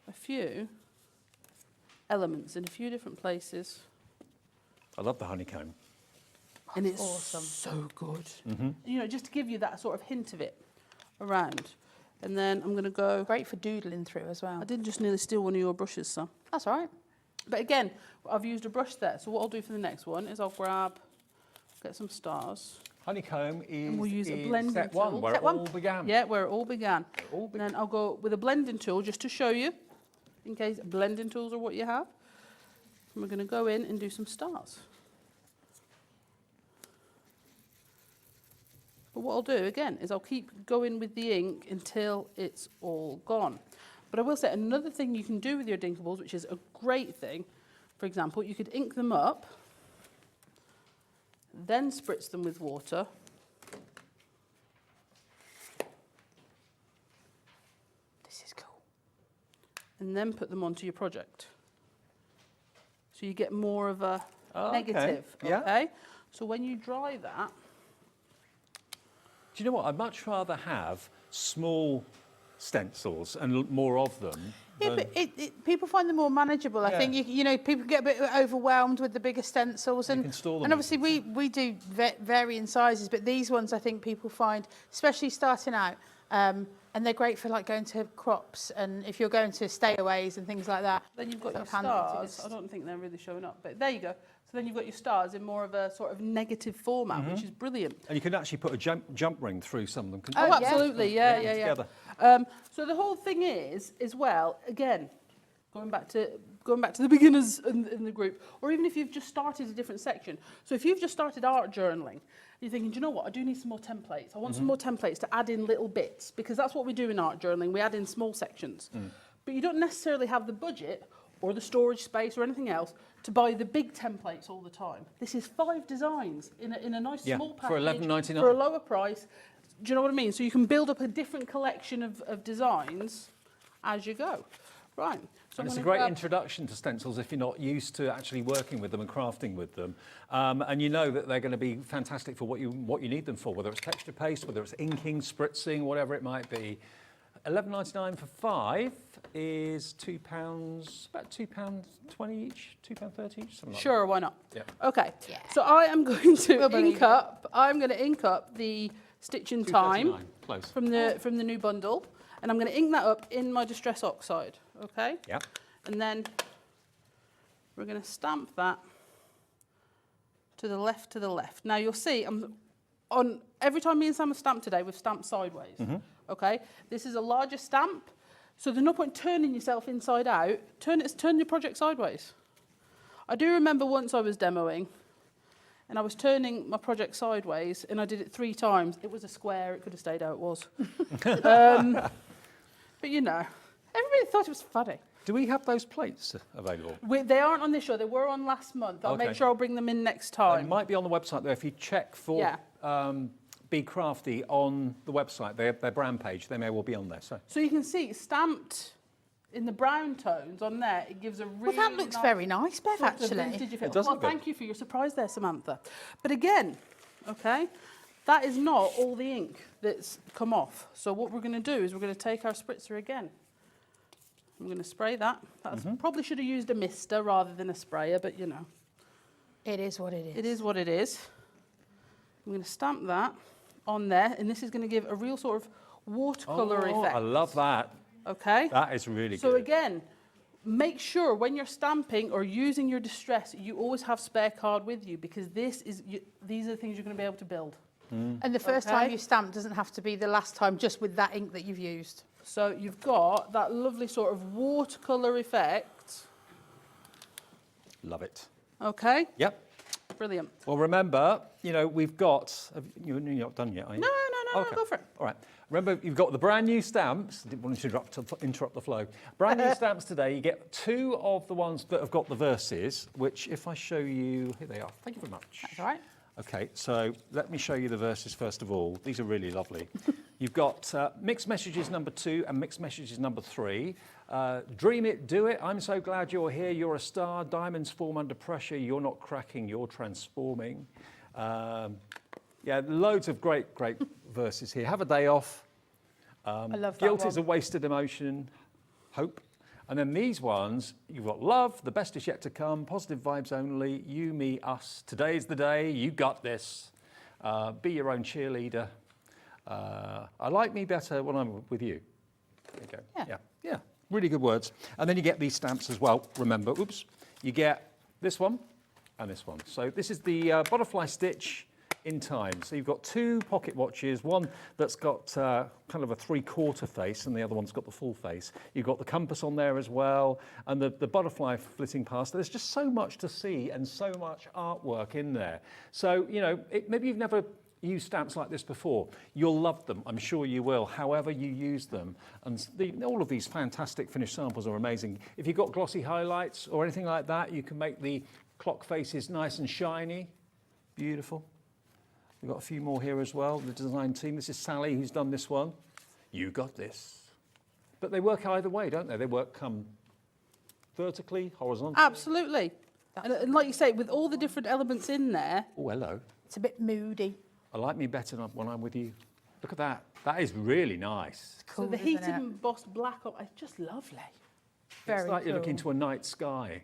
a few elements in a few different places. I love the honeycomb. And it's so good. Just to give you that sort of hint of it around. And then I'm going to go... Great for doodling through as well. I did just nearly steal one of your brushes, Sam. That's all right. But again, I've used a brush there. So what I'll do for the next one is I'll get some stars. Honeycomb is And we'll use a in blending step tool. one, where Step it one. all began. Yeah, where it all began. And then I'll go with a blending tool just to show you, in case blending tools are what you have. And we're going to go in and do some stars. But what I'll do, again, is I'll keep going with the ink until it's all gone. But I will say another thing you can do with your dinkables, which is a great thing, for example, you could ink them up, then spritz them with water. This is cool. And then put them onto your project. So you get more of a Oh, okay. negative, Yeah. okay? So when you dry that, Do you know what? I'd much rather have small stencils and more of them. Yeah, than- but people find them more manageable. I Yeah. think people get a bit overwhelmed with the bigger stencils, and can store them and obviously we do varying sizes, but these ones I think people find, especially starting out, And they're great for like going to crops and if you're going to stayaways and things like that. Then you've got your Sort of handy stars. I don't think they're really showing up, but there you go. So then you've got your stars in more of a sort of negative format, which is brilliant. And you can actually put a jump ring through some of them. Oh, yeah. absolutely, yeah. Together. So the whole thing is, as well, again, going back to the beginners in the group, or even if you've just started a different section. So if you've just started art journaling, you're thinking, do you know what, I do need some more templates. I want some more templates to add in little bits, because that's what we do in art journaling. We add in small sections. But you don't necessarily have the budget or the storage space or anything else to buy the big templates all the time. This is 5 designs in a nice small package for $11.99. for a lower price. Do you know what I mean? So you can build up a different collection of designs as you go. Right. So And I'm it's a gonna great introduction to stencils if you're not used to actually working with them and crafting with them. And you know that they're going to be fantastic for what you need them for, whether it's texture paste, whether it's inking, spritzing, whatever it might be. £11.99 for 5 is £2, about £2.20 each, £2.30 each, something like Sure, why not? Yeah. Okay. So I am going to We'll believe I'm going to ink up the Stitching Time £2.39, close. from the new bundle, and I'm going to ink that up in my Distress Oxide. Okay. Yeah. And then we're going to stamp that to the left. Now you'll see on every time me and Sam have stamped today, we've stamped sideways. Okay. This is a larger stamp, so there's no point turning yourself inside out. Turn your project sideways. I do remember once I was demoing, and I was turning my project sideways, and I did it 3 times. It was a square. It could have stayed how it was. But you know, everybody thought it was funny. Do we have those plates available? They aren't on this show. They were on last month. I'll make sure I'll bring them in next They time. might be on the website there. If you check for Bee Crafty on the website, their brand page, they may well be on there. So you can see stamped in the brown tones on there. It gives a really Well, that looks very nice, Bev, sort of actually. vintage effect. It does Well, look good. thank you for your surprise there, Samantha. But again, okay, that is not all the ink that's come off. So what we're going to do is we're going to take our spritzer again. I'm going to spray that. Probably should have used a mister rather than a sprayer, but you know. It is what it is. It is what it is. I'm going to stamp that on there, and this is going to give a real sort of watercolour effect. I love that. Okay? That is really good. So again, make sure when you're stamping or using your distress, you always have spare card with you, because these are the things you're going to be able to build. And the first time you stamp doesn't have to be the last time just with that ink that you've used. So you've got that lovely sort of watercolour effect. Love it. Okay? Yep. Brilliant. Well, remember, you know, we've got... You're not done yet, are you? No, Okay. go for it. All right. Remember, you've got the brand new stamps. Didn't want to interrupt the flow. Brand new stamps today. You get 2 of the ones that have got the verses, which if I show you... Here they are. Thank you very much. That's all right. Okay, so let me show you the verses first of all. These are really lovely. You've got Mixed Messages number 2 and Mixed Messages number 3. Dream it, do it. I'm so glad you're here. You're a star. Diamonds form under pressure. You're not cracking. You're transforming. Yeah, loads of great verses here. Have a day off. I love that Guilt one. is a wasted emotion. Hope. And then these ones, you've got love, the best is yet to come, positive vibes only, you, me, us. Today's the day, you got this. Be your own cheerleader. I like me better when I'm with you. There you go. Yeah. Really good words. And then you get these stamps as well. Remember, you get this one and this one. So this is the butterfly stitch in time. So you've got 2 pocket watches, one that's got kind of a 3/4 face and the other one's got the full face. You've got the compass on there as well and the butterfly flitting past. There's just so much to see and so much artwork in there. So, you know, maybe you've never used stamps like this before. You'll love them, I'm sure you will, however you use them. And all of these fantastic finished samples are amazing. If you've got glossy highlights or anything like that, you can make the clock faces nice and shiny. Beautiful. We've got a few more here as well, the design team. This is Sally who's done this one. You got this. But they work either way, don't they? They work vertically, horizontally. Absolutely. And like you say, with all the different elements in there. Oh, hello. It's a bit moody. I like me better when I'm with you. Look at that. That is really nice. Cool, So the isn't heat it? embossed black, it's just lovely. Very It's like cool. you're looking to a night sky.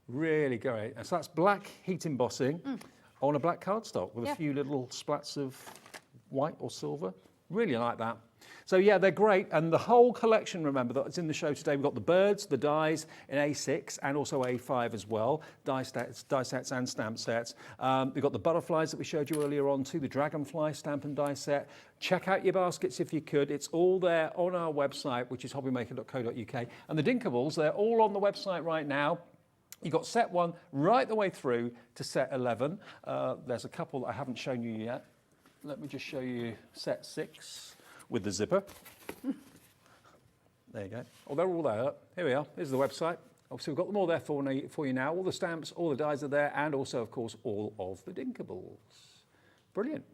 Really great. And so that's black heat embossing on a black cardstock with a few little splats of white or silver. Really like that. So yeah, they're great, and the whole collection, remember, that's in the show today. We've got the birds, the dies in A6 and also A5 as well, die sets and stamp sets. We've got the butterflies that we showed you earlier on too, the dragonfly stamp and die set. Check out your baskets if you could. It's all there on our website, which is hobbymaker.co.uk. And the Dinkables, they're all on the website right now. You've got set 1 right the way through to set 11. There's a couple that I haven't shown you yet. Let me just show you set 6. With the zipper. There you go. Oh, they're all there. Here we are. Here's the website. Obviously, we've got them all there for you now. All the stamps, all the dies are there, and also, of course, all of the Dinkables. Brilliant.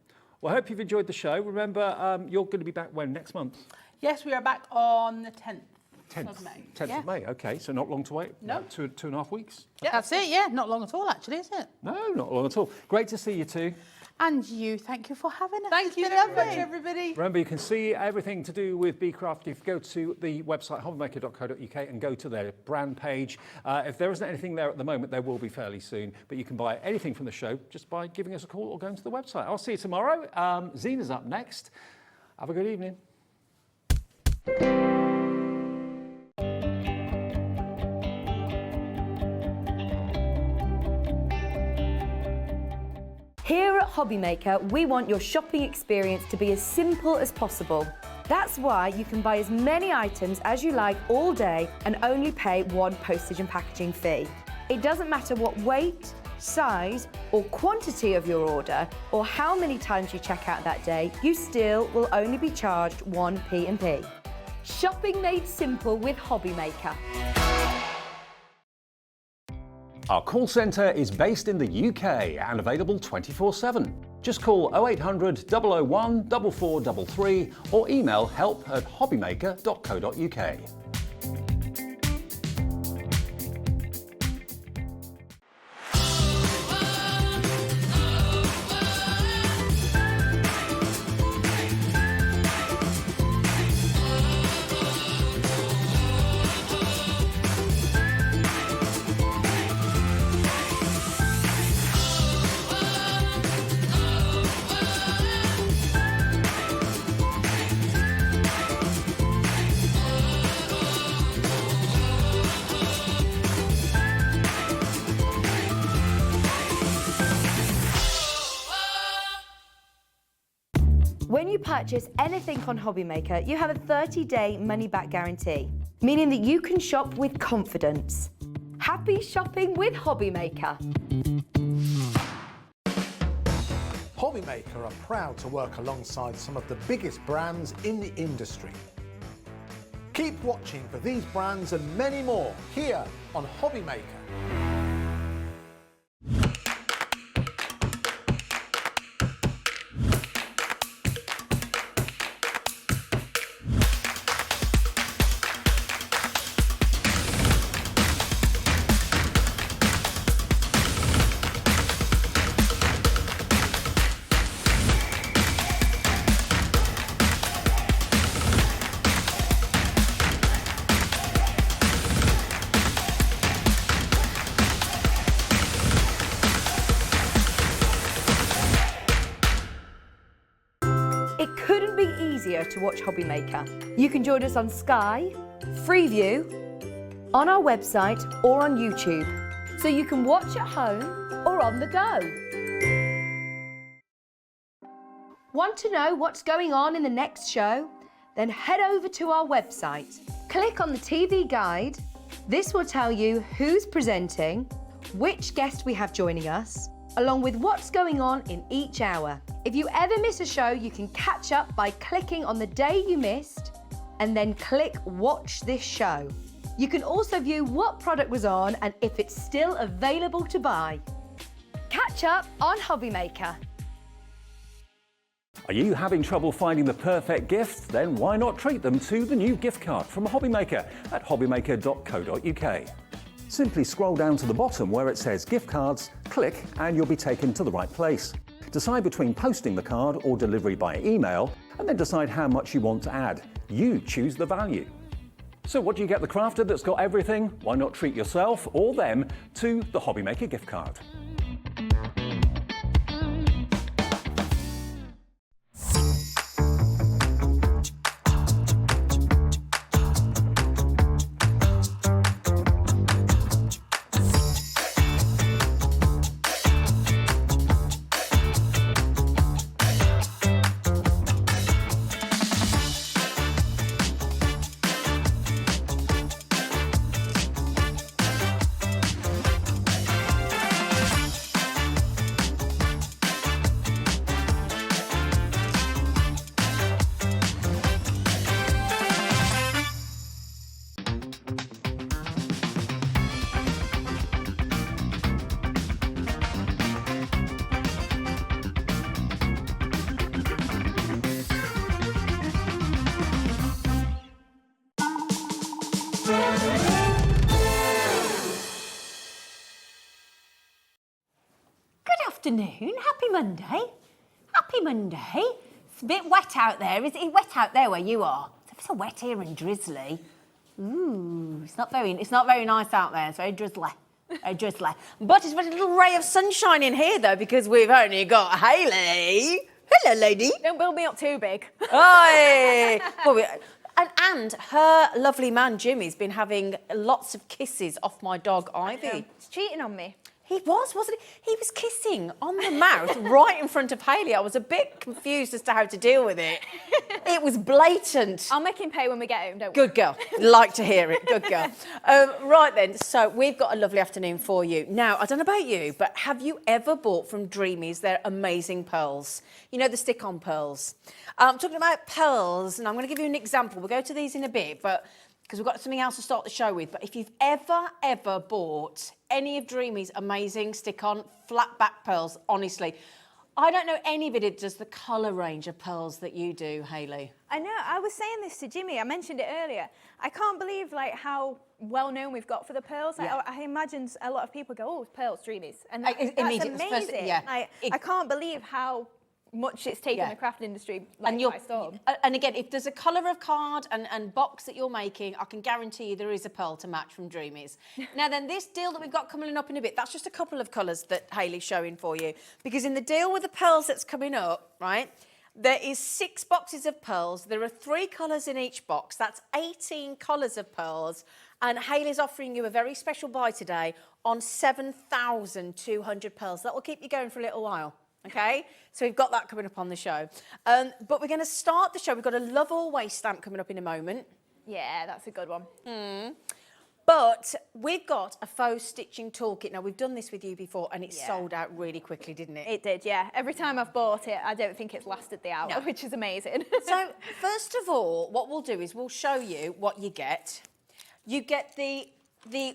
Well, I hope you've enjoyed the show. Remember, you're going to be back when? Next month? Yes, we are back on the 10th. 10th of May. 10th of May, okay, so not long to wait. No. 2.5 weeks. Yeah. That's it, yeah. Not long at all, actually, is it? No, not long at all. Great to see you two. And you, thank you for having us. Thank you very much, everybody. Remember, you can see everything to do with Bee Crafty if you go to the website hobbymaker.co.uk and go to their brand page. If there isn't anything there at the moment, there will be fairly soon. But you can buy anything from the show just by giving us a call or going to the website. I'll see you tomorrow. Zena's up next. Have a good evening. Here at Hobbymaker, we want your shopping experience to be as simple as possible. That's why you can buy as many items as you like all day and only pay 1 postage and packaging fee. It doesn't matter what weight, size or quantity of your order or how many times you check out that day, you still will only be charged 1 P&P. Shopping made simple with Hobbymaker. Our call centre is based in the UK and available 24/7. Just call 0800 001 4433 or email help@hobbymaker.co.uk. When you purchase anything on Hobbymaker, you have a 30-day money-back guarantee, meaning that you can shop with confidence. Happy shopping with Hobbymaker. Hobbymaker are proud to work alongside some of the biggest brands in the industry. Keep watching for these brands and many more here on Hobbymaker. It couldn't be easier to watch Hobbymaker. You can join us on Sky, Freeview, on our website or on YouTube, so you can watch at home or on the go. Want to know what's going on in the next show? Then head over to our website. Click on the TV guide. This will tell you who's presenting, which guest we have joining us, along with what's going on in each hour. If you ever miss a show, you can catch up by clicking on the day you missed and then click Watch This Show. You can also view what product was on and if it's still available to buy. Catch up on Hobbymaker. Are you having trouble finding the perfect gift? Then why not treat them to the new gift card from Hobbymaker at hobbymaker.co.uk. Simply scroll down to the bottom where it says gift cards, click and you'll be taken to the right place. Decide between posting the card or delivery by email and then decide how much you want to add. You choose the value. So what do you get the crafter that's got everything? Why not treat yourself or them to the Hobbymaker gift card? afternoon. Happy Monday. Happy Monday. It's a bit wet out there. Is it wet out there where you are? It's so wet here and drizzly. Ooh, it's not very nice out there. It's very drizzly. Very drizzly. But it's a little ray of sunshine in here though, because we've only got Hayley. Hello, lady. Don't build me up too big. Oi! And her lovely man Jimmy's been having lots of kisses off my dog Ivy. He's cheating on me. He was, wasn't he? He was kissing on the mouth right in front of Hayley. I was a bit confused as to how to deal with it. It was blatant. I'll make him pay when we get home, don't we? Good girl. Like to hear it. Good girl. Right then, so we've got a lovely afternoon for you. Now, I don't know about you, but have you ever bought from Dreamees their amazing pearls? You know, the stick-on pearls. I'm talking about pearls, and I'm going to give you an example. We'll go to these in a bit, but because we've got something else to start the show with. But if you've ever bought any of Dreamees' amazing stick-on flat back pearls, honestly, I don't know anybody that does the colour range of pearls that you do, Hayley. I know. I was saying this to Jimmy. I mentioned it earlier. I can't believe like how well known we've got for the pearls. Yeah. I imagine a lot of people go, "Oh, pearls, Dreamees," and that's amazing. Yeah. I can't believe how much it's taken the craft industry by storm. And again, if there's a colour of card and box that you're making, I can guarantee you there is a pearl to match from Dreamees. Now then, this deal that we've got coming up in a bit, that's just a couple of colours that Hayley's showing for you. Because in the deal with the pearls that's coming up, right, there is 6 boxes of pearls. There are 3 colours in each box. That's 18 colours of pearls. And Hayley's offering you a very special buy today on 7,200 pearls. That will keep you going for a little while. Okay, so we've got that coming up on the show. But we're going to start the show. We've got a Love Always stamp coming up in a moment. Yeah, that's a good one. But we've got a faux stitching toolkit. Now, we've done this with you before and it sold out really quickly, didn't it? It did, yeah. Every time I've bought it, I don't think it's lasted the hour, which is amazing. So, first of all, what we'll do is we'll show you what you get. You get the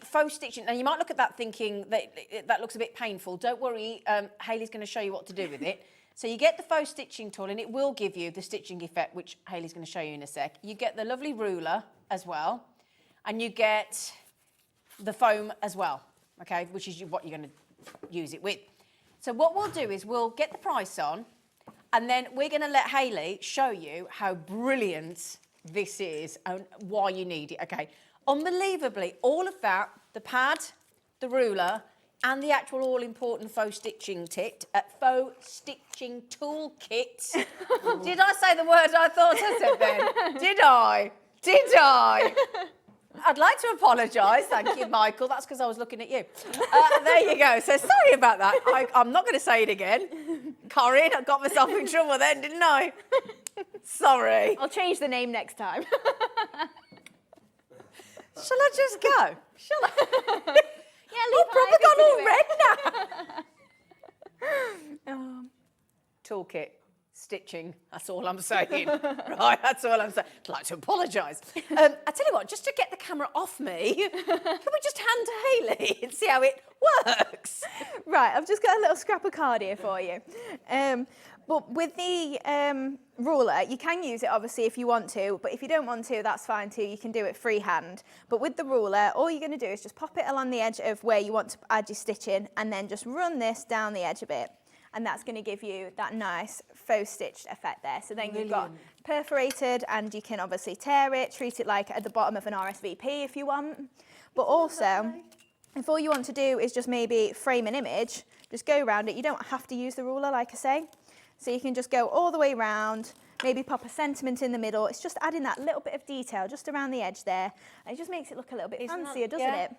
faux stitching. Now, you might look at that thinking that looks a bit painful. Don't worry, Hayley's going to show you what to do with it. So you get the faux stitching tool and it will give you the stitching effect, which Hayley's going to show you in a sec. You get the lovely ruler as well, and you get the foam as well, okay, which is what you're going to use it with. So what we'll do is we'll get the price on, and then we're going to let Hayley show you how brilliant this is and why you need it, okay. Unbelievably, all of that, the pad, the ruler, and the actual all-important faux stitching faux stitching tool kit. Did I say the word I thought I said then? Did I? Did I? I'd like to apologise. Thank you, Michael. That's because I was looking at you. There you go. So sorry about that. I'm not going to say it again. Corinne, I got myself in trouble then, didn't I? Sorry. I'll change the name next time. Shall I just go? Shall I? Yeah, I've probably gone all red now. Toolkit, stitching, that's all I'm saying. Right, that's all I'm saying. I'd like to apologise. I tell you what, just to get the camera off me, can we just hand to Hayley and see how it works? Right, I've just got a little scrap of card here for you. But with the ruler, you can use it obviously if you want to, but if you don't want to, that's fine too. You can do it freehand. But with the ruler, all you're going to do is just pop it along the edge of where you want to add your stitching and then just run this down the edge a bit. And that's going to give you that nice faux stitched effect there. So then you've got perforated and you can obviously tear it, treat it like at the bottom of an RSVP if you want. But also, if all you want to do is just maybe frame an image, just go around it. You don't have to use the ruler, like I say. So you can just go all the way around, maybe pop a sentiment in the middle. It's just adding that little bit of detail just around the edge there. And it just makes it look a little bit fancier, doesn't it?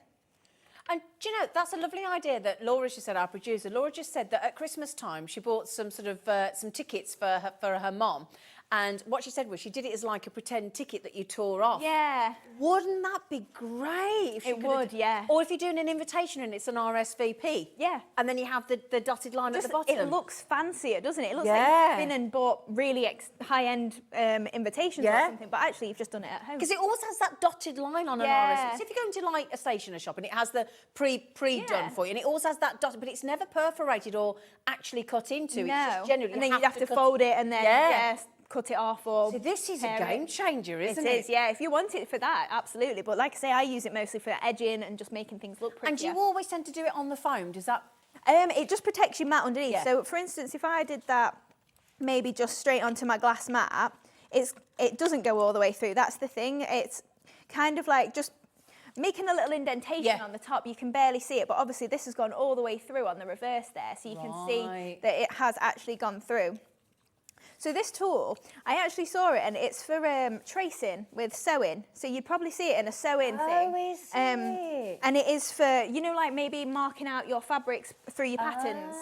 And do you know, that's a lovely idea that Laura just said, our producer. Laura just said that at Christmas time, she bought some sort of, some tickets for her mom. And what she said was she did it as like a pretend ticket that you tore off. Yeah. Wouldn't that be great? It would, yeah. Or if you're doing an invitation and it's an RSVP. Yeah. And then you have the dotted line at the bottom. It looks fancier, doesn't it? It looks like you've been and bought really high-end invitations or something, but actually you've just done it at home. Because it always has that dotted line on an RSVP. So if you go into like a stationer shop and it has the pre-done for you, and it always has that dotted, but it's never perforated or actually cut into. No. It's just generally and then you'd have to fold it and then cut it off or so this is a game changer, isn't it? It is, yeah. If you want it for that, absolutely. But like I say, I use it mostly for edging and just making things look prettier. And do you always tend to do it on the foam? Does that It just protects your mat underneath. Yeah. So, for instance, if I did that maybe just straight onto my glass mat, it doesn't go all the way through. That's the thing. It's kind of like just making a little indentation on the top. You can barely see it, but obviously this has gone all the way through on the reverse there, so you can see that it has actually gone through. So this tool, I actually saw it, and it's for tracing with sewing. So you'd probably see it in a sewing thing. Oh, is it? And it is for, you know, like maybe marking out your fabrics through your patterns.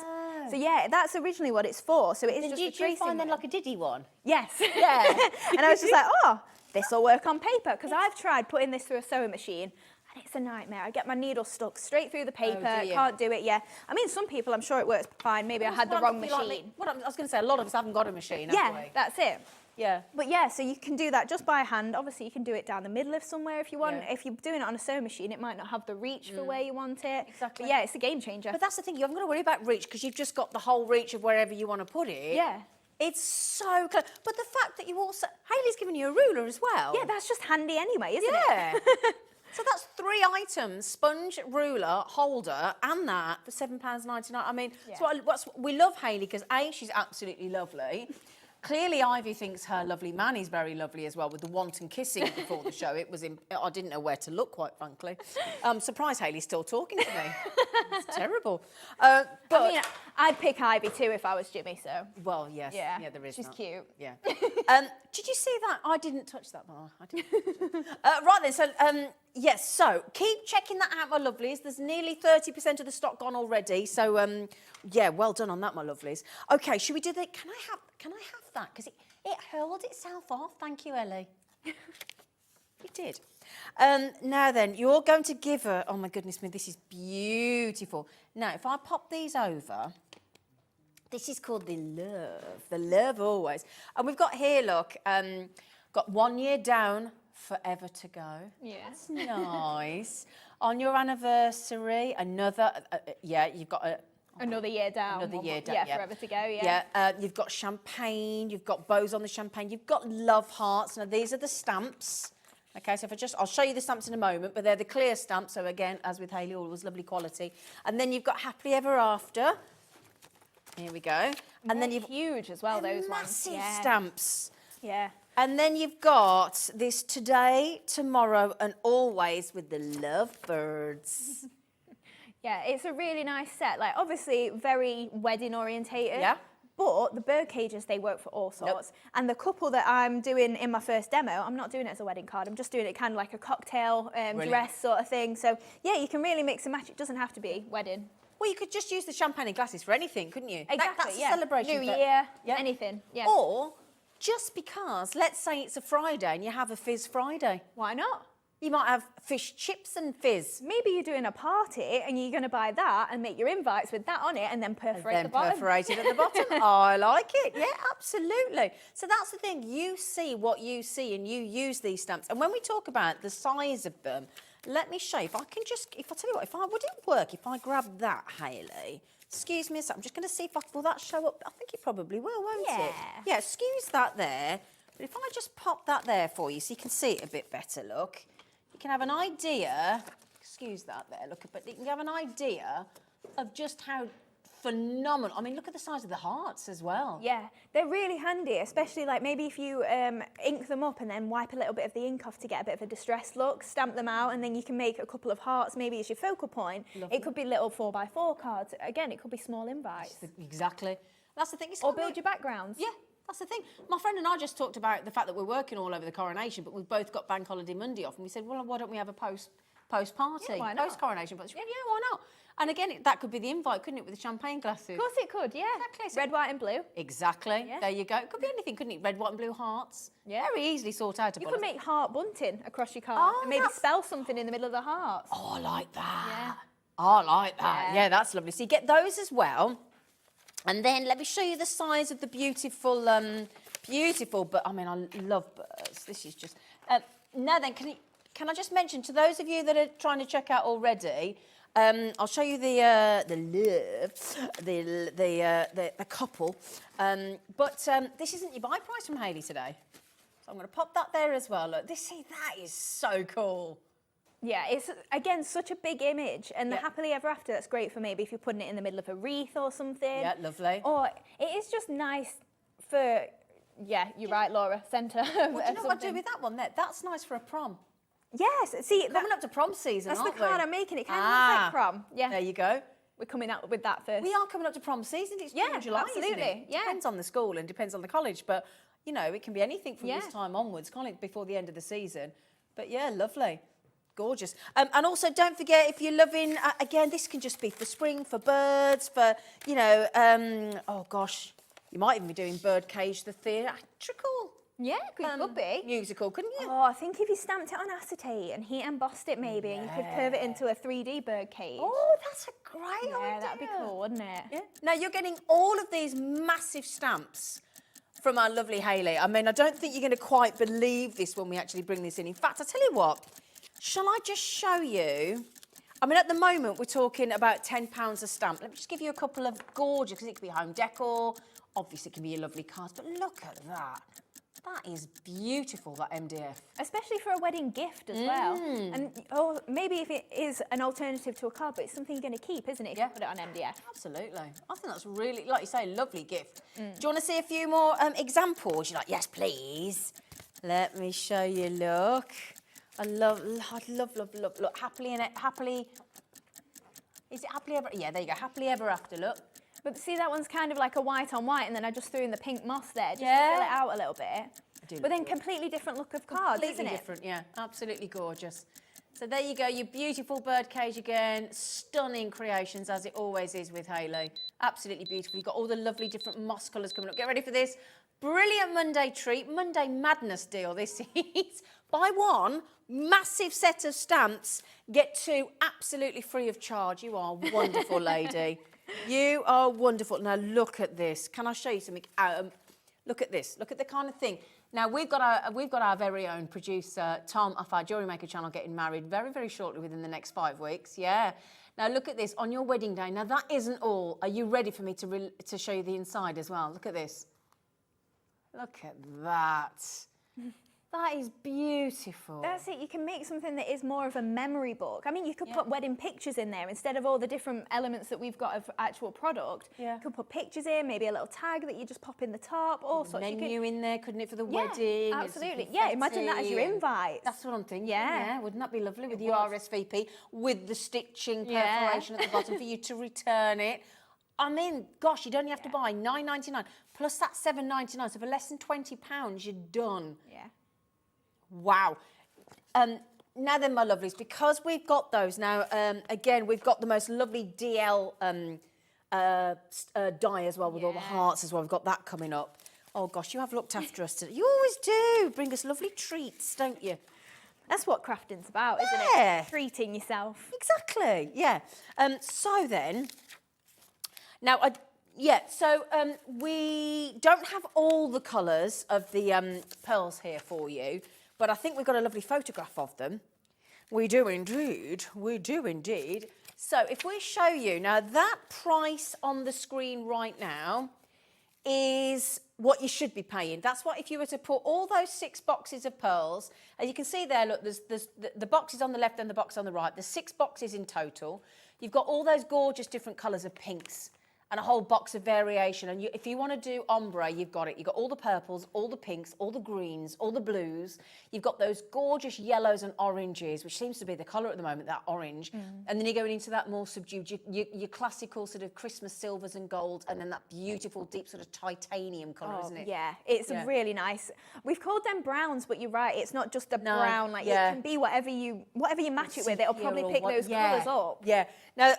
So yeah, that's originally what it's for. So it is just a tracing. Did you find then wheel. like a diddy one? Yes. Yeah. And I was just like, oh, this will work on paper, because I've tried putting this through a sewing machine. And it's a nightmare. I get my needle stuck straight through the paper. Can't do it. Yeah. I mean, some people, I'm sure it works fine. Maybe I had the wrong machine. I was going to say, a lot of us haven't got a machine, have we? That's it. Yeah. But yeah, so you can do that just by hand. Obviously, you can do it down the middle of somewhere if you want. Yeah. If you're doing it on a sewing machine, it might not have the reach for where you want it. Exactly. But yeah, it's a game changer. But that's the thing, you haven't got to worry about reach because you've just got the whole reach of wherever you want to put it. Yeah. It's so close. But the fact that you also... Hayley's given you a ruler as well. Yeah, that's just handy anyway, isn't it? Yeah. So that's 3 items, sponge, ruler, holder, and that for £7.99. I mean, we love Hayley because A, she's absolutely lovely. Clearly, Ivy thinks her lovely man is very lovely as well, with the wanton kissing before the show. I didn't know where to look, quite frankly. I'm surprised Hayley's still talking to me. It's terrible. But I mean, I'd pick Ivy too if I was Jimmy, so. Well, yes. Yeah, there is she's that. cute. Yeah. Did you see that? I didn't touch that bar. I didn't. Right then, so, yes, so keep checking that out, my lovelies. There's nearly 30% of the stock gone already. So, yeah, well done on that, my lovelies. OK, should we do the... Can I have that? Because it hurled itself off. Thank you, Ellie. It did. Now then, you're going to give her... Oh, my goodness me, this is beautiful. Now, if I pop these over... This is called the love always. And we've got here, look, got 1 year down, forever to go. Yeah. That's nice. On your anniversary, another, you've got another year down. Another year down, Yeah, forever to go, yeah. Yeah, you've got champagne, you've got bows on the champagne, you've got love hearts. Now, these are the stamps. Okay, so I'll show you the stamps in a moment, but they're the clear stamps. So again, as with Hayley, always lovely quality. And then you've got happily ever after. Here we go. And then you've huge as well, those massive ones. Yeah. stamps. Yeah. And then you've got this today, tomorrow, and always with the love birds. Yeah, it's a really nice set. Like, obviously, very wedding orientated. Yeah. But the bird cages, they work for all sorts. And the couple that I'm doing in my first demo, I'm not doing it as a wedding card. I'm just doing it kind of like a cocktail dress sort of thing. So, yeah, you can really mix and match. It doesn't have to be wedding. Well, you could just use the champagne and glasses for anything, couldn't you? Exactly, That's a celebration. New Year, anything. Yeah. Or just because, let's say it's a Friday and you have a fizz Friday. Why not? You might have fish chips and fizz. Maybe you're doing a party and you're going to buy that and make your invites with that on it and then perforate the bottom. Perforate it at the bottom. I like it. Yeah, absolutely. So that's the thing. You see what you see and you use these stamps. And when we talk about the size of them, let me show you. If I tell you what, would it work if I grab that, Hayley? Excuse me a sec. I'm just going to see will that show up? I think it probably will, won't it? Yeah, excuse that there. But if I just pop that there for you so you can see it a bit better, look. You can have an idea, excuse that there, look, but you can have an idea of just how phenomenal. I mean, look at the size of the hearts as well. Yeah, they're really handy, especially like maybe if you ink them up and then wipe a little bit of the ink off to get a bit of a distressed look, stamp them out, and then you can make a couple of hearts maybe as your focal point. Lovely. It could be little 4x4 cards. Again, it could be small invites. Exactly. That's the thing. Or build your backgrounds. Yeah. That's the thing. My friend and I just talked about the fact that we're working all over the coronation, but we've both got Bank Holiday Monday off, and we said, well, why don't we have a post party, why not? post coronation? But yeah, why not? And again, that could be the invite, couldn't it, with the champagne glasses? Of course it could, yeah. Exactly. So red, white, and blue. Exactly. Yeah. There you go. It could be anything, couldn't it? Red, white, and blue hearts. Yeah. Very easily sort out. You could make heart bunting across your card and maybe spell something in the middle of the hearts. Oh, I like that. Yeah. I like that. Yeah, that's lovely. So you get those as well. And then let me show you the size of the beautiful, but I mean, I love birds. This is just... now then, can I just mention to those of you that are trying to check out already, I'll show you the couple. But this isn't your buy price from Hayley today. So I'm going to pop that there as well. Look, that is so cool. Yeah, it's, again, such a big image. And the happily ever after, that's great for maybe if you're putting it in the middle of a wreath or something. Yeah, lovely. Or it is just nice for, yeah, you're right, Laura, centre. Well, do you know what I'd do with that one there? That's nice for a prom. Yes, see, Coming up to prom season, that's aren't the card we? I'm making. It kind of looks like prom. Yeah. There you go. We're coming out with that first. We are coming up to prom season. It's June, July, absolutely. isn't it? Yeah. Depends on the school and depends on the college, but you know, it can be anything from this time onwards, can't it? Before the end of the season. But yeah, lovely. Gorgeous. And also don't forget, if you're loving, again, this can just be for spring, for birds, for, you know, oh gosh, you might even be doing Birdcage, the theatrical. Yeah, could be. Musical, couldn't you? Oh, I think if you stamped it on acetate and heat embossed it maybe, and you could curve it into a 3D bird cage. Oh, that's a great idea. Yeah, that'd be cool, wouldn't it? Yeah. Now, you're getting all of these massive stamps from our lovely Hayley. I mean, I don't think you're going to quite believe this when we actually bring this in. In fact, I tell you what, shall I just show you? I mean, at the moment, we're talking about £10 a stamp. Let me just give you a couple of gorgeous, because it could be home decor. Obviously, it can be your lovely cards, but look at that. That is beautiful, that MDF. Especially for a wedding gift as well. And or maybe if it is an alternative to a card, but it's something you're going to keep, isn't it, if you put it on MDF? Absolutely. I think that's really, like you say, a lovely gift. Do you want to see a few more examples? You're like, yes, please. Let me show you, look. I love, look, happily, is it happily ever? Yeah, there you go, happily ever after, look. But see, that one's kind of like a white on white, and then I just threw in the pink moss there just to fill it out a little bit. But then completely different look of cards, isn't it? Different, yeah. Absolutely gorgeous. So there you go, your beautiful birdcage again. Stunning creations, as it always is with Hayley. Absolutely beautiful. You've got all the lovely different moss colours coming up. Get ready for this. Brilliant Monday treat, Monday madness deal this is. Buy one massive set of stamps, get two absolutely free of charge. You are a wonderful lady. You are wonderful. Now look at this. Can I show you something? Look at this. Look at the kind of thing. Now we've got our very own producer Tom off our Jewellery Maker channel getting married very, very shortly within the next 5 weeks. Yeah. Now look at this on your wedding day. Now that isn't all. Are you ready for me to show you the inside as well? Look at this. Look at that. That is beautiful. That's it. You can make something that is more of a memory book. I mean, you could put wedding pictures in there instead of all the different elements that we've got of actual product. Yeah. You could put pictures in, maybe a little tag that you just pop in the top. All sorts. Menu in there, couldn't it, for the wedding? Absolutely. Yeah, imagine that as your invite. That's what I'm thinking. Yeah. Wouldn't that be lovely with your RSVP, with the stitching perforation at the bottom for you to return it? I mean, gosh, you'd only have to buy $9.99 plus that $7.99. So for less than £20, you're done. Yeah. Wow. Now then, my lovelies, because we've got those now, again, we've got the most lovely DL die as well, with all the hearts as well. We've got that coming up. Oh, gosh, you have looked after us today. You always do. Bring us lovely treats, don't you? That's what crafting's about, isn't it? Treating yourself. Exactly, yeah. So then, now, we don't have all the colours of the pearls here for you, but I think we've got a lovely photograph of them. We do indeed. We do indeed. So if we show you, now that price on the screen right now is what you should be paying. That's what, if you were to put all those 6 boxes of pearls, and you can see there, look, there's the boxes on the left and the box on the right. There's 6 boxes in total. You've got all those gorgeous different colours of pinks and a whole box of variation. And if you want to do ombre, you've got it. You've got all the purples, all the pinks, all the greens, all the blues. You've got those gorgeous yellows and oranges, which seems to be the colour at the moment, that orange. And then you're going into that more subdued, your classical sort of Christmas silvers and gold, and then that beautiful deep sort of titanium colour, isn't it? Yeah, it's really nice. We've called them browns, but you're right, it's not just a brown. Like it can be whatever you match it with. It'll probably pick those colours up. Yeah. Now,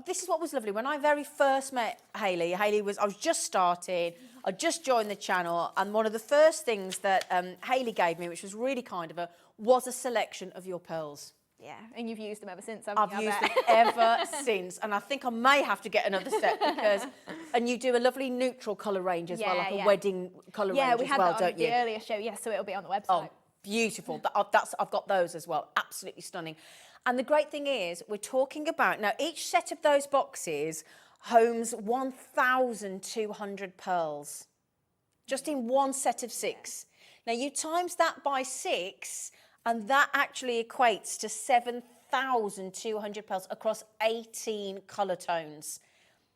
this is what was lovely. When I very first met Hayley, I was just starting, I just joined the channel, and one of the first things that Hayley gave me, which was really kind of her, was a selection of your pearls. Yeah, and you've used them ever since, haven't you? I've used them ever since, and I think I may have to get another set because, and you do a lovely neutral colour range as well, like a wedding colour range as well, don't you? Yeah, we had that on the earlier show, so it'll be on the website. Oh, beautiful. I've got those as well, absolutely stunning. And the great thing is, we're talking about, now each set of those boxes homes 1,200 pearls, just in one set of 6. Now you times that by 6, And that actually equates to 7,200 pearls across 18 colour tones.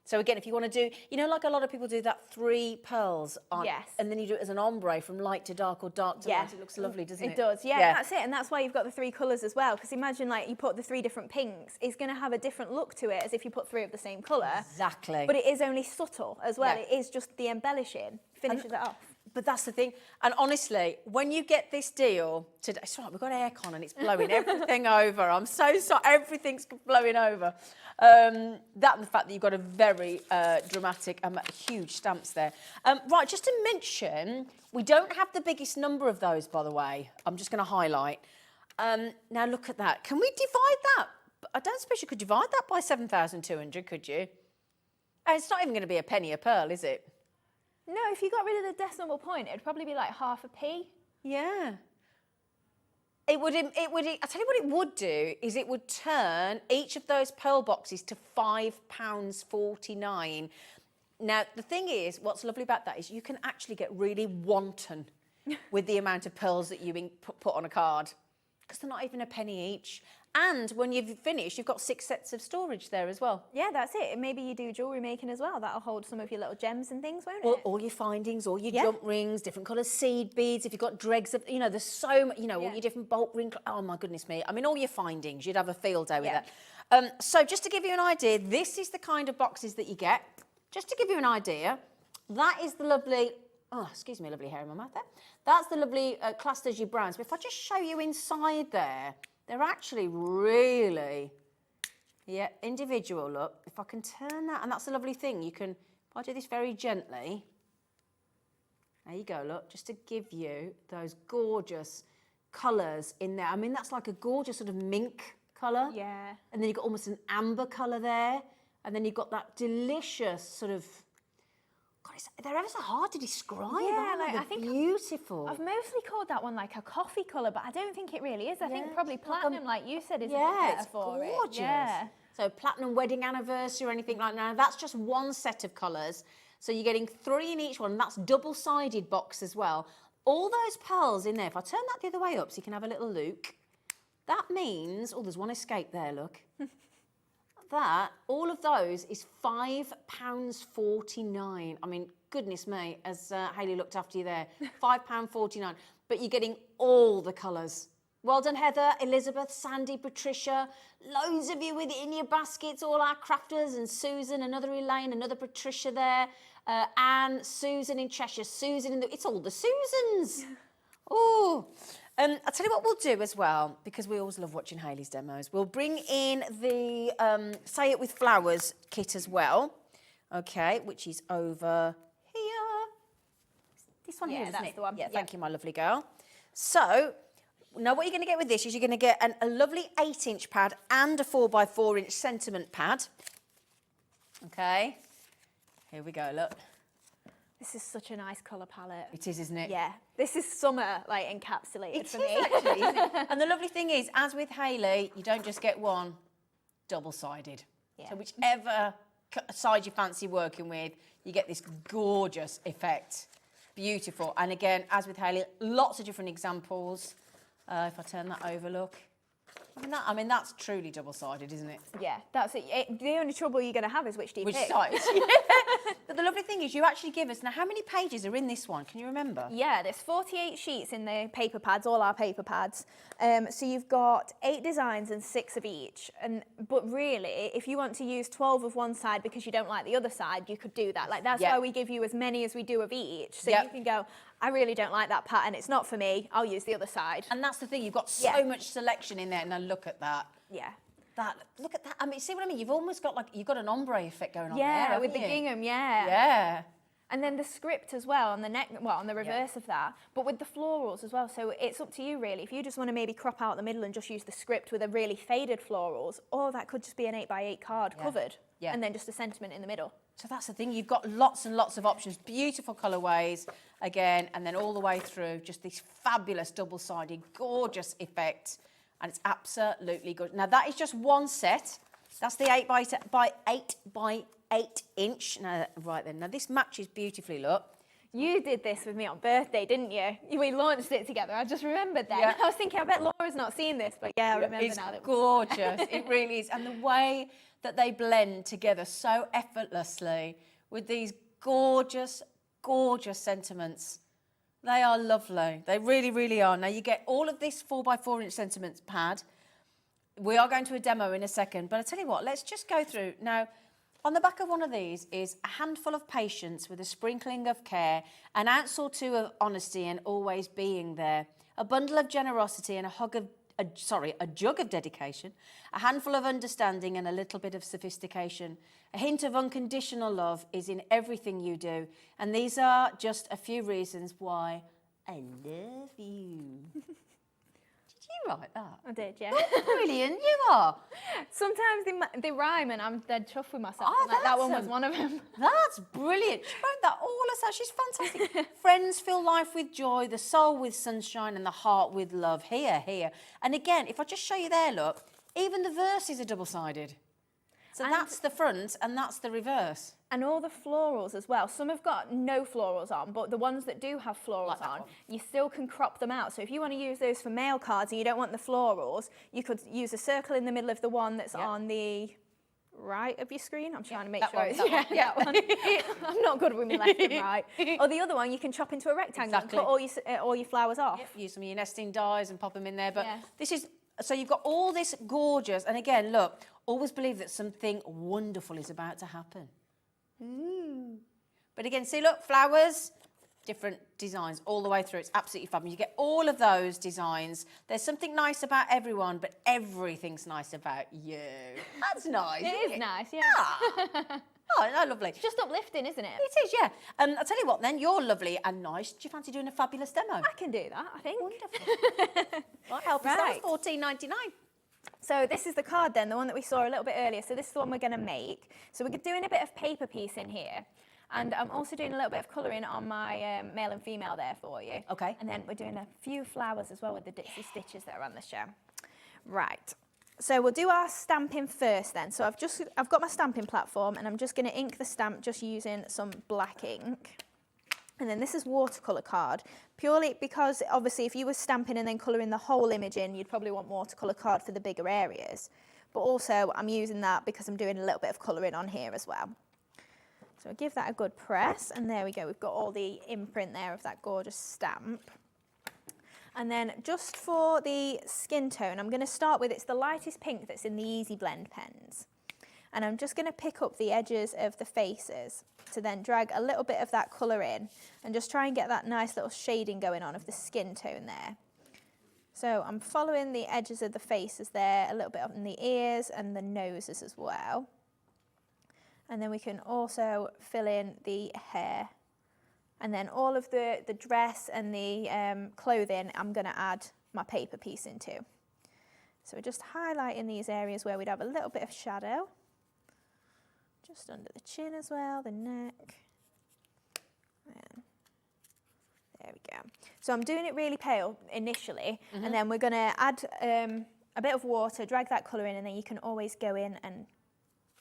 So again, if you want to do, you know, like a lot of people do that 3 pearls on, Yes. and then you do it as an ombre from light to dark or dark to light. It looks lovely, doesn't it? It does, yeah, that's it. And that's why you've got the 3 colours as well. Because imagine like you put the 3 different pinks, it's going to have a different look to it as if you put 3 of the same colour. Exactly. But it is only subtle as well. Yeah. It is just the embellishing finishes it off. But that's the thing. And honestly, when you get this deal today, it's right, we've got aircon and it's blowing everything over. I'm so sorry, everything's blowing over. That and the fact that you've got a very dramatic, huge stamps there. Right, just to mention, we don't have the biggest number of those, by the way. I'm just going to highlight. Now look at that. Can we divide that? I don't suppose you could divide that by 7,200, could you? And it's not even going to be a penny a pearl, is it? No, if you got rid of the decimal point, it'd probably be like half a p. Yeah. It would, I tell you what it would do, is it would turn each of those pearl boxes to £5.49. Now, the thing is, what's lovely about that is you can actually get really wanton with the amount of pearls that you put on a card, because they're not even a penny each. And when you've finished, you've got 6 sets of storage there as well. Yeah, that's it. And maybe you do jewellery making as well. That'll hold some of your little gems and things, won't it? All your findings, all your jump rings, different colour seed beads. If you've got dregs of, you know, there's so much, you know, all your different bolt ring. Oh my goodness me! I mean, all your findings. You'd have a field day with that. So just to give you an idea, this is the kind of boxes that you get. Just to give you an idea, that is the lovely. Oh, excuse me, lovely hair in my mouth there. That's the lovely classed as your browns. But if I just show you inside there. They're actually really, individual, look. If I can turn that, and that's a lovely thing. You can, if I do this very gently, there you go, look, just to give you those gorgeous colours in there. I mean, that's like a gorgeous sort of mink colour. Yeah. And then you've got almost an amber colour there. And then you've got that delicious sort of, God, they're ever so hard to describe. Yeah, like I think beautiful. I've mostly called that one like a coffee colour, but I don't think it really is. I think probably platinum, like you said, is a bit better for it. Gorgeous. Yeah. So platinum wedding anniversary or anything like that. That's just one set of colours. So you're getting 3 in each one. And that's double-sided box as well. All those pearls in there. If I turn that the other way up so you can have a little look, that means, oh, there's one escape there, look. That, all of those is £5.49. I mean, goodness me, as Hayley looked after you there, £5.49. But you're getting all the colours. Well done, Heather, Elizabeth, Sandy, Patricia, loads of you with it in your baskets, all our crafters, and Susan, another Elaine, another Patricia there, Anne, Susan in Cheshire, Susan in the... It's all the Susans. Oh, I'll tell you what we'll do as well, because we always love watching Hayley's demos. We'll bring in the Say It With Flowers kit as well, okay, which is over here. This one here, isn't that's it? the one. Yeah, thank you, my lovely girl. So, now what you're going to get with this is you're going to get a lovely 8-inch pad and a 4x4-inch sentiment pad. Okay, here we go, look. This is such a nice colour palette. It is, isn't it? Yeah. This is summer, like, encapsulated for me. It is actually, isn't it? And the lovely thing is, as with Hayley, you don't just get one, double-sided. Yeah. So whichever side you fancy working with, you get this gorgeous effect. Beautiful. And again, as with Hayley, lots of different examples. If I turn that over, look. I mean, that's truly double-sided, isn't it? Yeah, that's it. The only trouble you're going to have is which do you Which pick? side? But the lovely thing is you actually give us... Now, how many pages are in this one? Can you remember? Yeah, there's 48 sheets in the paper pads, all our paper pads. So you've got 8 designs and 6 of each. But really, if you want to use 12 of one side because you don't like the other side, you could do that. Like, that's why we give you as many as we do of each. So you can go, I really don't like that pattern. It's not for me. I'll use the other side. And that's the thing. You've got so much selection in there. Now, look at that. Yeah. Look at that. I mean, see what I mean? You've almost got you've got an ombre effect going on there. Yeah, with the haven't you? gingham, yeah. Yeah. And then the script as well on the neck, well, on the reverse of that, but with the florals as well. So it's up to you really. If you just want to maybe crop out the middle and just use the script with a really faded florals, or that could just be an 8x8 card covered, and then just a sentiment in the middle. So that's the thing. You've got lots and lots of options, beautiful colourways again, and then all the way through, just this fabulous double-sided, gorgeous effect, and it's absolutely good. Now that is just one set. That's the 8x8 inch. Now, right then. Now this matches beautifully. Look. You did this with me on birthday, didn't you? We launched it together. I just remembered then. Yeah. I was thinking, I bet Laura's not seen this, but yeah, I remember It's now. That gorgeous. It really is. And the way that they blend together so effortlessly with these gorgeous, gorgeous sentiments. They are lovely. They really, really are. Now, you get all of this 4x4 inch sentiments pad. We are going to a demo in a second, but I tell you what, let's just go through. Now, on the back of one of these is a handful of patience with a sprinkling of care, an ounce or two of honesty and always being there, a bundle of generosity and a jug of dedication, a handful of understanding and a little bit of sophistication. A hint of unconditional love is in everything you do, and these are just a few reasons why I love you. Did you write that? I did, yeah. Oh, brilliant, you are. Sometimes they rhyme and I'm dead chuffed with myself. Oh, Like, that one that's was one of them. That's brilliant. She wrote that all herself. She's fantastic. Friends fill life with joy, the soul with sunshine, and the heart with love. Here, here. And again, if I just show you there, look, even the verses are double-sided. So that's the front and that's the reverse. And all the florals as well. Some have got no florals on, but the ones that do have florals on, you still can crop them out. So if you want to use those for mail cards and you don't want the florals, you could use a circle in the middle of the one that's on the right of your screen. I'm trying to make sure it's that one. I'm not good with my left and right. Or the other one, you can chop into a rectangle and put all your flowers off. Yep, use some of your nesting dies and pop them in there. But this is, so you've got all this gorgeous, and again, look, always believe that something wonderful is about to happen. But again, see, look, flowers, different designs all the way through. It's absolutely fabulous. You get all of those designs. There's something nice about everyone, but everything's nice about you. That's nice. It is nice, yeah. Oh, no, lovely. It's just uplifting, isn't it? It is, yeah. I'll tell you what then, you're lovely and nice. Do you fancy doing a fabulous demo? I can do that, I think. Wonderful. Right, help us. That was $14.99. So this is the card then, the one that we saw a little bit earlier. So this is the one we're going to make. So we're doing a bit of paper piece in here. And I'm also doing a little bit of colouring on my male and female there for you. Okay. And then we're doing a few flowers as well with the Dixie stitches that are on the show. Right. So we'll do our stamping first then. So I've got my stamping platform and I'm just going to ink the stamp just using some black ink. And then this is watercolour card, purely because obviously if you were stamping and then colouring the whole image in, you'd probably want watercolour card for the bigger areas. But also I'm using that because I'm doing a little bit of colouring on here as well. So I'll give that a good press, and there we go, we've got all the imprint there of that gorgeous stamp. And then just for the skin tone, I'm going to start with, it's the lightest pink that's in the Easy Blend pens. And I'm just going to pick up the edges of the faces to then drag a little bit of that colour in and just try and get that nice little shading going on of the skin tone there. So I'm following the edges of the faces there, a little bit on the ears and the noses as well. And then we can also fill in the hair. And then all of the dress and the clothing, I'm going to add my paper piece into. So we're just highlighting these areas where we'd have a little bit of shadow. Just under the chin as well, the neck. And there we go. So I'm doing it really pale initially, and then we're going to add a bit of water, drag that colour in, and then you can always go in and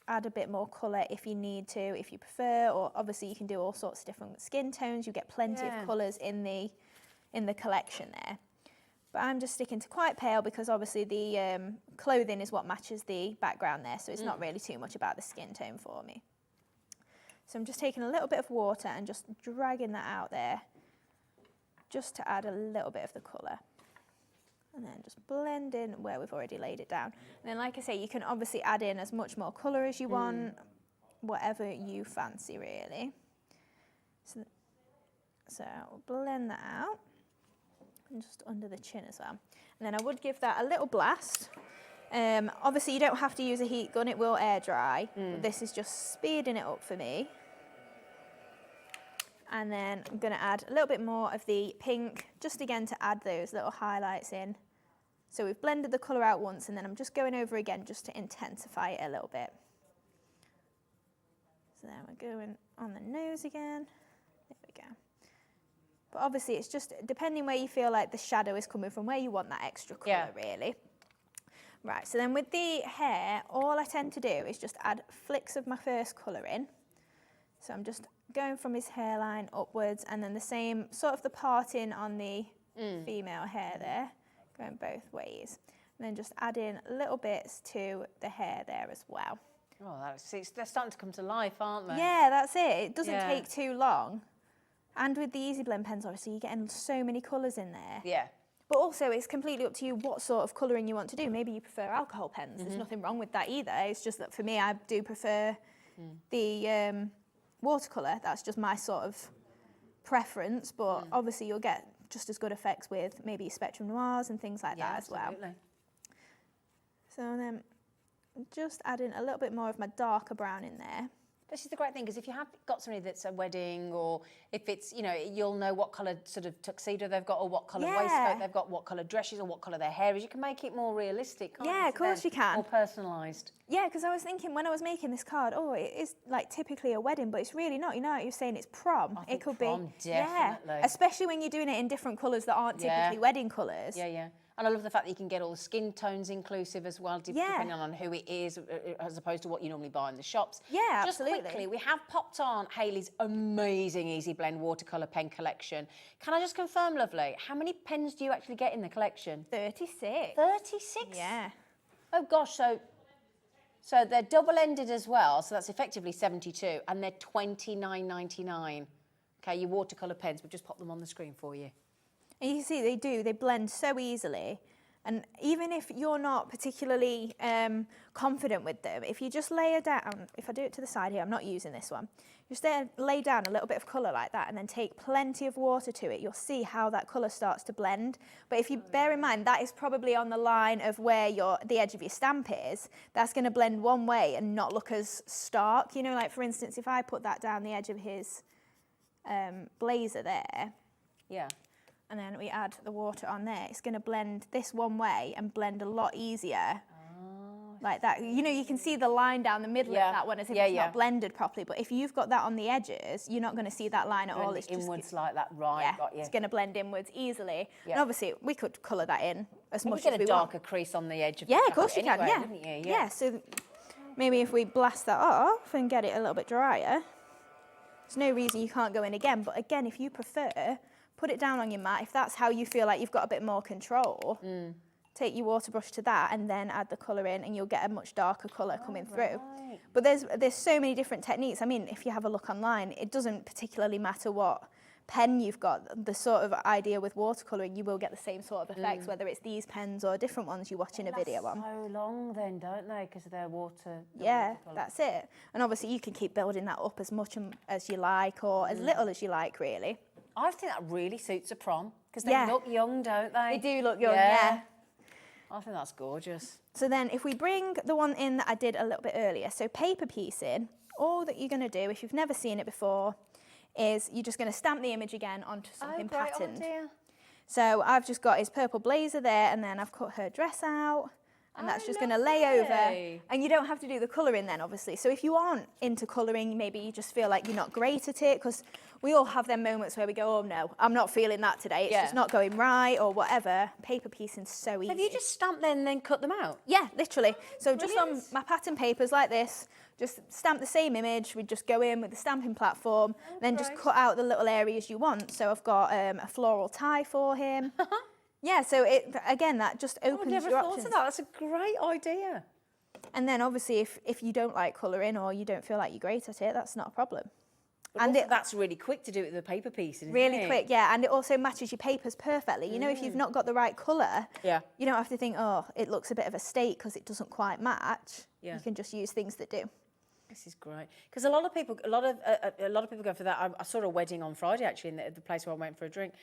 add a bit more colour if you need to, if you prefer, or obviously you can do all sorts of different skin tones. You get plenty of colours in the collection there. But I'm just sticking to quite pale because obviously the clothing is what matches the background there, so it's not really too much about the skin tone for me. So I'm just taking a little bit of water and just dragging that out there, just to add a little bit of the colour. And then just blend in where we've already laid it down. And then, like I say, you can obviously add in as much more colour as you want, whatever you fancy, really. So we'll blend that out, and just under the chin as well. And then I would give that a little blast. Obviously, you don't have to use a heat gun, it will air dry. But this is just speeding it up for me. And then I'm going to add a little bit more of the pink, just again to add those little highlights in. So we've blended the colour out once, and then I'm just going over again just to intensify it a little bit. So then we're going on the nose again. There we go. But obviously it's just depending where you feel like the shadow is coming from, where you want that extra colour really. Right, so then with the hair, all I tend to do is just add flicks of my first colour in. So I'm just going from his hairline upwards, and then the same sort of the parting on the female hair there, going both ways. And then just add in little bits to the hair there as well. Oh, they're starting to come to life, aren't they? Yeah, that's it. It doesn't take too long. And with the Easy Blend pens, obviously, you're getting so many colours in there. Yeah. But also, it's completely up to you what sort of colouring you want to do. Maybe you prefer alcohol pens. There's nothing wrong with that either. It's just that for me, I do prefer the watercolour. That's just my sort of preference. But obviously, you'll get just as good effects with maybe Spectrum Noirs and things like that as well. So then just adding a little bit more of my darker brown in there. This is the great thing, because if you have got somebody that's a wedding, or if it's, you know, you'll know what colour sort of tuxedo they've got, or what colour waistcoat they've got, what colour dresses, or what colour their hair is. You can make it more realistic, can't you? Yeah, of course you can. More personalised. Yeah, because I was thinking when I was making this card, oh, it is like typically a wedding, but it's really not. You know, you're saying it's prom. I think it could prom, be, definitely. yeah, especially when you're doing it in different colours that aren't typically wedding colours. Yeah, yeah. And I love the fact that you can get all the skin tones inclusive as well, depending on who it is, as opposed to what you normally buy in the shops. Yeah, Just absolutely. quickly, we have popped on Hayley's amazing Easy Blend watercolour pen collection. Can I just confirm, lovely, how many pens do you actually get in the collection? 36. 36? Yeah. Oh gosh, so they're double-ended as well, so that's effectively 72, and they're $29.99. Okay, your watercolour pens, we've just popped them on the screen for you. And you can see they blend so easily. And even if you're not particularly confident with them, if you just layer down, if I do it to the side here, I'm not using this one, just lay down a little bit of colour like that and then take plenty of water to it, you'll see how that colour starts to blend. But if you bear in mind, that is probably on the line of where the edge of your stamp is, that's going to blend one way and not look as stark. You know, like for instance, if I put that down the edge of his blazer there, and then we add the water on there, it's going to blend this one way and blend a lot easier. Like that. You know, you can see the line down the middle of that one as if it's not blended properly. But if you've got that on the edges, you're not going to see that line at all. It's inwards just, like that, right? Yeah, it's going to blend inwards easily. And obviously, we could colour that in as much as we want. You get a darker crease on the edge of the of course you can. Anyway, Yeah. So maybe if we blast that off and get it a little bit drier, there's no reason you can't go in again. But again, if you prefer, put it down on your mat. If that's how you feel like you've got a bit more control, take your water brush to that and then add the colour in, and you'll get a much darker colour coming through. But there's so many different techniques. I mean, if you have a look online, it doesn't particularly matter what pen you've got. The sort of idea with watercolouring, you will get the same sort of effects, whether it's these pens or different ones you're watching a video on. So long then, don't they? Because they're water. Yeah, that's it. And obviously you can keep building that up as much as you like, or as little as you like, really. I think that really suits a prom, because they look young, don't they? They do look young, yeah. I think that's gorgeous. So then if we bring the one in that I did a little bit earlier, so paper piecing, all that you're going to do, if you've never seen it before, is you're just going to stamp the image again onto something patterned. So I've just got his purple blazer there, and then I've cut her dress out, and that's just going to lay over. And you don't have to do the colouring then, obviously. So if you aren't into colouring, maybe you just feel like you're not great at it, because we all have them moments where we go, oh no, I'm not feeling that today. It's just not going right or whatever. Paper piecing's so easy. Have you just stamped them and then cut them out? Yeah, literally. So just on my pattern papers like this, just stamp the same image. We just go in with the stamping platform, then just cut out the little areas you want. So I've got a floral tie for him. Yeah, so again, that just opens your options. I never thought of that. That's a great idea. And then obviously if you don't like colouring or you don't feel like you're great at it, that's not a problem. And that's really quick to do it with the paper piecing, isn't really it? quick, yeah, and it also matches your papers perfectly. You know, if you've not got the right colour, you don't have to think, oh, it looks a bit of a steak because it doesn't quite match. You can just use things that do. This is great, because a lot of people go for that. I saw a wedding on Friday actually in the place where I went for a drink.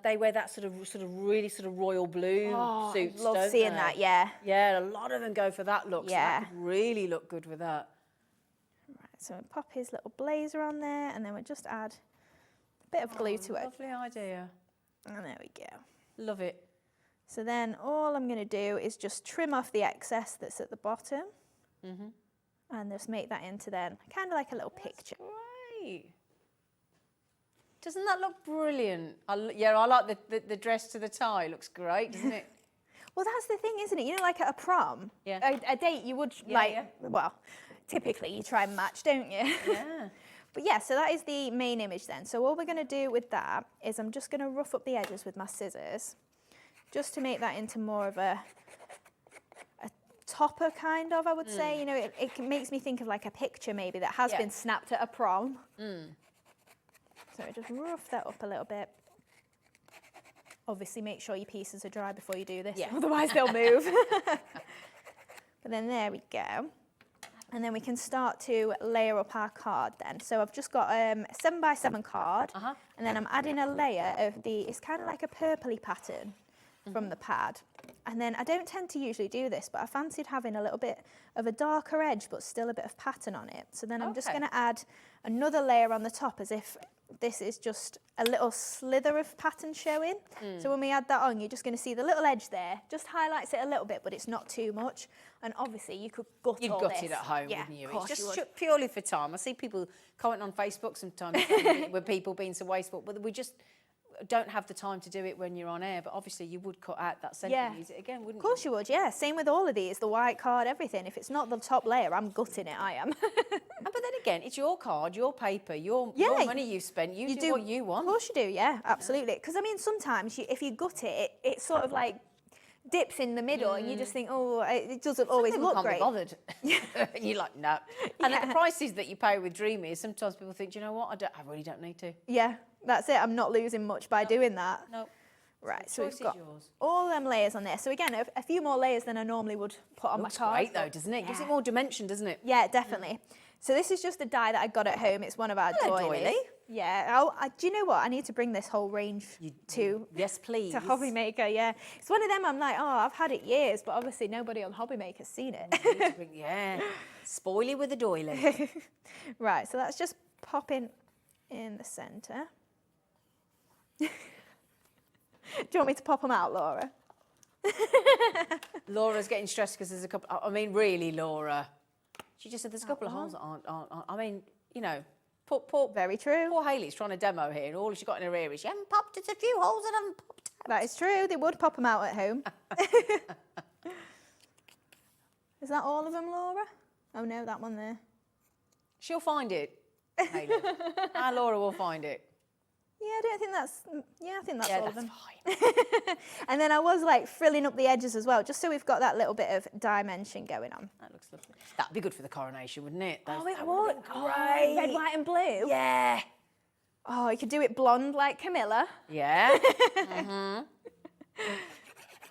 They wear that sort of really royal blue suits. Love don't seeing they? that, yeah. Yeah, a lot of them go for that look. Yeah. So that would really look good with that. So we'll pop his little blazer on there, and then we'll just add a bit of glue to it. Lovely idea. And there we go. Love it. So then all I'm going to do is just trim off the excess that's at the bottom. And just make that into then kind of like a little picture. Great. Doesn't that look brilliant? I like the dress to the tie. Looks great, doesn't it? Well, that's the thing, isn't it? You know, like at a prom, a date, you would well, typically you try and match, don't you? Yeah. But yeah, so that is the main image then. So all we're going to do with that is I'm just going to rough up the edges with my scissors, just to make that into more of a topper kind of, I would say. You know, it makes me think of like a picture maybe that has been snapped at a prom. So just rough that up a little bit. Obviously make sure your pieces are dry before you do this, otherwise they'll move. But then there we go. And then we can start to layer up our card then. So I've just got a 7x7 card, and then I'm adding a layer of it's kind of like a purpley pattern from the pad. And then I don't tend to usually do this, but I fancied having a little bit of a darker edge, but still a bit of pattern on it. So then I'm just going to add another layer on the top as if this is just a little slither of pattern showing. So when we add that on, you're just going to see the little edge there, just highlights it a little bit, but it's not too much. And obviously you could gut You'd all gut this. it at home, Yeah, wouldn't you? of course It's you just would. purely for time. I see people comment on Facebook sometimes with people being so wasteful, but we just don't have the time to do it when you're on air. But obviously you would cut out that centre and use it again, wouldn't you? Of course you would, yeah. Same with all of these, the white card, everything. If it's not the top layer, I'm gutting it, I am. But then again, it's your card, your paper, your money you've spent. You do what you want. Of course you do, yeah, absolutely. Because I mean, sometimes if you gut it, it sort of like dips in the middle, and you just think, oh, it doesn't always People look can't great. be bothered. And you're like, no. And at the prices that you pay with Dreamees, sometimes people think, do you know what? I really don't need to. Yeah, that's it. I'm not losing much by doing that. No. Right, The so we've choice got is yours. all them layers on there. So again, a few more layers than I normally would put on Looks my card. great though, doesn't it? Gives it more dimension, doesn't it? Yeah, definitely. So this is just a die that I got at home. It's one of our Hello, doilies. doily. Yeah. Do you know what? I need to bring this whole range to Yes, please. to Hobby Maker. Yeah. It's one of them. I'm like, oh, I've had it years, but obviously nobody on Hobby Maker's seen it. Spoily with a doily. Right. So that's just popping in the centre. Do you want me to pop them out, Laura? Laura's getting stressed because there's a couple. I mean, really, Laura. She just said there's a couple of holes that aren't. I mean, you know, Very true. poor Hayley's trying to demo here, and all she's got in her ear is, you haven't popped, it's a few holes that haven't popped. That is true. They would pop them out at home. Is that all of them, Laura? Oh no, that one there. She'll find it, Hayley. Our Laura will find it. Yeah, I don't think that's. Yeah, I think that's all of them. Fine. And then I was like frilling up the edges as well, just so we've got that little bit of dimension going on. That looks lovely. That'd be good for the coronation, wouldn't it? Oh, Those- it that would. would've been great. Red, white, and blue. Yeah. Oh, you could do it blonde like Camilla. Yeah.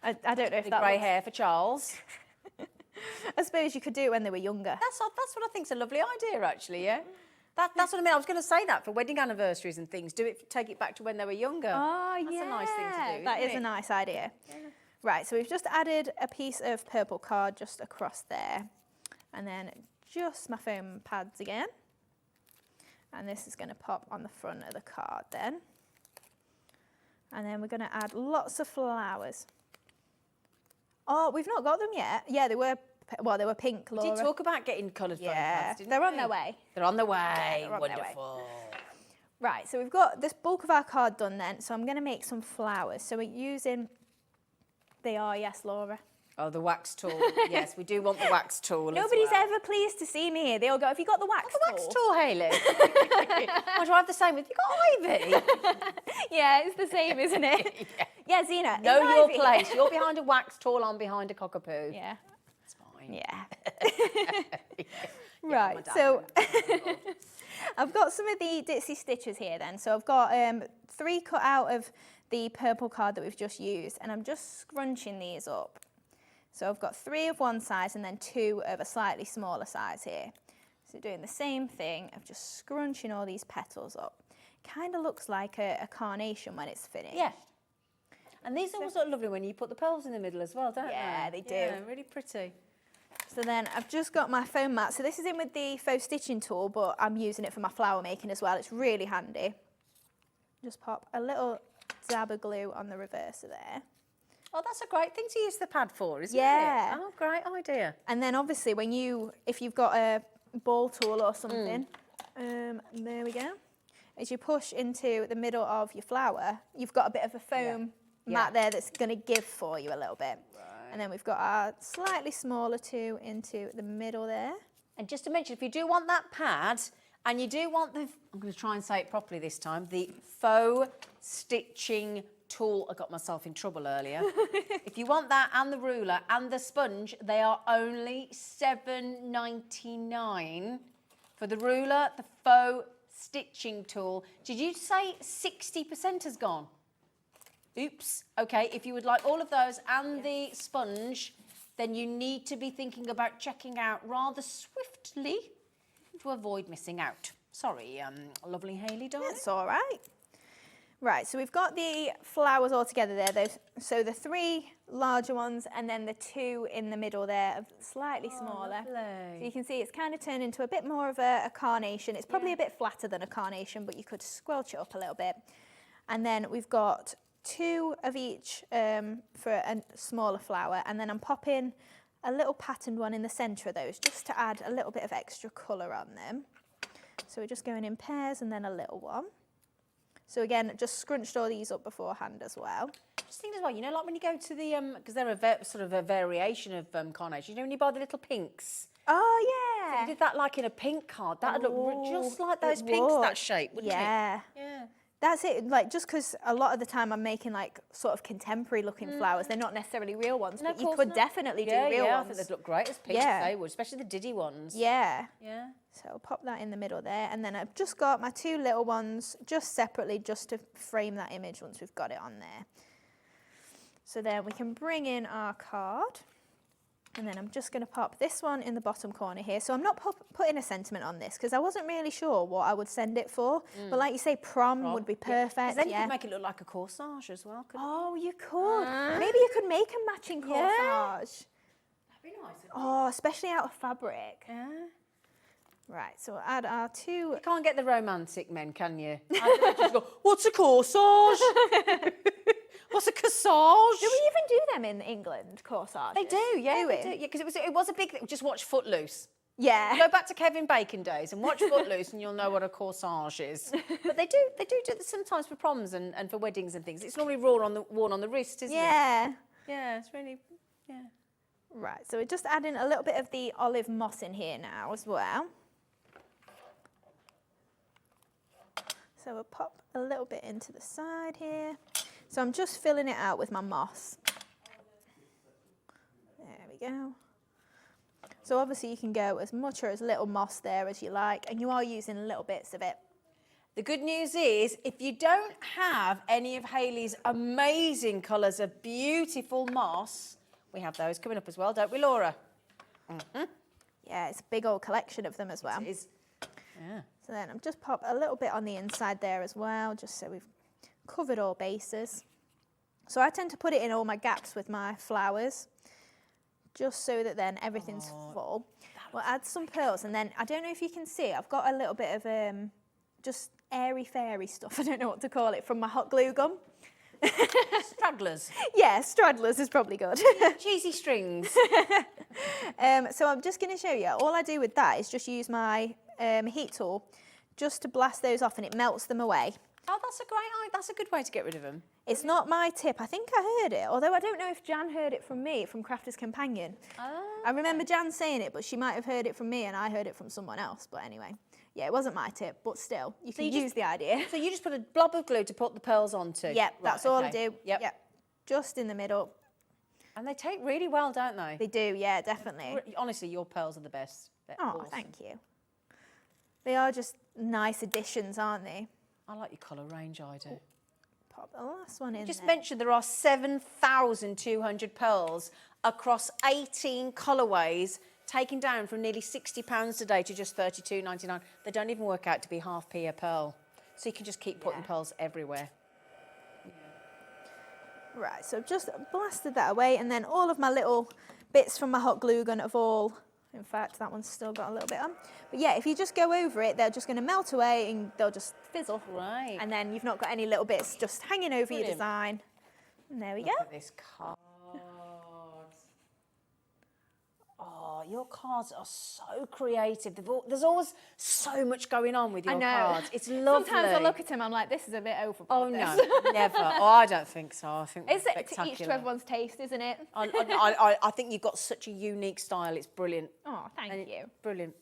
I don't know if The that grey looks- hair for Charles. I suppose you could do it when they were younger. That's what I think's a lovely idea, actually. Yeah. That's what I mean. I was going to say that for wedding anniversaries and things. Take it back to when they were younger. Oh, That's yeah. a nice thing to do. That isn't is a it? nice idea. Yeah. Right, so we've just added a piece of purple card just across there. And then just my foam pads again. And this is going to pop on the front of the card then. And then we're going to add lots of flowers. Oh, we've not got them yet. Yeah, they were pink, Laura. We did talk about getting coloured foam pads, didn't they're on we? their way. They're on the way. they're on their way. Wonderful. Right, so we've got this bulk of our card done then, so I'm going to make some flowers. So we're using, yes, Laura. Oh, the wax tool. Yes, we do want the wax tool. Nobody's as well. ever pleased to see me here. They all go, have you got the wax The wax tool, Hayley. Why do I have the same with you? Got Ivy. Yeah, it's the same, isn't it? Yeah, Zena. is Know your Ivy- place. You're behind a wax tool, I'm behind a cockapoo. Yeah. It's fine. Yeah. my Right, dad so went, I've got some of the Ditsy stitches here then. So I've got 3 cut out of the purple card that we've just used, and I'm just scrunching these up. So I've got 3 of one size and then 2 of a slightly smaller size here. So doing the same thing of just scrunching all these petals up. Kind of looks like a carnation when it's finished. Yeah. And these always look lovely when you put the pearls in the middle as well, don't they? Yeah, they do. Yeah, really pretty. So then I've just got my foam mat. So this is in with the Faux Stitching Tool, but I'm using it for my flower making as well. It's really handy. Just pop a little dab of glue on the reverse of there. Oh, that's a great thing to use the pad for, isn't Yeah. it? Oh, great idea. And then obviously if you've got a ball tool or something, there we go. As you push into the middle of your flower, you've got a bit of a foam mat there that's going to give for you a little bit. Right. And then we've got our slightly smaller 2 into the middle there. And just to mention, if you do want that pad, And you do want the, I'm going to try and say it properly this time, the Faux Stitching Tool. I got myself in trouble earlier. If you want that and the ruler and the sponge, they are only $7.99 for the ruler, the Faux Stitching Tool. Did you say 60% has gone? Oops. Okay, if you would like all of those and the sponge, then you need to be thinking about checking out rather swiftly to avoid missing out. Sorry, lovely Hayley, darling. That's all right. Right, so we've got the flowers all together there. So the 3 larger ones and then the 2 in the middle there, are slightly smaller. Lovely. So you can see it's kind of turned into a bit more of a carnation. It's probably a bit flatter than a carnation, but you could squelch it up a little bit. And then we've got 2 of each for a smaller flower, and then I'm popping a little patterned one in the centre of those just to add a little bit of extra colour on them. So we're just going in pairs and then a little one. So again, just scrunched all these up beforehand as well. Just think as well, you know, like when you go to the, because they're sort of a variation of carnation, you know, when you buy the little pinks. Oh, So yeah. if you did that like in a pink card, that would look just like those pinks, that shape, wouldn't it? Yeah. Yeah. That's it, like, just because a lot of the time I'm making like sort of contemporary looking flowers. They're not necessarily real ones, No, but of you course could not. definitely do Yeah, real I ones. think they'd look great as pinks, Yeah. they would, especially the Diddy ones. Yeah. Yeah. So I'll pop that in the middle there, and then I've just got my 2 little ones just separately just to frame that image once we've got it on there. So then we can bring in our card, and then I'm just going to pop this one in the bottom corner here. So I'm not putting a sentiment on this because I wasn't really sure what I would send it for, but like you say, prom would be perfect. Because then you could make it look like a corsage as well, couldn't Oh, you could. Maybe you could make a matching corsage. That'd be nice. Oh, especially out of fabric. Yeah. Right, so we'll add our 2. You can't get the romantic men, can you? I just go, what's a corsage? What's a corsage? Do we even do them in England, corsages? They do, yeah, Do they we? do. Yeah, because it was a big thing. Just watch Footloose. Yeah. Go back to Kevin Bacon days and watch Footloose, and you'll know what a corsage is. But they do this sometimes for proms and for weddings and things. It's normally worn on the wrist, isn't it? Yeah. Yeah, it's really, yeah. Right, so we're just adding a little bit of the olive moss in here now as well. So we'll pop a little bit into the side here. So I'm just filling it out with my moss. There we go. So obviously you can go as much or as little moss there as you like, and you are using little bits of it. The good news is, if you don't have any of Hayley's amazing colours of beautiful moss, we have those coming up as well, don't we, Laura? Mm-hmm. Yeah, it's a big old collection of them as well. It is. Yeah. So then I'm just pop a little bit on the inside there as well, just so we've covered all bases. So I tend to put it in all my gaps with my flowers, just so that then everything's full. We'll add some pearls, and then I don't know if you can see, I've got a little bit of just airy fairy stuff, I don't know what to call it, from my hot glue gun. Stragglers. Yeah, straddlers is probably good. Cheesy strings. So I'm just going to show you, all I do with that is just use my heat tool just to blast those off, and it melts them away. Oh, that's a good way to get rid of them. It's not my tip. I think I heard it, although I don't know if Jan heard it from me, from Crafter's Companion. Oh. I remember Jan saying it, but she might have heard it from me and I heard it from someone else. But anyway, yeah, it wasn't my tip, but still, you can use the idea. So you just put a blob of glue to put the pearls onto? Yep, that's all I do. Yep. Just in the middle. And they take really well, don't they? They do, yeah, definitely. Honestly, your pearls are the best. They're Oh, awesome. thank you. They are just nice additions, aren't they? I like your colour range, I do. Pop the last one in Just there. mentioned there are 7,200 pearls across 18 colourways, taken down from nearly £60 today to just $32.99. They don't even work out to be half p a pearl. So you can just keep putting pearls everywhere. Right, so I've just blasted that away, and then all of my little bits from my hot glue gun have all, in fact, that one's still got a little bit on. But yeah, if you just go over it, they're just going to melt away and they'll just fizzle. Right. And then you've not got any little bits just hanging over your design. And there we go. Look at this card. Oh, your cards are so creative. There's always so much going on with your cards. It's lovely. Sometimes I look at them, I'm like, this is a bit overboard. Oh, no, never. Oh, I don't think so. I think Is that's it to spectacular. each to everyone's taste, isn't it? I think you've got such a unique style. It's brilliant. Oh, thank you. Brilliant.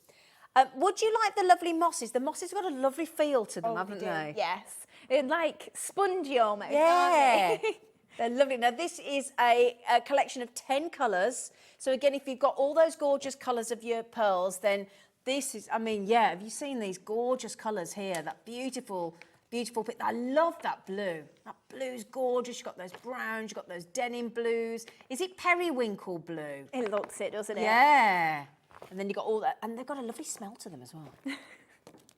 Would you like the lovely mosses? The mosses got a lovely feel to them, haven't they? Yes. They're like spongy almost, Yeah. aren't they? They're lovely. Now, this is a collection of 10 colours. So, again, if you've got all those gorgeous colours of your pearls, then this is, I mean, yeah, have you seen these gorgeous colours here? That beautiful, beautiful pink. I love that blue. That blue's gorgeous. You've got those browns, you've got those denim blues. Is it periwinkle blue? It looks it, doesn't it? Yeah. And then you've got all that, and they've got a lovely smell to them as well.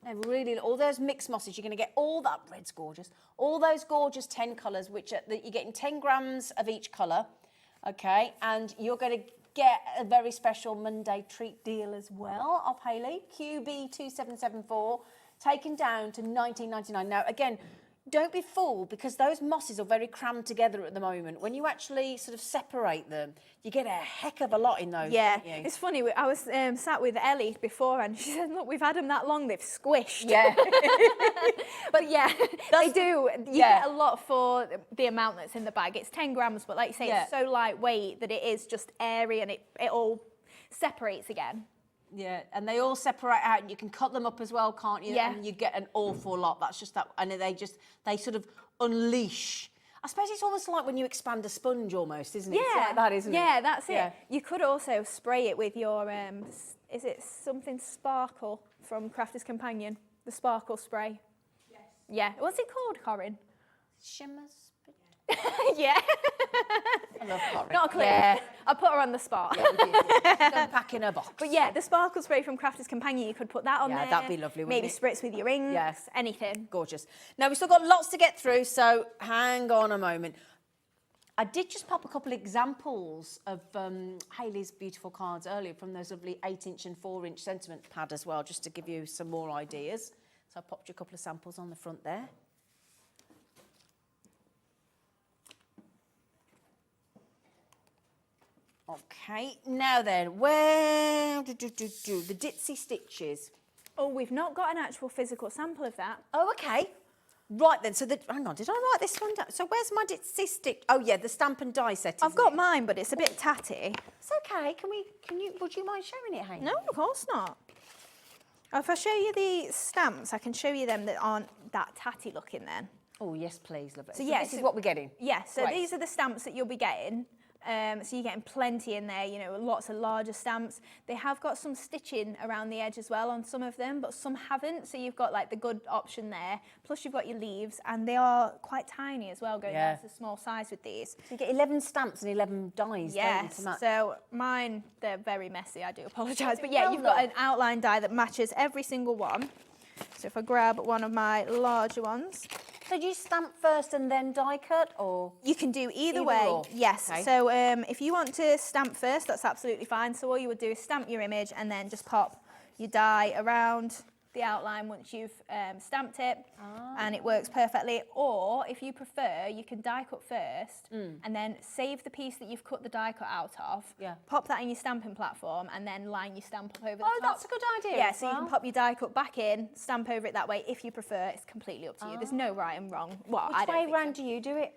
They're really, all those mixed mosses, you're going to get all that, red's gorgeous, all those gorgeous 10 colours, which are, you're getting 10 grams of each colour, okay, and you're going to get a very special Monday treat deal as well of Hayley, QB2774, taken down to $19.99. Now, again, don't be fooled, because those mosses are very crammed together at the moment. When you actually sort of separate them, you get a heck of a lot in those. Yeah, don't you? it's funny. I was sat with Ellie before, and she said, "Look, we've had them that long; they've squished." Yeah. But yeah, they do. You yeah. get a lot for the amount that's in the bag. It's 10 grams, but like you say, Yeah. it's so lightweight that it is just airy, and it all separates again. Yeah, and they all separate out, and you can cut them up as well, can't you? Yeah. And you get an awful lot. That's just that, and they sort of unleash. I suppose it's almost like when you expand a sponge, almost, isn't it? Yeah, It's like that, isn't it? Yeah, that's Yeah. it. You could also spray it with your is it something sparkle from Crafter's Companion? The sparkle spray. Yes. Yeah. What's it called, Corinne? Shimmers. Yeah. I love Corinne. Not a clue. Yeah. I put her on the spot. She's unpacking her box. But yeah, the sparkle spray from Crafter's Companion, you could put that on Yeah, there. that'd be lovely, wouldn't Maybe it? spritz with your rings. Yes. Anything. Gorgeous. Now, we've still got lots to get through, so hang on a moment. I did just pop a couple of examples of Hayley's beautiful cards earlier from those lovely 8-inch and 4-inch sentiment pad as well, just to give you some more ideas. So I popped you a couple of samples on the front there. Okay, now then, where the ditzy stitches? Oh, we've not got an actual physical sample of that. Oh, okay. Right then, so hang on, did I write this one down? So where's my ditzy stitch? Oh yeah, the stamp and die set. I've got mine, but it's a bit tatty. It's okay. Would you mind showing it, Hayley? No, of course not. If I show you the stamps, I can show you them that aren't that tatty looking then. Oh yes, please, lovely. So, yeah, this is what we're getting. Yeah, so Great. these are the stamps that you'll be getting. So you're getting plenty in there, you know, lots of larger stamps. They have got some stitching around the edge as well on some of them, but some haven't. So you've got like the good option there. Plus you've got your leaves, and they are quite tiny as well, going down to the small size with these. So you get 11 stamps and 11 dies. Yes, to match. so mine, they're very messy, I do apologise. But yeah, Well you've got done. an outline die that matches every single one. So if I grab one of my larger ones. So do you stamp first and then die cut, or? You can do either Either way, or. yes. Okay. So if you want to stamp first, that's absolutely fine. So all you would do is stamp your image and then just pop your die around the outline once you've stamped it, and it works perfectly. Or if you prefer, you can die cut first and then save the piece that you've cut the die cut out of, pop that in your stamping platform, and then line your stamp up over the top. Oh, that's a good idea. Yeah, as so you can well. pop your die cut back in, stamp over it that way if you prefer. It's completely up to you. There's no right and wrong. Well, I Which don't way think so. round do you do it?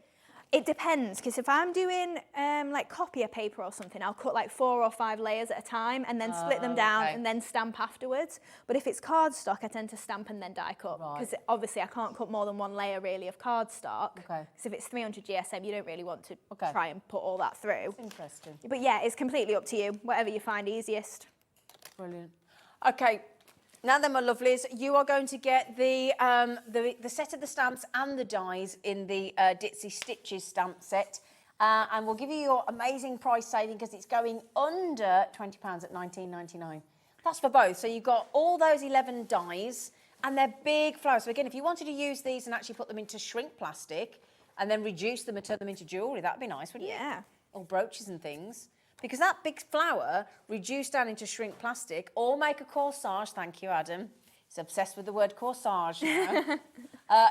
It depends, because if I'm doing like copier paper or something, I'll cut like 4 or 5 layers at a time and then split them down okay. and then stamp afterwards. But if it's cardstock, I tend to stamp and then die cut, because obviously I can't cut more than 1 layer really of cardstock. Okay. Because if it's 300 GSM, you don't really want to Okay. try and put all that through. Interesting. But yeah, it's completely up to you, whatever you find easiest. Brilliant. Okay. Now then, my lovelies, you are going to get the set of the stamps and the dies in the Ditzy Stitches stamp set. And we'll give you your amazing price saving, because it's going under £20 at $19.99. That's for both. So you've got all those 11 dies, and they're big flowers. So again, if you wanted to use these and actually put them into shrink plastic and then reduce them and turn them into jewellery, that'd be nice, wouldn't it? Yeah. Or brooches and things. Because that big flower, reduced down into shrink plastic, or make a corsage. Thank you, Adam. He's obsessed with the word corsage now.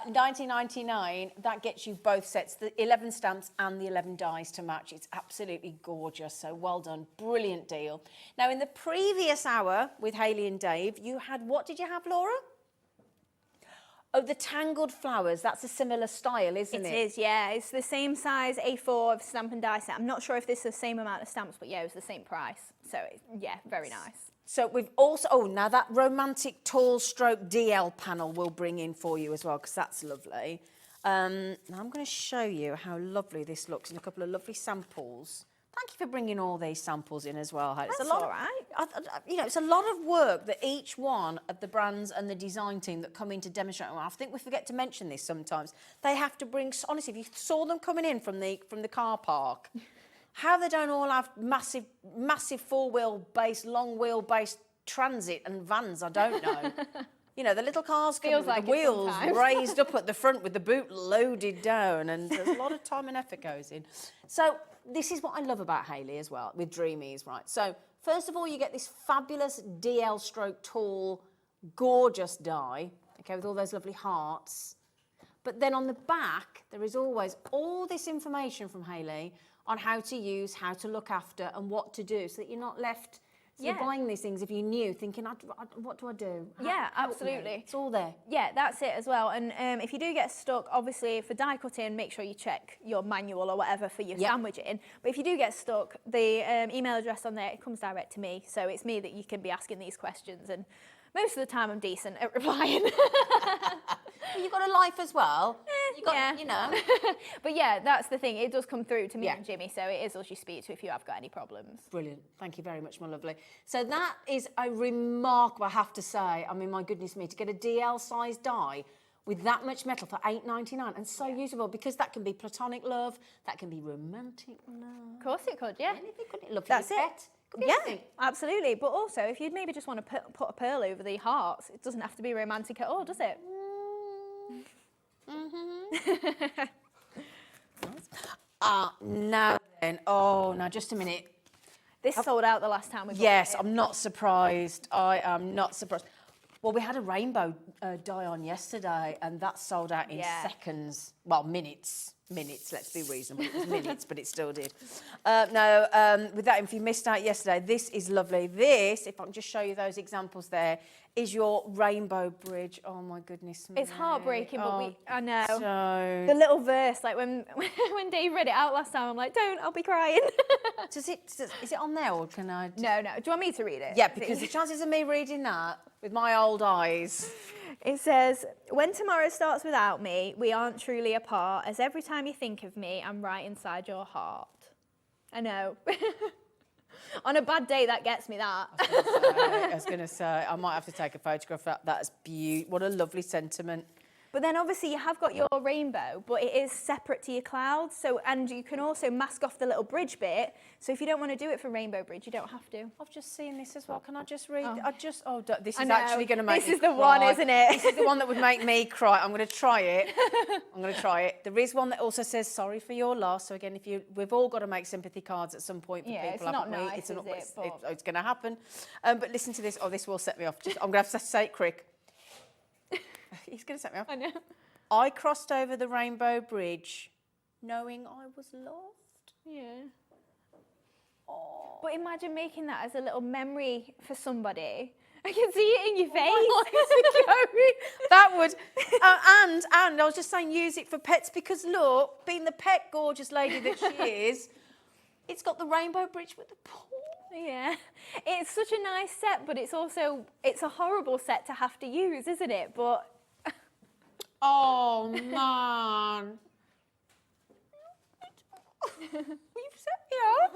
$19.99, that gets you both sets, the 11 stamps and the 11 dies to match. It's absolutely gorgeous, so well done. Brilliant deal. Now, in the previous hour with Hayley and Dave, you had, what did you have, Laura? Oh, the tangled flowers, that's a similar style, isn't it? It is, yeah. It's the same size A4 of stamp and die set. I'm not sure if this is the same amount of stamps, but yeah, it was the same price. So, yeah, very nice. So we've also, oh, now that romantic tall stroke DL panel we'll bring in for you as well, because that's lovely. Now I'm going to show you how lovely this looks in a couple of lovely samples. Thank you for bringing all these samples in as well. It's That's a lot, all right. you know, it's a lot of work that each one of the brands and the design team that come in to demonstrate. Well, I think we forget to mention this sometimes. They have to bring, honestly, if you saw them coming in from the car park, how they don't all have massive four-wheel based, long wheel based transit and vans, I don't know. You know, the little cars come with the wheels raised up at the front with the boot loaded down, and there's a lot of time and effort goes in. So this is what I love about Hayley as well, with Dreamees, right? So first of all, you get this fabulous DL stroke tall, gorgeous die, okay, with all those lovely hearts. But then on the back, there is always all this information from Hayley on how to use, how to look after, and what to do, so that you're not left... So you're buying these things if you knew, thinking, what do I do? Yeah, absolutely. It's all there. Yeah, that's it as well. And if you do get stuck, obviously for die cutting, make sure you check your manual or whatever for your sandwiching. But if you do get stuck, the email address on there, it comes direct to me. So it's me that you can be asking these questions. And most of the time I'm decent at replying. Well, you've got a life as well. You got, you know. But yeah, that's the thing. It does come through to me and Jimmy, so it is us you speak to if you have got any problems. Brilliant. Thank you very much, my lovely. So that is a remarkable, I have to say. I mean, my goodness me, to get a DL size die with that much metal for $8.99 and so usable, because that can be platonic love, that can be romantic love. Of course it could, yeah. Anything, couldn't it? Love That's for your pet. Yeah, absolutely. But also, if you'd maybe just want to put a pearl over the hearts, it doesn't have to be romantic at all, does it? Now then, now just a minute. This sold out the last time we bought Yes, it. I'm not surprised. I am not surprised. Well, we had a rainbow die on yesterday, and that sold out in seconds. Well, minutes. Let's be reasonable. It was minutes, but it still did. With that, if you missed out yesterday, this is lovely. This, if I can just show you those examples there, is your rainbow bridge. Oh my goodness me. It's heartbreaking, but I know. So... The little verse, like when Dave read it out last time, I'm like, I'll be crying. Is it on there, or can I... No. Do you want me to read it? Yeah, because the chances of me reading that with my old eyes... It says, when tomorrow starts without me, we aren't truly apart, as every time you think of me, I'm right inside your heart. I know. On a bad day, that gets me that. I was going to say, I might have to take a photograph of that. That's beautiful. What a lovely sentiment. But then obviously you have got your rainbow, but it is separate to your clouds. So, and you can also mask off the little bridge bit. So if you don't want to do it for Rainbow Bridge, you don't have to. I've just seen this as well. Can I just read? This I is know. actually going to make me This is the cry. one, isn't it? This is the one that would make me cry. I'm going to try it. There is one that also says sorry for your loss. So again, we've all got to make sympathy cards at some point for people. It's not haven't we? nice, It's going to happen. But listen to this. Oh, this will set me off. I'm going to have to say it quick. He's going to set me off. I know. I crossed over the Rainbow Bridge knowing I was loved. Yeah. Oh. But imagine making that as a little memory for somebody. I can see it in your face. That would, and I was just saying, use it for pets, because look, being the pet gorgeous lady that she is, it's got the Rainbow Bridge with the pool. Yeah, it's such a nice set, but it's a horrible set to have to use, isn't it? But oh man, you've set me off.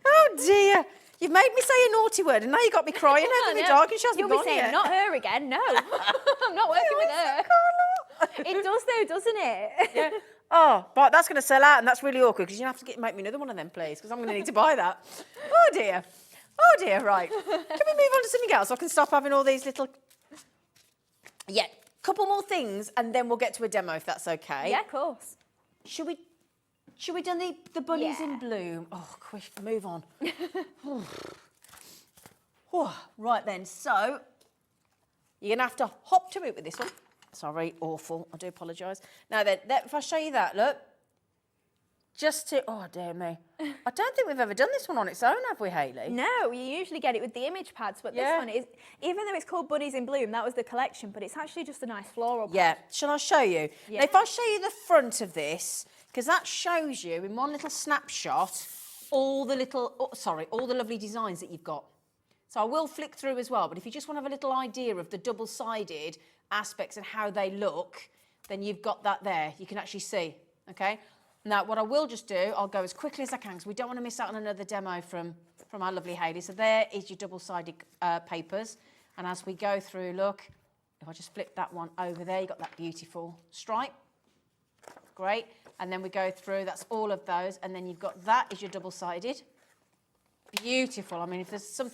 Oh dear. You've made me say a naughty word, and now you got me crying over in the dark, and she hasn't You'll gone be saying, yet. not her again, no. I'm not working with her. It does though, doesn't it? Yeah. Oh, but that's going to sell out, and that's really awkward, because you have to make me another one of them, please, because I'm going to need to buy that. Oh dear, right. Can we move on to something else? So I can stop having all these little... Yeah, couple more things, and then we'll get to a demo, if that's okay. Yeah, of course. Should we do the bunnies in bloom? Oh, quick, move on. Right then, so you're going to have to hop to it with this one. Sorry, awful. I do apologise. Now then, if I show you that, look. just to, oh dear me. I don't think we've ever done this one on its own, have we, Hayley? No, you usually get it with the image pads, but this one is, even though it's called Buddies in Bloom, that was the collection, but it's actually just a nice floral pad. Yeah, shall I show you? Yeah. Now, if I show you the front of this, because that shows you in one little snapshot all the lovely designs that you've got. So I will flick through as well, but if you just want to have a little idea of the double-sided aspects and how they look, then you've got that there. You can actually see, okay? Now, what I will just do, I'll go as quickly as I can because we don't want to miss out on another demo from our lovely Hayley. So there is your double-sided papers. And as we go through, look, if I just flip that one over there, you've got that beautiful stripe. Great. And then we go through, that's all of those. And then you've got that is your double-sided. Beautiful. I mean, if there's some...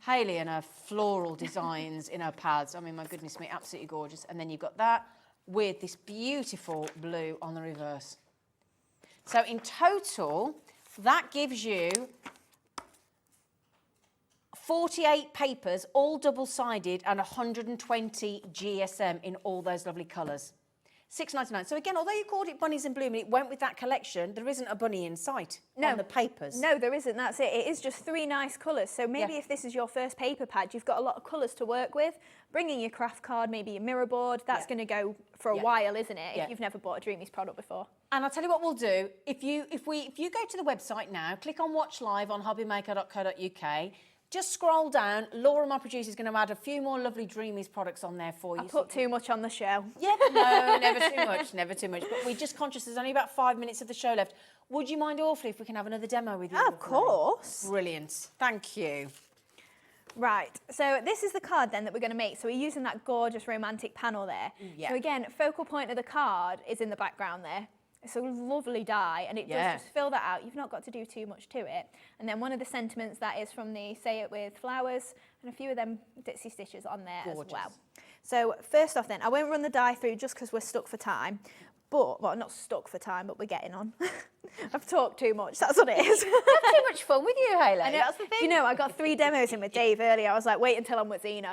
Hayley and her floral designs in her pads, I mean, my goodness me, absolutely gorgeous. And then you've got that with this beautiful blue on the reverse. So in total, that gives you 48 papers, all double-sided, and 120 GSM in all those lovely colours. $6.99. So again, although you called it Bunnies in Bloom and it went with that collection, there isn't a bunny in sight on the papers. No, there isn't. That's it. It is just 3 nice colours. So maybe if this is your first paper pad, you've got a lot of colours to work with. Bring in your craft card, maybe your mirror board. That's going to go for a while, isn't it? If you've never bought a Dreamees product before. And I'll tell you what we'll do. If you go to the website now, click on Watch Live on hobbymaker.co.uk. Just scroll down. Laura, my producer, is going to add a few more lovely Dreamees products on there for you. I put too much on the show. Yeah, no, never too much, never too much. But we're just conscious there's only about 5 minutes of the show left. Would you mind awfully if we can have another demo with you? Of course. Brilliant. Thank you. Right, so this is the card then that we're going to make. So we're using that gorgeous romantic panel there. So again, focal point of the card is in the background there. It's a lovely die, and it does just fill that out. You've not got to do too much to it. And then one of the sentiments that is from the Say It With Flowers, and a few of them ditzy stitches on there as well. So first off then, I won't run the die through just because we're stuck for time. But, well, not stuck for time, but we're getting on. I've talked too much, that's what it is. I have too much fun with you, Hayley. I know. That's the thing. You know, I got 3 demos in with Dave earlier. I was like, wait until I'm with Zena.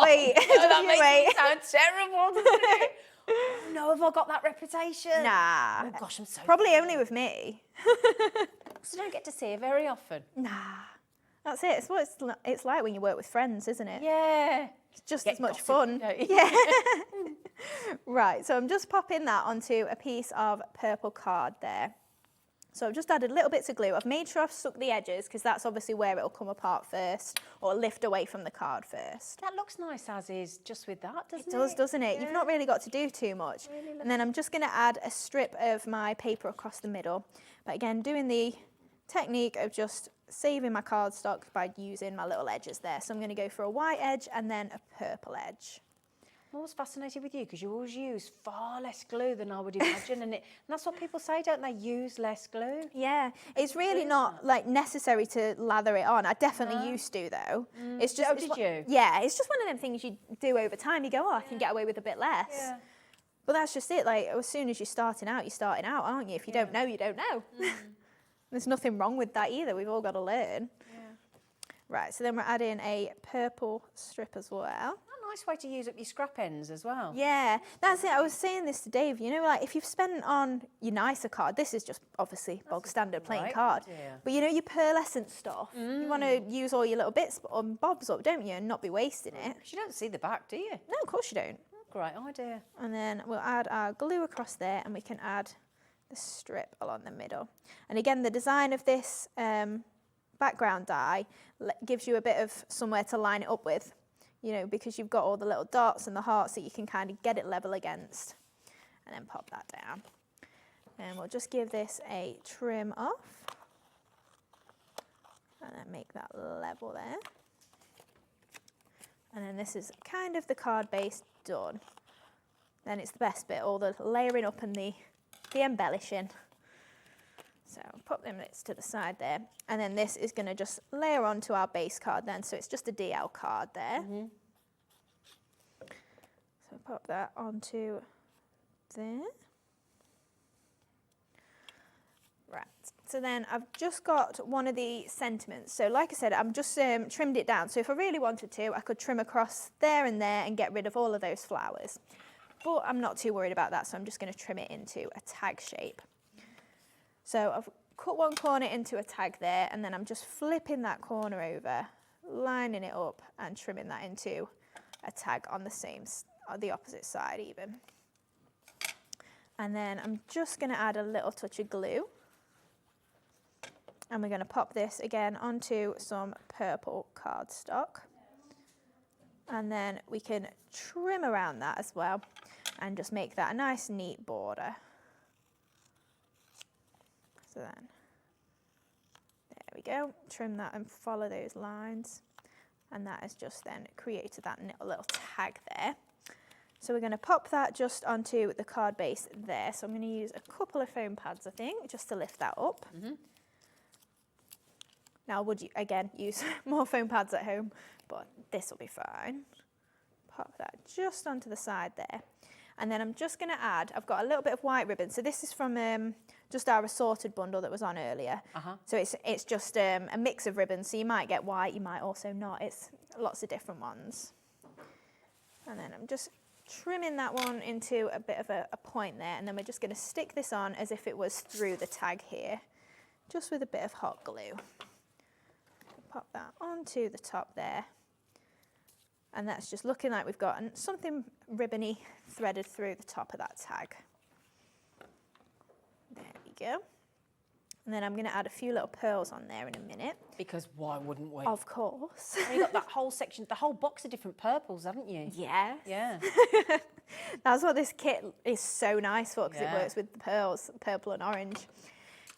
Wait, that makes it sound terrible, doesn't it? No, have I got that reputation? Nah. Oh gosh, I'm so probably only with me. So I don't get to see her very often. Nah. That's it. It's what it's like when you work with friends, isn't it? Yeah. It's just as much fun. Yeah. Right, so I'm just popping that onto a piece of purple card there. So I've just added little bits of glue. I've made sure I've stuck the edges because that's obviously where it'll come apart first or lift away from the card first. That looks nice as is, just with that, doesn't it? It does, doesn't it? Yeah. You've not really got to do too much. Really, and then I'm just going to add a strip of my paper across the middle. But again, doing the technique of just saving my cardstock by using my little edges there. So I'm going to go for a white edge and then a purple edge. I'm always fascinated with you because you always use far less glue than I would imagine, and that's what people say, don't they? Use less glue. Yeah, it's really not like necessary to lather it on. I definitely used to though. It's just. Did you? Yeah, it's just one of them things you do over time. You go, oh, I can get away with a bit less. Yeah. But that's just it. Like as soon as you're starting out, aren't you? If you don't know, you don't know. There's nothing wrong with that either. We've all got to learn. Yeah. Right. So then we're adding a purple strip as well. Nice way to use up your scrap ends as well. Yeah, that's it. I was saying this to Dave, you know, like if you've spent on your nicer card, this is just obviously bog standard plain card. But you know, your pearlescent stuff, you want to use all your little bits and bobs up, don't you, and not be wasting it. You don't see the back, do you? No, of course you don't. Great idea. And then we'll add our glue across there and we can add the strip along the middle. And again, the design of this background die gives you a bit of somewhere to line it up with. You know, because you've got all the little dots and the hearts that you can kind of get it level against. And then pop that down. And we'll just give this a trim off. And then make that level there. And then this is kind of the card base done. Then it's the best bit, all the layering up and the embellishing. So pop them bits to the side there. And then this is going to just layer onto our base card then. So it's just a DL card there. So pop that onto there. Right. So then I've just got one of the sentiments. So like I said, I'm just trimmed it down. So if I really wanted to, I could trim across there and get rid of all of those flowers. But I'm not too worried about that. So I'm just going to trim it into a tag shape. So I've cut one corner into a tag there, and then I'm just flipping that corner over, lining it up and trimming that into a tag on the opposite side even. And then I'm just going to add a little touch of glue. And we're going to pop this again onto some purple cardstock. And then we can trim around that as well and just make that a nice neat border. So then, there we go, trim that and follow those lines. And that has just then created that little tag there. So we're going to pop that just onto the card base there. So I'm going to use a couple of foam pads, I think, just to lift that up. Now, would you, again, use more foam pads at home, but this will be fine. Pop that just onto the side there. And then I'm just going to add, I've got a little bit of white ribbon. So this is from just our assorted bundle that was on earlier. So it's just a mix of ribbons. So you might get white, you might also not. It's lots of different ones. And then I'm just trimming that one into a bit of a point there. And then we're just going to stick this on as if it was through the tag here, just with a bit of hot glue. Pop that onto the top there. And that's just looking like we've got something ribbony threaded through the top of that tag. There we go. And then I'm going to add a few little pearls on there in a minute. Because why wouldn't we? Of course. You've got that whole section, the whole box of different purples, haven't you? Yes. Yeah. That's what this kit is so nice for, because it works with the pearls, purple and orange.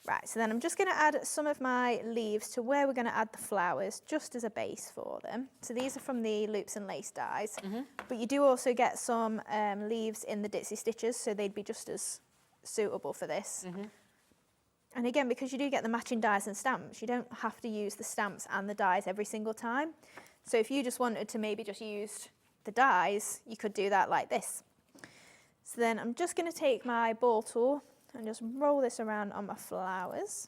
Right, so then I'm just going to add some of my leaves to where we're going to add the flowers, just as a base for them. So these are from the Loops and Lace dies, but you do also get some leaves in the Ditsy Stitches, so they'd be just as suitable for this. And again, because you do get the matching dies and stamps, you don't have to use the stamps and the dies every single time. So if you just wanted to maybe just use the dies, you could do that like this. So then I'm just going to take my ball tool and just roll this around on my flowers,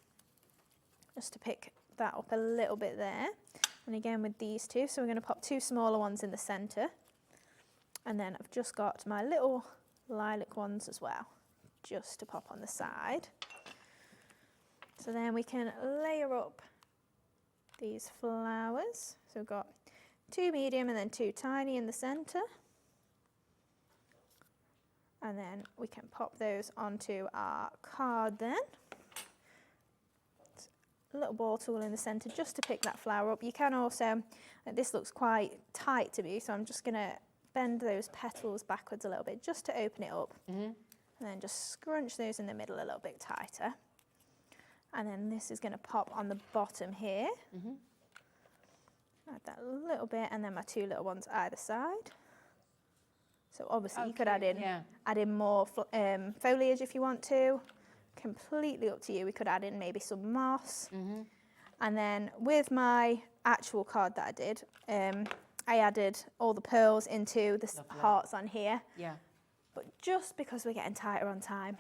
just to pick that up a little bit there. And again with these two, so we're going to pop two smaller ones in the centre. And then I've just got my little lilac ones as well, just to pop on the side. So then we can layer up these flowers. So we've got two medium and then two tiny in the centre. And then we can pop those onto our card then. A little ball tool in the centre just to pick that flower up. You can also, this looks quite tight to me, so I'm just going to bend those petals backwards a little bit just to open it up. And then just scrunch those in the middle a little bit tighter. And then this is going to pop on the bottom here. Add that a little bit, and then my two little ones either side. So obviously you could add in more foliage if you want to. Completely up to you. We could add in maybe some moss. And then with my actual card that I did, I added all the pearls into the hearts on here. But just because we're getting tighter on time,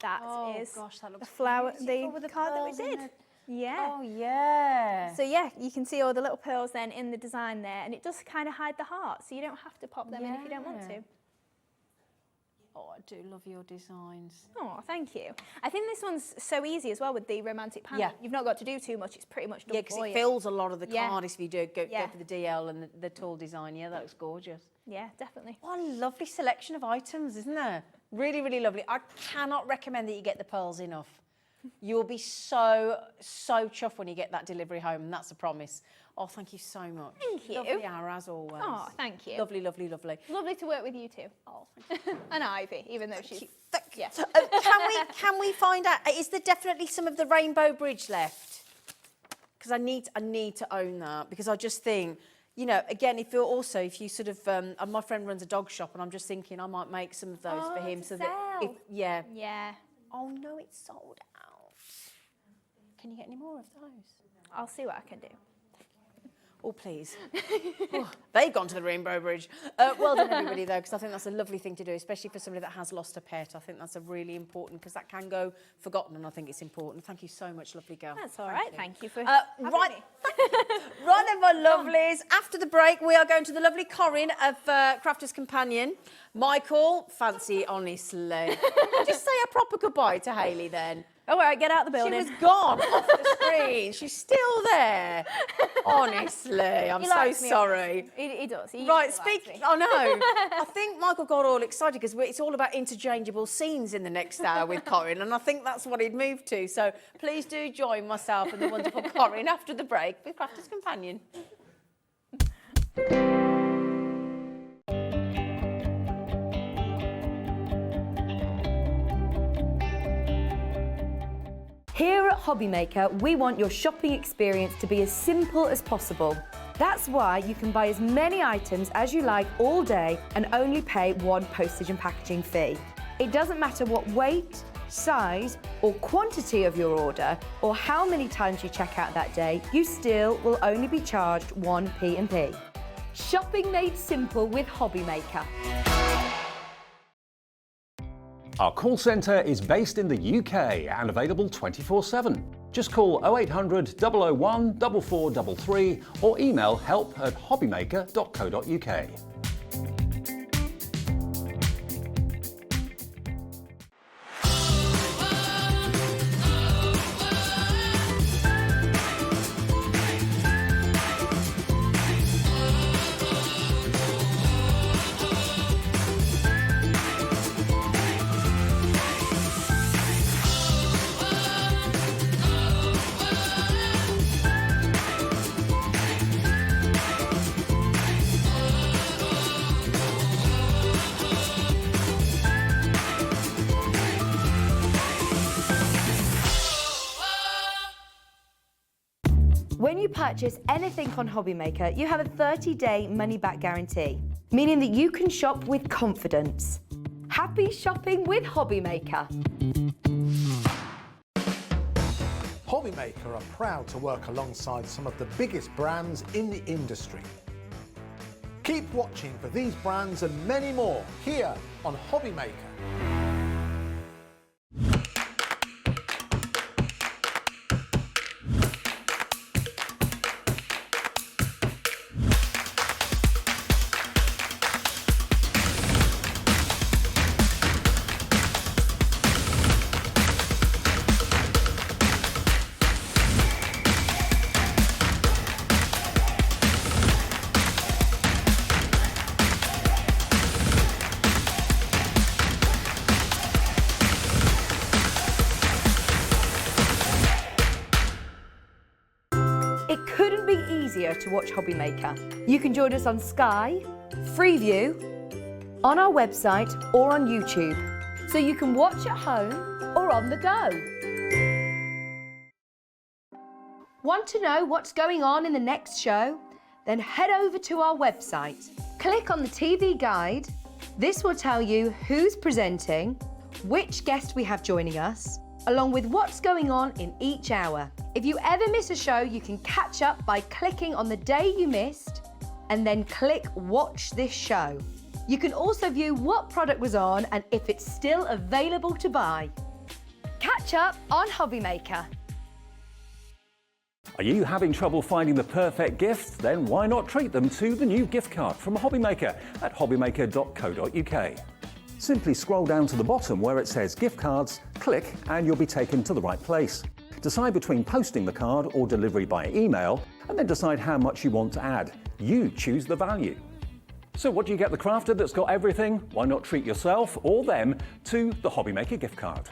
that is the flower, the card that we did. Oh, yeah. So yeah, you can see all the little pearls then in the design there, and it does kind of hide the heart, so you don't have to pop them in if you don't want to. Oh, I do love your designs. Oh, thank you. I think this one's so easy as well with the romantic panel. You've not got to do too much, it's pretty much done for you. Yeah, because it fills a lot of the card if you do go for the DL and the tall design. Yeah, that looks gorgeous. Yeah, definitely. What a lovely selection of items, isn't there? Really, really lovely. I cannot recommend that you get the pearls enough. You will be so chuffed when you get that delivery home, and that's a promise. Oh, thank you so much. Thank you. Lovely hour, as always. Oh, thank you. Lovely, lovely, lovely. Lovely to work with you too. Oh, and Ivy, even though she's... Can we find out, is there definitely some of the Rainbow Bridge left? Because I need to own that, because I just think, you know, again, if you sort of, my friend runs a dog shop, and I'm just thinking I might make some of those for him. So that, yeah. Oh no, it's sold out. Can you get any more of those? I'll see what I can do. Oh, please. Oh, they've gone to the Rainbow Bridge. Well done, everybody, though, because I think that's a lovely thing to do, especially for somebody that has lost a pet. I think that's a really important, because that can go forgotten, and I think it's important. Thank you so much, lovely girl. That's all right. Thank you for right me. Right then, my lovelies. After the break, we are going to the lovely Corinne of Crafter's Companion. Michael, fancy, honestly. Just say a proper goodbye to Hayley, then. All right, get out the building. She was gone off the screen. She's still there. Honestly, I'm so sorry. He does. He Right, I know. I think Michael got all excited because it's all about interchangeable scenes in the next hour with Corinne, and I think that's what he'd moved to. So please do join myself and the wonderful Corinne after the break with Crafter's Companion. Here at Hobbymaker, we want your shopping experience to be as simple as possible. That's why you can buy as many items as you like all day and only pay one postage and packaging fee. It doesn't matter what weight, size or quantity of your order or how many times you check out that day, you still will only be charged one P&P. Shopping made simple with Hobbymaker. Our call centre is based in the UK and available 24/7. Just call 0800 001 4433 or email help@hobbymaker.co.uk. When you purchase anything on Hobbymaker, you have a 30-day money-back guarantee, meaning that you can shop with confidence. Happy shopping with Hobbymaker. Hobbymaker are proud to work alongside some of the biggest brands in the industry. Keep watching for these brands and many more here on Hobbymaker. It couldn't be easier to watch Hobbymaker. You can join us on Sky, Freeview, on our website or on YouTube, so you can watch at home or on the go. Want to know what's going on in the next show? Then head over to our website. Click on the TV guide. This will tell you who's presenting, which guest we have joining us, along with what's going on in each hour. If you ever miss a show, you can catch up by clicking on the day you missed and then click Watch This Show. You can also view what product was on and if it's still available to buy. Catch up on Hobbymaker. Are you having trouble finding the perfect gift? Then why not treat them to the new gift card from Hobbymaker at hobbymaker.co.uk. Simply scroll down to the bottom where it says gift cards, click and you'll be taken to the right place. Decide between posting the card or delivery by email and then decide how much you want to add. You choose the value. So what do you get the crafter that's got everything? Why not treat yourself or them to the Hobbymaker gift card?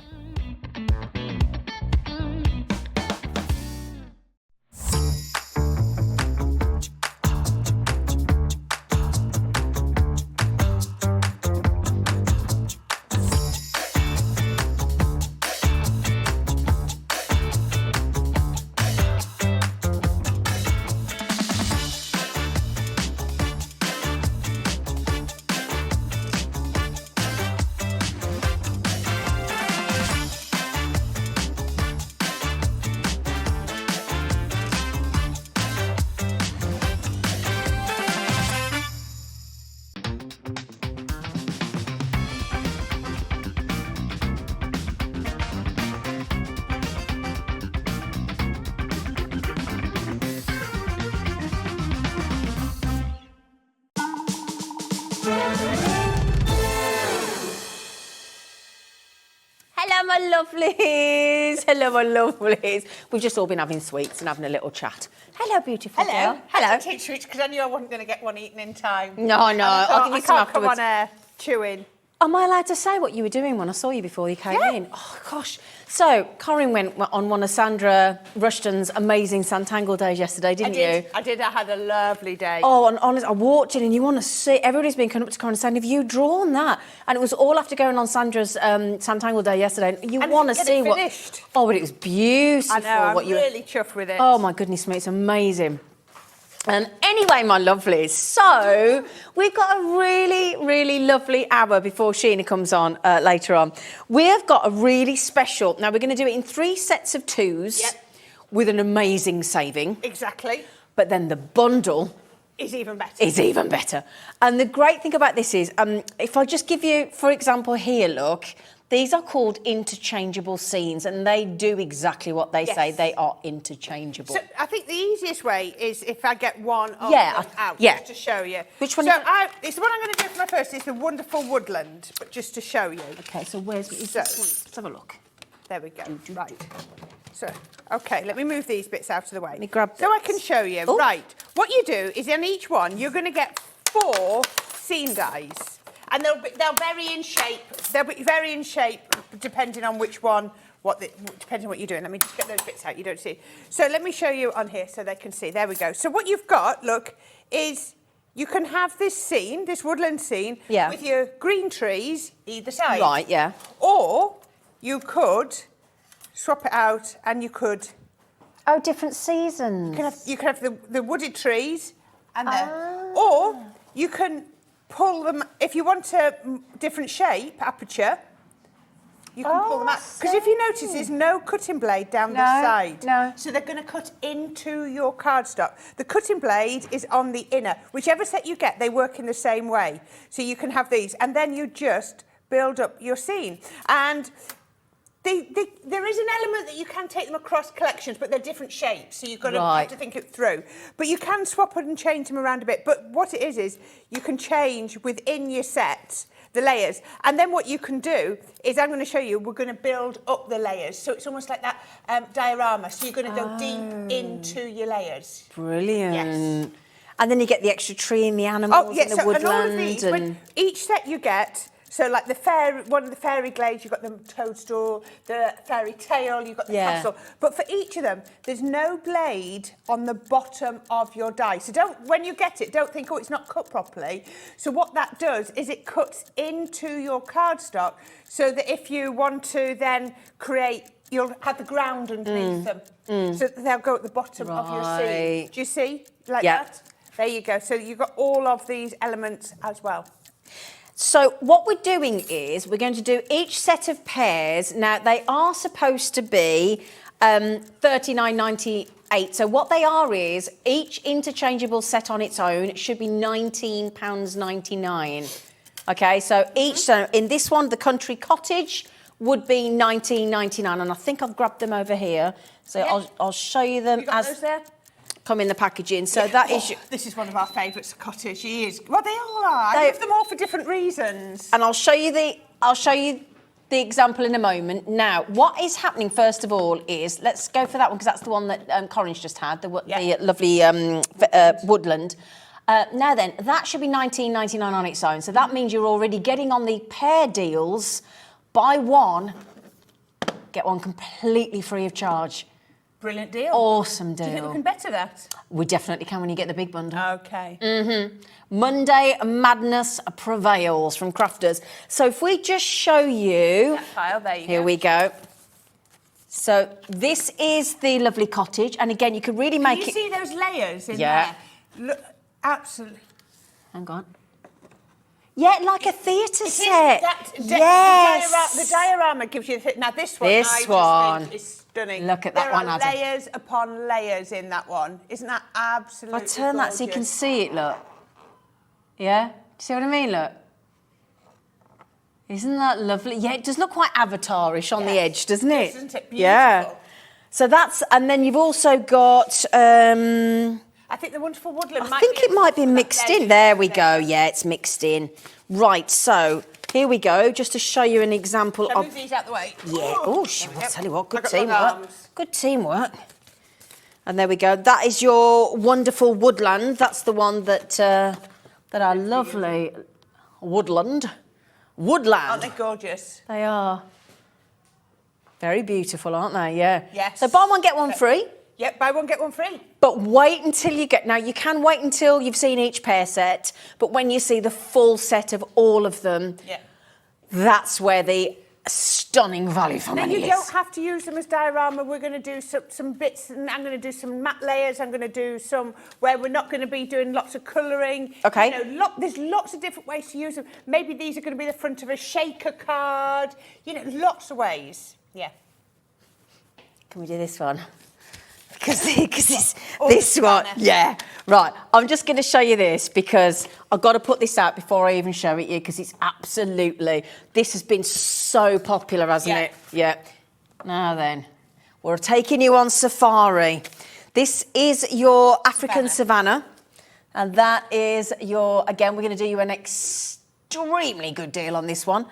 my lovelies. Hello, my lovelies. We've just all been having sweets and having a little chat. Hello, beautiful girl. Hello. I didn't take sweets because I knew I wasn't going to get one eaten in time. No, I'll give you some afterwards. I can't come on air chewing. Am I allowed to say what you were doing when I saw you before you came in? Oh, gosh. So, Corinne went on one of Sandra Rushton's amazing Santangle days yesterday, didn't you? I did. I had a lovely day. Oh, and honestly, I walked in and you want to see, everybody's been coming up to Corinne saying, have you drawn that? And it was all after going on Sandra's Santangle day yesterday. And you want to see what... Finished. Oh, but it was beautiful. I know, I'm really chuffed with it. Oh, my goodness me, it's amazing. And anyway, my lovelies, so we've got a really, really lovely hour before Sheena comes on later on. We have got a really special... Now, we're going to do it in 3 sets of 2s with an amazing saving. Exactly. But then the bundle... is even better. Is even better. And the great thing about this is, if I just give you, for example, here, look... These are called interchangeable scenes, and they do exactly what they say. They are interchangeable. So I think the easiest way is if I get one of them out, just to show you. Which one? So it's the one I'm going to do for my first. It's the Wonderful Woodland, but just to show you. Okay, so where's this one? Let's have a look. There we go. Right. So, okay, let me move these bits out of the way. Let me grab so I can show you. Ooh. Right. What you do is in each one, you're going to get 4 scene dies. And they'll vary in shape. They'll be vary in shape depending on which one, depending on what you're doing. Let me just get those bits out you don't see. So let me show you on here so they can see. There we go. So what you've got, look, is you can have this scene, this woodland scene, with your green trees either side. Right, yeah. Or you could swap it out and you could... Oh, different seasons. You can have the wooded trees and or you can... pull them, if you want a different shape, aperture, you can pull them out. Because if you notice, there's no cutting blade down this side. No. So they're going to cut into your cardstock. The cutting blade is on the inner. Whichever set you get, they work in the same way. So you can have these, and then you just build up your scene. And there is an element that you can take them across collections, but they're different shapes, so you've got to have to think it through. But you can swap it and change them around a bit. But what it is you can change within your set the layers. And then what you can do is I'm going to show you, we're going to build up the layers. So it's almost like that diorama. So you're going to go deep into your layers. Brilliant. Yes. And then you get the extra tree and the animals and the woodland. And all of these, each set you get... So, like one of the fairy glades, you've got the toadstool, the fairy tail, you've got the castle. But for each of them, there's no blade on the bottom of your die. So when you get it, don't think, oh, it's not cut properly. So what that does is it cuts into your cardstock so that if you want to then create, you'll have the ground underneath them. So they'll go at the bottom of your scene. Do you see? Like that? There you go. So you've got all of these elements as well. So what we're doing is we're going to do each set of pairs. Now, they are supposed to be $39.98. So what they are is each interchangeable set on its own should be £19.99. Okay, so so in this one, the country cottage would be $19.99. And I think I've grabbed them over here. So I'll show you them as those there? Come in the packaging. So that is... This is one of our favourites, cottage. She is. Well, they all are. I give them all for different reasons. And I'll show you the example in a moment. Now, what is happening first of all is let's go for that one because that's the one that Corinne's just had, the lovely woodland. Now then, that should be $19.99 on its own. So that means you're already getting on the pair deals. Buy one, get one completely free of charge. Brilliant deal. Awesome deal. Do you think we can better that? We definitely can when you get the big bundle. Okay. Monday Madness Prevails from Crafters. So if we just show you... That file, there you Here we go. So this is the lovely cottage. And again, you could really make it... Can you see those layers in there? Look, absolutely. Hang on. Yeah, like a theatre set. The diorama gives you... Now, this one, I just think is stunning. Look at that one, Adam. There are layers upon layers in that one. Isn't that absolutely I'll turn that so you can see it, look. Yeah? See what I mean, look? Isn't that lovely? Yeah, it does look quite Avatar-ish on the edge, doesn't it? Isn't it beautiful? Yeah. So that's... And then you've also got... I think the Wonderful Woodland I think it might be mixed in. There we go. Yeah, it's mixed in. Right, so Here we go, just to show you an example Shall I of... move these out the way? Yeah, oh, I'll tell you what, good Look at my teamwork. arms. Good teamwork. And there we go. That is your wonderful woodland. That's the one that that are lovely woodland. Woodland. Aren't they gorgeous? They are. Very beautiful, aren't they? Yeah. Yes. So buy one, get one free. Yep, buy one, get one free. But wait until you get... Now, you can wait until you've seen each pair set, but when you see the full set of all of them, that's where the stunning value for Now, money you don't have to use them as diorama. We're going to do some bits, and I'm going to do some matte layers. I'm going to do some where we're not going to be doing lots of colouring. Okay. You know, there's lots of different ways to use them. Maybe these are going to be the front of a shaker card. You know, lots of ways. Yeah. Can we do this one? Because this one, yeah. Right, I'm just going to show you this because I've got to put this out before I even show it you because it's absolutely, this has been so popular, hasn't it? Yeah. Now then, we're taking you on safari. This is your African savannah, and that is your, again, we're going to do you an extremely good deal on this one.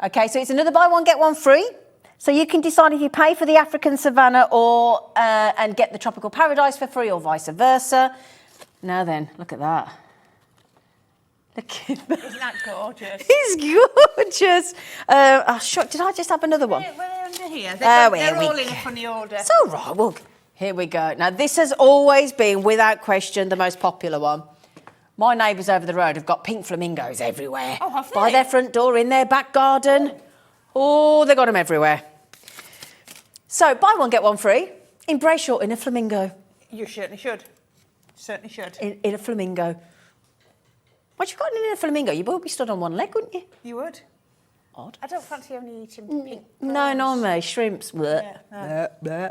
Okay, so it's another buy one, get one free. So you can decide if you pay for the African savannah or and get the tropical paradise for free or vice versa. Now then, look at that. Look at that. Isn't that gorgeous? It's gorgeous. Oh, sure. Did I just have another one? Were they under here? They're all in a funny order. It's all right. Well, here we go. Now, this has always been, without question, the most popular one. My neighbours over the road have got pink flamingos everywhere. Oh, have they? By their front door, in their back garden. Oh, they've got them everywhere. So, buy one, get one free. Embrace your inner flamingo. You certainly should. Certainly should. In a flamingo. What you've got in a flamingo? You would be stood on one leg, wouldn't you? You would. Odd. I don't fancy only eating pink. No, no, me. Shrimps. Bleh. Yeah, Bleh.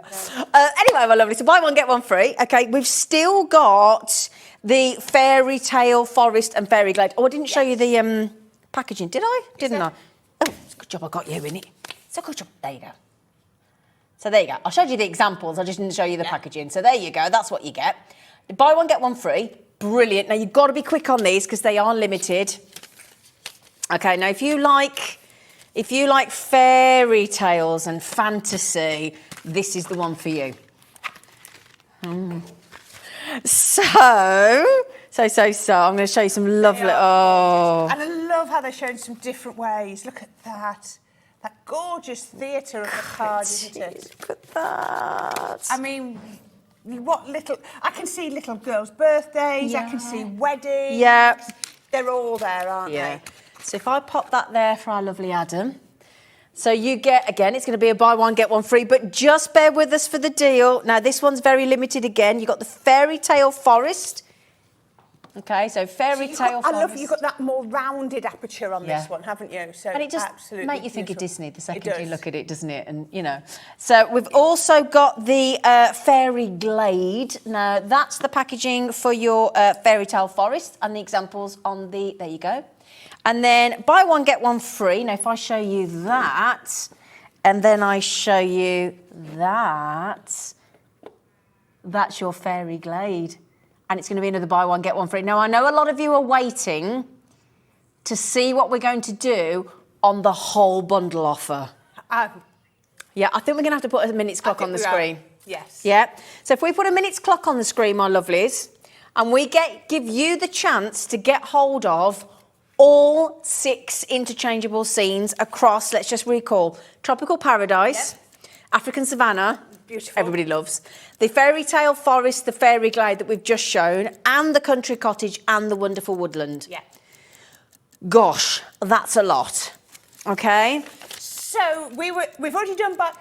Anyway, my lovely, so buy one, get one free. Okay, we've still got the fairy tale forest and fairy glade. Oh, I didn't show you the packaging, did I? Didn't I? Oh, it's a good job I got you in it. It's a good job. There you go. So there you go. I showed you the examples. I just didn't show you the packaging. So there you go. That's what you get. Buy one, get one free. Brilliant. Now, you've got to be quick on these because they are limited. Okay, now if you like fairy tales and fantasy, this is the one for you. So, I'm going to show you some lovely... Oh. And I love how they're showing some different ways. Look at that. That gorgeous theatre of the card, isn't it? Look at that. I mean, what little... I can see little girls' birthdays. I can see weddings. Yeah. They're all there, aren't they? So if I pop that there for our lovely Adam. So you get, again, it's going to be a buy one, get one free, but just bear with us for the deal. Now, this one's very limited again. You've got the fairy tale forest. Okay, so fairy tale forest. I love you've got that more rounded aperture on this one, haven't you? So and it just absolutely makes you think of beautiful. Disney the second you look at it, doesn't it? And, you know. So we've also got the fairy glade. Now, that's the packaging for your fairy tale forest and the examples on the... There you go. And then buy one, get one free. Now, if I show you that, and then I show you that, that's your fairy glade. And it's going to be another buy one, get one free. Now, I know a lot of you are waiting to see what we're going to do on the whole bundle offer. Yeah, I think we're going to have to put a minutes clock on the screen. Yes. Yeah. So if we put a minutes clock on the screen, my lovelies, and we give you the chance to get hold of all 6 interchangeable scenes across, let's just recall, Tropical Paradise, African Savannah, beautiful, everybody loves, the fairy tale forest, the fairy glade that we've just shown, and the country cottage and the wonderful woodland. Yeah. Gosh, that's a lot. Okay. So we've already done buy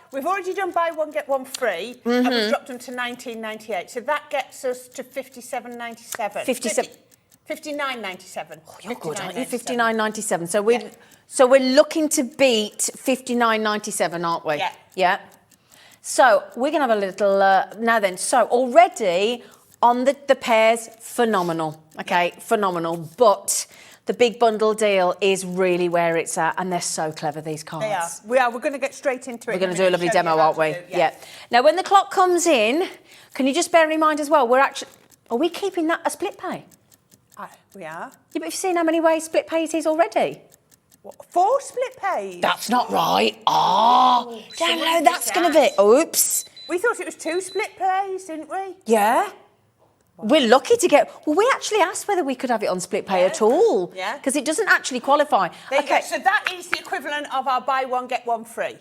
one, get one free, and we've dropped them to 19.98. So that gets us to 57.97. 59.97. Oh, you're good, aren't you? 59.97. So we're looking to beat 59.97, aren't we? Yeah. Yeah. So we're going to have a little now then. So already on the pairs, phenomenal. Okay, phenomenal. But the big bundle deal is really where it's at, and they're so clever, these cards. They are. We are. We're going to get straight into it. We're going to do a lovely demo, aren't we? Yeah. Now, when the clock comes in, can you just bear in mind as well, are we keeping that a split pay? We are. Yeah, but have you seen how many ways split pay it is already? What, 4 split pays? That's not right. Oh, don't know, that's going to be... Oops. We thought it was 2 split pays, didn't we? Yeah. We're lucky to get... Well, we actually asked whether we could have it on split pay at all. Yeah. Because it doesn't actually qualify. There you go. So that is the equivalent of our buy one, get one free.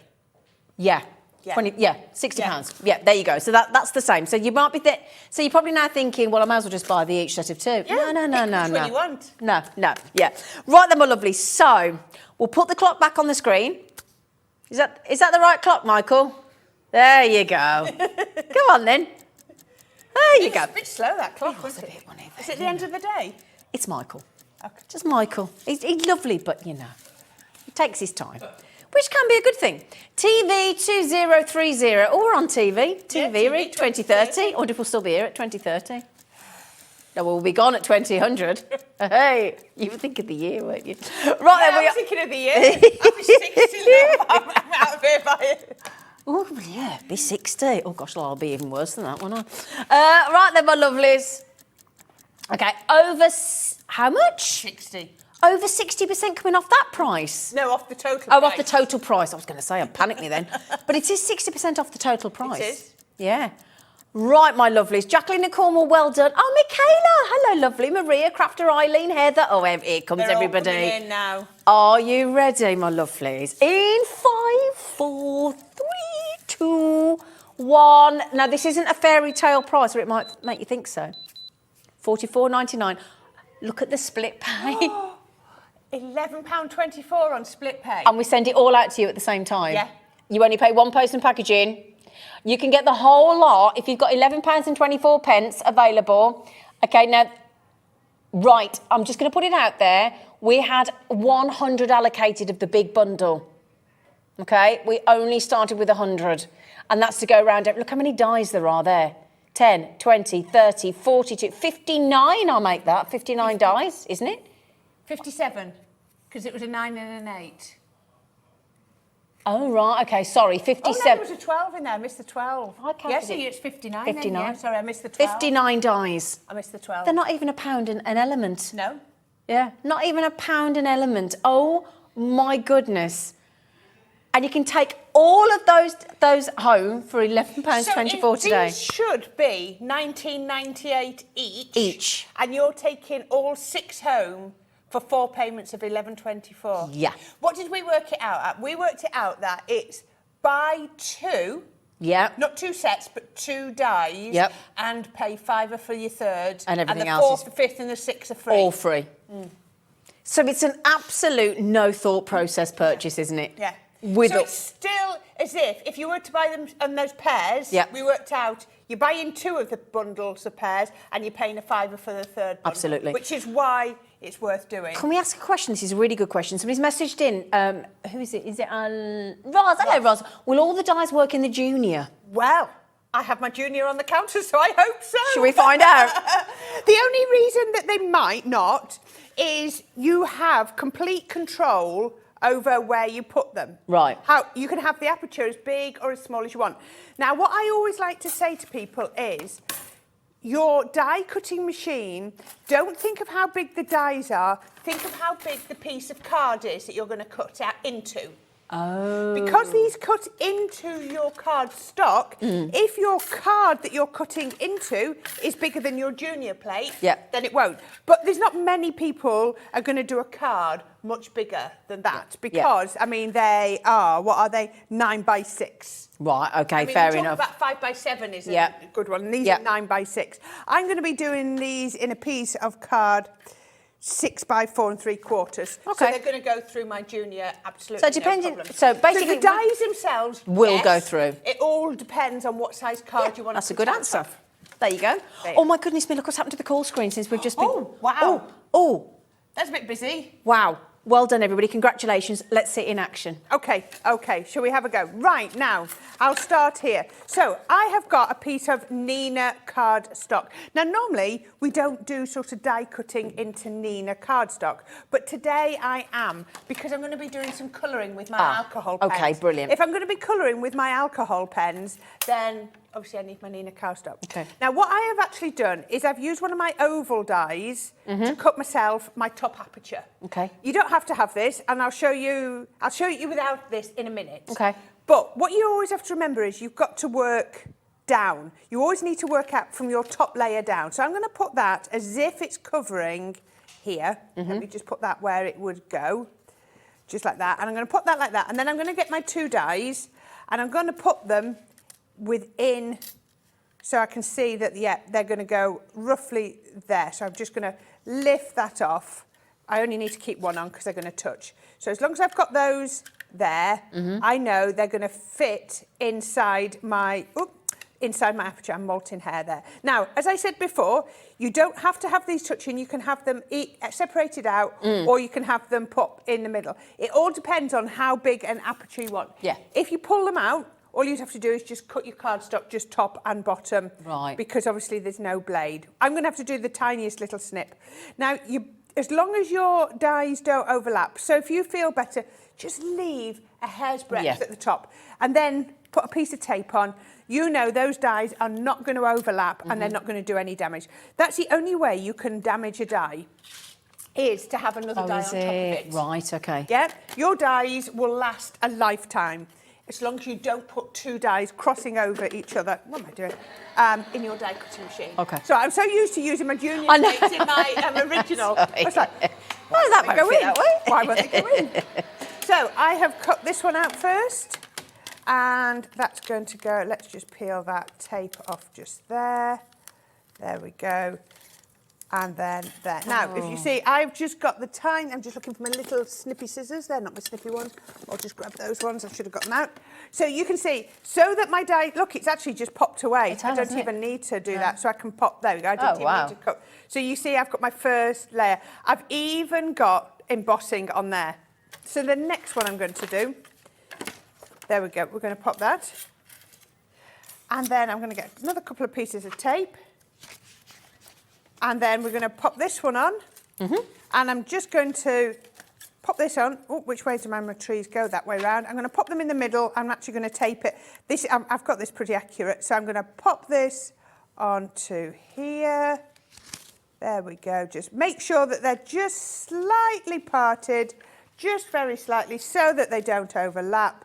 Yeah. Yeah. 20, yeah, £60. Yeah, there you go. So that's the same. So you might be so you're probably now thinking, well, I might as well just buy the each set of 2. Yeah, No. which one you want. No, yeah. Right then, my lovely. So we'll put the clock back on the screen. Is that the right clock, Michael? There you go. Go on then. There you go. It's a bit slow, that clock, wasn't it? Is it the end of the day? It's Michael. Okay. Just Michael. He's lovely, but, you know, he takes his time. Which can be a good thing. TV 2030. Oh, we're on TV. TV, read 2030. Or if we'll still be here at 2030. No, we'll be gone at 2000. Hey, you were thinking of the year, weren't you? Right, I was thinking of the year. I'll be 60 now. I'm out of here by it. Oh, yeah, be 60. Oh, gosh, well, I'll be even worse than that, won't I? Right then, my lovelies. Okay, how much? 60. Over 60% coming off that price? No, off the total price. Oh, off the total price. I was going to say, I panicked me then. But it is 60% off the total price. It is. Yeah. Right, my lovelies. Jacqueline and Cornwall, well done. Oh, Michaela. Hello, lovely. Maria, Crafter, Eileen, Heather. Oh, here comes everybody. They're all coming in now. Are you ready, my lovelies? In 5, 4, 3, 2, 1. Now, this isn't a fairy tale price, or it might make you think so. $44.99. Look at the split pay. £11.24 on split pay. And we send it all out to you at the same time. Yeah. You only pay one post and packaging. You can get the whole lot if you've got £11.24 available. Okay, now, right, I'm just going to put it out there. We had 100 allocated of the big bundle. Okay, we only started with 100. And that's to go around. Look how many dies there are there. 10, 20, 30, 42, 59, I'll make that. 59 dies, isn't it? 57, because it was a 9 and an 8. Oh, right, OK, sorry, 57. Oh, no, there was a 12 in there. I missed the 12. I counted Yes, it. it's 59. 59. Then, yeah. Sorry, I missed the 12. 59 dies. I missed the 12. They're not even £1 an element. No. Yeah, not even £1 an element. Oh, my goodness. And you can take all of those home for £11.24 today. These should be $19.98 each. Each. And you're taking all 6 home for 4 payments of $11.24. Yeah. What did we work it out at? We worked it out that it's buy 2. Yeah. Not 2 sets, but 2 dies. Yep. And pay £5 for your third. And everything the else fourth, the fifth, and the 6th are free. All free. Mm. So it's an absolute no thought process purchase, isn't it? Yeah. So it's still as if you were to buy them on those pairs, Yep. we worked out you're buying 2 of the bundles of pairs and you're paying £5 for the third bundle. Absolutely. Which is why it's worth doing. Can we ask a question? This is a really good question. Somebody's messaged in. Who is it? Is it Roz? Hello, Roz. Will all the dies work in the junior? Well, I have my junior on the counter, so I hope so. Shall we find out? The only reason that they might not is you have complete control over where you put them. Right. How you can have the aperture as big or as small as you want. Now, what I always like to say to people is, your die cutting machine, don't think of how big the dies are, think of how big the piece of card is that you're going to cut out into. Oh. Because these cut into your card stock, if your card that you're cutting into is bigger than your junior plate, then it won't. But there's not many people are going to do a card much bigger than that because, I mean, they are, what are they, 9 by 6. Right, OK, I mean, fair you talk enough. about 5 by 7 is a good one, and these are 9 by 6. I'm going to be doing these in a piece of card 6 by 4 3/4. Okay. So they're going to go through my junior, absolutely. So depending, no problem. so basically, the dies themselves will go through. It all depends on what size card you want. That's to a good put answer. on. There you go. There. Oh my goodness me! Look what's happened to the call screen since we've just been. Oh wow! Oh, that's a bit busy. Wow! Well done, everybody. Congratulations. Let's see it in action. Okay, okay. Shall we have a go? Right, now, I'll start here. So, I have got a piece of Nina card stock. Now, normally, we don't do sort of die cutting into Nina cardstock, but today I am, because I'm going to be doing some colouring with my alcohol pens. Okay, brilliant. If I'm going to be colouring with my alcohol pens, then obviously I need my Nina cardstock. Okay. Now what I have actually done is I've used one of my oval dies to cut myself my top aperture. Okay. You don't have to have this, and I'll show you without this in a minute. Okay. But what you always have to remember is you've got to work down. You always need to work out from your top layer down. So I'm going to put that as if it's covering here. Let me just put that where it would go, just like that. And I'm going to put that like that. And then I'm going to get my 2 dies, and I'm going to put them within, so I can see that, yeah, they're going to go roughly there. So I'm just going to lift that off. I only need to keep one on because they're going to touch. So as long as I've got those there, I know they're going to fit inside my aperture. I'm molting hair there. Now, as I said before, you don't have to have these touching. You can have them separated out, or you can have them put in the middle. It all depends on how big an aperture you want. Yeah. If you pull them out, all you'd have to do is just cut your cardstock just top and bottom. Right. Because obviously there's no blade. I'm going to have to do the tiniest little snip. Now, as long as your dies don't overlap, so if you feel better, just leave a hair's breadth at the top and then put a piece of tape on. You know those dies are not going to overlap and they're not going to do any damage. That's the only way you can damage a die, is to have another die on top of it. Right, okay. Yeah, your dies will last a lifetime as long as you don't put 2 dies crossing over each other. What am I doing? In your die cutting machine. Okay. So I'm so used to using my junior dates in my original. I was like, why does that go fit in? that way? Why won't they go in? So I have cut this one out first, and that's going to go. Let's just peel that tape off just there. There we go. And then there. Now, if you see, I've just got the tiny, I'm just looking for my little snippy scissors. They're not my snippy ones. I'll just grab those ones. I should have got them out. So you can see, so that my die, look, it's actually just popped away. I don't even need to do that. So I can pop, there we go. I don't even need to cut. So you see, I've got my first layer. I've even got embossing on there. So the next one I'm going to do, there we go. We're going to pop that. And then I'm going to get another couple of pieces of tape. And then we're going to pop this one on. And I'm just going to pop this on. Oh, which way do my trees go? That way round. I'm going to pop them in the middle. I'm actually going to tape it. This, I've got this pretty accurate. So I'm going to pop this onto here. There we go. Just make sure that they're just slightly parted, just very slightly, so that they don't overlap.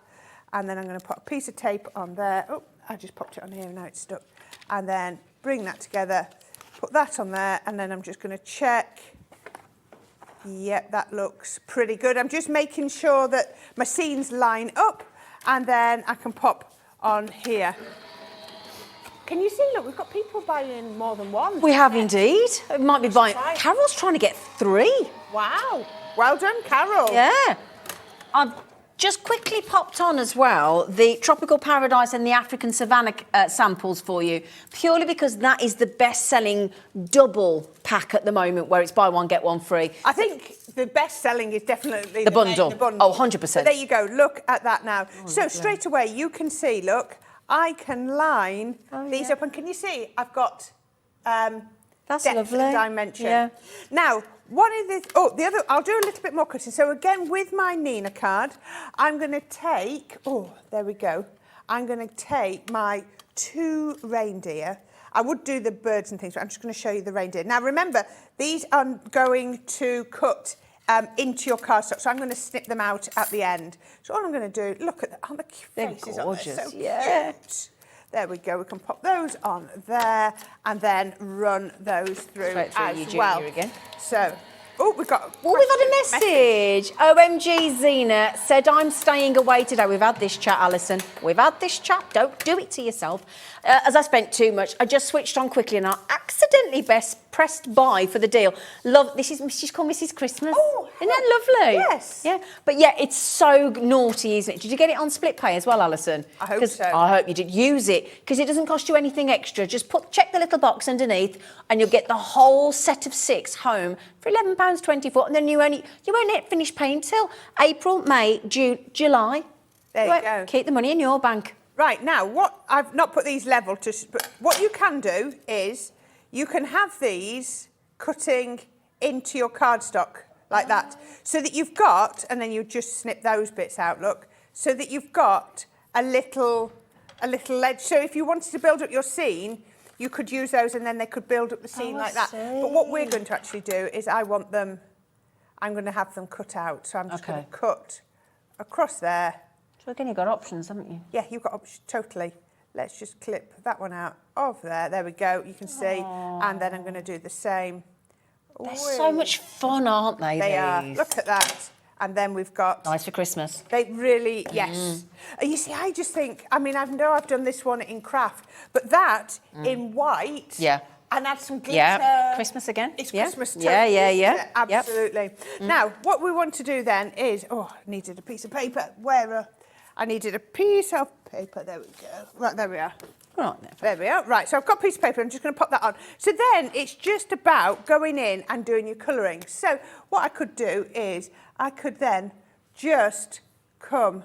And then I'm going to put a piece of tape on there. Oh, I just popped it on here, now it's stuck. And then bring that together, put that on there, and then I'm just going to check. Yep, that looks pretty good. I'm just making sure that my seams line up, and then I can pop on here. Can you see, look, we've got people buying more than one. We have indeed. It might be buying. Carol's trying to get 3. Wow. Well done, Carol. Yeah. I've just quickly popped on as well the Tropical Paradise and the African Savannah samples for you, purely because that is the best-selling double pack at the moment, where it's buy one, get one free. I think the best selling is definitely the bundle. Oh, 100%. But there you go. Look at that now. So straight away you can see, look, I can line these up, and can you see I've got That's depth lovely. and dimension. Yeah. Now, one of the the other, I'll do a little bit more cutting. So again, with my Nina card, I'm going to take, there we go. I'm going to take my 2 reindeer. I would do the birds and things, but I'm just going to show you the reindeer. Now remember, these are going to cut into your cardstock, so I'm going to snip them out at the end. So all I'm going to do, look at the faces They're gorgeous, on there, so yeah. cute. There we go. We can pop those on there and then run those through Straight through as you, well. Junior, again. So, we've got a message. OMG Zena said, I'm staying away today. We've had this chat, Alison. We've had this chat. Don't do it to yourself. As I spent too much, I just switched on quickly and I accidentally pressed buy for the deal. Love, she's called Mrs. Christmas. Oh, isn't that lovely? Yes. Yeah. But yeah, it's so naughty, isn't it? Did you get it on split pay as well, Alison? I hope so. I hope you did. Use it, because it doesn't cost you anything extra. Just check the little box underneath and you'll get the whole set of 6 home for £11.24, and then you won't finish paying till April, May, June, July. There you go. Keep the money in your bank. Right, now, what I've not put these level, but what you can do is you can have these cutting into your cardstock like that, so that you've got, and then you just snip those bits out, look, so that you've got a little a little ledge. So if you wanted to build up your scene, you could use those and then they could build up the scene like that. But what we're going to actually do is I'm going to have them cut out. So I'm just going to cut across there. So again, you've got options, haven't you? Yeah, you've got options, totally. Let's just clip that one out of there. There we go, you can see. And then I'm going to do the same. They're so much fun, aren't they? They are. These? Look at that. And then we've got... Nice for Christmas. They really, yes. You see, I just think, I mean, I know I've done this one in craft, but that in white... Yeah. And add some glitter. Yeah, Christmas again. It's yeah. Christmas too. Yeah. Absolutely. Now, what we want to do then is... Oh, I needed a piece of paper. I needed a piece of paper. There we go. Right, there we are. Right, there we are. Right, so I've got a piece of paper. I'm just going to pop that on. So then it's just about going in and doing your colouring. So what I could do is I could then just come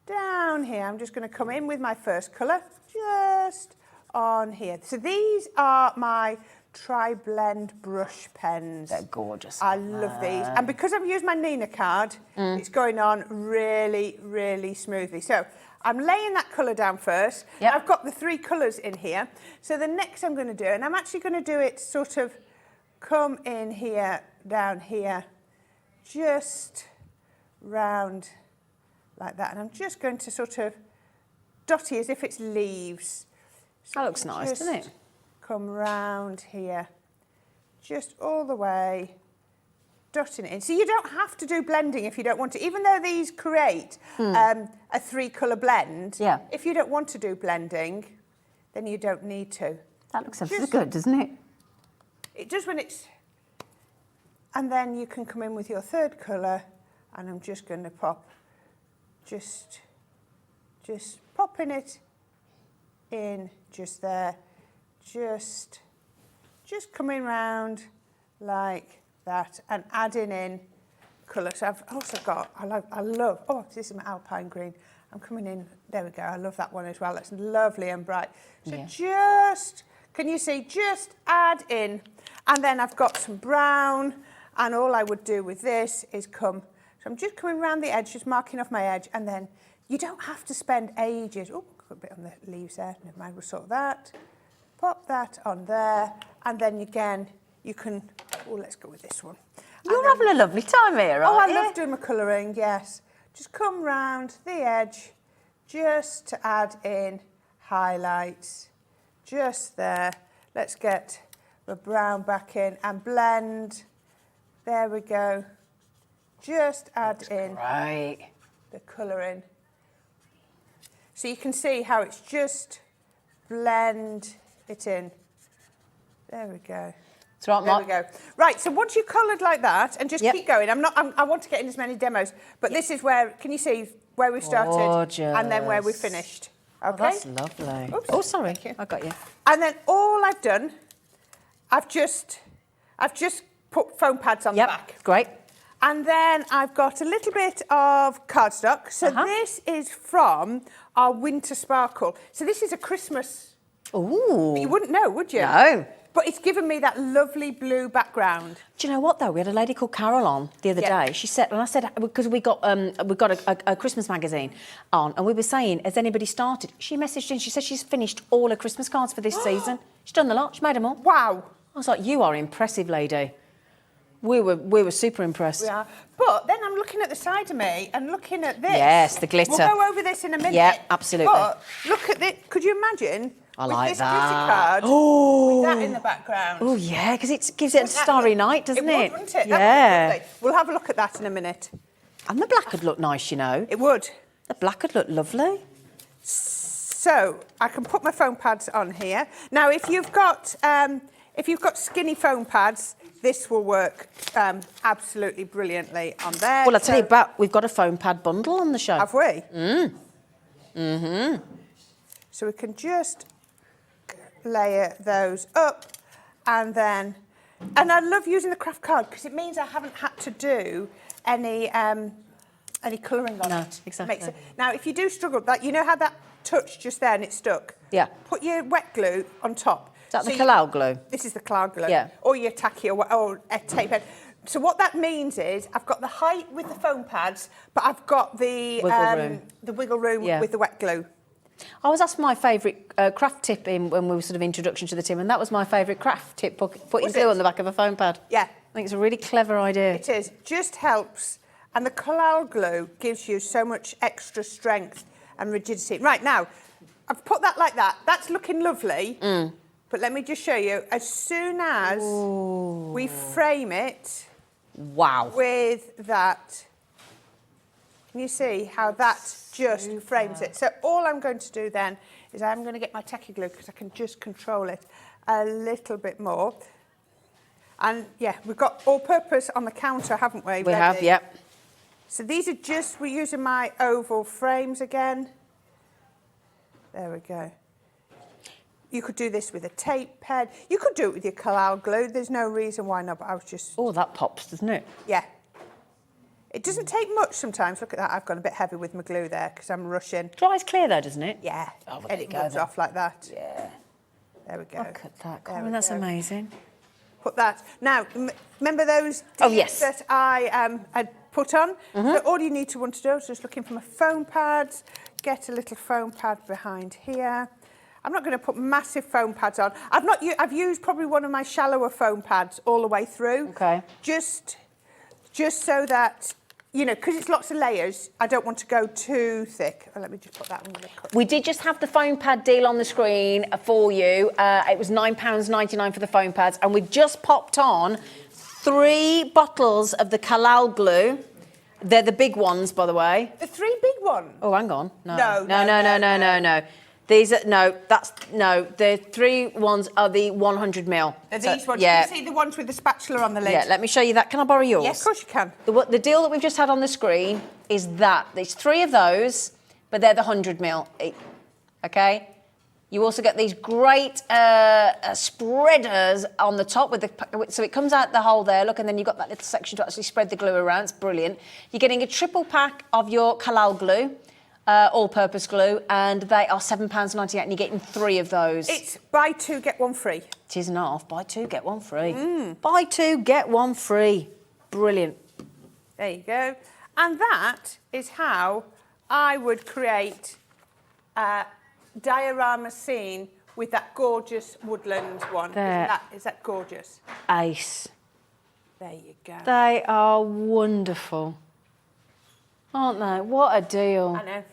down here. I'm just going to come in with my first colour, just on here. So these are my Tri-Blend brush pens. They're gorgeous. I love these. And because I've used my Nina card, it's going on really, really smoothly. So I'm laying that colour down first. Yep. I've got the 3 colours in here. So the next I'm going to do, and I'm actually going to do it sort of come in here, down here, just round like that. And I'm just going to sort of dotty as if it's leaves. So that looks nice, doesn't it? Come round here, just all the way, dotting it in. So you don't have to do blending if you don't want to. Even though these create a 3-colour blend, if you don't want to do blending, then you don't need to. That looks so good, doesn't it? It does when it's... And then you can come in with your 3rd colour, and I'm just going to pop, just popping it in just there. Just coming round like that and adding in colour. So I've also got, I love, oh, this is my Alpine green. I'm coming in, there we go, I love that one as well. It's lovely and bright. So just, can you see, just add in. And then I've got some brown, and all I would do with this is come, so I'm just coming around the edge, just marking off my edge, and then you don't have to spend ages. Oh, got a bit on the leaves there, never mind, we'll sort that. Pop that on there, and then again, you can, oh, let's go with this one. You're having a lovely time here, aren't you? I love doing my colouring, yes. Just come round the edge, just to add in highlights, just there. Let's get the brown back in and blend. There we go. Just add in the colouring. So you can see how it's just blend it in. There we go. That's right, There we go. Right, so once you've coloured like that, and just keep going. I want to get in as many demos, but this is where, can you see where we started and then where we finished? Okay. Oh, that's lovely. Oops. Oh, sorry, I got you. And then all I've done, I've just put foam pads on the back. Great. And then I've got a little bit of cardstock. So this is from our Winter Sparkle. So this is a Christmas. Ooh. But you wouldn't know, would you? No. But it's given me that lovely blue background. Do you know what though? We had a lady called Carol on the other day. She said, and I said, because we got a Christmas magazine on, and we were saying, has anybody started? She messaged in. She said she's finished all her Christmas cards for this season. She's done the lot. She made them all. Wow. I was like, you are impressive, lady. We were super impressed. We are. But then I'm looking at the side of me and looking at this. Yes, the glitter. We'll go over this in a minute. Yeah, absolutely. But look at this. Could you imagine? I with like this that. glitter card, oh. with that in the background. Oh, yeah, because it gives it a starry night, doesn't it? Would, wouldn't it? Yeah. That would be lovely. We'll have a look at that in a minute. And the black would look nice, you know. It would. The black would look lovely. So I can put my foam pads on here. Now, if you've got skinny foam pads, this will work absolutely brilliantly on there. Well, I'll tell you about, we've got a foam pad bundle on the show. Have we? Mm-hmm. So we can just layer those up, and I love using the craft card because it means I haven't had to do any colouring on it. Exactly. Now, if you do struggle, that you know how that touched just there and it stuck? Yeah. Put your wet glue on top. Is that the Kalal glue? This is the Kalal glue. Yeah. Or your tacky or a tape head. So what that means is I've got the height with the foam pads, but I've got the wiggle room with the wet glue. I was asked my favourite craft tip when we were sort of introduction to the team, and that was my favourite craft tip, putting glue on the back of a foam pad. Yeah. I think it's a really clever idea. It is. Just helps. And the collal glue gives you so much extra strength and rigidity. Right, now, I've put that like that. That's looking lovely. But let me just show you. As soon as we frame it with that, can you see how that just frames it? So all I'm going to do then is I'm going to get my tacky glue because I can just control it a little bit more. And yeah, we've got all-purpose on the counter, haven't we? We have, yep. So these are just, we're using my oval frames again. There we go. You could do this with a tape pen. You could do it with your collal glue. There's no reason why not, but I was just... Oh, that pops, doesn't it? Yeah. It doesn't take much sometimes. Look at that. I've gone a bit heavy with my glue there because I'm rushing. Dries clear though, doesn't it? Yeah. Oh, well, And it comes off like that. Yeah. There we go. Look at that. There Colin, we that's go. amazing. Put that. Now, remember those Oh, teeth yes. that I had put on? So all you need to want to do is just looking for my foam pads, get a little foam pad behind here. I'm not going to put massive foam pads on. I've used probably one of my shallower foam pads all the way through. Okay. Just so that, you know, because it's lots of layers, I don't want to go too thick. Oh, let me just put that one. We did just have the foam pad deal on the screen for you. It was £9.99 for the foam pads, and we've just popped on 3 bottles of the collal glue. They're the big ones, by the way. The 3 big ones? Oh, hang on. No. No. These are, the 3 ones are the 100 mil. Are these ones? Yeah. Can you see the ones with the spatula on the lid? Yeah, let me show you that. Can I borrow yours? Yes, of course you can. The deal that we've just had on the screen is that. There's 3 of those, but they're the 100 mil. Okay? You also get these great spreaders on the top so it comes out the hole there, look, and then you've got that little section to actually spread the glue around. It's brilliant. You're getting a triple pack of your collal glue, all-purpose glue, and they are £7.98, and you're getting 3 of those. It's buy 2, get 1 free. It is not. Buy 2, get 1 free. Buy 2, get 1 free. Brilliant. There you go. And that is how I would create a diorama scene with that gorgeous woodland one. Is that gorgeous? Ace. There you go. They are wonderful. Aren't they? What a deal. I know.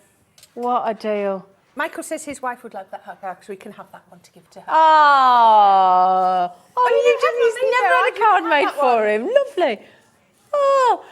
What a deal. Michael says his wife would like that hug because we can have that one to give to her. Oh, he's never had a card made for him. Lovely. Oh.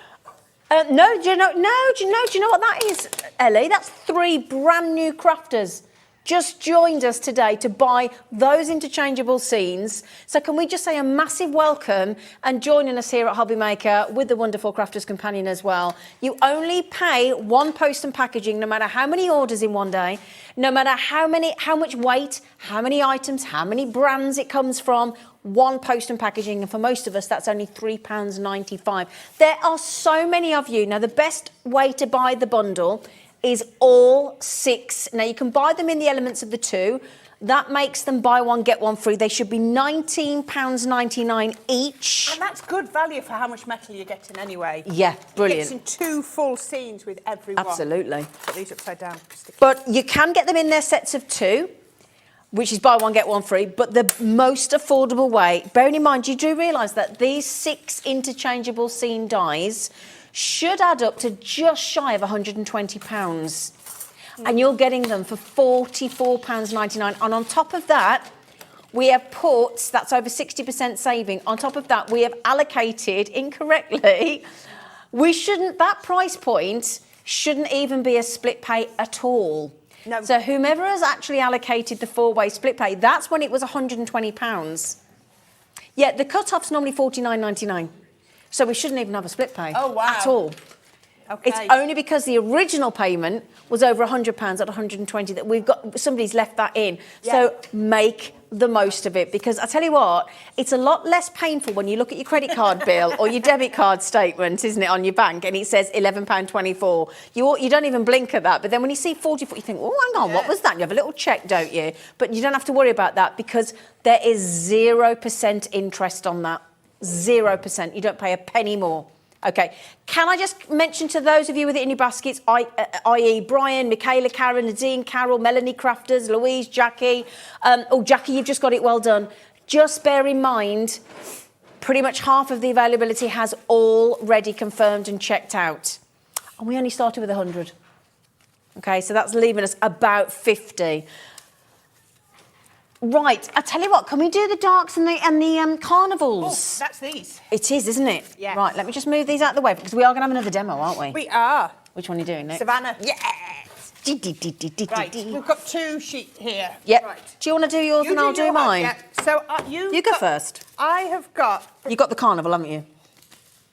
No, do you know what that is, Ellie? That's 3 brand new crafters just joined us today to buy those interchangeable scenes. So can we just say a massive welcome and joining us here at Hobby Maker with the wonderful Crafters Companion as well. You only pay 1 post and packaging no matter how many orders in one day, no matter how much weight, how many items, how many brands it comes from. 1 post and packaging, and for most of us that's only £3.95. There are so many of you. Now the best way to buy the bundle is all 6. Now you can buy them in the elements of the 2. That makes them buy 1 get 1 free. They should be £19.99 each. And that's good value for how much metal you're getting anyway. Yeah, brilliant. It's in 2 full scenes with every one. Absolutely. Put these upside down. But you can get them in their sets of 2, which is buy 1 get 1 free, but the most affordable way, bearing in mind you do realise that these 6 interchangeable scene dies should add up to just shy of £120. And you're getting them for £44.99. And on top of that, we have put, that's over 60% saving. On top of that, we have allocated incorrectly, that price point shouldn't even be a split pay at all. No. So whomever has actually allocated the 4-way split pay, that's when it was £120. Yeah, the cut-off's normally £49.99. So we shouldn't even have a split pay at all. Okay. It's only because the original payment was over £100 at 120 that somebody's left that in. Yeah. So make the most of it, because I tell you what, it's a lot less painful when you look at your credit card bill or your debit card statement, isn't it, on your bank, and it says £11.24. You don't even blink at that, but then when you see 44, you think, oh, hang on, what was that? And you have a little check, don't you? But you don't have to worry about that because there is 0% interest on that. 0%. You don't pay a penny more. Okay. Can I just mention to those of you with it in your baskets, i.e. Brian, Michaela, Karen, Nadine, Carol, Melanie Crafters, Louise, Jackie. Oh, Jackie, you've just got it well done. Just bear in mind, pretty much half of the availability has already confirmed and checked out. And we only started with 100. Okay, so that's leaving us about 50. Right, I tell you what, can we do the darks and the carnivals? Oh, that's these. It is, isn't it? Yes. Right, let me just move these out of the way because we are going to have another demo, aren't we? We are. Which one are you doing next? Savannah. Yes. Right, we've got 2 sheets here. Yep. Right. Do you want to do yours and I'll do mine? Yeah. So You go first. I have got. You got the carnival, haven't you?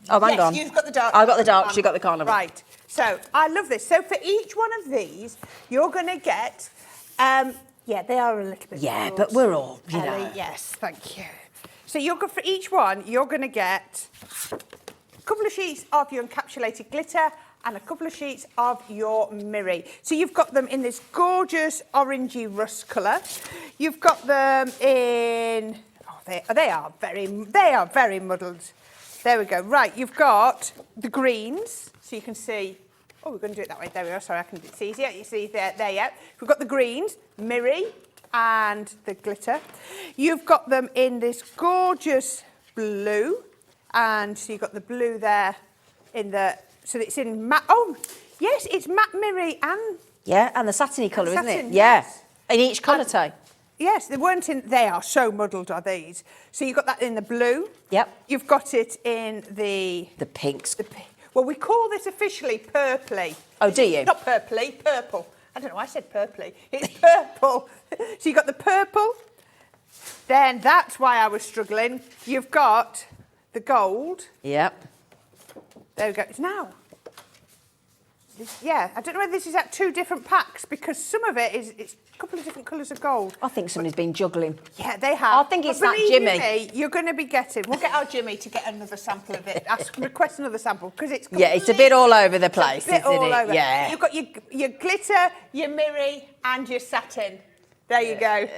Oh, hang on. Yes, you've got the dark. I got the darks, you got the carnival. Right. So I love this. So for each one of these, you're going to get. Yeah, they are a little bit. Yeah, broad, but we're all, you Ellie. know. Yes, thank you. So you're good for each one. You're going to get a couple of sheets of your encapsulated glitter and a couple of sheets of your mirror. So you've got them in this gorgeous orangey rust colour. You've got them in. Oh, they are very muddled. There we go. Right, you've got the greens, so you can see. Oh, we're going to do it that way. There we go. Sorry, it's easier. You see there, yeah. We've got the greens, mirror, and the glitter. You've got them in this gorgeous blue, and so you've got the blue there in the. So it's in matte. Oh, yes, it's matte mirror and. Yeah, and the satiny colour, isn't it? satin, Yeah. yes. In each colour, Tay. Yes, they weren't in. They are so muddled, are these? So you've got that in the blue. Yep. You've got it in the. The pinks. Well, we call this officially purpley. Oh, do you? Not purpley, purple. I don't know why I said purpley. It's purple. So you've got the purple. Then that's why I was struggling. You've got the gold. Yep. There we go. It's now. Yeah, I don't know whether this is at 2 different packs because some of it is it's a couple of different colours of gold. I think somebody's been juggling. Yeah, they have. I think it's But that believe Jimmy. you me, you're going to be getting. We'll get our Jimmy to get another sample of it. Request another sample because it's. Yeah, it's a bit all over the place, It's a bit isn't all it? over. Yeah. You've got your glitter, your mirror, and your satin. There you go.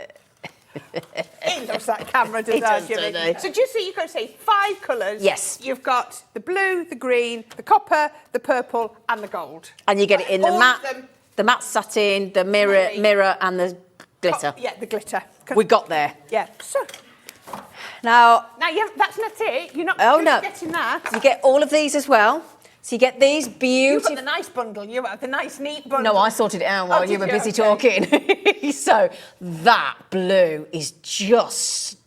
He loves that camera, He does, Jimmy? doesn't he? So just so you can say 5 colours. Yes. You've got the blue, the green, the copper, the purple, and the gold. And you get it in the All of matte, them. the matte satin, the mirror, and the glitter. Yeah, the glitter. We got there. Yeah. So Now, that's not it. You're not Oh, just no. getting that. you get all of these as well. So you get these You've beautiful. got the nice bundle. You have the nice, neat bundle. No, I sorted it out while did you were you? busy Okay. talking. So that blue is just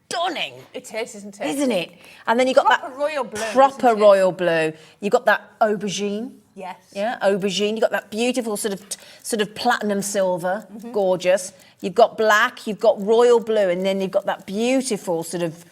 stunning. It is, isn't it? Isn't it? And then you got Proper that royal blue, proper isn't it? royal blue. You got that aubergine. Yes. Yeah, aubergine. You got that beautiful sort of platinum silver, gorgeous. You've got black. You've got royal blue, and then you've got that beautiful sort of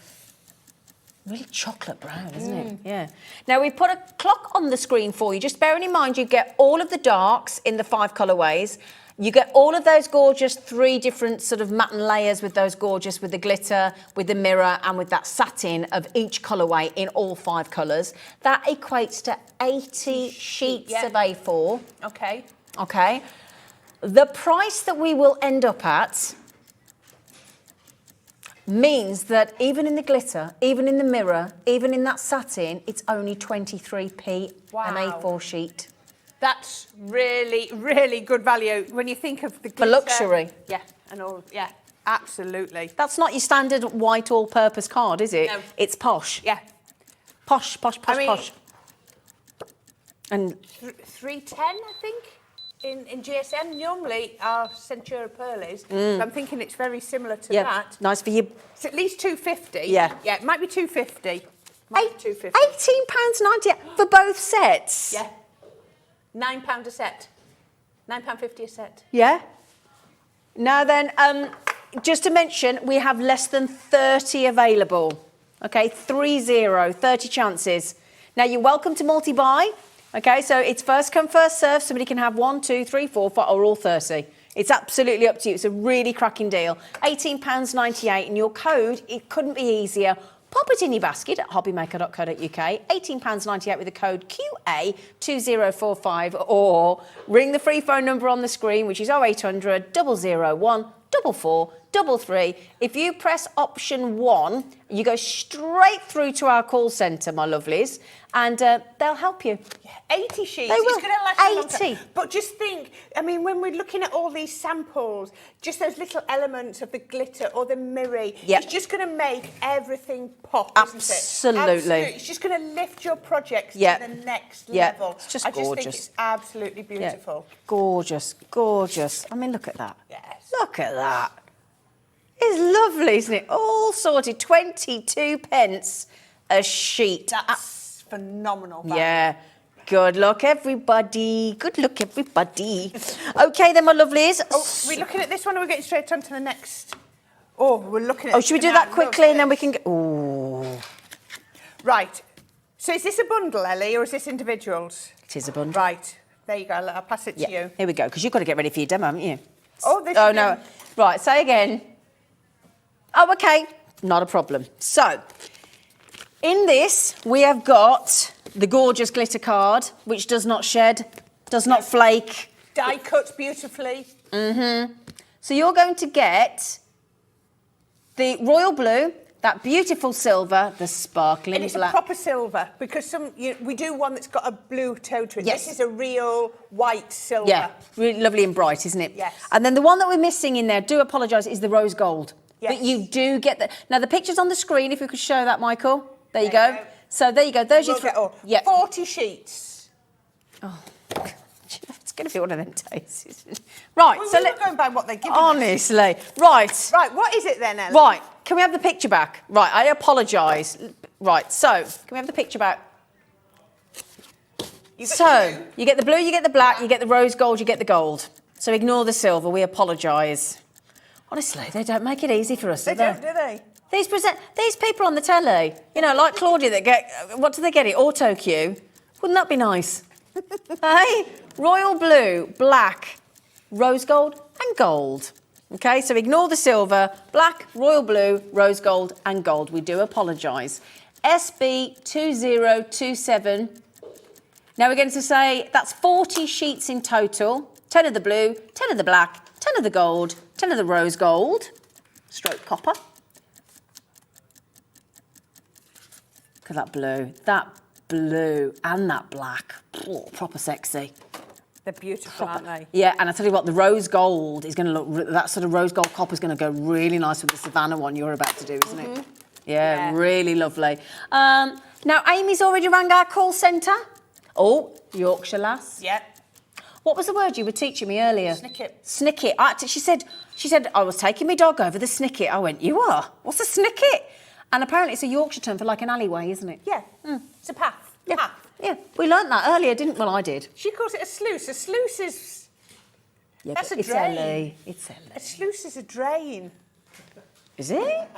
really chocolate brown, isn't it? Yeah. Now we've put a clock on the screen for you. Just bearing in mind, you get all of the darks in the 5 colourways. You get all of those gorgeous 3 different sort of matte layers with those gorgeous, with the glitter, with the mirror, and with that satin of each colourway in all 5 colours. That equates to 80 sheets of A4. Okay. Okay. The price that we will end up at means that even in the glitter, even in the mirror, even in that satin, it's only 23p an A4 sheet. That's really, really good value when you think of the glitter. For luxury. Yeah, and all. Yeah, absolutely. That's not your standard white all-purpose card, is it? No. It's posh. Yeah. Posh, posh, posh, I mean- posh. And 310, I think, in GSM. Normally, our Centura Pearl is. So I'm thinking it's very similar to yeah, that. nice for you. It's at least 250. Yeah. Yeah, it might be 250. Might be 250. £18.90 for both sets. Yeah. £9 a set. £9.50 a set. Yeah. Now then, just to mention, we have less than 30 available. Okay, 30 chances. Now you're welcome to multi-buy. Okay, so it's first come, first serve. Somebody can have 1, 2, 3, 4, 5, or all 30. It's absolutely up to you. It's a really cracking deal. £18.98, and your code, it couldn't be easier. Pop it in your basket at hobbymaker.co.uk, £18.98 with the code QA2045, or ring the free phone number on the screen, which is 0800 001 44 '33. If you press option 1, you go straight through to our call centre, my lovelies, and they'll help you. 80 sheets. They will. It's going to last a long time. 80. But just think, I mean, when we're looking at all these samples, just those little elements of the glitter or the mirror, Yep. it's just going to make everything pop, Absolutely. isn't it? It's just going to lift your projects Yep. to the next Yep. level. It's just I just gorgeous. think it's absolutely Yeah. beautiful. Gorgeous, gorgeous. I mean, look at that. Yes. Look at that. It's lovely, isn't it? All sorted, 22 pence a sheet. That's phenomenal value. Yeah. Good luck, everybody. Good luck, everybody. Okay, then, my lovelies. Oh, we're looking at this one or we're getting straight on to the next? Oh, we're looking at Oh, should we do that quickly and then we can go? Oh, Right. So is this a bundle, Ellie, or is this individuals? it is a bundle. Right. There you go. I'll pass it to Yeah, you. here we go, because you've got to get ready for your demo, haven't you? Oh, this Oh, is no. in- Right, say again. Oh, okay. Not a problem. So, in this, we have got the gorgeous glitter card, which does not shed, does not flake. Die cut beautifully. So you're going to get the royal blue, that beautiful silver, the sparkling And it's black. a proper silver because we do one that's got a blue toe to it. Yes. This is a real white silver. Yeah, really lovely and bright, isn't it? Yes. And then the one that we're missing in there, do apologise, is the rose gold. Yes. But you do get the... Now, the picture's on the screen, if you could show that, Michael. There you There you go. go. So there you go. Those are We'll get all. Yep. 40 sheets. It's going to be one of them days, isn't it? Right, We so were going by what they give us. honestly. Right. Right, what is it then, Ellie? Right. Can we have the picture back? Right, I apologise. Right, so, can we have the picture back? You got So, two. you get the blue, you get the black, you get the rose gold, you get the gold. So ignore the silver, we apologise. Honestly, they don't make it easy for us, They do they? don't, do they? These people on the telly, you know, like Claudia that get, what do they get it? Auto cue. Wouldn't that be nice? Hey? Royal blue, black, rose gold and gold. Okay, so ignore the silver, black, royal blue, rose gold and gold. We do apologise. SB2027. Now we're going to say that's 40 sheets in total. 10 of the blue, 10 of the black, 10 of the gold, 10 of the rose gold, stroke copper. Look at that blue and that black. Oh, proper sexy. They're beautiful, aren't they? Yeah, and I tell you what, the rose gold is going to look, that sort of rose gold copper is going to go really nice with the Savannah one you're about to do, isn't it? Yeah, really lovely. Now, Amy's already rang our call centre. Oh, Yorkshire lass. Yeah. What was the word you were teaching me earlier? Snicket. Snicket. She said, I was taking my dog over the snicket. I went, you are? What's a snicket? And apparently it's a Yorkshire term for like an alleyway, isn't it? Yeah. It's a path. Yeah. Path. Yeah, we learnt that earlier, didn't we? Well, I did. She calls it a sluice. A sluice is... Yeah, That's but a it's drain. Ellie. It's Ellie. A sluice is a drain. Is it?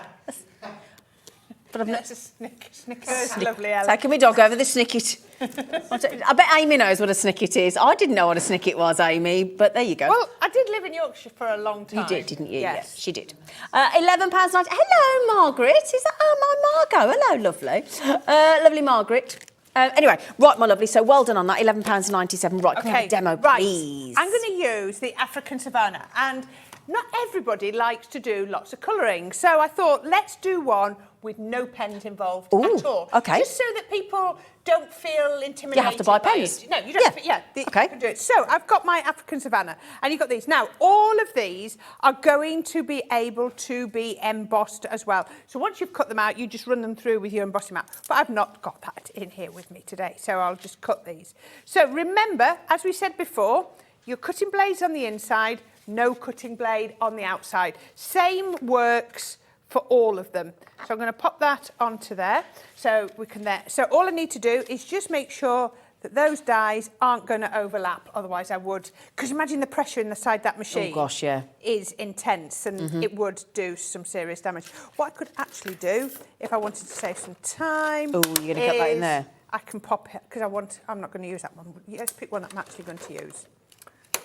But I've That's a Snickers. Lovely, Ellie. taken my dog over the snicket. I bet Amy knows what a snicket is. I didn't know what a snicket was, Amy, but there you go. Well, I did live in Yorkshire for a long time. You did, didn't you? Yes. Yeah, she did. £11.90. Hello, Margaret. Is that my Margot? Hello, lovely. Lovely Margaret. Anyway, right, my lovely. So well done on that. £11.97. Right, can we have a demo, right. please? I'm going to use the African Savannah, and not everybody likes to do lots of colouring, so I thought let's do one with no pens involved at all. okay. Just so that people don't feel intimidated. You have to buy by pens. it. No, you don't. Yeah. Okay. You can do it. So I've got my African Savannah, and you've got these. Now, all of these are going to be able to be embossed as well. So once you've cut them out, you just run them through with your embossing mat. But I've not got that in here with me today, so I'll just cut these. So remember, as we said before, your cutting blade's on the inside, no cutting blade on the outside. Same works for all of them. So I'm going to pop that onto there. So we can there. So all I need to do is just make sure that those dies aren't going to overlap. Otherwise I would, because imagine the pressure inside that machine. Oh gosh, yeah. Is intense and it would do some serious damage. What I could actually do, if I wanted to save some time, Oh, you're going to cut that in there? I can pop it, because I'm not going to use that one. Let's pick one that I'm actually going to use.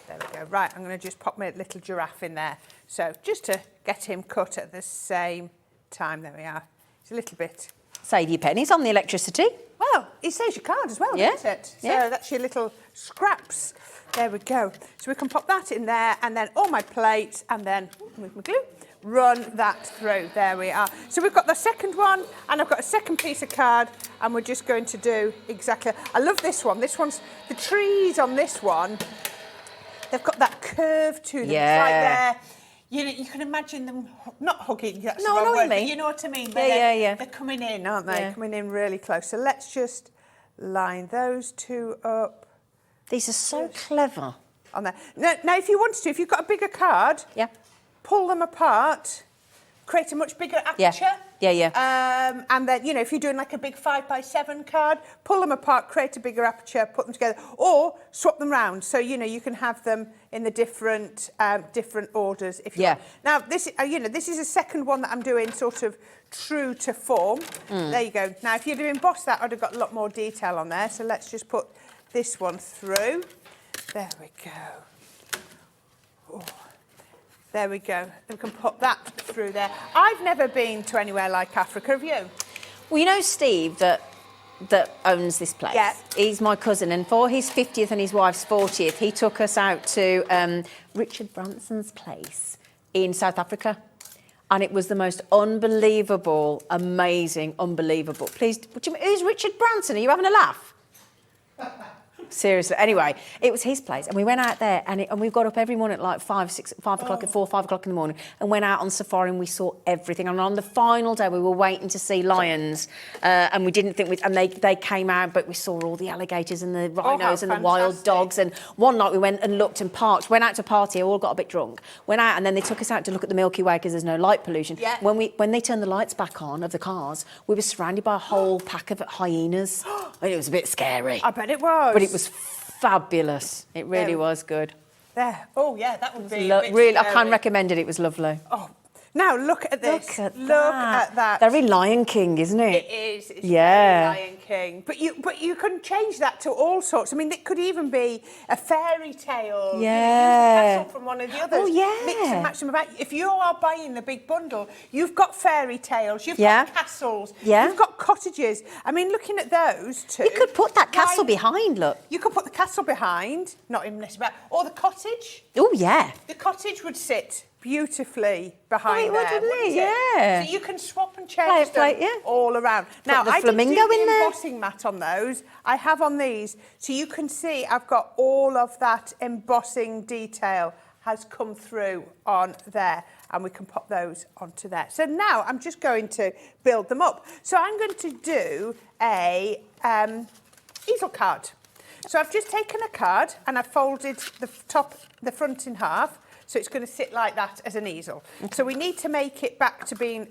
There we go. Right, I'm going to just pop my little giraffe in there. So just to get him cut at the same time. There we are. It's a little bit. Save your pennies on the electricity. Well, it saves your card as well, Yeah. doesn't it? So Yeah. that's your little scraps. There we go. So we can pop that in there, and then all my plates, and then with my glue, run that through. There we are. So we've got the second one, and I've got a second piece of card, and we're just going to do exactly. I love this one. This one's the trees on this one. They've got that curve to them. Yeah. It's like they're, you can imagine them not hugging. That's No, the I know wrong what you word, but mean. you know what I mean. Yeah. They're coming in, aren't they? Yeah. Coming in really close. So let's just line those two up. These are so clever. On there. Now, if you wanted to, if you've got a bigger card, pull them apart, create a much bigger aperture. And then, if you're doing like a big 5x7 card, pull them apart, create a bigger aperture, put them together, or swap them round. So, you can have them in the different orders if you want. Now, this is a second one that I'm doing sort of true to form. There you go. Now, if you'd have embossed that, I'd have got a lot more detail on there. So let's just put this one through. There we go. Oh, there we go. We can put that through there. I've never been to anywhere like Africa. Have you? Well, Steve that owns this place. Yeah. He's my cousin, and for his 50th and his wife's 40th, he took us out to Richard Branson's place in South Africa. And it was the most unbelievable, amazing, unbelievable. Please, who's Richard Branson? Are you having a laugh? Seriously. Anyway, it was his place, and we went out there, and we got up every morning at like 5 o'clock, at 4, 5 o'clock in the morning, and went out on safari, and we saw everything. And on the final day, we were waiting to see lions, and we didn't think and they came out, but we saw all the alligators and the rhinos and the wild dogs. And one night we went and looked and parked, went out to party, all got a bit drunk, went out, and then they took us out to look at the Milky Way because there's no light pollution. Yeah. When they turned the lights back on of the cars, we were surrounded by a whole pack of hyenas. And it was a bit scary. I bet it was. But it was fabulous. It really was good. There. Oh, yeah, that would be really, I can't recommend it. It was lovely. Oh, now look at this. Look at that. Very Lion King, isn't it? It is. It's Yeah. very Lion King. But you can change that to all sorts. I mean, it could even be a fairy tale. Yeah. You use the castle from one of the others. Oh, yeah. Mix and match them about. If you are buying the big bundle, you've got fairy tales, you've got castles, you've got cottages. I mean, looking at those two. You could put that castle behind, look. You could put the castle behind, not even this about, or the cottage. Oh, yeah. The cottage would sit beautifully behind it there, would, wouldn't it? wouldn't Yeah. So you can swap and change them all around. Now, the I flamingo didn't do in the there. embossing mat on those. I have on these. So you can see I've got all of that embossing detail has come through on there, and we can pop those onto there. So now I'm just going to build them up. So I'm going to do a easel card. So I've just taken a card and I've folded the front in half. So it's going to sit like that as an easel. Okay. So we need to make it back to being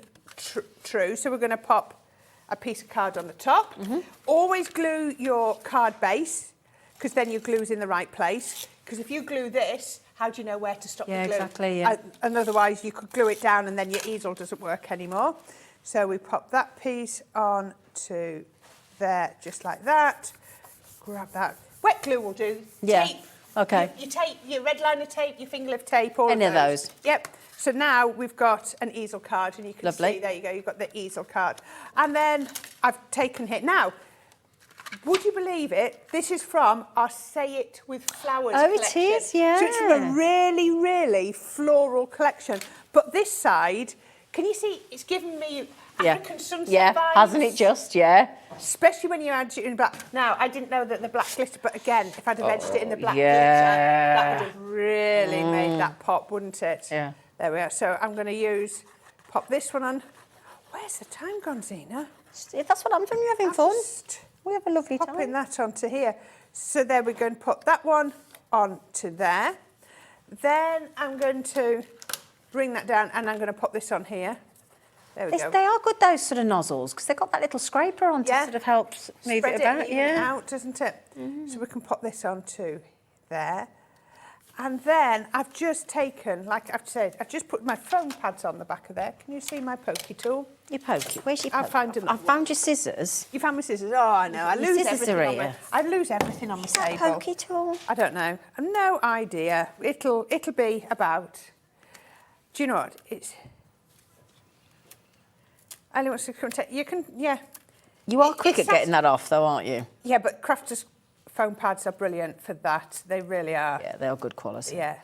true. So we're going to pop a piece of card on the top. Always glue your card base, because then your glue's in the right place. Because if you glue this, how do you know where to stop the glue? Exactly, yeah. And otherwise you could glue it down and then your easel doesn't work anymore. So we pop that piece on to there, just like that. Grab that. Wet glue will do. Yeah. Tape. Okay. Your tape, your red liner tape, your finger lift tape, all Any of those. Yep. So now we've got an easel card, and you can see, there you go, you've got the easel card. And then I've taken it. Now, would you believe it? This is from our Say It With Flowers collection. It is, yeah. So it's from a really, really floral collection. But this side, can you see, it's giving me African sunset vibes. Hasn't it just, Especially when you add it in black. Now, I didn't know that the black glitter, but again, if I'd have edged it in the black glitter, that would have really made that pop, wouldn't it? Yeah. There we are. So I'm going to pop this one on. Where's the time gone, Zena? That's what I'm doing. You're having fun. We have a lovely time. Popping that onto here. So there we're going to put that one onto there. Then I'm going to bring that down, and I'm going to pop this on here. There we go. They are good, those sort of nozzles, because they've got that little scraper on to sort of help move Spread it about. It out, doesn't it? So we can pop this onto there. And then I've just taken, like I've said, I've just put my foam pads on the back of there. Can you see my pokey tool? Your pokey? Where's your pokey? I found your scissors. You found my scissors? Oh, I know. I lose everything on my, I lose everything on my table. Is that a pokey tool? I don't know. I've no idea. It'll be about. Do you know what? It's. Ali wants to come take. You can, yeah. You are quick at getting that off, though, aren't you? Yeah, but Crafters foam pads are brilliant for that. They really are. Yeah, they are good quality. Yeah.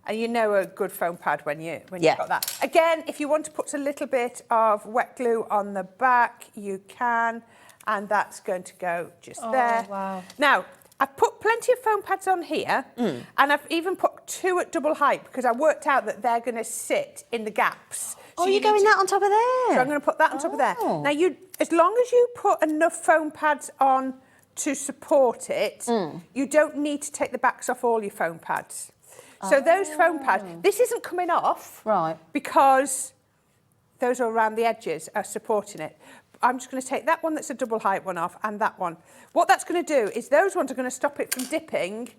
And you know a good foam pad when you've got that. Again, if you want to put a little bit of wet glue on the back, you can. And that's going to go just there. Wow. Now, I've put plenty of foam pads on here, and I've even put 2 at double height because I worked out that they're going to sit in the gaps. So you're going that on top of there? So I'm going to put that on top of there. Now, as long as you put enough foam pads on to support it, you don't need to take the backs off all your foam pads. So those foam pads, this isn't coming off, right? Because those are around the edges are supporting it. I'm just going to take that one that's a double height one off and that one. What that's going to do is those ones are going to stop it from dipping,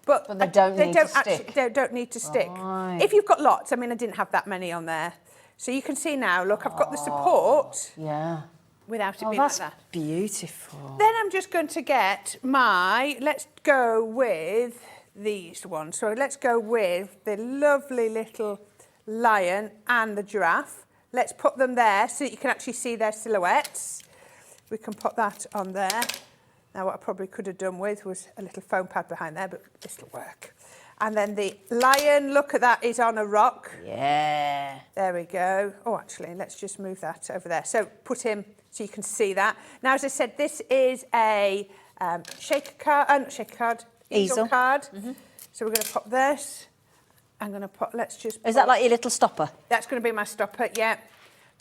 but they don't need to stick. They don't need to stick. Right. If you've got lots, I mean, I didn't have that many on there. So you can see now, look, I've got the support. Yeah. Without it being like that. That's beautiful. Then I'm just going to get let's go with these ones. So let's go with the lovely little lion and the giraffe. Let's put them there so that you can actually see their silhouettes. We can put that on there. Now, what I probably could have done with was a little foam pad behind there, but this will work. And then the lion, look at that, is on a rock. Yeah. There we go. Oh, actually, let's just move that over there. So put him so you can see that. Now, as I said, this is a easel card. So we're going to pop this. I'm going to put, Is that like your little stopper? That's going to be my stopper, yeah.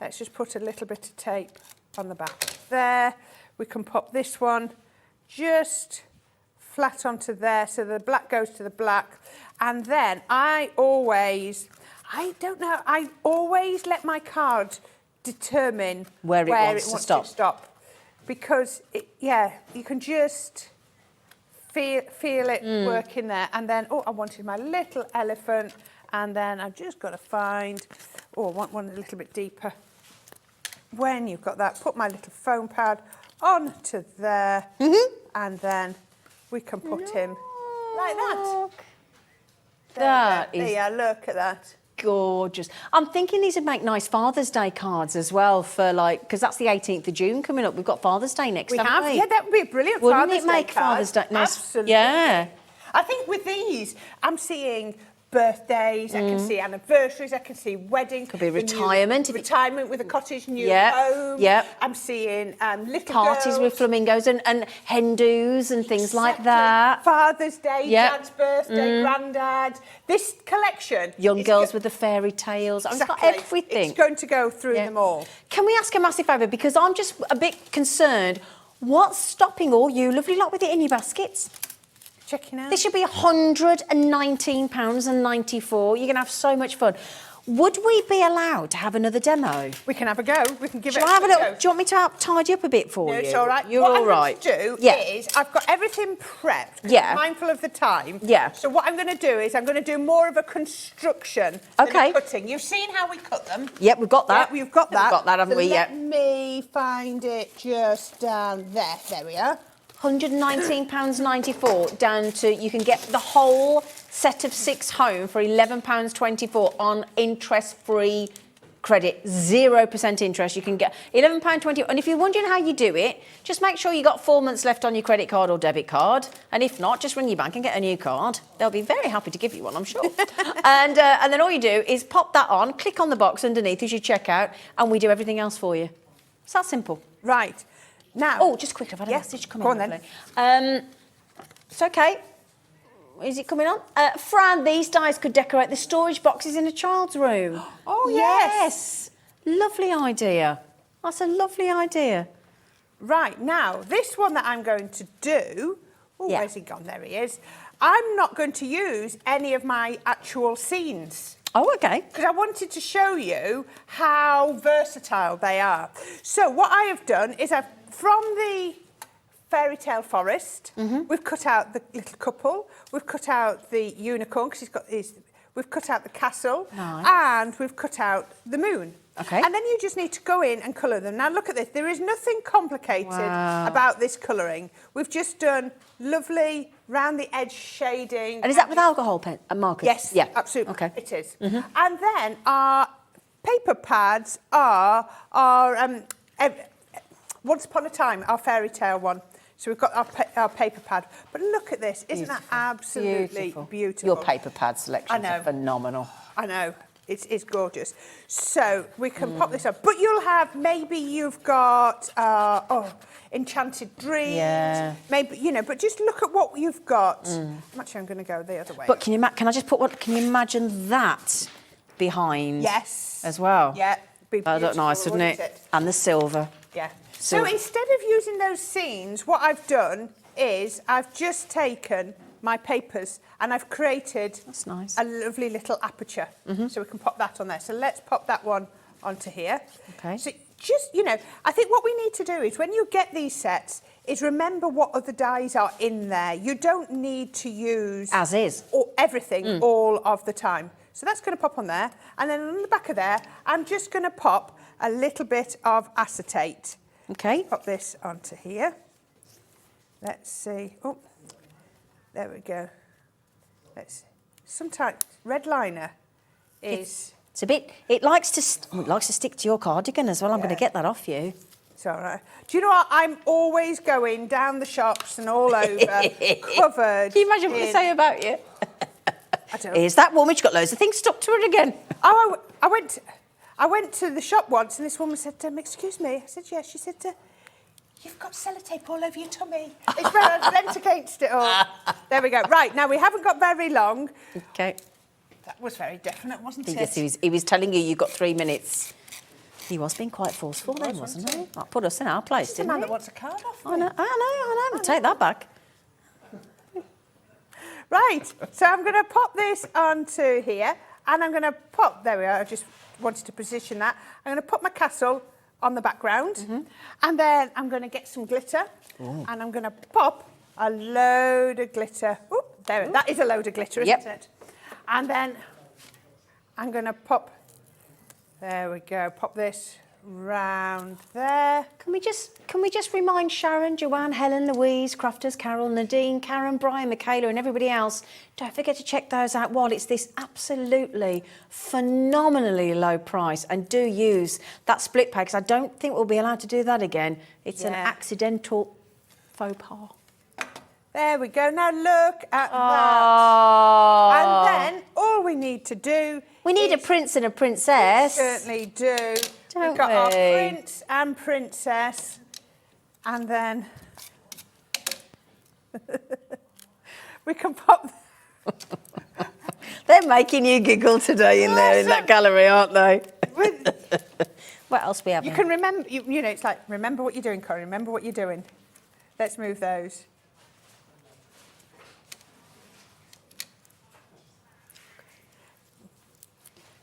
Let's just put a little bit of tape on the back there. We can pop this one just flat onto there, so the black goes to the black. And then I always let my card determine where it wants to stop. Because, you can just feel it working there. And then, I wanted my little elephant. And then I've just got to find, I want one a little bit deeper. When you've got that, put my little foam pad onto there. And then we can put him like that. Look at that. Gorgeous. I'm thinking these would make nice Father's Day cards as well for because that's the 18th of June coming up. We've got Father's Day next, haven't we? Yeah, that would be a brilliant Wouldn't Father's it make Day card? Father's Day nice? Absolutely. Yeah. I think with these, I'm seeing birthdays, I can see anniversaries, I can see weddings. Could be retirement. Retirement with a cottage, new home. Yeah. I'm seeing little parties girls. with flamingos and hen do's and things like that. Father's Day, Dad's birthday, Granddad. This collection. Young girls with the fairy tales. It's got everything. It's going to go through them all. Can we ask a massive favour? Because I'm just a bit concerned. What's stopping all you lovely lot with it in your baskets? Checking out. This should be £119.94. You're going to have so much fun. Would we be allowed to have another demo? We can have a go. We can give it a go. Do you want me to tidy up a bit for you? No, it's all right. You're all right. What I'm going to do is I've got everything prepped. Yeah. I'm mindful of the time. Yeah. So what I'm going to do is I'm going to do more of a construction than a cutting. You've seen how we cut them. Yep, we've got that. Yeah, we've got that. We've got that, haven't we? Let me find it just down there. There we are. £119.94 down to, you can get the whole set of 6 home for £11.24 on interest-free credit, 0% interest. You can get £11.20. And if you're wondering how you do it, just make sure you got 4 months left on your credit card or debit card. And if not, just ring your bank and get a new card. They'll be very happy to give you one, I'm sure. and then all you do is pop that on, click on the box underneath as you check out, and we do everything else for you. It's that simple. Right. Now. Oh, just quick, I've had a message come in. Then. It's okay. Is it coming on? Fran, these dies could decorate the storage boxes in a child's room. Oh, yes. Lovely idea. That's a lovely idea. Right, now, this one that I'm going to do... Oh, where's he gone? There he is. I'm not going to use any of my actual scenes. Oh, okay. Because I wanted to show you how versatile they are. So what I have done is from the fairy tale forest, we've cut out the little couple, we've cut out the unicorn, because we've cut out the castle, and we've cut out the moon. Okay. And then you just need to go in and colour them. Now, look at this. There is nothing complicated about this colouring. We've just done lovely round the edge shading. And is that with alcohol pen and markers? Yes, yeah, absolutely. Okay. It is. And then our paper pads are Once Upon a Time, our fairy tale one. So we've got our paper pad. But look at this. Isn't that absolutely beautiful? Your paper pad selections I know. are phenomenal. I know. It's gorgeous. So we can pop this up. But you'll have, maybe you've got, Enchanted Dreams. Yeah. Maybe, you know, but just look at what you've got. Actually, I'm going to go the other way. But can I just put can you imagine that behind? Yes. As well? Yeah. Be That would look nice, wouldn't it? And the silver. Yeah. So instead of using those scenes, what I've done is I've just taken my papers and I've created That's nice. a lovely little aperture. So we can pop that on there. So let's pop that one onto here. Okay. So just, you know, I think what we need to do is when you get these sets is remember what other dies are in there. You don't need to use... As is. Everything all of the time. So that's going to pop on there. And then on the back of there, I'm just going to pop a little bit of acetate. Okay. Pop this onto here. Let's see. Oh, there we go. Let's. Sometimes red liner is. It's a bit. It likes to stick to your cardigan as well. I'm going to get that off you. It's all right. Do you know what? I'm always going down the shops and all over, covered. Can you imagine what they say about you? I don't. Is that woman? She's got loads of things stuck to her again. Oh, I went to the shop once and this woman said, excuse me. I said, yes. She said, you've got sellotape all over your tummy. It's where I've lent against it all. There we go. Right, now we haven't got very long. Okay. That was very definite, wasn't it? Yes, he was telling you got 3 minutes. He was being quite forceful then, wasn't he? That put us in our place, It's a didn't man he? that wants a card off I know. Take that back. Right, so I'm going to pop this onto here and I'm going to pop, there we are, I just wanted to position that. I'm going to put my castle on the background and then I'm going to get some glitter and I'm going to pop a load of glitter. Ooh, there, that is a load of glitter, isn't it? And then I'm going to pop, there we go, pop this round there. Can we just remind Sharon, Joanne, Helen, Louise, Crafters, Carol, Nadine, Karen, Brian, Michaela and everybody else, don't forget to check those out while it's this absolutely phenomenally low price, and do use that split pay because I don't think we'll be allowed to do that again. It's an accidental faux pas. There we go. Now look at that. And then all we need to do We need a prince and a princess. We certainly do. Don't We've got we? our prince and princess. And then we can pop... They're making you giggle today in there in that gallery, aren't they? What else we have? You can remember, you know, it's like, remember what you're doing, Corey, remember what you're doing. Let's move those.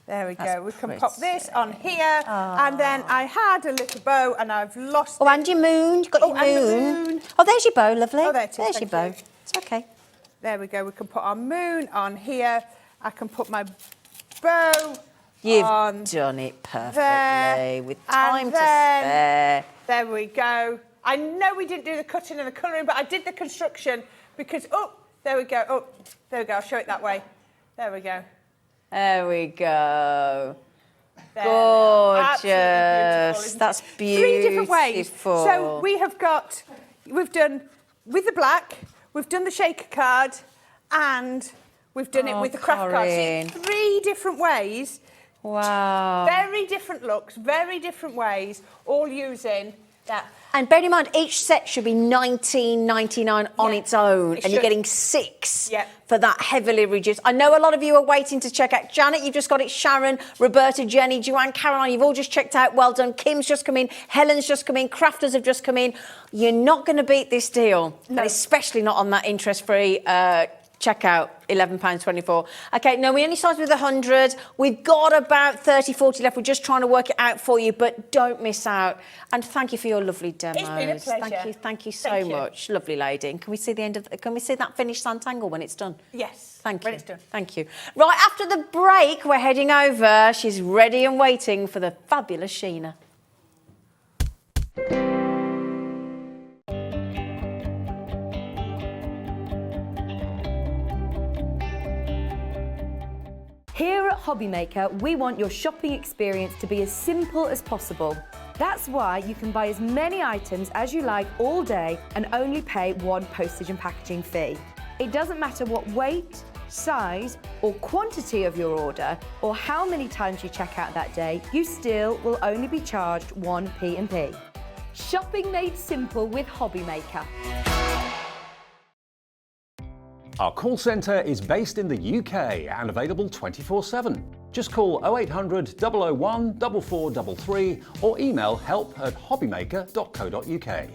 There we go. We can pop this on here. And then I had a little bow and I've lost it. And your moon. You've got your moon. Oh, there's your bow, lovely. Oh, there it is. There's your bow. It's okay. There we go. We can put our moon on here. I can put my bow You've on done it perfectly there. with time And to then, spare. There we go. I know we didn't do the cutting and the colouring, but I did the construction because, oh, there we go. Oh, there we go. I'll show it that way. There we go. There we go. There. Gorgeous. Beautiful, That's beautiful. 3 different ways. So we've done with the black, we've done the shaker card, and we've done it with the craft card. So 3 different ways. Wow. Very different looks, very different ways, all using that. And bear in mind, each set should be $19.99 on its own, and you're getting 6 for that heavily reduced. I know a lot of you are waiting to check out. Janet, you've just got it. Sharon, Roberta, Jenny, Joanne, Caroline, you've all just checked out. Well done. Kim's just come in. Helen's just come in. Crafters have just come in. You're not going to beat this deal, and especially not on that interest-free checkout, £11.24. Okay, no, we only started with 100. We've got about 30, 40 left. We're just trying to work it out for you, but don't miss out. And thank you for your lovely demos. It's been a pleasure. Thank you so much. Lovely lady. And can we see the end of, can we see that finished Santangle when it's done? Yes. Thank you. When it's done. Thank you. Right, after the break, we're heading over. She's ready and waiting for the fabulous Sheena. Here at Hobbymaker, we want your shopping experience to be as simple as possible. That's why you can buy as many items as you like all day and only pay one postage and packaging fee. It doesn't matter what weight, size or quantity of your order or how many times you check out that day, you still will only be charged one P&P. Shopping made simple with Hobby Maker. Our call centre is based in the UK and available 24/7. Just call 0800 001 4433 or email help@hobbymaker.co.uk.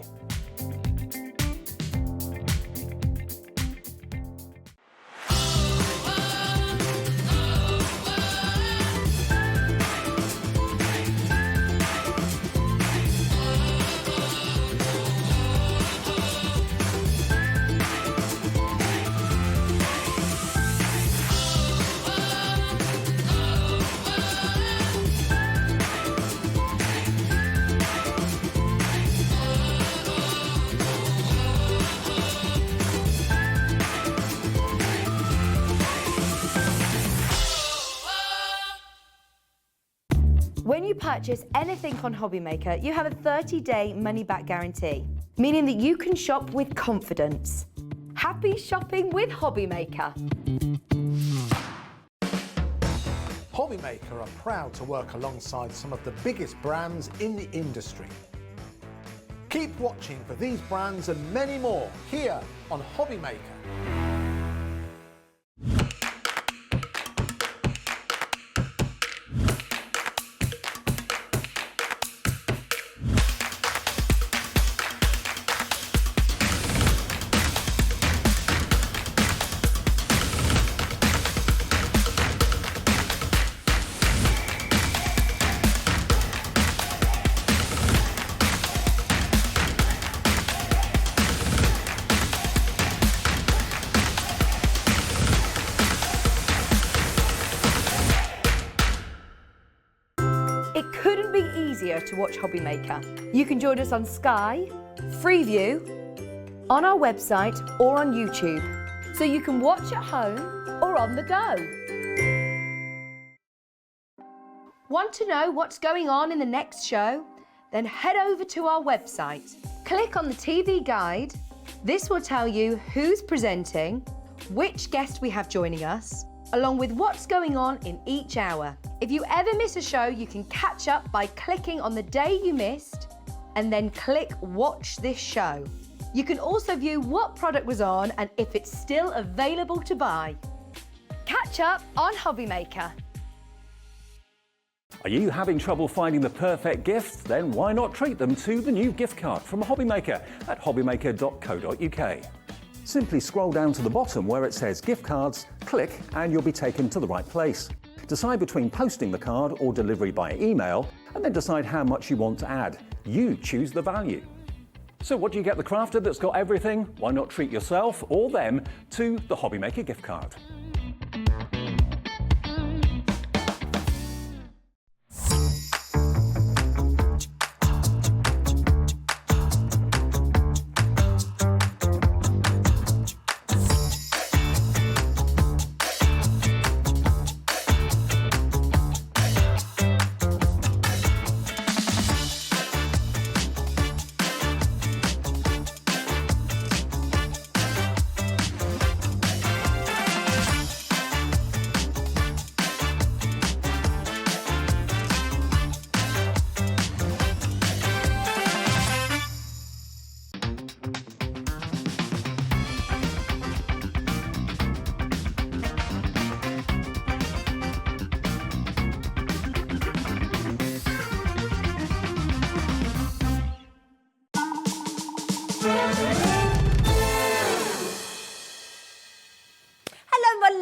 When you purchase anything on Hobby Maker, you have a 30-day money-back guarantee, meaning that you can shop with confidence. Happy shopping with Hobby Maker. Hobby Maker are proud to work alongside some of the biggest brands in the industry. Keep watching for these brands and many more here on Hobby Maker. It couldn't be easier to watch Hobby Maker. You can join us on Sky, Freeview, on our website or on YouTube, so you can watch at home or on the go. Want to know what's going on in the next show? Then head over to our website. Click on the TV guide. This will tell you who's presenting, which guest we have joining us, along with what's going on in each hour. If you ever miss a show, you can catch up by clicking on the day you missed and then click Watch This Show. You can also view what product was on and if it's still available to buy. Catch up on Hobby Maker. Are you having trouble finding the perfect gift? Then why not treat them to the new gift card from Hobby Maker at hobbymaker.co.uk. Simply scroll down to the bottom where it says gift cards, click and you'll be taken to the right place. Decide between posting the card or delivery by email and then decide how much you want to add. You choose the value. So what do you get the crafter that's got everything? Why not treat yourself or them to the Hobby Maker gift card?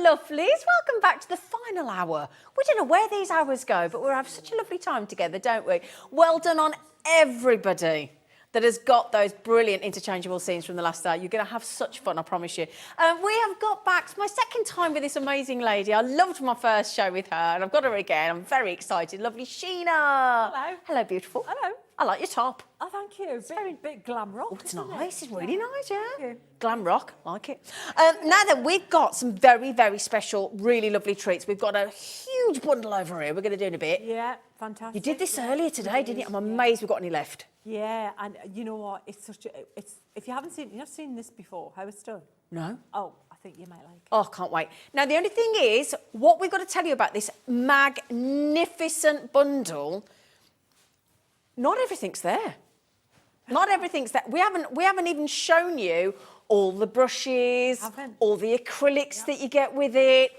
Lovelies, welcome back to the final hour. We don't know where these hours go, but we'll have such a lovely time together, don't we? Well done on everybody that has got those brilliant interchangeable scenes from the last hour. You're going to have such fun, I promise you. We have got back. It's my second time with this amazing lady. I loved my first show with her, and I've got her again. I'm very excited. Lovely Sheena. Hello. Hello, beautiful. Hello. I like your top. Oh, thank you. Bit glam rock. Oh, it's isn't nice. it? It's really nice, yeah. Thank you. Glam rock, like it. Now then, we've got some very, very special, really lovely treats. We've got a huge bundle over here we're going to do in a bit. Yeah, fantastic. You did this earlier today, didn't you? I'm amazed we've got any left. Yeah, and you know what? It's such a. It's if you haven't seen, you've not seen this before. How it's done. No. Oh, I think you might like it. Oh, can't wait. Now, the only thing is, what we've got to tell you about this magnificent bundle, not everything's there. Not everything's there. We haven't even shown you all the brushes, all the acrylics that you get with it,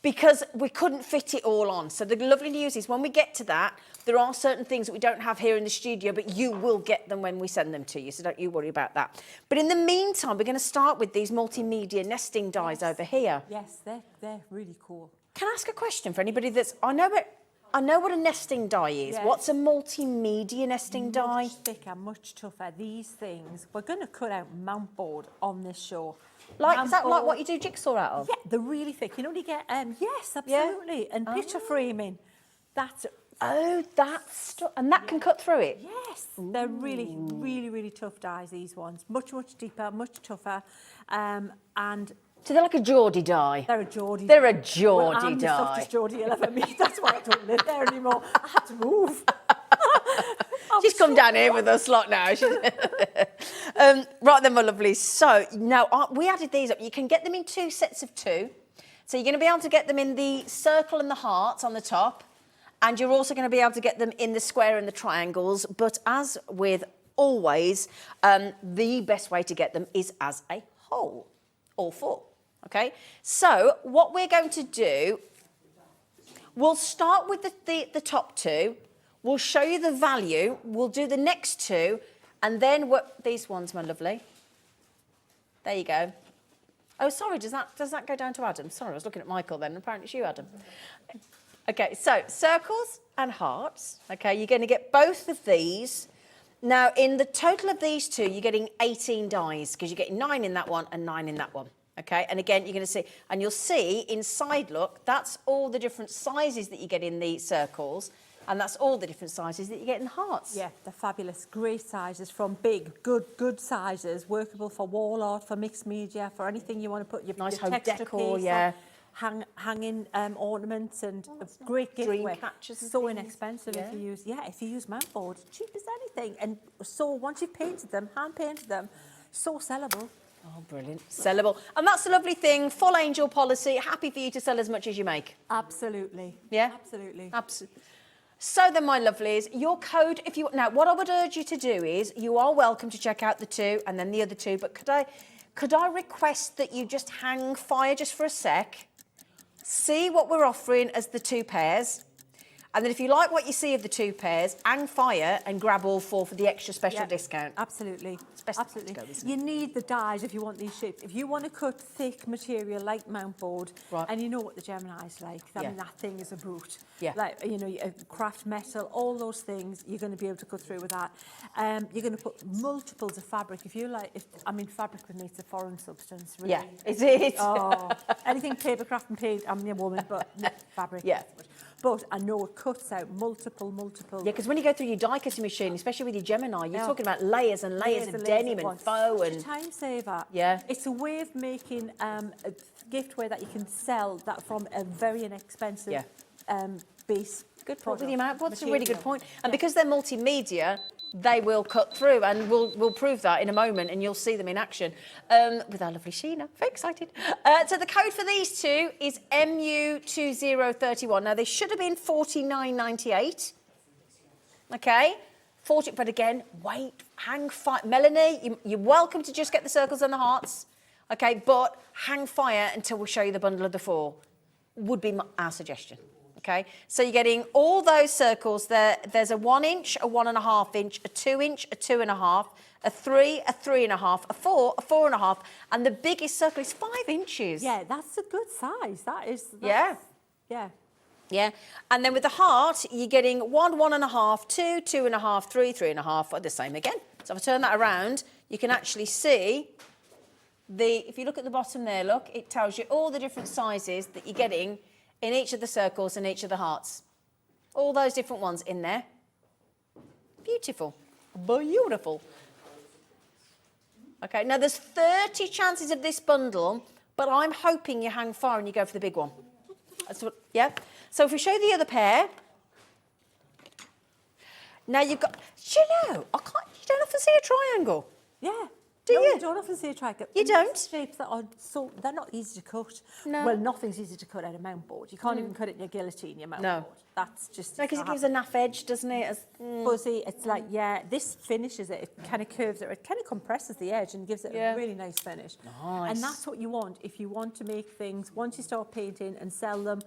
because we couldn't fit it all on. So the lovely news is when we get to that, there are certain things that we don't have here in the studio, but you will get them when we send them to you, so don't you worry about that. But in the meantime, we're going to start with these multimedia nesting dies over here. Yes, they're really cool. Can I ask a question for anybody that's... I know what a nesting die is. Yes. What's a multimedia nesting die? Much thicker, much tougher. These things, we're going to cut out mount board on this show. Like, is that like what you do jigsaw out of? Yeah, they're really thick. You know, you get, yes, absolutely. And picture framing, that's... Oh, that's... And that can cut through it? Yes, they're really, really, really tough dies, these ones. Much, much deeper, much tougher. And... So they're like a Geordie die? They're a Geordie. They're a Geordie I'm the die. softest Geordie you'll ever meet. That's why I don't live there anymore. I had to move. She's come down here with us lot now. Right then, my lovelies. So now we added these up. You can get them in 2 sets of 2. So you're going to be able to get them in the circle and the hearts on the top. And you're also going to be able to get them in the square and the triangles. But as with always, the best way to get them is as a whole, all 4. Okay, so what we're going to do, we'll start with the top 2. We'll show you the value. We'll do the next 2, and then these ones, my lovely. There you go. Oh, sorry. Does that go down to Adam? Sorry, I was looking at Michael then. Apparently, it's you, Adam. Okay, so circles and hearts. Okay, you're going to get both of these. Now, in the total of these 2, you're getting 18 dies because you're getting 9 in that one and 9 in that one. Okay, and again, you're going to see, and you'll see inside, look, that's all the different sizes that you get in the circles, and that's all the different sizes that you get in the hearts. Yeah, they're fabulous. Great sizes, from big, good sizes, workable for wall art, for mixed media, for anything you want to put your Nice your home texture decor, piece, yeah. Hanging ornaments, and a great gift Dream away. catchers and So things. inexpensive if you use mount board, cheap as anything. And so once you've painted them, hand painted them, so sellable. Oh, brilliant. Sellable. And that's the lovely thing, full angel policy, happy for you to sell as much as you make. Absolutely. Yeah? Absolutely. Absolutely. So then, my lovelies, your code, if you... Now, what I would urge you to do is, you are welcome to check out the 2 and then the other 2, but could I request that you just hang fire just for a sec, see what we're offering as the 2 pairs, and then if you like what you see of the 2 pairs, hang fire and grab all 4 for the extra special discount. Absolutely. It's best Absolutely. to go, isn't it? You need the dies if you want these shapes. If you want to cut thick material like mount board, and you know what the Gemini's like, I mean, that thing is a brute. Yeah. Like, you know, craft metal, all those things, you're going to be able to cut through with that. You're going to put multiples of fabric. If you like, fabric with me, it's a foreign substance, really. Yeah, is it? Oh, anything paper, craft and paint, I'm a woman, but fabric. Yeah. But I know it cuts out multiple. Yeah, because when you go through your die cutting machine, especially with your Gemini, you're talking about layers and layers of denim and faux and... It's a time saver. Yeah. It's a way of making a giftware that you can sell that from a very inexpensive base. Good point with the amount. That's a really good point. And because they're multimedia, they will cut through, and we'll prove that in a moment, and you'll see them in action with our lovely Sheena. Very excited. So the code for these 2 is MU2031. Now, they should have been $49.98. Okay, 40. But again, wait, hang fire. Melanie, you're welcome to just get the circles and the hearts. Okay, but hang fire until we show you the bundle of the 4. Would be our suggestion. Okay, so you're getting all those circles there. There's a 1 inch, a 1.5 inch, a 2 inch, a 2.5, a 3, a 3.5, a 4, a 4.5, and the biggest circle is 5 inches. Yeah, that's a good size. Yeah. And then with the heart, you're getting 1, 1.5, 2, 2.5, 3, 3.5, or the same again. So if I turn that around, you can actually see if you look at the bottom there, look, it tells you all the different sizes that you're getting in each of the circles and each of the hearts. All those different ones in there. Beautiful. Beautiful. Okay, now there's 30 chances of this bundle, but I'm hoping you hang fire and you go for the big one. That's what, yeah. So if we show the other pair, now you've got, do you know, you don't often see a triangle. Yeah. Do No, you? you don't often see a triangle. You And don't? these shapes that are so, they're not easy to cut. No. Well, nothing's easy to cut out of mount board. You can't even cut it in your guillotine, your mount No. board. That's just... No, because it gives a naff edge, doesn't it? fuzzy. It's like, yeah, this finishes it. It kind of curves it. It kind of compresses the edge and gives it Yeah. a really nice finish. Nice. And that's what you want. If you want to make things, once you start painting and sell them,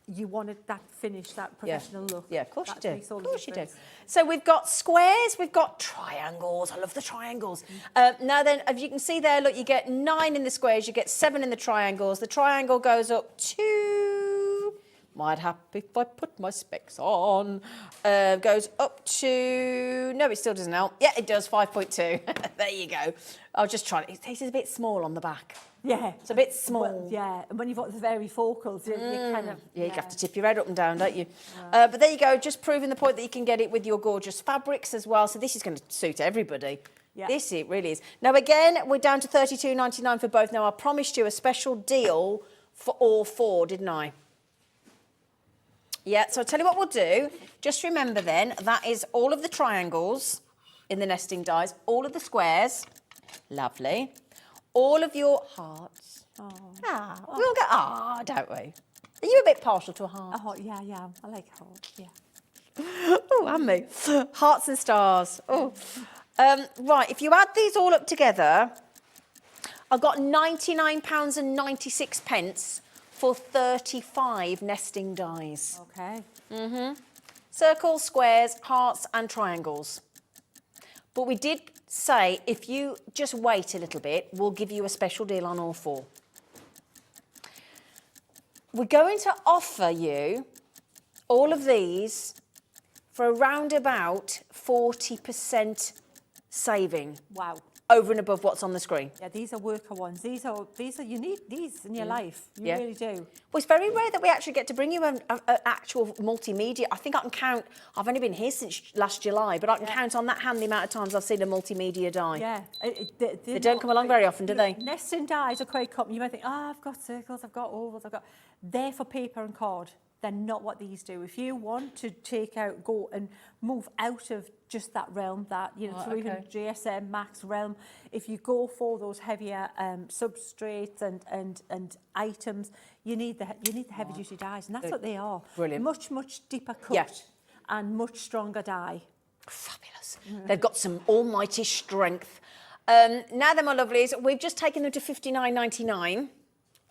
you wanted that finish, that professional look. Yeah, of course you That do. makes all Of the course you do. difference. So we've got squares, we've got triangles. I love the triangles. Now then, as you can see there, look, you get 9 in the squares, you get 7 in the triangles. The triangle goes up to, might happen if I put my specs on, goes up to, no, it still doesn't help. Yeah, it does, 5.2. There you go. I'll just try it. It's a bit small on the back. Yeah. It's a bit small. Well, yeah, and when you've got the varifocals, you kind of... Yeah, you have to tip your head up and down, don't you? But there you go, just proving the point that you can get it with your gorgeous fabrics as well. So this is going to suit everybody. Yeah. This it really is. Now again, we're down to $32.99 for both. Now I promised you a special deal for all 4, didn't I? Yeah, so I'll tell you what we'll do. Just remember then, that is all of the triangles in the nesting dies, all of the squares, lovely, all of your hearts. Oh. We all get, don't we? Are you a bit partial to a heart? Oh, yeah, yeah. I like heart, yeah. Oh, and me. Hearts and stars. Oh. Right, if you add these all up together, I've got £99.96 for 35 nesting dies. Okay. Circles, squares, hearts and triangles. But we did say if you just wait a little bit, we'll give you a special deal on all 4. We're going to offer you all of these for around about 40% saving. Wow. Over and above what's on the screen. Yeah, these are worker ones. These are you need these in your life. You Yeah. really do. Well, it's very rare that we actually get to bring you an actual multimedia. I think I can count, I've only been here since last July, but I can count on that hand the amount of times I've seen a multimedia die. Yeah. They don't come along very often, do they? Nesting dies are quite common. You might think, I've got circles, I've got ovals, They're for paper and card. They're not what these do. If you want to go and move out of just that realm, through even GSM, Max realm, if you go for those heavier substrates and items, you need the heavy duty dies, and that's what they are. Brilliant. Much deeper cut and much stronger die. Fabulous. They've got some almighty strength. Now then, my lovelies, we've just taken them to $59.99.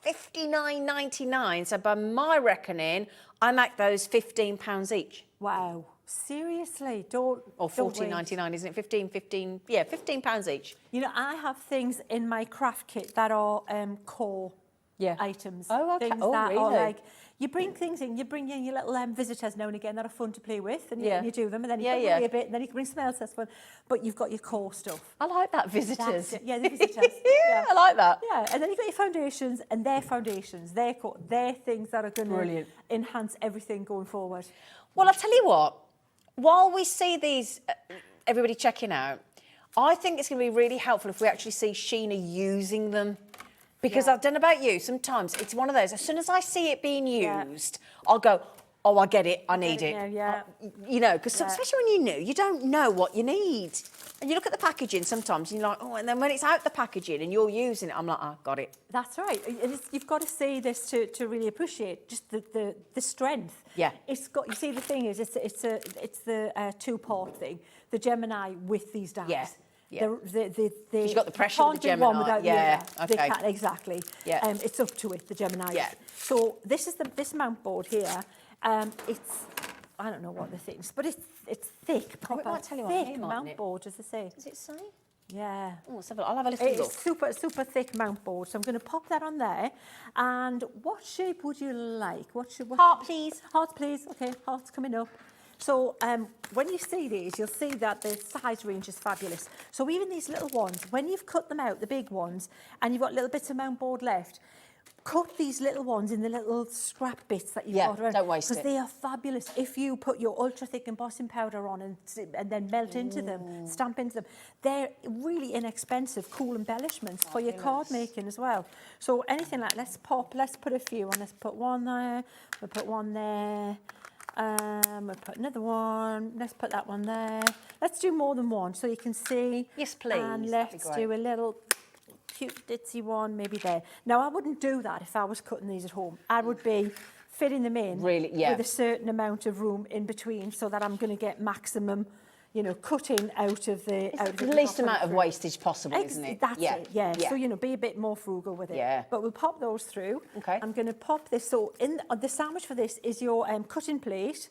$59.99. So by my reckoning, I make those £15 each. Wow. Seriously, don't... Or $14.99, isn't it? £15, yeah, £15 each. You know, I have things in my craft kit that are core items. Oh, okay. Things Oh, that really? are like, you bring things in, you bring in your little visitors now and again that are fun to play with, and you do them, and then you put away a bit, and then you can bring something else that's fun. But you've got your core stuff. I like that, visitors. Yeah, the visitors. Yeah, I like that. Yeah, and then you've got your foundations, and their foundations. They're things that are going to enhance everything going forward. Well, I'll tell you what, while we see these, everybody checking out, I think it's going to be really helpful if we actually see Sheena using them. Because I don't know about you, sometimes it's one of those, as soon as I see it being used, I'll go, oh, I get it, I need it. You know, because especially when you're new, you don't know what you need. And you look at the packaging sometimes, and you're like, oh, and then when it's out the packaging and you're using it, I'm like, oh, got it. That's right. You've got to see this to really appreciate just the strength. Yeah. It's got. You see, the thing is, it's the two-part thing. The Gemini with these dies. Yeah. Yeah. You've got the pressure of the Gemini. Without Yeah, They okay. can't, exactly. Yeah. It's up to it, the Gemini. Yeah. So this is this mount board here. It's, I don't know what the thing is, but it's thick, proper might tell you what thick name, mount mightn't it? board, as I say. Does it say? Yeah. Oh, I'll have a little look. It's super thick mount board. So I'm going to pop that on there. And what shape would you like? Heart, please. Heart, please. Okay, heart's coming up. So when you see these, you'll see that the size range is fabulous. So even these little ones, when you've cut them out, the big ones, and you've got little bits of mount board left, cut these little ones in the little scrap bits that you've Yeah, got around. don't waste it. Because they are fabulous. If you put your ultra thick embossing powder on and then melt into them, stamp into them, they're really inexpensive, cool embellishments for your card making as well. So anything like, let's put a few on. Let's put one there, we'll put one there. We'll put another one. Let's put that one there. Let's do more than one so you can see. Yes, please. And That'd be let's great. do a little cute ditzy one maybe there. Now I wouldn't do that if I was cutting these at home. I would be fitting them in Really, yeah. with a certain amount of room in between so that I'm going to get maximum, you know, cutting out of the The least amount of wastage possible, isn't it? That's it, yeah. So, you know, be a bit more frugal with it. Yeah. But we'll pop those through. Okay. I'm going to pop this. So in the sandwich for this is your cutting plate.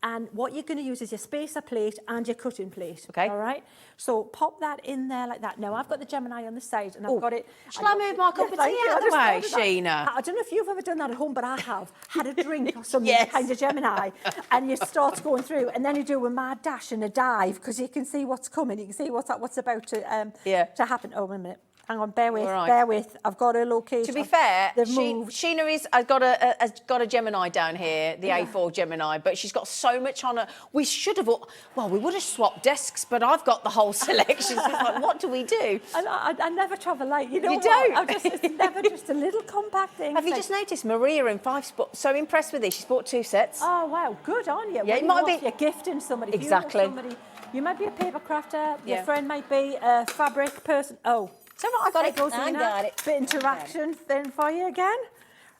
And what you're going to use is your spacer plate and your cutting plate. Okay. All right? So pop that in there like that. Now, I've got the Gemini on the side and I've got it... Shall I move my cup of tea out of the way, Sheena? I don't know if you've ever done that at home, but I have. Had a drink or something, Yes. kind of Gemini, and you start going through, and then you do a mad dash and a dive because you can see what's coming. You can see what's about to happen. Oh, wait a minute. Hang on, bear with, All right. bear with. I've got a location. To be fair, They've moved. Sheena has got a Gemini down here, the A4 Gemini, but she's got so much on her. We should have, we would have swapped desks, but I've got the whole selection. So it's like, what do we do? I never travel light. You know You what? don't? It's never just a little compact thing. Have you just noticed Maria in Five so impressed with this? She's bought 2 sets. Oh, wow. Good on you. Yeah, it When might you be- You're gifting somebody. If Exactly. You know somebody, you might be a paper crafter. Your Yeah. friend might be a fabric person. Oh. So what, I got it. Goes I in got there. it. Bit interaction then for you again.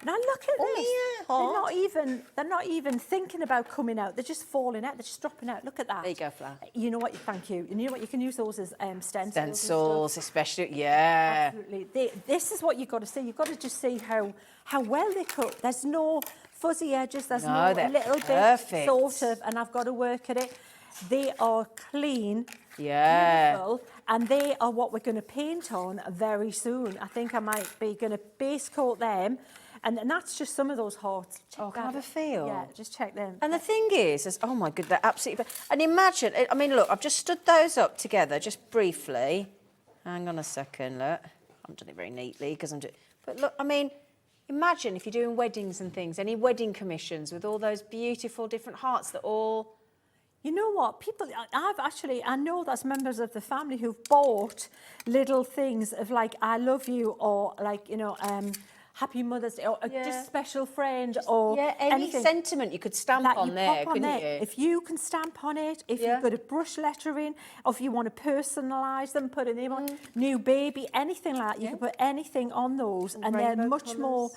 Now look at this. yeah, They're not even thinking about coming out. They're just falling out. They're just dropping out. Look at that. There you go, Fla. You know what? Thank you. And you know what? You can use those as stencils. and stuff. Stencils, especially, yeah. Absolutely. This is what you've got to see. You've got to just see how well they cut. There's no fuzzy edges. There's No, a they're little perfect. bit sort of, and I've got to work at it. They are clean, Yeah. beautiful, and they are what we're going to paint on very soon. I think I might be going to base coat them, and that's just some of those hearts. Check Can I that. have a feel? Yeah, just check them. And the thing is, oh my God, they're absolutely... And imagine, I mean, look, I've just stood those up together, just briefly. Hang on a second, look. I haven't done it very neatly, because I'm doing... But look, I mean, imagine if you're doing weddings and things, any wedding commissions with all those beautiful different hearts that all... You know what? I know that's members of the family who've bought little things of like, I love you, or like, you know, Happy Mother's Day, or just special friend, or any anything sentiment you could stamp that on you there, pop on couldn't there. you? If you can stamp on it, if you've got a brush lettering, or if you want to personalise them, put a name on, new baby, anything like that, you can put anything on those, and they're rainbow colours. much more...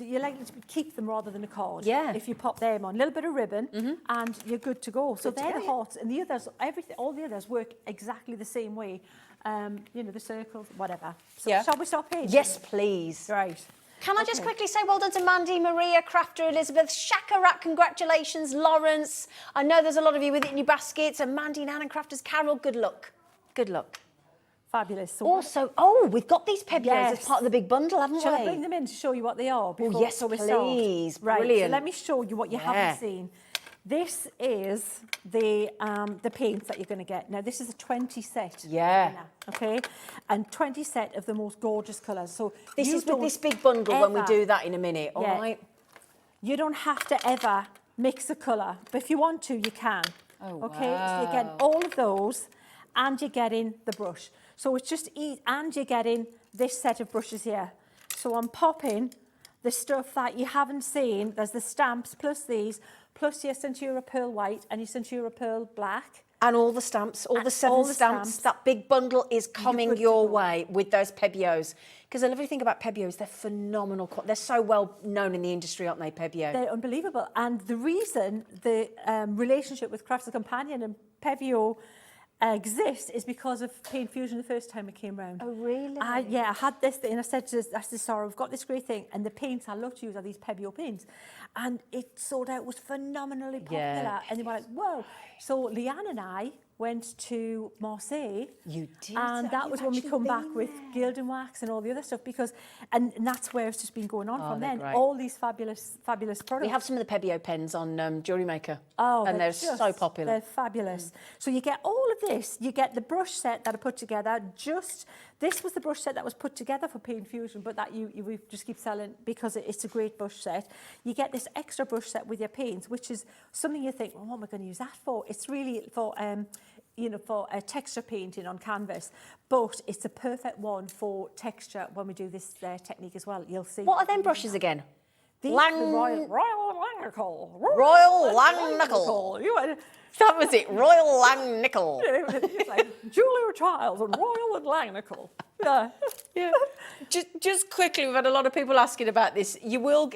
you like to keep them rather than a card. Yeah. If you pop them on, a little bit of ribbon, and you're good to go. So they're the hearts, and the others, all the others work exactly the same way. You know, the circles, whatever. So shall we stop here? Yes, please. Right. Can I just quickly say well done to Mandy, Maria, Crafter, Elizabeth, Shakarat, congratulations, Lawrence. I know there's a lot of you with it in your baskets, and Mandy, Nan and Crafters, Carol, good luck. Good luck. Fabulous. So Also, we've got these pepios as part of the big bundle, haven't shall we? I bring them in to show you what they are? yes, so we please. Start? Right, Brilliant. so let me show you what you haven't seen. This is the paints that you're going to get. Now, this is a 20 set. Yeah. Okay? And 20 set of the most gorgeous colours. So This you is with don't this big bundle when we ever- do that in a minute, all Yeah. right? You don't have to ever mix a colour, but if you want to, you can. Oh, okay? So you're getting all of those, and you're getting the brush. So it's just and you're getting this set of brushes here. So I'm popping the stuff that you haven't seen. There's the stamps plus these, plus your Centura Pearl White and your Centura Pearl Black. And all the stamps, all And the 7 all the stamps. stamps. That big bundle is coming good to your go. way with those pepios. Because the lovely thing about pepios, they're phenomenal. They're so well known in the industry, aren't they, pepio? They're unbelievable. And the reason the relationship with Crafts Companion and Pevio exists is because of Paint Fusion the first time it came round. Oh, really? I had this thing, and I said to Sarah, we've got this great thing, and the paints I love to use are these Pebio paints. And it sold out, was phenomenally popular. Yeah. And they were like, whoa. So Leanne and I went to Marseille. You did? And that was when we come back with gilding wax and all the other stuff, and that's where it's just been going on from then. Great. All these fabulous products. We have some of the Pebeo pens on Jewellery Maker. Oh, and they're so popular. They're fabulous. So you get all of this. You get the brush set that are put together. This was the brush set that was put together for Paint Fusion, but that we just keep selling because it's a great brush set. You get this extra brush set with your paints, which is something you think, well, what am I going to use that for? It's really for for texture painting on canvas, but it's a perfect one for texture when we do this technique as well. You'll see. What are them brushes again? The Royal Langnickel. Royal Langnickel. That was it, Royal Langnickel. It's like Julia Childs and Royal and Langnickel. Yeah. Just quickly, we've had a lot of people asking about this. We're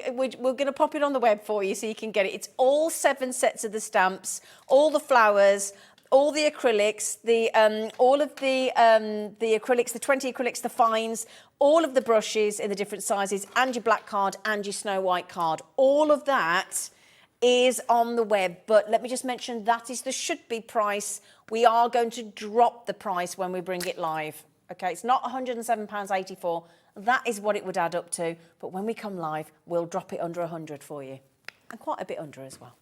going to pop it on the web for you so you can get it. It's all 7 sets of the stamps, all the flowers, all the acrylics, all of the acrylics, the 20 acrylics, the fines, all of the brushes in the different sizes, and your black card and your Snow White card. All of that is on the web, but let me just mention that is the should-be price. We are going to drop the price when we bring it live. Okay, it's not £107.84. That is what it would add up to, but when we come live, we'll drop it under 100 for you, and quite a bit under as well.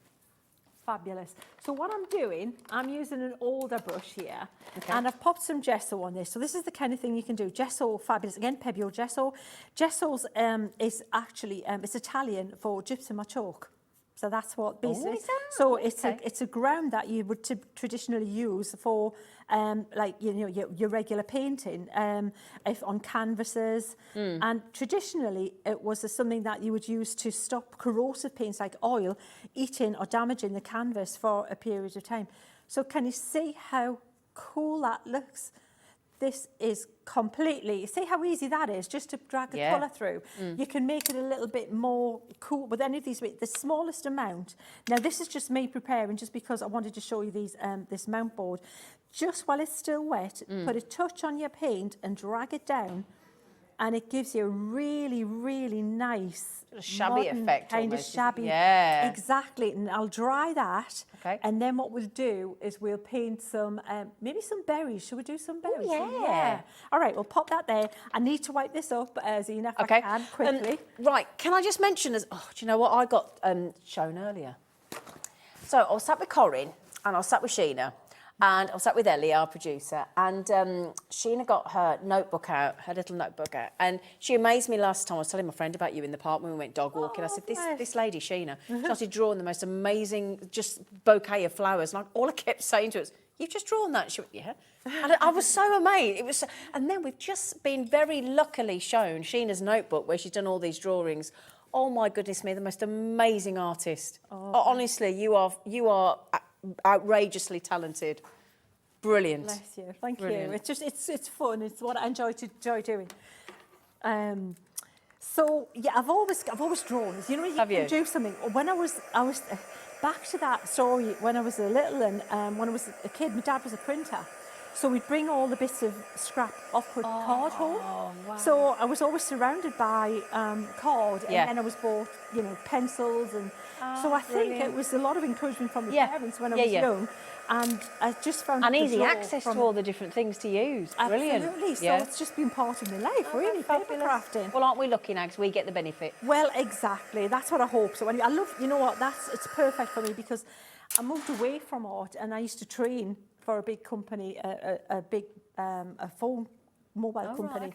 Fabulous. So what I'm doing, I'm using an older brush here, and I've popped some gesso on this. So this is the kind of thing you can do. Gesso, fabulous. Again, Pebeo gesso. Gesso's is actually it's Italian for gypsum or chalk. So that's what basically. So it's a ground that you would traditionally use for like your regular painting, if on canvases, and traditionally it was something that you would use to stop corrosive paints like oil eating or damaging the canvas for a period of time. So can you see how cool that looks? This is completely, see how easy that is, just to drag a colour through. You can make it a little bit more cool with any of these, the smallest amount. Now this is just me preparing, just because I wanted to show you these this mount board. Just while it's still wet, put a touch on your paint and drag it down, and it gives you a really, really nice shabby effect, kind almost. of shabby. Yeah, exactly. And I'll dry that. Okay. And then what we'll do is we'll paint some, maybe some berries. Should we do some berries? Oh, yeah. All right, we'll pop that there. I need to wipe this up, Zena, if I can, quickly. Right, can I just mention, do you know what I got shown earlier? So I was sat with Corinne and I was sat with Sheena. And I was sat with Ellie, our producer, and Sheena got her notebook out, her little notebook out, and she amazed me last time. I was telling my friend about you in the park when we went dog walking. I said, this lady, Sheena, started drawing the most amazing, just bouquet of flowers. And all I kept saying to her was, you've just drawn that? She went, yeah. And I was so amazed. And then we've just been very luckily shown Sheena's notebook where she's done all these drawings. Oh, my goodness me, the most amazing artist. Honestly, you are outrageously talented. Brilliant. Bless you. Thank you. It's just it's fun. It's what I enjoy doing. So yeah, I've always drawn. You know, you can do something. When I was back to that story when I was a little, and when I was a kid, my dad was a printer. So we'd bring all the bits of scrap off-put card home. Wow. So I was always surrounded by card, and then I was bought, pencils, and so I think it was a lot of encouragement from the parents when I was young, and I just found easy access to all the different things to use. Brilliant. Absolutely. So it's just been part of my life, really, paper crafting. Well, aren't we lucky now because we get the benefit? Well, exactly. That's what I hope. So I love, it's perfect for me because I moved away from art, and I used to train for a big company, a phone mobile company,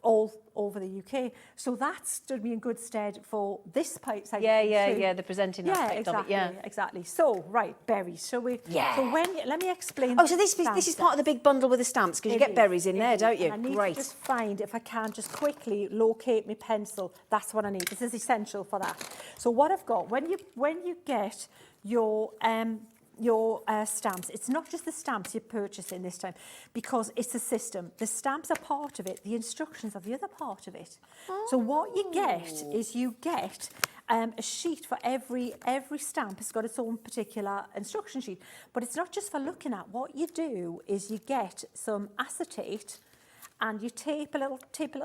all over the UK. So that stood me in good stead for this side. The presenting aspect of it. Yeah, exactly. So, right, berries. Shall we? Yeah. So let me explain. Oh, so this is part of the big bundle with the stamps, because you get berries in there, don't you? I need to just find, if I can, just quickly locate my pencil. That's what I need. This is essential for that. So what I've got, when you get your stamps, it's not just the stamps you're purchasing this time, because it's a system. The stamps are part of it, the instructions are the other part of it. So what you get is a sheet for every stamp. It's got its own particular instruction sheet, but it's not just for looking at. What you do is you get some acetate, and you tape a little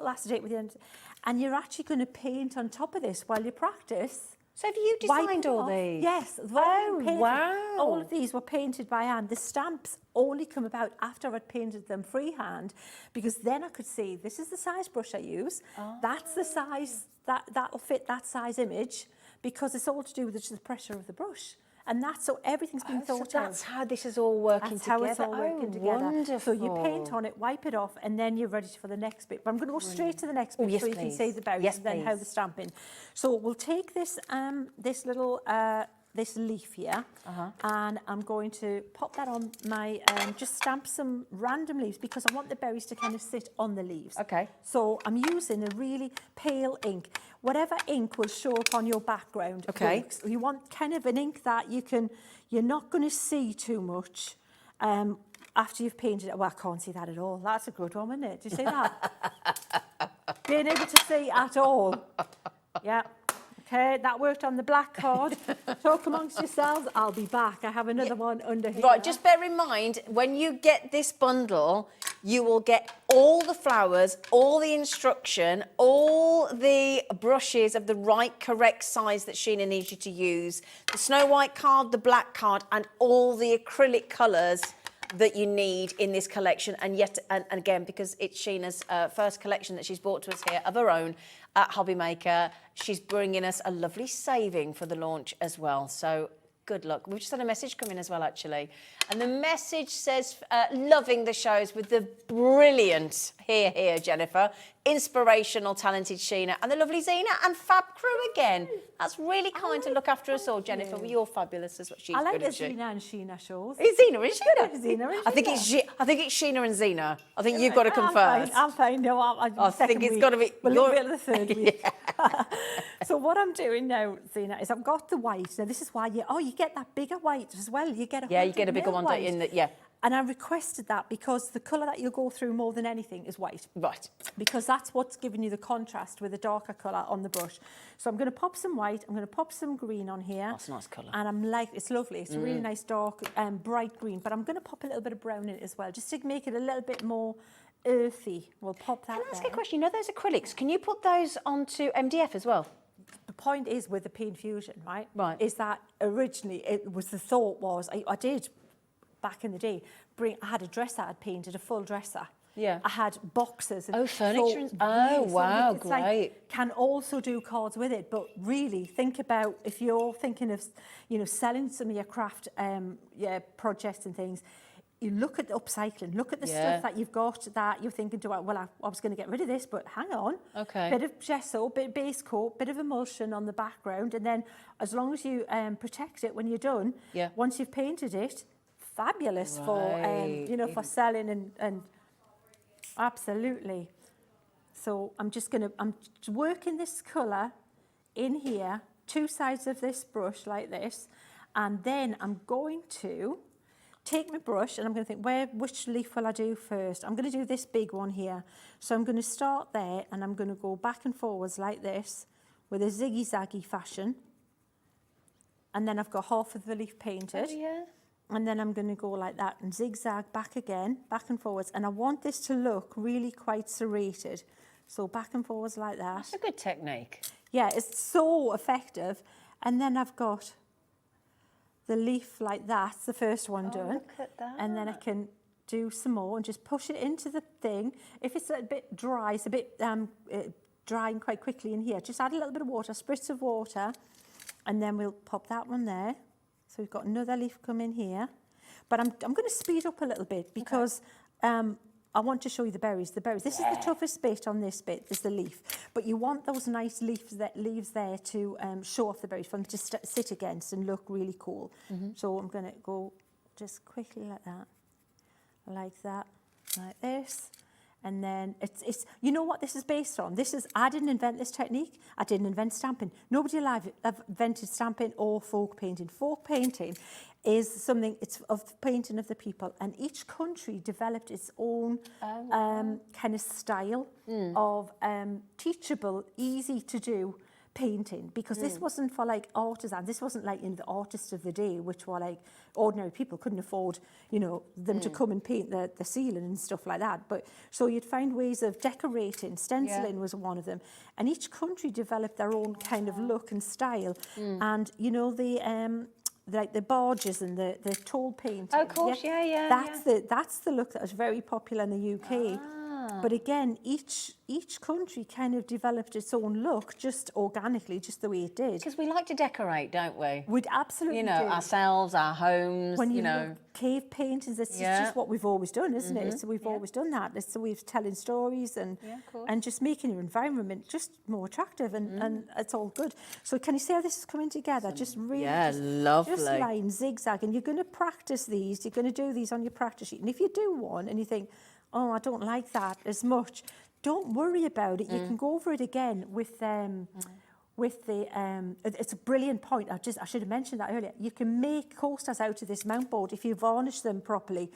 acetate with the end, and you're actually going to paint on top of this while you practice So have you designed all these? Yes. wow. All of these were painted by hand. The stamps only come about after I'd painted them freehand, because then I could see, this is the size brush I use. That's the size, that'll fit that size image, because it's all to do with just the pressure of the brush. And that's so everything's been thought out. So that's how this is all working That's together. how it's all working together. Wonderful. So you paint on it, wipe it off, and then you're ready for the next bit. But I'm going to go straight to the next bit yes, so you can please. see the berries Yes, and then how please. the stamping. So we'll take this this little this leaf here, and I'm going to pop that on my just stamp some random leaves, because I want the berries to kind of sit on the leaves. Okay. So I'm using a really pale ink. Whatever ink will show up on your background. Okay. Works. You want kind of an ink that you're not going to see too much after you've painted it. Well, I can't see that at all. That's a good one, isn't it? Do you see that? Being able to see at all. Yeah. Okay, that worked on the black card. Talk amongst yourselves. I'll be back. I have another one under here. Right, just bear in mind, when you get this bundle, you will get all the flowers, all the instruction, all the brushes of the right, correct size that Sheena needs you to use, the Snow White card, the black card, and all the acrylic colours that you need in this collection. And yet, and again, because it's Sheena's first collection that she's brought to us here of her own at Hobby Maker, she's bringing us a lovely saving for the launch as well. So good luck. We've just had a message come in as well, actually. And the message says, loving the shows with the brilliant, here, Jennifer, inspirational, talented Sheena, and the lovely Zena and Fab crew again. That's really kind to look after us all, Jennifer. Well, you're fabulous, is what she's I like good the at. Zena and Sheena shows. It's Zena and Sheena. Zena and I think Sheena. it's Sheena and Zena. I think you've got to come I'm first. Fine, I'm fine. No, I think it's got to be. We'll you're- leave it the third week. So what I'm doing now, Zena, is I've got the white. Now this is why you get that bigger white as well. You get Yeah, you get a bigger 100 one, mil don't you? white. Yeah. And I requested that because the colour that you'll go through more than anything is white. Right. Because that's what's giving you the contrast with a darker colour on the brush. So I'm going to pop some white, I'm going to pop some green on here. That's a nice colour. And it's lovely. It's a really nice dark bright green. But I'm going to pop a little bit of brown in it as well, just to make it a little bit more earthy. We'll pop that Can I ask there. a question? You know those acrylics, can you put those onto MDF as well? The point is with the paint fusion, right? Right. Is that originally the thought was, I did back in the day, I had a dresser I'd painted, a full dresser. Yeah. I had boxes. Oh, furniture. Wow, it's like, great. can also do cards with it, but really think about if you're thinking of, selling some of your craft projects and things. You look at the upcycling, look at the stuff that you've got that you're thinking, I was going to get rid of this, but hang on. Okay. Bit of gesso, bit of base coat, bit of emulsion on the background, and then as long as you protect it when you're done, once you've painted it, fabulous for for selling and absolutely. So I'm working this colour in here, two sides of this brush like this, and then I'm going to take my brush and I'm going to think, which leaf will I do first? I'm going to do this big one here. So I'm going to start there and I'm going to go back and forwards like this with a ziggy-zaggy fashion. And then I've got half of the leaf painted. Oh, yeah. And then I'm going to go like that and zigzag back again, back and forwards. And I want this to look really quite serrated. So back and forwards like that. That's a good technique. Yeah, it's so effective. And then I've got the leaf like that, the first one done. Look at that. And then I can do some more and just push it into the thing. If it's a bit dry, it's a bit drying quite quickly in here, just add a little bit of water, spritz of water, and then we'll pop that one there. So we've got another leaf come in here. But I'm going to speed up a little bit because I want to show you the berries. This is the toughest bit on this bit, is the leaf. But you want those nice leaves there to show off the berries, for them to sit against and look really cool. So I'm going to go just quickly like that, like this. And then it's you know what this is based on? I didn't invent this technique. I didn't invent stamping. Nobody alive invented stamping or folk painting. Folk painting is something, it's of the painting of the people. And each country developed its own kind of style of teachable, easy to do painting, because this wasn't for like artisans. This wasn't like, you know, the artists of the day, which were like ordinary people, couldn't afford, you know, them to come and paint the ceiling and stuff like that. But so you'd find ways of decorating. Stenciling was one of them, and each country developed their own kind of look and style. And you know, the like the barges and the tall painting. Oh, of course, yeah. That's the look that was very popular in the UK. But again, each country kind of developed its own look, just organically, just the way it did. Because we like to decorate, don't we? We'd absolutely You know, do. ourselves, our homes, When you know, know. cave paintings, it's just what we've always done, isn't it? So we've always done that. So we're telling stories and just making your environment just more attractive, and it's all good. So can you see how this is coming together? Just really, lovely. Just line, zigzag, and you're going to practice these. You're going to do these on your practice sheet. And if you do one and you think, oh, I don't like that as much, don't worry about it. You can go over it again with the it's a brilliant point. I should have mentioned that earlier. You can make coasters out of this mount board if you varnish them properly.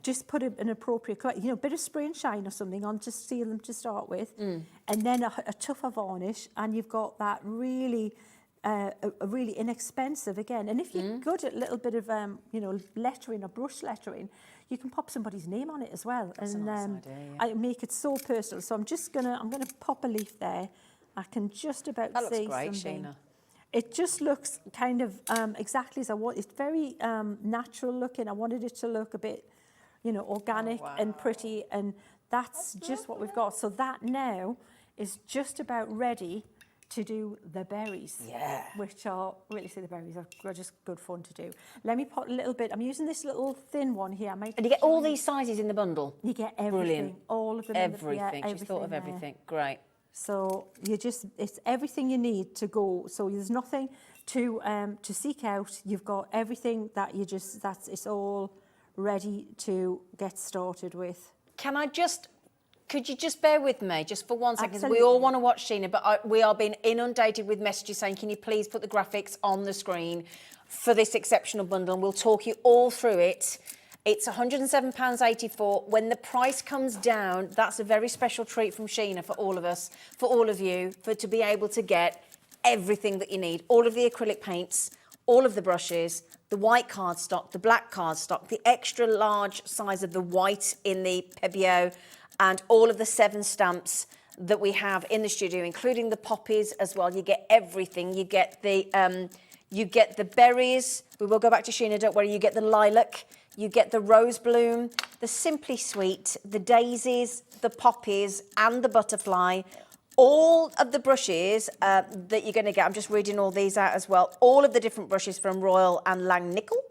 Just put an appropriate, you know, bit of spray and shine or something on to seal them to start with, and then a tougher varnish, and you've got that really a really inexpensive again. And if you're good at a little bit of you know, lettering or brush lettering, you can pop somebody's name on it as well. That's and a nice idea, I make it so personal. So I'm gonna pop a leaf there. I can just about That looks see great, something. Sheena. It just looks kind of exactly as I want. It's very natural looking. I wanted it to look a bit, you know, organic and pretty, and that's just what we've got. So that now is just about ready to do the berries, which are, really see the berries are just good fun to do. Let me put a little bit, I'm using this little thin one here. And you get all these sizes in the bundle? You get everything, Brilliant. all of them. Everything, she's thought of there. everything, great. So it's everything you need to go. So there's nothing to seek out. You've got everything that it's all ready to get started with. Could you just bear with me just for 1 second? Absolutely. We all want to watch Sheena, but we are being inundated with messages saying, can you please put the graphics on the screen for this exceptional bundle? And we'll talk you all through it. It's £107.84. When the price comes down, that's a very special treat from Sheena for all of us, for all of you, to be able to get everything that you need. All of the acrylic paints, all of the brushes, the white cardstock, the black cardstock, the extra large size of the white in the Pebeo, and all of the 7 stamps that we have in the studio, including the poppies as well. You get everything. You get the berries. We will go back to Sheena, don't worry. You get the lilac. You get the rose bloom, the Simply Sweet, the daisies, the poppies, and the butterfly. All of the brushes that you're going to get, I'm just reading all these out as well, all of the different brushes from Royal and Lang Nickel.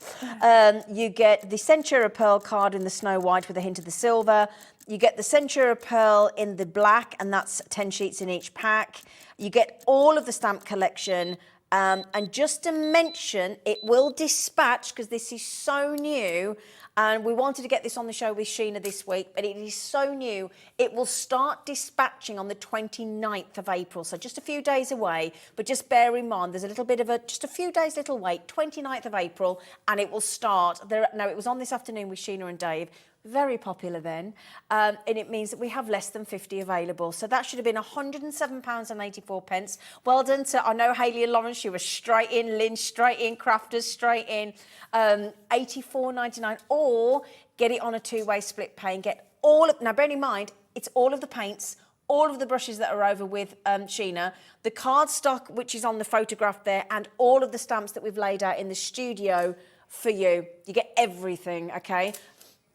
You get the Centura Pearl card in the snow white with a hint of the silver. You get the Centura Pearl in the black, and that's 10 sheets in each pack. You get all of the stamp collection. And just to mention, it will dispatch, because this is so new, and we wanted to get this on the show with Sheena this week, but it is so new, it will start dispatching on the 29th of April, so just a few days away, but just bear in mind, there's a little bit of just a few days little wait, 29th of April, and it will start. Now, it was on this afternoon with Sheena and Dave, very popular then, and it means that we have less than 50 available. So that should have been £107.84. Well done to, I know Hayley and Lawrence, you were straight in, Lynn straight in, Crafters straight in, £84.99, or get it on a 2-way split pay and get all of, now bearing in mind, it's all of the paints, all of the brushes that are over with Sheena, the cardstock which is on the photograph there, and all of the stamps that we've laid out in the studio for you. You get everything, okay?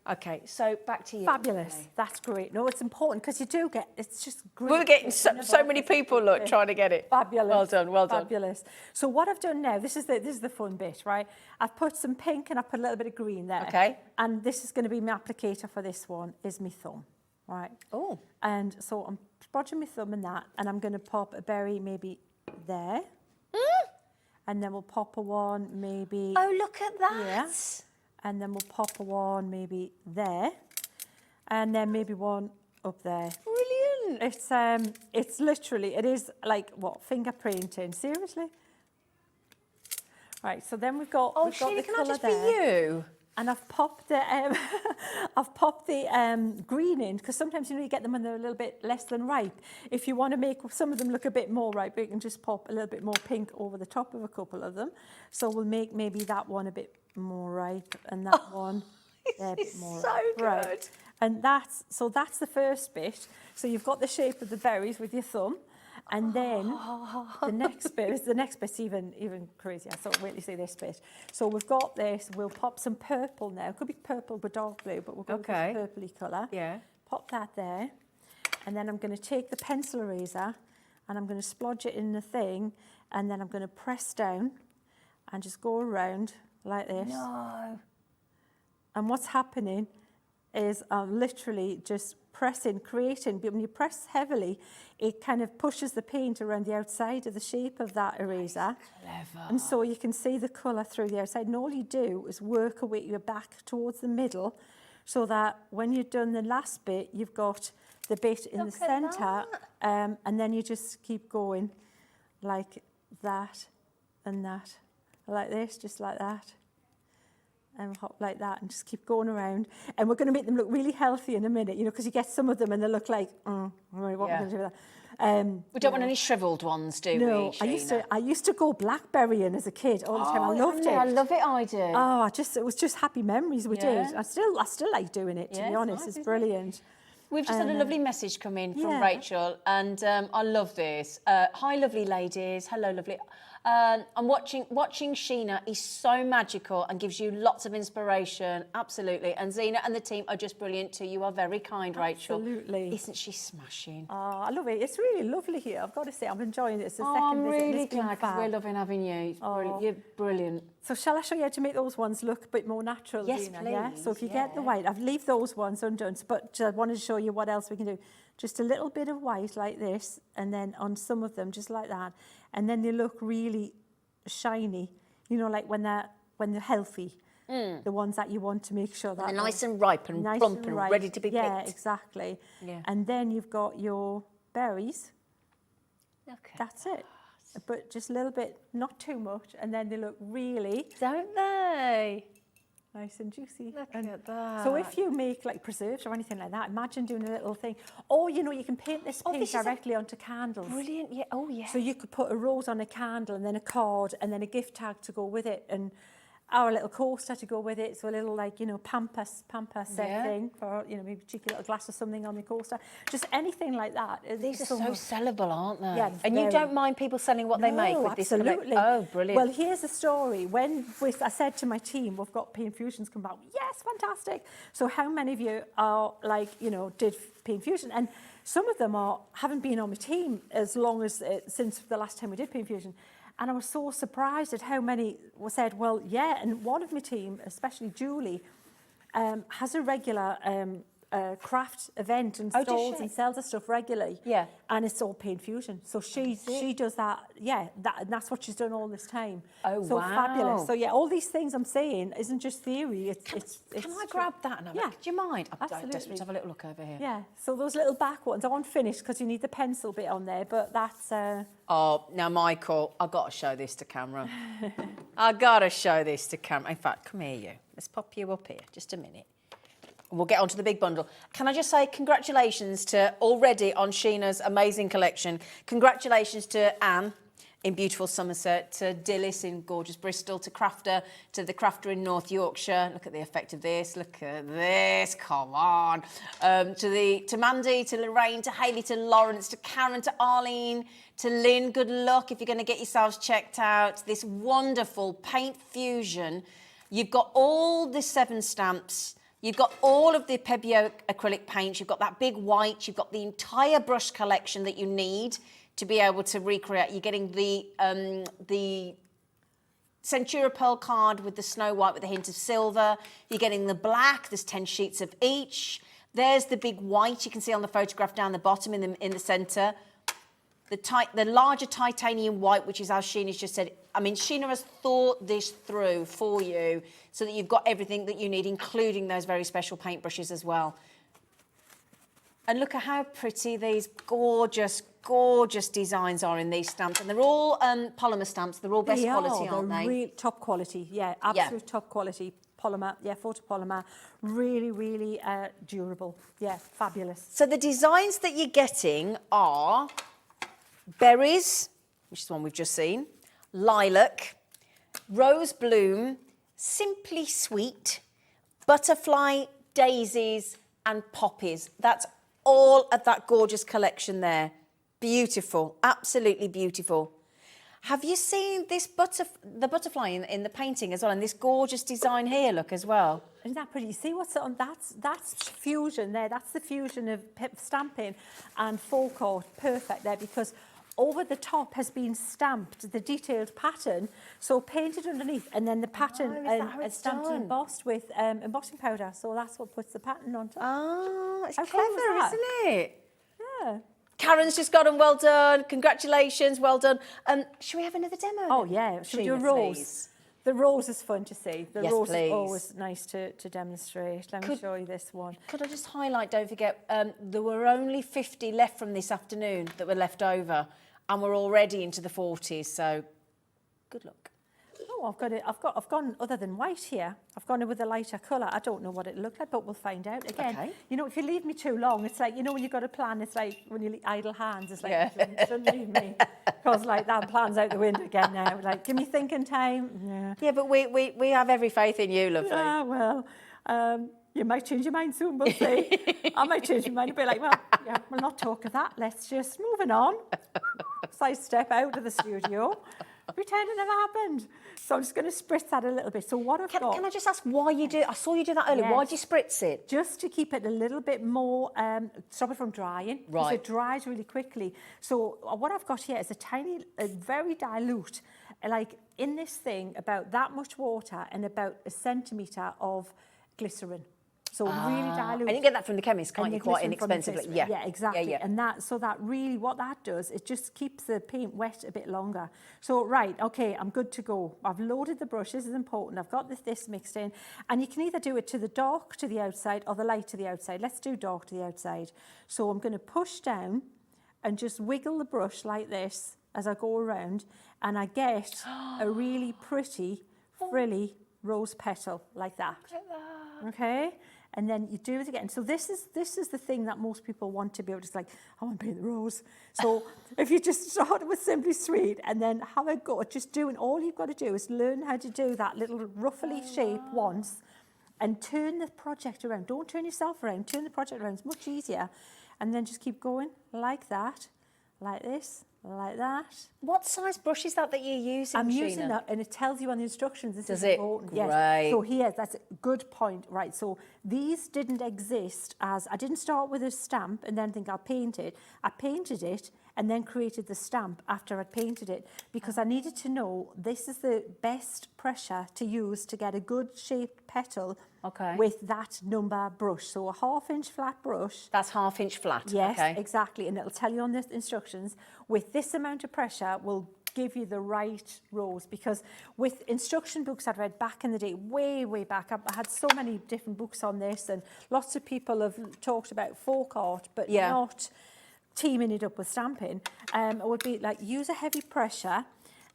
Okay, so back to you. Fabulous. Okay. That's great. No, it's important because you do get, it's just great. We're getting so many people, look, trying to get it. Fabulous. Well done, well done. Fabulous. So what I've done now, this is the fun bit, right? I've put some pink and I put a little bit of green there. Okay. And this is going to be my applicator for this one, is my thumb, right? Oh. And so I'm bodging my thumb in that, and I'm going to pop a berry maybe there. And then we'll pop a one maybe... Oh, look at that. Yeah. And then we'll pop a one maybe there, and then maybe one up there. Brilliant! It's literally, it is like what, fingerprinting? Seriously? Right. So then we've got. Oh, we've got Sheena, the can I colour just there. be you? And I've popped the green in, because sometimes you get them when they're a little bit less than ripe. If you want to make some of them look a bit more ripe, you can just pop a little bit more pink over the top of a couple of them. So we'll make maybe that one a bit more ripe and that one a bit more ripe. Right. And that's the first bit. So you've got the shape of the berries with your thumb. And then the next bit's even crazier. So wait till you see this bit. So we've got this. We'll pop some purple now. It could be purple with dark blue, but we'll go with this purpley colour. Yeah. Pop that there. And then I'm going to take the pencil eraser and I'm going to splodge it in the thing. And then I'm going to press down and just go around like this. No. And what's happening is I'm literally just pressing, creating, but when you press heavily, it kind of pushes the paint around the outside of the shape of that eraser. Clever. And so you can see the colour through the outside. And all you do is work away your back towards the middle, so that when you've done the last bit, you've got the bit in the centre, and then you just keep going like that and that, like this, just like that. And hop like that and just keep going around. And we're going to make them look really healthy in a minute, because you get some of them and they look like, what are we going to do with that? We don't want any shriveled ones, do we? No, Sheena? I used to go blackberrying as a kid all the time. I loved it. I love it, I do. Oh, it was just happy memories we did. I still like doing it, to be honest. It's brilliant. We've just had a lovely message come in from Rachel, and I love this. Hi, lovely ladies. Hello, lovely. I'm watching Sheena is so magical and gives you lots of inspiration. Absolutely. And Zena and the team are just brilliant too. You are very kind, Rachel. Absolutely. Isn't she smashing? Oh, I love it. It's really lovely here. I've got to say, I'm enjoying it. It's the second I'm visit. really glad, because we're loving having you. You're brilliant. So shall I show you how to make those ones look a bit more natural, Yes, Zena? please. Yeah? So if you get the white, I've leave those ones undone, but I wanted to show you what else we can do. Just a little bit of white like this, and then on some of them, just like that. And then they look really shiny, like when they're healthy. The ones that you want to make sure that they're nice and ripe and plump and ready to be picked. Yeah, exactly. Yeah. And then you've got your berries. Okay. That's it. But just a little bit, not too much, and then they look really... Don't they? Nice and juicy. Look at that. So if you make like preserves or anything like that, imagine doing a little thing. Or, you can paint this paint directly onto candles. Brilliant, yeah. Oh, yeah. So you could put a rose on a candle and then a card and then a gift tag to go with it, and our little coaster to go with it. So a little pampas thing for, maybe a cheeky little glass of something on the coaster. Just anything like that. These are so sellable, aren't they? Yeah, and you don't mind people selling what they make with this? Absolutely. Oh, brilliant. Well, here's the story. When I said to my team, we've got Paint Fusions come back. Yes, fantastic. So how many of you are did Paint Fusion? And some of them haven't been on my team as long as since the last time we did Paint Fusion. And I was so surprised at how many said, well, yeah. And one of my team, especially Julie, has a regular craft event and stalls and sells her stuff regularly. Yeah. And it's all Paint Fusion. So she does that, and that's what she's done all this time. Oh, so wow. So fabulous. So yeah, all these things I'm saying isn't just theory. Can I grab that? And do you mind? Absolutely. I'm desperate to have a little look over here. Yeah. So those little back ones aren't finished because you need the pencil bit on there, but that's... Oh, now, Michael, I've got to show this to camera. I've got to show this to camera. In fact, come here, you. Let's pop you up here. Just a minute. We'll get onto the big bundle. Can I just say congratulations to already on Sheena's amazing collection. Congratulations to Anne in beautiful Somerset, to Dillis in gorgeous Bristol, to Crafter, to the Crafter in North Yorkshire. Look at the effect of this. Look at this. Come on. To Mandy, to Lorraine, to Hayley, to Lawrence, to Karen, to Arlene, to Lynn. Good luck if you're going to get yourselves checked out. This wonderful Paint Fusion. You've got all the 7 stamps. You've got all of the Pebeo acrylic paints. You've got that big white. You've got the entire brush collection that you need to be able to recreate. You're getting the Centura Pearl card with the Snow White with a hint of silver. You're getting the black. There's 10 sheets of each. There's the big white you can see on the photograph down the bottom in the centre. The larger titanium white, which is as Sheena's just said. I mean, Sheena has thought this through for you so that you've got everything that you need, including those very special paintbrushes as well. And look at how pretty these gorgeous, gorgeous designs are in these stamps. And they're all polymer stamps. They're all best quality, aren't they? Real top quality, absolute top quality polymer, photopolymer, really, really durable. Yeah, fabulous. So the designs that you're getting are berries, which is the one we've just seen, lilac, rose bloom, simply sweet, butterfly, daisies and poppies. That's all of that gorgeous collection there. Beautiful, absolutely beautiful. Have you seen this the butterfly in the painting as well, and this gorgeous design here, look, as well? Isn't that pretty? See what's on? That's fusion there. That's the fusion of stamping and folk art. Perfect there, because over the top has been stamped the detailed pattern, so painted underneath, and then the pattern is stamped and embossed with embossing powder. So that's what puts the pattern on top. Oh, it's How clever, isn't it? Yeah. Karen's just got them. Well done. Congratulations. Well done. Should we have another demo? Oh yeah. Should we do a Sheena, rose? please. The rose is fun to see. The Yes, rose please. is always nice to demonstrate. Let me show you this one. Could I just highlight, don't forget, there were only 50 left from this afternoon that were left over, and we're already into the 40s, so good luck. Oh, I've gone other than white here. I've gone in with a lighter colour. I don't know what it looked like, but we'll find out. Again, Okay. you know, if you leave me too long, it's like, you know, when you've got a plan, it's like when you leave idle hands, it's like, Yeah. you shouldn't leave me. Because like that plan's out the window again now. Like, give me thinking time. Yeah. Yeah, but we have every faith in you, lovely. Yeah, well, you might change your mind soon, we'll see. I might change my mind and be like, well, yeah, we'll not talk of that. Let's just moving on. So I step out of the studio, pretend it never happened. So I'm just going to spritz that a little bit. So what I've got... Can I just ask why you do... I saw you do that earlier. Yes. Why do you spritz it? Just to keep it a little bit more, stop it from drying. Because Right. it dries really quickly. So what I've got here is a very dilute, like in this thing, about that much water and about a centimetre of glycerin. So really dilute. And you can get that from the chemist, can't And you? the Quite glycerin from the inexpensively. glycerin. Yeah. Yeah, exactly. Yeah, yeah. And that really, what that does, it just keeps the paint wet a bit longer. So, right, okay, I'm good to go. I've loaded the brush. This is important. I've got this mixed in. And you can either do it to the dark to the outside or the light to the outside. Let's do dark to the outside. So I'm going to push down and just wiggle the brush like this as I go around. And I get a really pretty, frilly rose petal like that. Look at that. Okay? And then you do it again. So this is the thing that most people want to be able to, like, I want to paint the rose. So if you just start with Simply Sweet and then have a go at just doing, all you've got to do is learn how to do that little ruffly shape once and turn the project around. Don't turn yourself around, turn the project around. It's much easier. And then just keep going like that, like this, like that. What size brush is that you're using, I'm Sheena? using that, and it tells you on the instructions. This Does is it? important. Great. Yes. So here, that's a good point. Right. So these didn't exist as, I didn't start with a stamp and then think I'll paint it. I painted it and then created the stamp after I'd painted it because I needed to know this is the best pressure to use to get a good shaped petal with that number brush. So a 1/2 inch flat brush. That's 1/2 inch flat. Yes, Okay. exactly. And it'll tell you on the instructions, with this amount of pressure will give you the right rose. Because with instruction books I'd read back in the day, way back, I had so many different books on this, and lots of people have talked about folk art, but not teaming it up with stamping. It would be like, use a heavy pressure,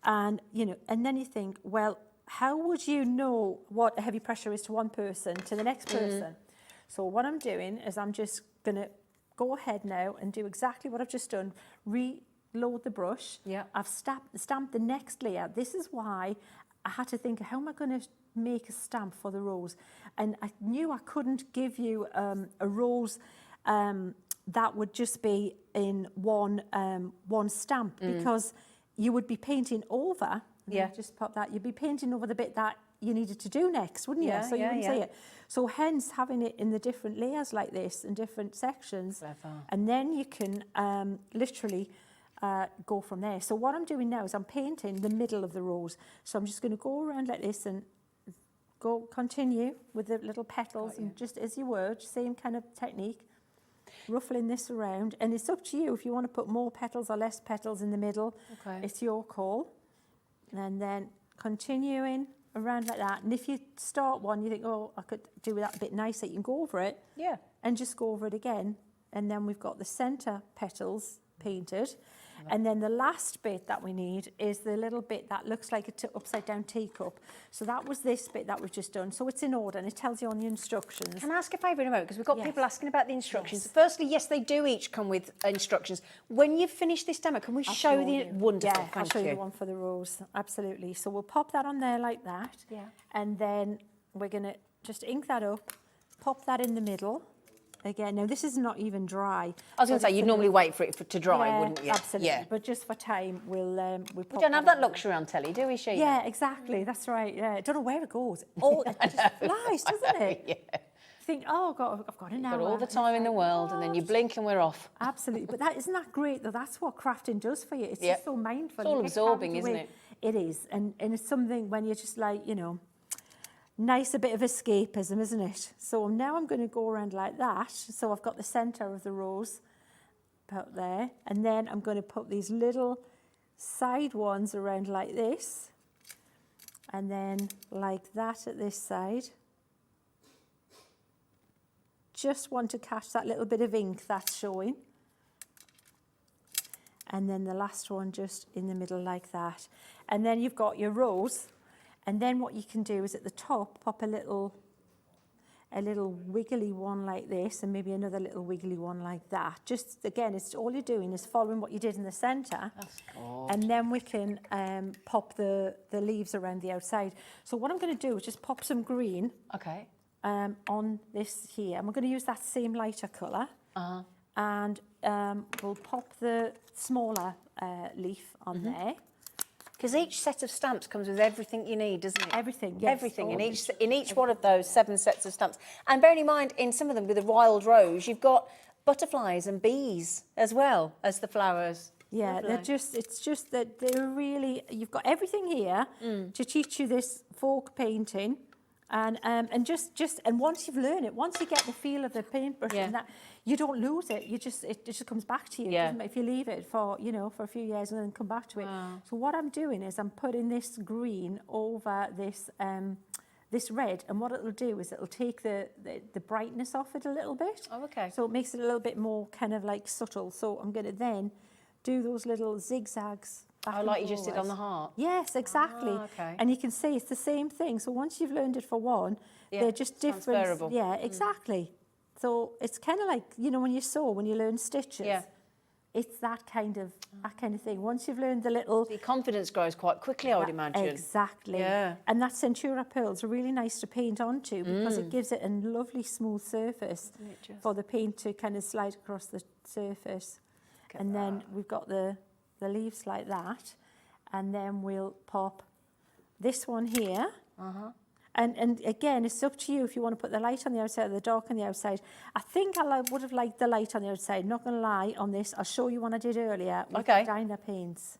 and, you know, and then you think, well, how would you know what a heavy pressure is to one person, to the next person? So what I'm doing is I'm just going to go ahead now and do exactly what I've just done. Reload the brush. Yeah. I've stamped the next layer. This is why I had to think, how am I going to make a stamp for the rose? And I knew I couldn't give you a rose that would just be in one stamp because you would be painting over. Yeah. Just pop that. You'd be painting over the bit that you needed to do next, wouldn't you? Yeah, So you yeah, wouldn't yeah. see it. So hence having it in the different layers like this, in different sections. Clever. And then you can literally go from there. So what I'm doing now is I'm painting the middle of the rose. So I'm just going to go around like this and continue with the little petals and just as you would, same kind of technique. Ruffling this around. And it's up to you if you want to put more petals or less petals in the middle. Okay. It's your call. And then continuing around like that. And if you start one, you think, oh, I could do that a bit nicer, you can go over it. Yeah. And just go over it again. And then we've got the centre petals painted. And then the last bit that we need is the little bit that looks like an upside down teacup. So that was this bit that we've just done. So it's in order and it tells you on the instructions. Can I ask a favour in a moment? Because we've got Yes. people asking about the instructions. Yes. Firstly, yes, they do each come with instructions. When you've finished this demo, can we I'll show show the... you. Wonderful, Yeah, I'll thank show you you. the one for the rose. Absolutely. So we'll pop that on there like that. Yeah. And then we're going to just ink that up, pop that in the middle. Again, now this is not even dry. I was going to say, you'd normally wait for it to dry, Yeah, wouldn't you? Absolutely. Yeah. But just for time, we'll pop We don't have on that there. luxury on telly, do we, Sheena? Yeah, exactly. That's right. Yeah, I don't know where it goes. Oh, it just flies, doesn't it? Yeah. You think, oh, I've got an hour. Got all the time in the world, and then you blink and we're off. Absolutely. But that isn't that great though? That's what crafting does for you. It's Yep. just so mindful. It's all You get absorbing, carried isn't away. it? It is. And it's something when you're just like, you know, nice a bit of escapism, isn't it? So now I'm going to go around like that. So I've got the centre of the rose about there. And then I'm going to put these little side ones around like this. And then like that at this side. Just want to catch that little bit of ink that's showing. And then the last one just in the middle like that. And then you've got your rose. And then what you can do is at the top, pop a little wiggly one like this, and maybe another little wiggly one like that. Just, again, it's all you're doing is following what you did in the centre. And then we can pop the leaves around the outside. So what I'm going to do is just pop some green Okay. on this here. And we're going to use that same lighter colour. And we'll pop the smaller leaf on there. Because each set of stamps comes with everything you need, doesn't it? Everything, yes. Everything in Always. each one of those 7 sets of stamps. And bearing in mind, in some of them with a wild rose, you've got butterflies and bees as well as the flowers. Yeah, Lovely. it's just that they're really, you've got everything here to teach you this fork painting. And once you've learned it, once you get the feel of the paintbrush and that, you don't lose it. It just comes back to you. Yeah. Doesn't it? If you leave it for a few years and then come back to it. So what I'm doing is I'm putting this green over this this red, and what it'll do is it'll take the brightness off it a little bit. Oh, okay. So it makes it a little bit more kind of like subtle. So I'm going to then do those little zigzags. Oh, like you just did on the heart? Yes, exactly. Okay. And you can see it's the same thing. So once you've learned it for one, they're just different. transferable. Yeah, exactly. So it's kind of like, you know, when you sew, when you learn stitches. Yeah. It's that kind of thing. Once you've learned the little... The confidence grows quite quickly, I would imagine. Exactly. Yeah. And that Centura pearls are really nice to paint onto because it gives it a lovely smooth surface for the paint to kind of slide across the surface. And then we've got the leaves like that. And then we'll pop this one here. And again, it's up to you if you want to put the light on the outside or the dark on the outside. I think I would have liked the light on the outside. Not going to lie on this. I'll show you one I did earlier with the Diner paints.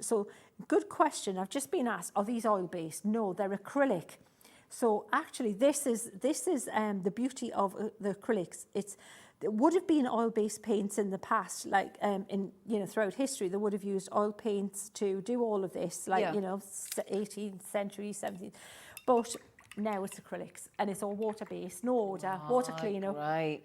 So good question. I've just been asked, are these oil-based? No, they're acrylic. So actually, this is the beauty of the acrylics. There would have been oil-based paints in the past, like throughout history, they would have used oil paints to do all of this, like 18th century, 17th. But now it's acrylics and it's all water-based, no odour, water cleanup. Right.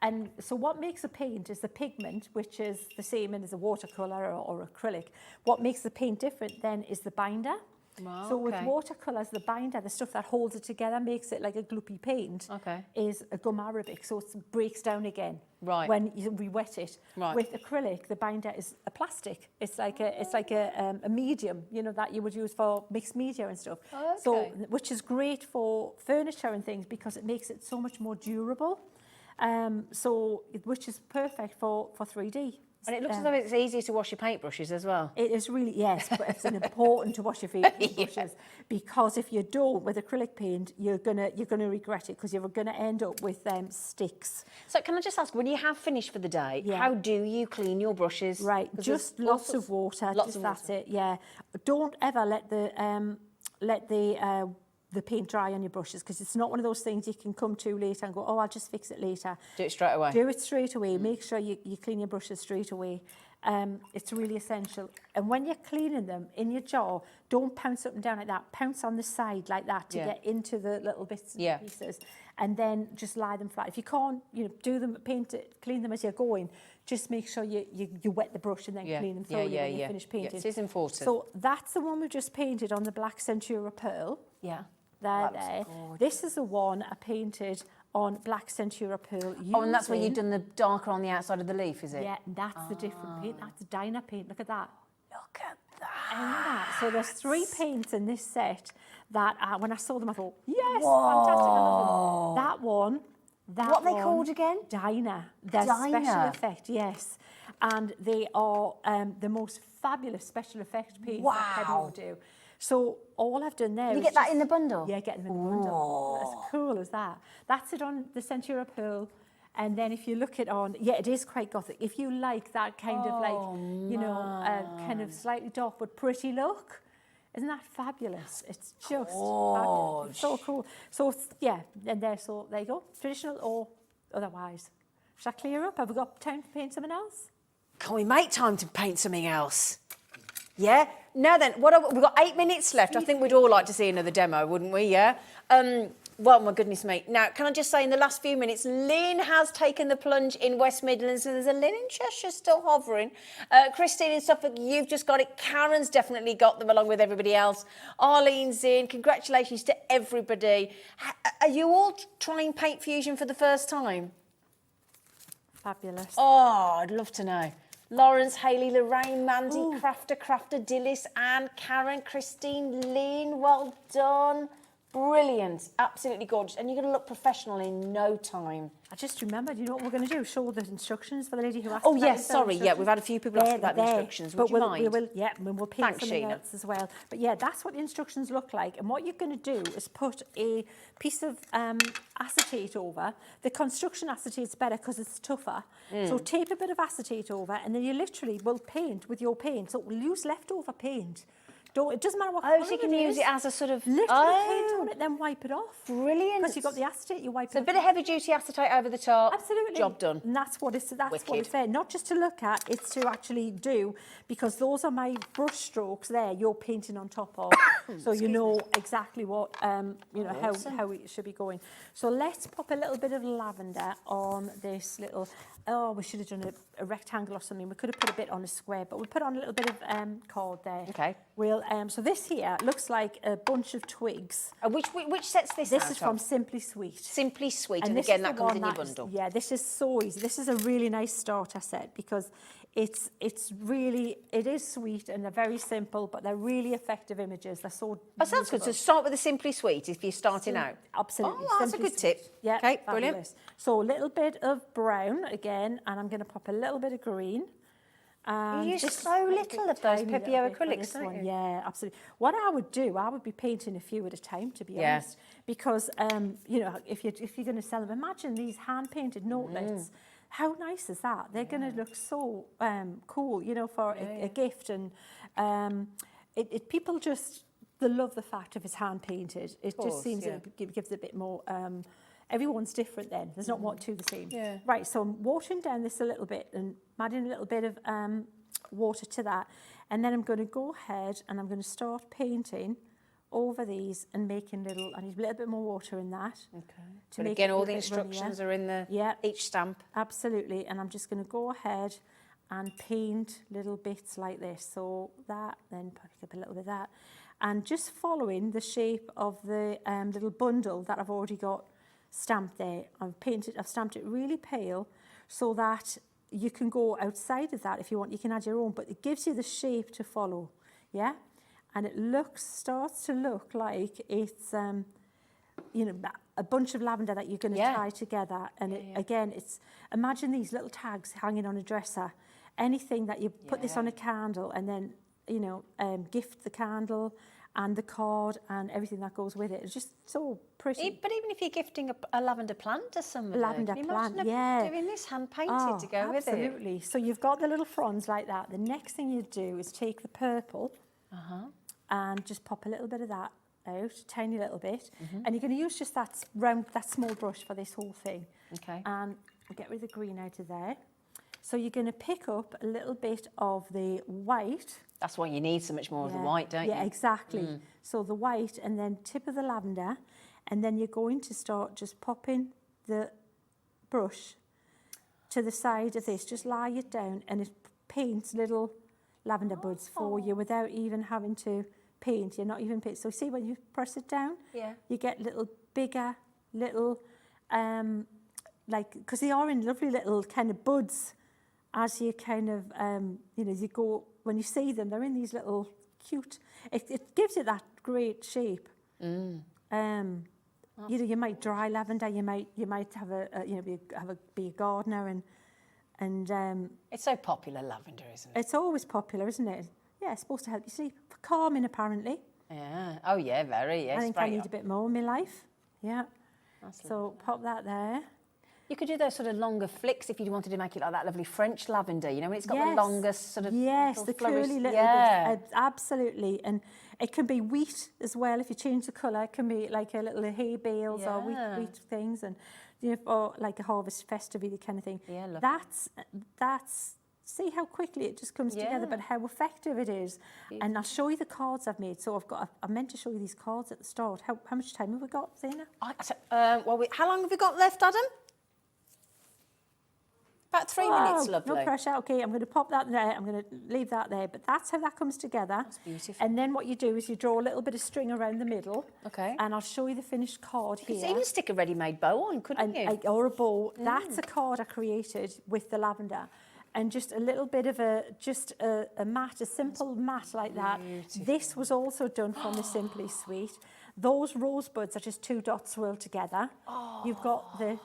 And so what makes a paint is the pigment, which is the same as a watercolour or acrylic. What makes the paint different then is the binder. Wow, So with okay. watercolours, the binder, the stuff that holds it together, makes it like a gloopy paint, is a gum arabic, so it breaks down again when you re-wet it. With acrylic, the binder is a plastic. It's like a medium, that you would use for mixed media and stuff. So which is great for furniture and things because it makes it so much more durable. Which is perfect for 3D. And it looks as though it's easier to wash your paintbrushes as well. It is really, yes, but it's important to wash your paintbrushes because if you don't with acrylic paint, you're gonna regret it because you're gonna end up with sticks. So can I just ask, when you have finished for the day, how do you clean your brushes? Right, just lots of water. That's it. Yeah, don't ever let the paint dry on your brushes because it's not one of those things you can come to later and go, oh, I'll just fix it later. Do it straight away. Do it straight away. Make sure you clean your brushes straight away. It's really essential. And when you're cleaning them in your jar, don't pounce up and down like that. Pounce on the side like that to get into the little bits and pieces. and then just lie them flat. If you can't, do them, clean them as you're going, just make sure you wet the brush and then clean them thoroughly when you finish painting. Yes, it is important. So that's the one we've just painted on the black Centura Pearl. Yeah. There. This is the one I painted on black Centura Pearl. Oh, and that's where you've done the darker on the outside of the leaf, is it? Yeah, that's the different paint. That's the Dyna paint. Look at that. Look at that. So there's 3 paints in this set that when I saw them, I thought, yes, fantastic. I love them. That one. What are they called again? Dyna. They're special effect, yes. And they are the most fabulous special effect paints I ever will do. So all I've done there you get that in the bundle? Yeah, get them in the bundle. As cool as that. That's it on the Centura Pearl. And then if you look it on, it is quite gothic. If you like that kind of kind of slightly dark but pretty look, isn't that fabulous? It's just fabulous. It's so cool. So and there you go. Traditional or otherwise. Should I clear up? Have we got time to paint something else? Can we make time to paint something else? Yeah? Now then, we've got 8 minutes left. I think we'd all like to see another demo, wouldn't we? Yeah? Well, my goodness me. Now, can I just say in the last few minutes, Lynn has taken the plunge in West Midlands, and there's a Lynn in Cheshire still hovering. Christine in Suffolk, you've just got it. Karen's definitely got them along with everybody else. Arlene's in. Congratulations to everybody. Are you all trying Paint Fusion for the first time? Fabulous. Oh, I'd love to know. Lawrence, Hayley, Lorraine, Mandy, Crafter, Dillis, Anne, Karen, Christine, Lynn, well done. Brilliant, absolutely gorgeous. And you're going to look professional in no time. I just remembered, you know what we're going to do? Show the instructions for the lady who asked. Oh, yes, sorry, we've had a few people ask about the instructions. Would you mind? We'll paint something else as well. But yeah, that's what the instructions look like. And what you're going to do is put a piece of acetate over. The construction acetate's better because it's tougher. So tape a bit of acetate over, and then you literally will paint with your paint. So we'll use leftover paint. It doesn't matter what colour so you can use it as a sort of... Literally paint on it, then wipe it off. Brilliant. Because you've got the acetate, you wipe it off. So a bit of heavy-duty acetate over the top. Absolutely. Job done. And that's what it's there. Not just to look at, it's to actually do, because those are my brush strokes there you're painting on top of. So you know exactly what, how it should be going. So let's pop a little bit of lavender on this little... Oh, we should have done a rectangle or something. We could have put a bit on a square, but we'll put on a little bit of cord there. Okay. So this here looks like a bunch of twigs. Which set's this This is from Simply Sweet. Simply Sweet, and again, that comes in your bundle. This is so easy. This is a really nice starter set because it is sweet and they're very simple, but they're really effective images. They're so That sounds good. So start with the Simply Sweet if you're starting out. Absolutely. Oh, that's a good tip. Yeah. Okay, fabulous. brilliant. So a little bit of brown again, and I'm going to pop a little bit of green. You use so little of those Pepio acrylics, don't you? Yeah, absolutely. What I would do, I would be painting a few at a time, to be honest, because if you're going to sell them, imagine these hand-painted notelets. How nice is that? They're going to look so cool, for a gift, and people just they love the fact of it's hand-painted. It just seems it gives a bit more. Everyone's different then. There's not one two the same. Yeah. Right, so I'm watering down this a little bit and adding a little bit of water to that. And then I'm going to go ahead and I'm going to start painting over these and making I need a little bit more water in that. Okay. To but make again, it all the instructions are in each stamp. Absolutely. And I'm just going to go ahead and paint little bits like this. So that, then pick up a little bit of that. And just following the shape of the little bundle that I've already got stamped there. I've stamped it really pale so that you can go outside of that if you want. You can add your own, but it gives you the shape to follow, yeah? And it starts to look like it's, a bunch of lavender that you're going to tie together. And again, imagine these little tags hanging on a dresser. Anything that you put this on a candle and then, gift the candle and the card and everything that goes with it. It's just so pretty. But even if you're gifting a lavender plant to somebody, lavender plant, doing this hand-painted to go with it. Absolutely. So you've got the little fronds like that. The next thing you do is take the purple and just pop a little bit of that out, a tiny little bit. And you're going to use just that small brush for this whole thing. Okay. And we'll get rid of the green out of there. So you're going to pick up a little bit of the white. That's why you need so much more of the white, don't you? Yeah, exactly. So the white and then tip of the lavender. And then you're going to start just popping the brush to the side of this. Just lie it down and it paints little lavender buds for you without even having to paint. You're not even paint. So see when you press it down, you get little bigger, little, like, because they are in lovely little kind of buds as you kind of, you know, you go, when you see them, they're in these little cute, it gives it that great shape. You know, you might dry lavender, you might have be a gardener and it's so popular, lavender, isn't it? It's always popular, isn't it? Yeah, it's supposed to help you sleep. For calming, apparently. Yeah. Oh, yeah, very. Yes, I think I need a bit more in my life. Yeah. So pop that there. You could do those sort of longer flicks if you wanted to make it like that lovely French lavender, you know, when it's got the longest sort of... Yes, the curly little bits, absolutely. And it can be wheat as well. If you change the colour, it can be like a little hay bales or wheat things, and you know, or like a harvest festivity kind of thing. Yeah, that's see how quickly it just comes together, but how effective it is. Beautiful. And I'll show you the cards I've made. So I meant to show you these cards at the start. How much time have we got, Zena? Well, how long have we got left, Adam? About 3 minutes, lovely. No pressure. Okay, I'm going to pop that there. I'm going to leave that there. But that's how that comes together. That's beautiful. And then what you do is you draw a little bit of string around the middle. Okay. And I'll show you the finished card here. You could even stick a ready-made bow on, couldn't you? Or a bow. That's a card I created with the lavender. And just a little bit of a mat, a simple mat like that. Beautiful. This was also done from the Simply Sweet. Those rosebuds are just 2 dots swirled together. You've got the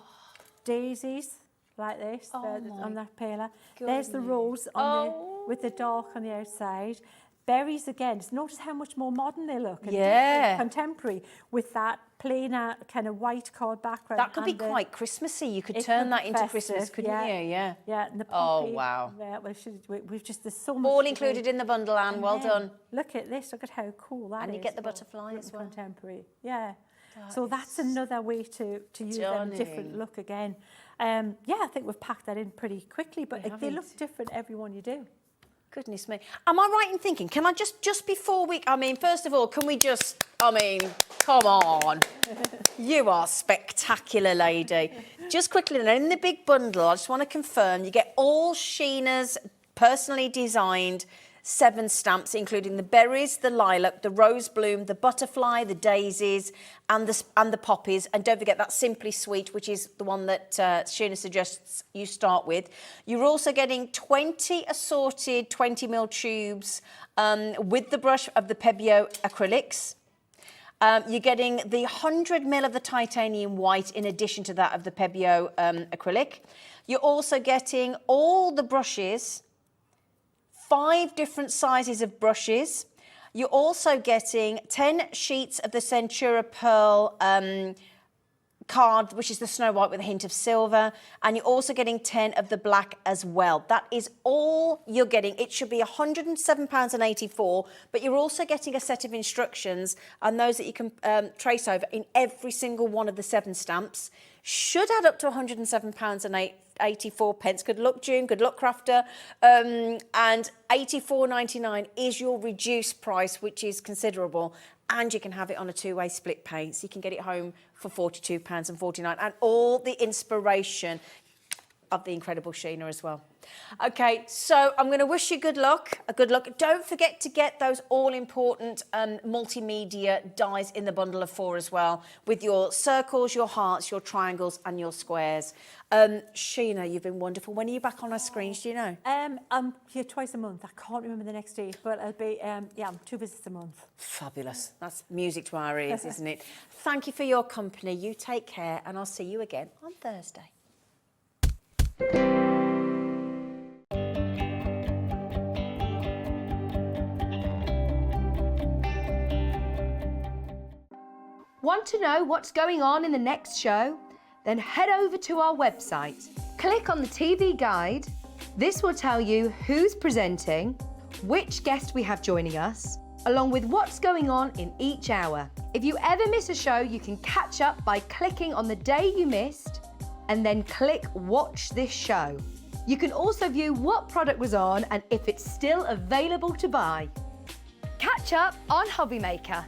daisies like this on that paler. There's the rose on with the dark on the outside. Berries again. Just notice how much more modern they look. And contemporary with that plainer kind of white card background. That could be quite Christmassy. You could turn that into Christmas, couldn't you? Yeah. Yeah. And the poppy. Oh, wow. Yeah, we've just, there's so much. All included in the bundle, Anne. Well done. Look at this. Look at how cool that is. And you get the butterfly as well. Contemporary. Yeah. So that's another way to use a different look again. Yeah, I think we've packed that in pretty quickly, but they look different every one you do. Goodness me. Am I right in thinking, can I just before we, I mean, first of all, can we just, I mean, come on. You are spectacular, lady. Just quickly, then, in the big bundle, I just want to confirm, you get all Sheena's personally designed 7 stamps, including the berries, the lilac, the rose bloom, the butterfly, the daisies, and the poppies. And don't forget that Simply Sweet, which is the one that Sheena suggests you start with. You're also getting 20 assorted 20mm tubes with the brush of the Pebeo acrylics. You're getting the 100ml of the titanium white in addition to that of the Pebeo acrylic. You're also getting all the brushes, 5 different sizes of brushes. You're also getting 10 sheets of the Centura Pearl card, which is the snow white with a hint of silver. And you're also getting 10 of the black as well. That is all you're getting. It should be £107.84, but you're also getting a set of instructions, and those that you can trace over in every single one of the 7 stamps. Should add up to £107.84. Good luck, June. Good luck, Crafter. And £84.99 is your reduced price, which is considerable. And you can have it on a 2-way split pay, so you can get it home for £42.49. And all the inspiration of the incredible Sheena as well. Okay, so I'm going to wish you good luck. Don't forget to get those all-important multimedia dies in the bundle of 4 as well, with your circles, your hearts, your triangles, and your squares. Sheena, you've been wonderful. When are you back on our screens, do you know? I'm here twice a month. I can't remember the next day, but I'll be, I'm 2 visits a month. Fabulous. That's music to our ears, isn't it? Thank you for your company. You take care, and I'll see you again on Thursday. Want to know what's going on in the next show? Then head over to our website. Click on the TV guide. This will tell you who's presenting, which guest we have joining us, along with what's going on in each hour. If you ever miss a show, you can catch up by clicking on the day you missed and then click Watch This Show. You can also view what product was on and if it's still available to buy. Catch up on Hobby Maker.